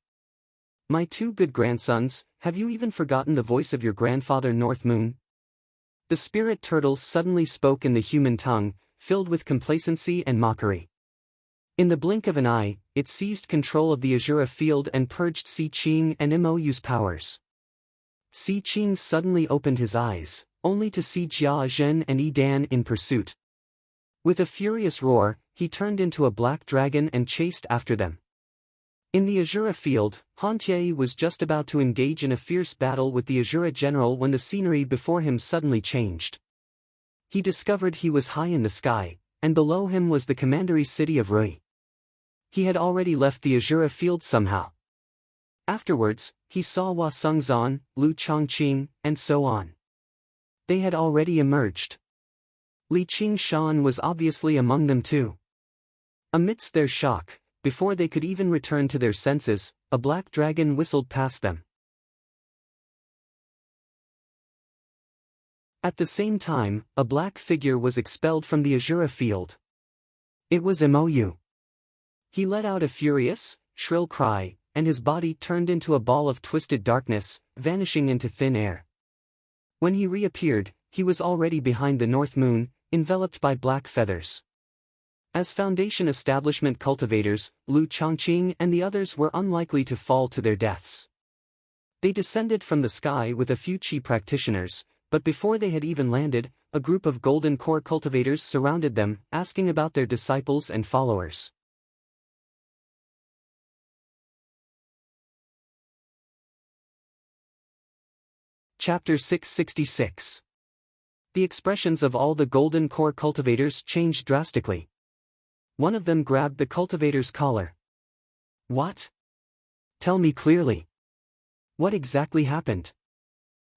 "My two good grandsons, have you even forgotten the voice of your grandfather North Moon?" The spirit turtle suddenly spoke in the human tongue, filled with complacency and mockery. In the blink of an eye, it seized control of the Azura field and purged Si Qing and Mo Yu's powers. Si Qing suddenly opened his eyes, only to see Jia Zhen and Yi Dan in pursuit. With a furious roar, he turned into a black dragon and chased after them. In the Azura field, Han Tie was just about to engage in a fierce battle with the Azura general when the scenery before him suddenly changed. He discovered he was high in the sky, and below him was the commandery city of Rui. He had already left the Azura field somehow. Afterwards, he saw Hua Sungzan, Lu Chongqing, and so on. They had already emerged. Li Qingshan was obviously among them too. Amidst their shock, before they could even return to their senses, a black dragon whistled past them. At the same time, a black figure was expelled from the Azura field. It was Mo Yu. He let out a furious, shrill cry, and his body turned into a ball of twisted darkness, vanishing into thin air. When he reappeared, he was already behind the North Moon, enveloped by black feathers. As Foundation establishment cultivators, Lu Chongqing and the others were unlikely to fall to their deaths. They descended from the sky with a few Qi practitioners, but before they had even landed, a group of golden core cultivators surrounded them, asking about their disciples and followers. Chapter 666. The expressions of all the golden core cultivators changed drastically. One of them grabbed the cultivator's collar. "What? Tell me clearly. What exactly happened?"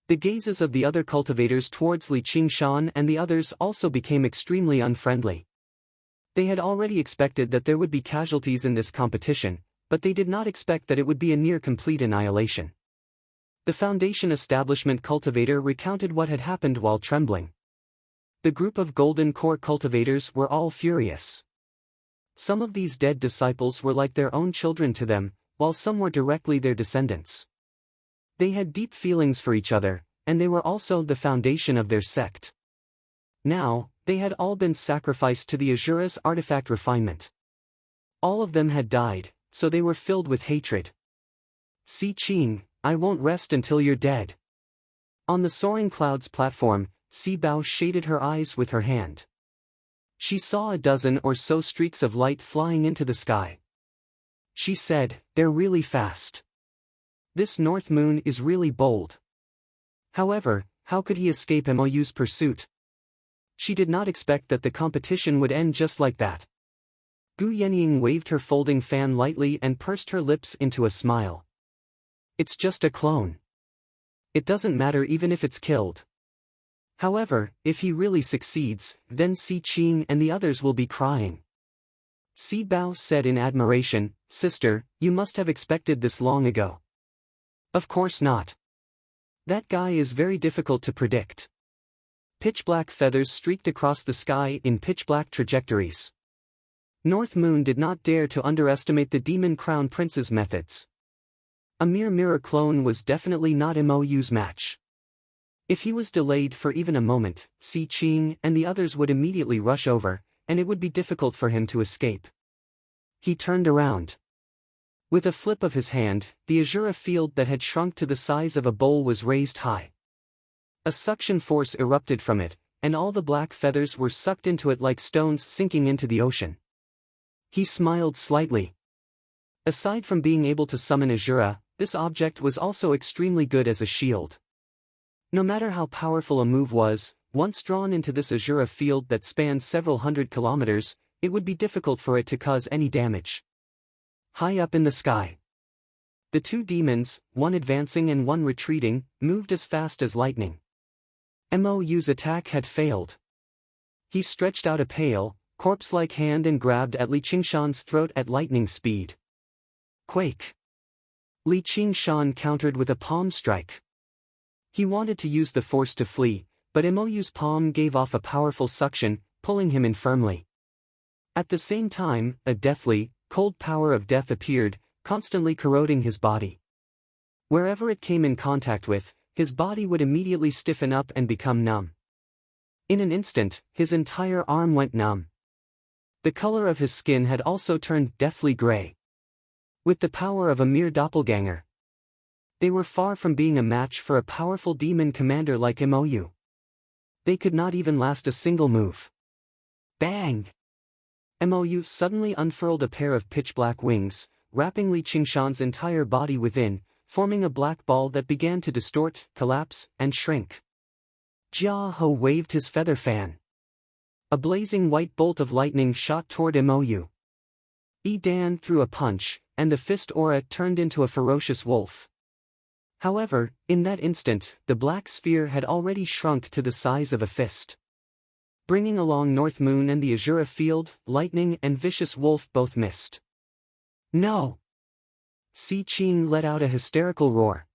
The gazes of the other cultivators towards Li Qingshan and the others also became extremely unfriendly. They had already expected that there would be casualties in this competition, but they did not expect that it would be a near-complete annihilation. The Foundation establishment cultivator recounted what had happened while trembling. The group of golden core cultivators were all furious. Some of these dead disciples were like their own children to them, while some were directly their descendants. They had deep feelings for each other, and they were also the foundation of their sect. Now, they had all been sacrificed to the Azura's artifact refinement. All of them had died, so they were filled with hatred. "Si Qing, I won't rest until you're dead." On the soaring clouds platform, Si Bao shaded her eyes with her hand. She saw a dozen or so streaks of light flying into the sky. She said, "They're really fast. This North Moon is really bold." However, how could he escape Moyu's pursuit? She did not expect that the competition would end just like that. Gu Yenying waved her folding fan lightly and pursed her lips into a smile. "It's just a clone. It doesn't matter even if it's killed. However, if he really succeeds, then Si Qing and the others will be crying." Si Bao said in admiration, "Sister, you must have expected this long ago." "Of course not. That guy is very difficult to predict. Pitch-black feathers streaked across the sky in pitch-black trajectories. North Moon did not dare to underestimate the Demon Crown Prince's methods. A mere mirror clone was definitely not MOU's match. If he was delayed for even a moment, Si Qing and the others would immediately rush over, and it would be difficult for him to escape. He turned around. With a flip of his hand, the Azura field that had shrunk to the size of a bowl was raised high. A suction force erupted from it, and all the black feathers were sucked into it like stones sinking into the ocean. He smiled slightly. Aside from being able to summon Azura, this object was also extremely good as a shield. No matter how powerful a move was, once drawn into this Azura field that spanned several hundred kilometers, it would be difficult for it to cause any damage. High up in the sky, the two demons, one advancing and one retreating, moved as fast as lightning. MOU's attack had failed. He stretched out a pale, corpse-like hand and grabbed at Li Qingshan's throat at lightning speed. Quake! Li Qingshan countered with a palm strike. He wanted to use the force to flee, but MOU's palm gave off a powerful suction, pulling him in firmly. At the same time, a deathly, cold power of death appeared, constantly corroding his body. Wherever it came in contact with, his body would immediately stiffen up and become numb. In an instant, his entire arm went numb. The color of his skin had also turned deathly gray. With the power of a mere doppelganger, they were far from being a match for a powerful demon commander like MOU. They could not even last a single move. Bang! MOU suddenly unfurled a pair of pitch-black wings, wrapping Li Qingshan's entire body within, forming a black ball that began to distort, collapse, and shrink. Jia Ho waved his feather fan. A blazing white bolt of lightning shot toward MOU. Yi Dan threw a punch, and the fist aura turned into a ferocious wolf. However, in that instant, the black sphere had already shrunk to the size of a fist. Bringing along North Moon and the Azura field, lightning and vicious wolf both missed. No! Si Qing let out a hysterical roar.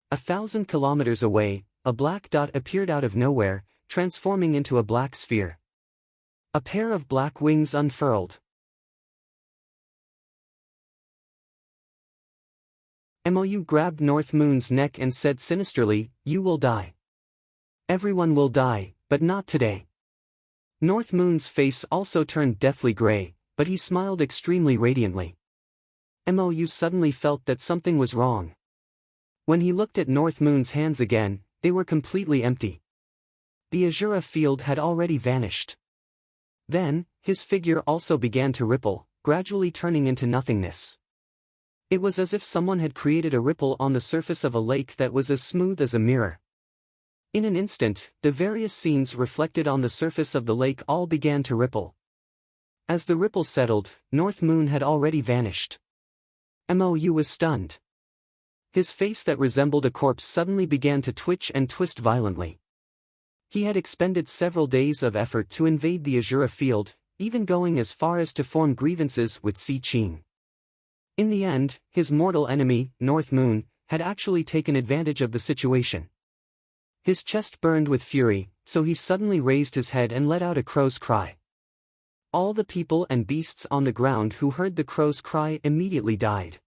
1,000 kilometers away, a black dot appeared out of nowhere, transforming into a black sphere. A pair of black wings unfurled. MOU grabbed North Moon's neck and said sinisterly, "You will die. Everyone will die, but not today." North Moon's face also turned deathly gray, but he smiled extremely radiantly. MOU suddenly felt that something was wrong. When he looked at North Moon's hands again, they were completely empty. The Azura field had already vanished. Then, his figure also began to ripple, gradually turning into nothingness. It was as if someone had created a ripple on the surface of a lake that was as smooth as a mirror. In an instant, the various scenes reflected on the surface of the lake all began to ripple. As the ripple settled, North Moon had already vanished. MOU was stunned. His face that resembled a corpse suddenly began to twitch and twist violently. He had expended several days of effort to invade the Azura field, even going as far as to form grievances with Si Qing. In the end, his mortal enemy, North Moon, had actually taken advantage of the situation. His chest burned with fury, so he suddenly raised his head and let out a crow's cry. All the people and beasts on the ground who heard the crow's cry immediately died.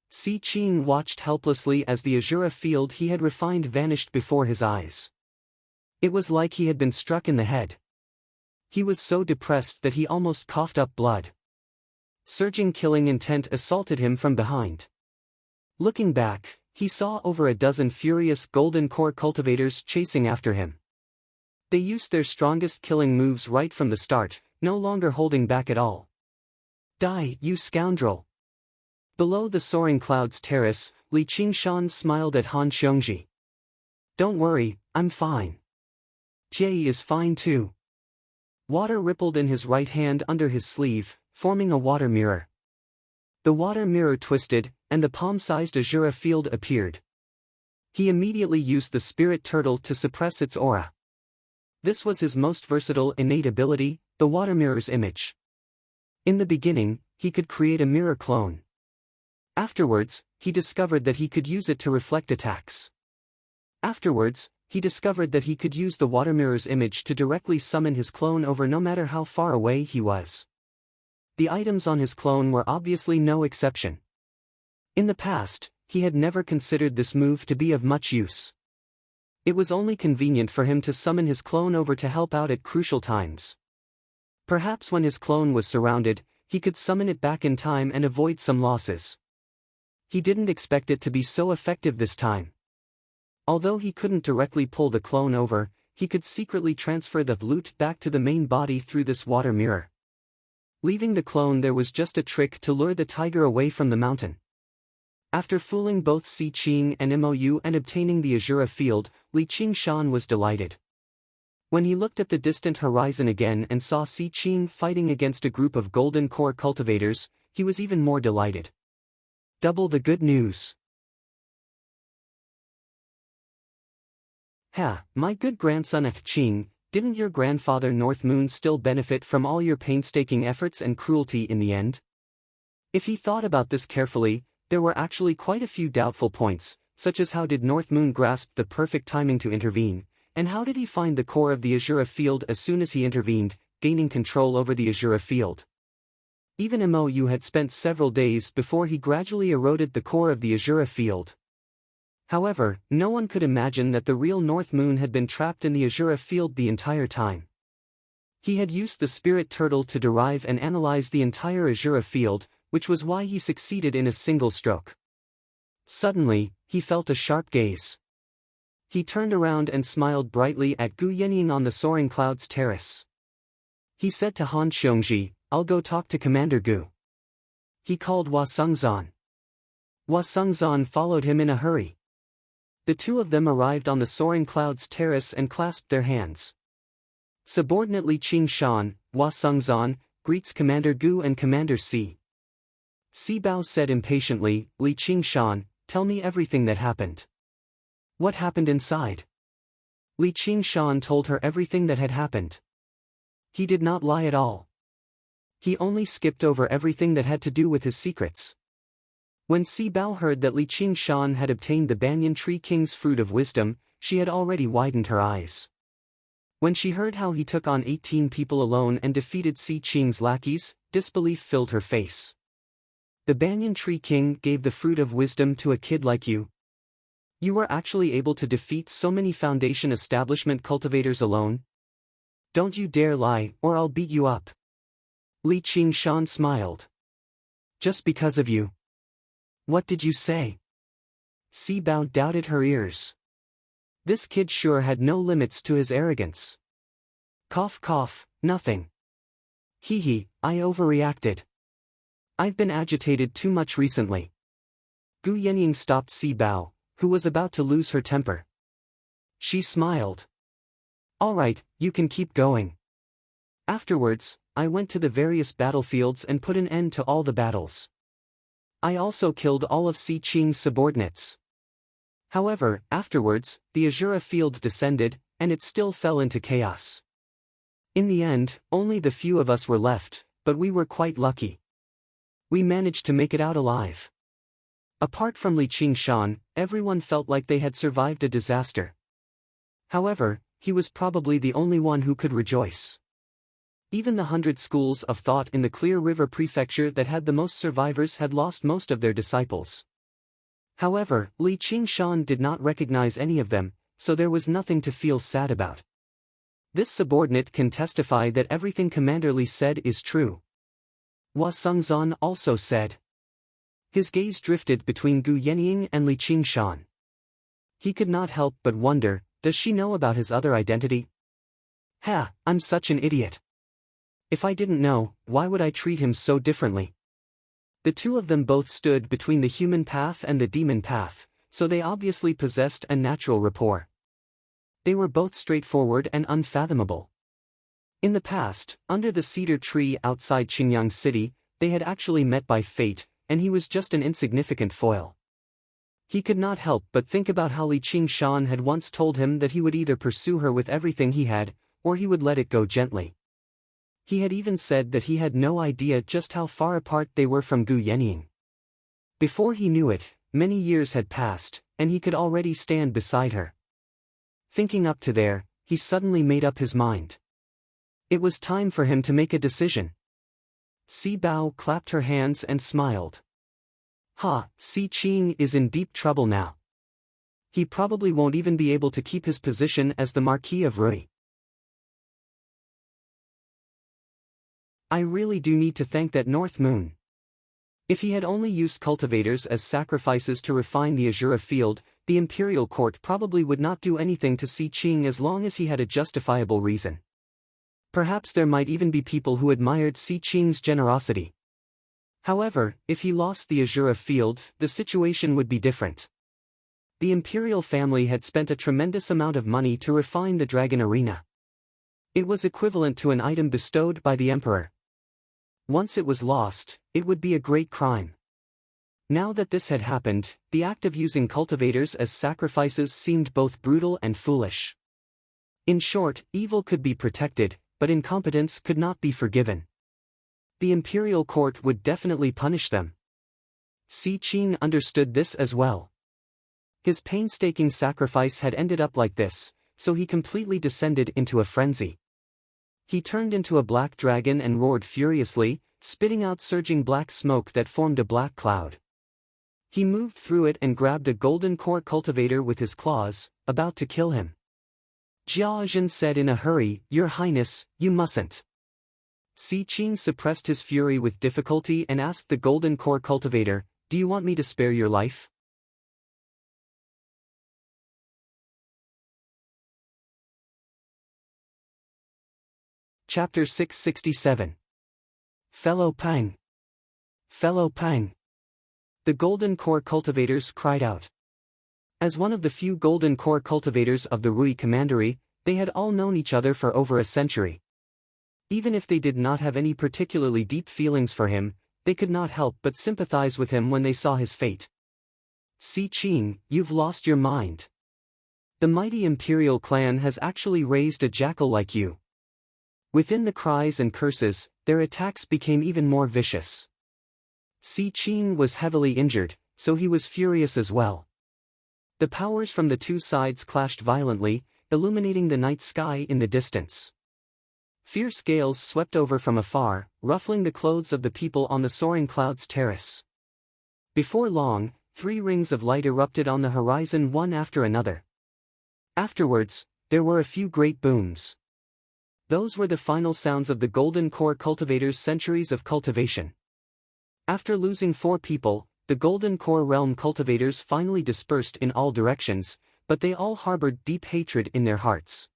Si Qing watched helplessly as the Azura field he had refined vanished before his eyes. It was like he had been struck in the head. He was so depressed that he almost coughed up blood. Surging killing intent assaulted him from behind. Looking back, he saw over a dozen furious golden core cultivators chasing after him. They used their strongest killing moves right from the start, no longer holding back at all. "Die, you scoundrel!" Below the soaring clouds terrace, Li Qingshan smiled at Han Xiongji. "Don't worry, I'm fine. Jie is fine too." Water rippled in his right hand under his sleeve, forming a water mirror. The water mirror twisted, and the palm-sized Azura field appeared. He immediately used the spirit turtle to suppress its aura. This was his most versatile innate ability, the water mirror's image. In the beginning, he could create a mirror clone. Afterwards, he discovered that he could use it to reflect attacks. Afterwards, he discovered that he could use the water mirror's image to directly summon his clone over no matter how far away he was. The items on his clone were obviously no exception. In the past, he had never considered this move to be of much use. It was only convenient for him to summon his clone over to help out at crucial times. Perhaps when his clone was surrounded, he could summon it back in time and avoid some losses. He didn't expect it to be so effective this time. Although he couldn't directly pull the clone over, he could secretly transfer the loot back to the main body through this water mirror. Leaving the clone there was just a trick to lure the tiger away from the mountain. After fooling both Si Qing and Mou and obtaining the Azura field, Li Qingshan was delighted. When he looked at the distant horizon again and saw Si Qing fighting against a group of golden core cultivators, he was even more delighted. Double the good news. Ha, my good grandson Qing, didn't your grandfather North Moon still benefit from all your painstaking efforts and cruelty in the end? If he thought about this carefully, there were actually quite a few doubtful points, such as how did North Moon grasp the perfect timing to intervene, and how did he find the core of the Azura field as soon as he intervened, gaining control over the Azura field. Even Mou had spent several days before he gradually eroded the core of the Azura field. However, no one could imagine that the real North Moon had been trapped in the Azura field the entire time. He had used the spirit turtle to derive and analyze the entire Azura field, which was why he succeeded in a single stroke. Suddenly, he felt a sharp gaze. He turned around and smiled brightly at Gu Yenying on the soaring clouds terrace. He said to Han Xiongji, "I'll go talk to Commander Gu." He called Hua Sengzan. Hua Sengzan followed him in a hurry. The two of them arrived on the soaring clouds terrace and clasped their hands. Subordinately Qingshan, Hua Sengzan, greets Commander Gu and Commander Si. Si Bao said impatiently, "Li Qingshan, tell me everything that happened." What happened inside? Li Qingshan told her everything that had happened. He did not lie at all. He only skipped over everything that had to do with his secrets. When Si Bao heard that Li Qingshan had obtained the Banyan Tree King's fruit of wisdom, she had already widened her eyes. When she heard how he took on 18 people alone and defeated Si Qing's lackeys, disbelief filled her face. The Banyan Tree King gave the fruit of wisdom to a kid like you? You were actually able to defeat so many Foundation establishment cultivators alone? Don't you dare lie, or I'll beat you up. Li Qingshan smiled. Just because of you. What did you say? Si Bao doubted her ears. This kid sure had no limits to his arrogance. Cough cough, nothing. Hee hee, I overreacted. I've been agitated too much recently. Gu Yenying stopped Si Bao, who was about to lose her temper. She smiled. All right, you can keep going. Afterwards, I went to the various battlefields and put an end to all the battles. I also killed all of Si Qing's subordinates. However, afterwards, the Azura field descended, and it still fell into chaos. In the end, only the few of us were left, but we were quite lucky. We managed to make it out alive. Apart from Li Qingshan, everyone felt like they had survived a disaster. However, he was probably the only one who could rejoice. Even the 100 schools of thought in the Clear River Prefecture that had the most survivors had lost most of their disciples. However, Li Qingshan did not recognize any of them, so there was nothing to feel sad about. This subordinate can testify that everything Commander Li said is true. Hua Sengzan also said. His gaze drifted between Gu Yenying and Li Qingshan. He could not help but wonder, does she know about his other identity? Ha, I'm such an idiot. If I didn't know, why would I treat him so differently? The two of them both stood between the human path and the demon path, so they obviously possessed a natural rapport. They were both straightforward and unfathomable. In the past, under the cedar tree outside Qingyang City, they had actually met by fate, and he was just an insignificant foil. He could not help but think about how Li Qingshan had once told him that he would either pursue her with everything he had, or he would let it go gently. He had even said that he had no idea just how far apart they were from Gu Yenying. Before he knew it, many years had passed, and he could already stand beside her. Thinking up to there, he suddenly made up his mind. It was time for him to make a decision. Si Bao clapped her hands and smiled. Ha, Si Qing is in deep trouble now. He probably won't even be able to keep his position as the Marquis of Rui. I really do need to thank that North Moon. If he had only used cultivators as sacrifices to refine the Azura field, the imperial court probably would not do anything to Si Qing as long as he had a justifiable reason. Perhaps there might even be people who admired Si Qing's generosity. However, if he lost the Azura field, the situation would be different. The imperial family had spent a tremendous amount of money to refine the Dragon Arena. It was equivalent to an item bestowed by the emperor. Once it was lost, it would be a great crime. Now that this had happened, the act of using cultivators as sacrifices seemed both brutal and foolish. In short, evil could be protected, but incompetence could not be forgiven. The imperial court would definitely punish them. Si Qing understood this as well. His painstaking sacrifice had ended up like this, so he completely descended into a frenzy. He turned into a black dragon and roared furiously, spitting out surging black smoke that formed a black cloud. He moved through it and grabbed a golden core cultivator with his claws, about to kill him. Jia Zhen said in a hurry, "Your Highness, you mustn't." Si Qing suppressed his fury with difficulty and asked the golden core cultivator, "Do you want me to spare your life?" Chapter 667. Fellow Pang. Fellow Pang. The golden core cultivators cried out. As one of the few golden core cultivators of the Rui Commandery, they had all known each other for over a century. Even if they did not have any particularly deep feelings for him, they could not help but sympathize with him when they saw his fate. Si Qing, you've lost your mind. The mighty imperial clan has actually raised a jackal like you. Within the cries and curses, their attacks became even more vicious. Si Qing was heavily injured, so he was furious as well. The powers from the two sides clashed violently, illuminating the night sky in the distance. Fierce gales swept over from afar, ruffling the clothes of the people on the soaring clouds terrace. Before long, 3 rings of light erupted on the horizon one after another. Afterwards, there were a few great booms. Those were the final sounds of the golden core cultivators' centuries of cultivation. After losing 4 people, the golden core realm cultivators finally dispersed in all directions, but they all harbored deep hatred in their hearts.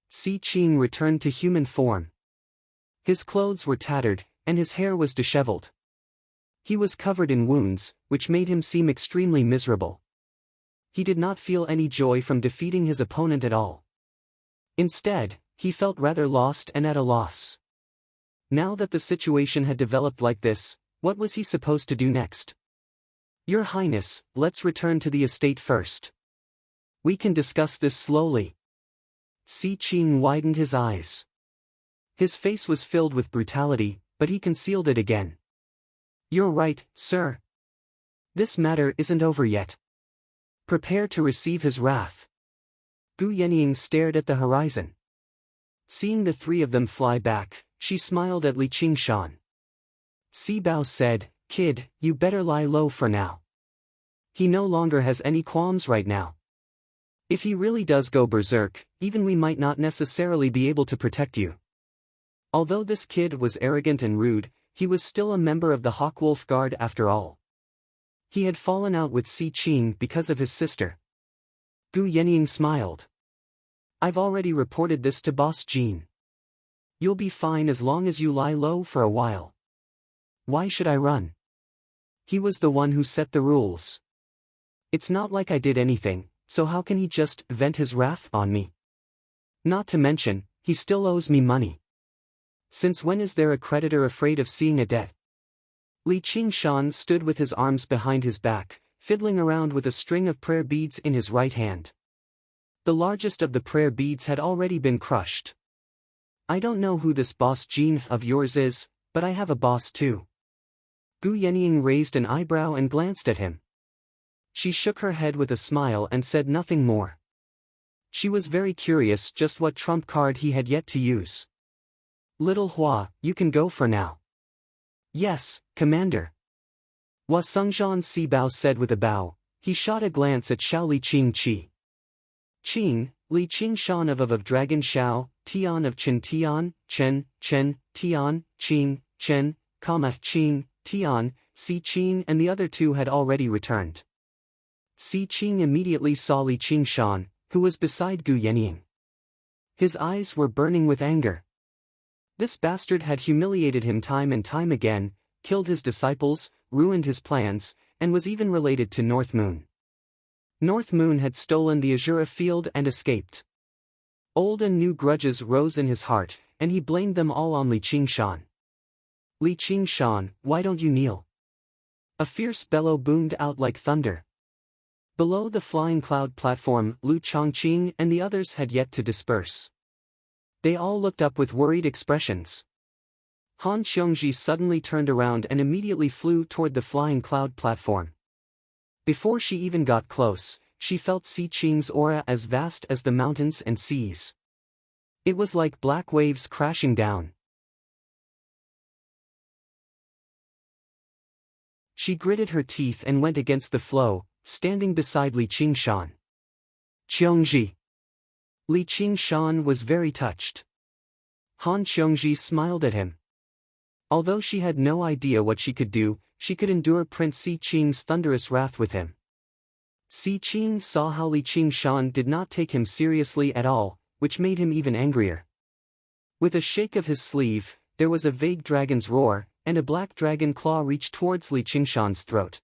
Si Qing returned to human form. His clothes were tattered, and his hair was disheveled. He was covered in wounds, which made him seem extremely miserable. He did not feel any joy from defeating his opponent at all. Instead, he felt rather lost and at a loss. Now that the situation had developed like this, what was he supposed to do next? Your Highness, let's return to the estate first. We can discuss this slowly. Si Qing widened his eyes. His face was filled with brutality, but he concealed it again. You're right, sir. This matter isn't over yet. Prepare to receive his wrath. Gu Yenying stared at the horizon. Seeing the 3 of them fly back, she smiled at Li Qingshan. Si Bao said, "Kid, you better lie low for now. He no longer has any qualms right now. If he really does go berserk, even we might not necessarily be able to protect you." Although this kid was arrogant and rude, he was still a member of the Hawkwolf Guard after all. He had fallen out with Si Qing because of his sister. Gu Yenying smiled. I've already reported this to Boss Jean. You'll be fine as long as you lie low for a while. Why should I run? He was the one who set the rules. It's not like I did anything, so how can he just vent his wrath on me? Not to mention, he still owes me money. Since when is there a creditor afraid of seeing a debt? Li Qingshan stood with his arms behind his back, fiddling around with a string of prayer beads in his right hand. The largest of the prayer beads had already been crushed. I don't know who this Boss Jean of yours is, but I have a boss too. Gu Yenying raised an eyebrow and glanced at him. She shook her head with a smile and said nothing more. She was very curious just what trump card he had yet to use. Little Hua, you can go for now. Yes, Commander. Hua Sengzhan Sibao said with a bow. He shot a glance at Xiao Li Qing. Li Qingshan of Dragon Xiao, Tian of Chen Tian, Chen, Tian, Qing, Chen, Qing, Tian, Si Qing and the other two had already returned. Si Qing immediately saw Li Qingshan, who was beside Gu Yenying. His eyes were burning with anger. This bastard had humiliated him time and time again, killed his disciples, ruined his plans, and was even related to North Moon. North Moon had stolen the Azura field and escaped. Old and new grudges rose in his heart, and he blamed them all on Li Qingshan. Li Qingshan, why don't you kneel? A fierce bellow boomed out like thunder. Below the flying cloud platform, Lu Chongqing and the others had yet to disperse. They all looked up with worried expressions. Han Xiongji suddenly turned around and immediately flew toward the flying cloud platform. Before she even got close, she felt Si Qing's aura as vast as the mountains and seas. It was like black waves crashing down. She gritted her teeth and went against the flow, standing beside Li Qingshan. Qiongji. Li Qingshan was very touched. Han Xiongji smiled at him. Although she had no idea what she could do, she could endure Prince Si Qing's thunderous wrath with him. Si Qing saw how Li Qingshan did not take him seriously at all, which made him even angrier. With a shake of his sleeve, there was a vague dragon's roar, and a black dragon claw reached towards Li Qingshan's throat.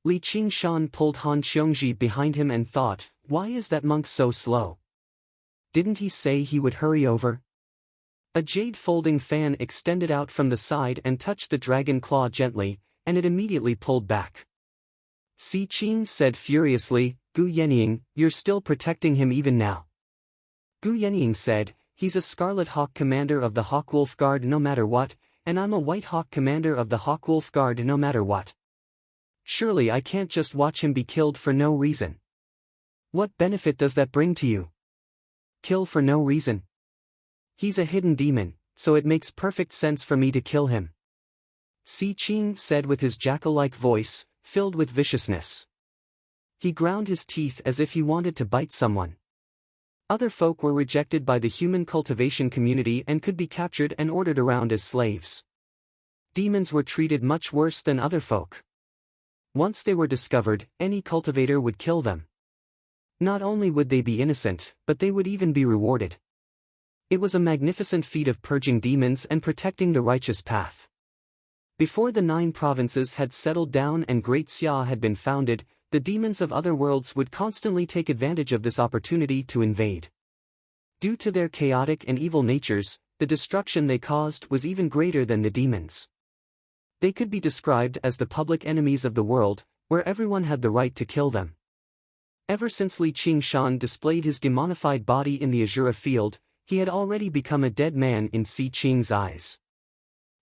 Li Qingshan pulled Han Xiongji behind him and thought, why is that monk so slow? Didn't he say he would hurry over? A jade folding fan extended out from the side and touched the dragon claw gently, and it immediately pulled back. Si Qing said furiously, Gu Yenying, you're still protecting him even now. Gu Yenying said, he's a Scarlet Hawk commander of the Hawkwolf Guard no matter what, and I'm a White Hawk commander of the Hawkwolf Guard no matter what. Surely I can't just watch him be killed for no reason. What benefit does that bring to you? Kill for no reason? He's a hidden demon, so it makes perfect sense for me to kill him. Si Qing said with his jackal-like voice, filled with viciousness. He ground his teeth as if he wanted to bite someone. Other folk were rejected by the human cultivation community and could be captured and ordered around as slaves. Demons were treated much worse than other folk. Once they were discovered, any cultivator would kill them. Not only would they be innocent, but they would even be rewarded. It was a magnificent feat of purging demons and protecting the righteous path. Before the 9 provinces had settled down and Great Xia had been founded, the demons of other worlds would constantly take advantage of this opportunity to invade. Due to their chaotic and evil natures, the destruction they caused was even greater than the demons. They could be described as the public enemies of the world, where everyone had the right to kill them. Ever since Li Qingshan displayed his demonified body in the Azura field, he had already become a dead man in Si Qing's eyes.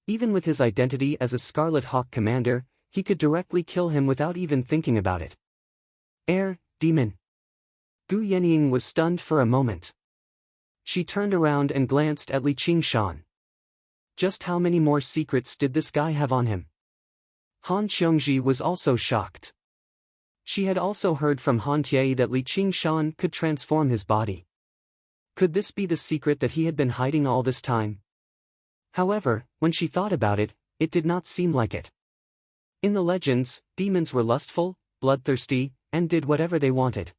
Even with his identity as a Scarlet Hawk commander, he could directly kill him without even thinking about it. Demon. Gu Yenying was stunned for a moment. She turned around and glanced at Li Qingshan. Just how many more secrets did this guy have on him? Han Xiongji was also shocked. She had also heard from Han Tie that Li Qingshan could transform his body. Could this be the secret that he had been hiding all this time? However, when she thought about it, it did not seem like it. In the legends, demons were lustful, bloodthirsty, and did whatever they wanted.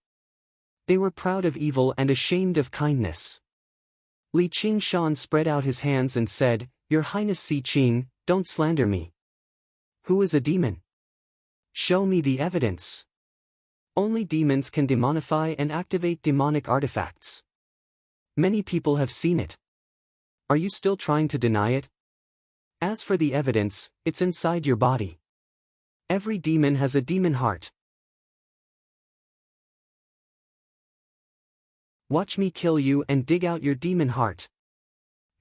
They were proud of evil and ashamed of kindness. Li Qingshan spread out his hands and said, Your Highness Si Qing, don't slander me. Who is a demon? Show me the evidence. Only demons can demonify and activate demonic artifacts. Many people have seen it. Are you still trying to deny it? As for the evidence, it's inside your body. Every demon has a demon heart. Watch me kill you and dig out your demon heart.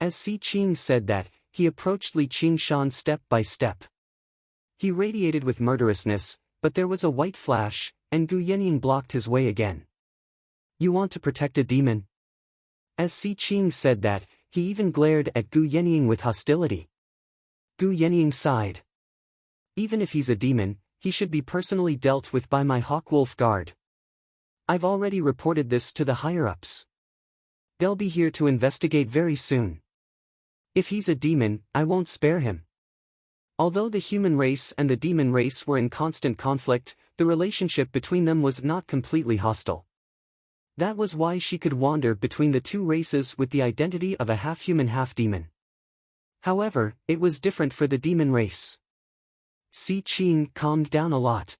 As Si Qing said that, he approached Li Qingshan step by step. He radiated with murderousness, but there was a white flash, and Gu Yenying blocked his way again. You want to protect a demon? As Si Qing said that, he even glared at Gu Yenying with hostility. Gu Yenying sighed. Even if he's a demon, he should be personally dealt with by my Hawkwolf Guard. I've already reported this to the higher-ups. They'll be here to investigate very soon. If he's a demon, I won't spare him. Although the human race and the demon race were in constant conflict, the relationship between them was not completely hostile. That was why she could wander between the two races with the identity of a half-human half-demon. However, it was different for the demon race. Si Qing calmed down a lot.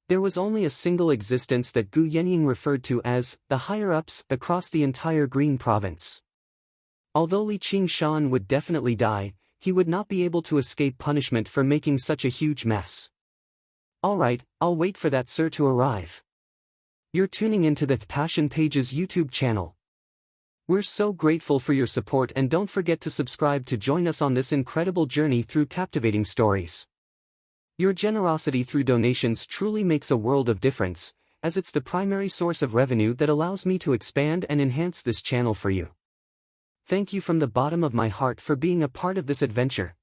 There was only a single existence that Gu Yenying referred to as the higher-ups across the entire Green Province. Although Li Qingshan would definitely die, he would not be able to escape punishment for making such a huge mess. Alright, I'll wait for that sir to arrive. You're tuning into the Passion Pages YouTube channel. We're so grateful for your support, and don't forget to subscribe to join us on this incredible journey through captivating stories. Your generosity through donations truly makes a world of difference, as it's the primary source of revenue that allows me to expand and enhance this channel for you. Thank you from the bottom of my heart for being a part of this adventure.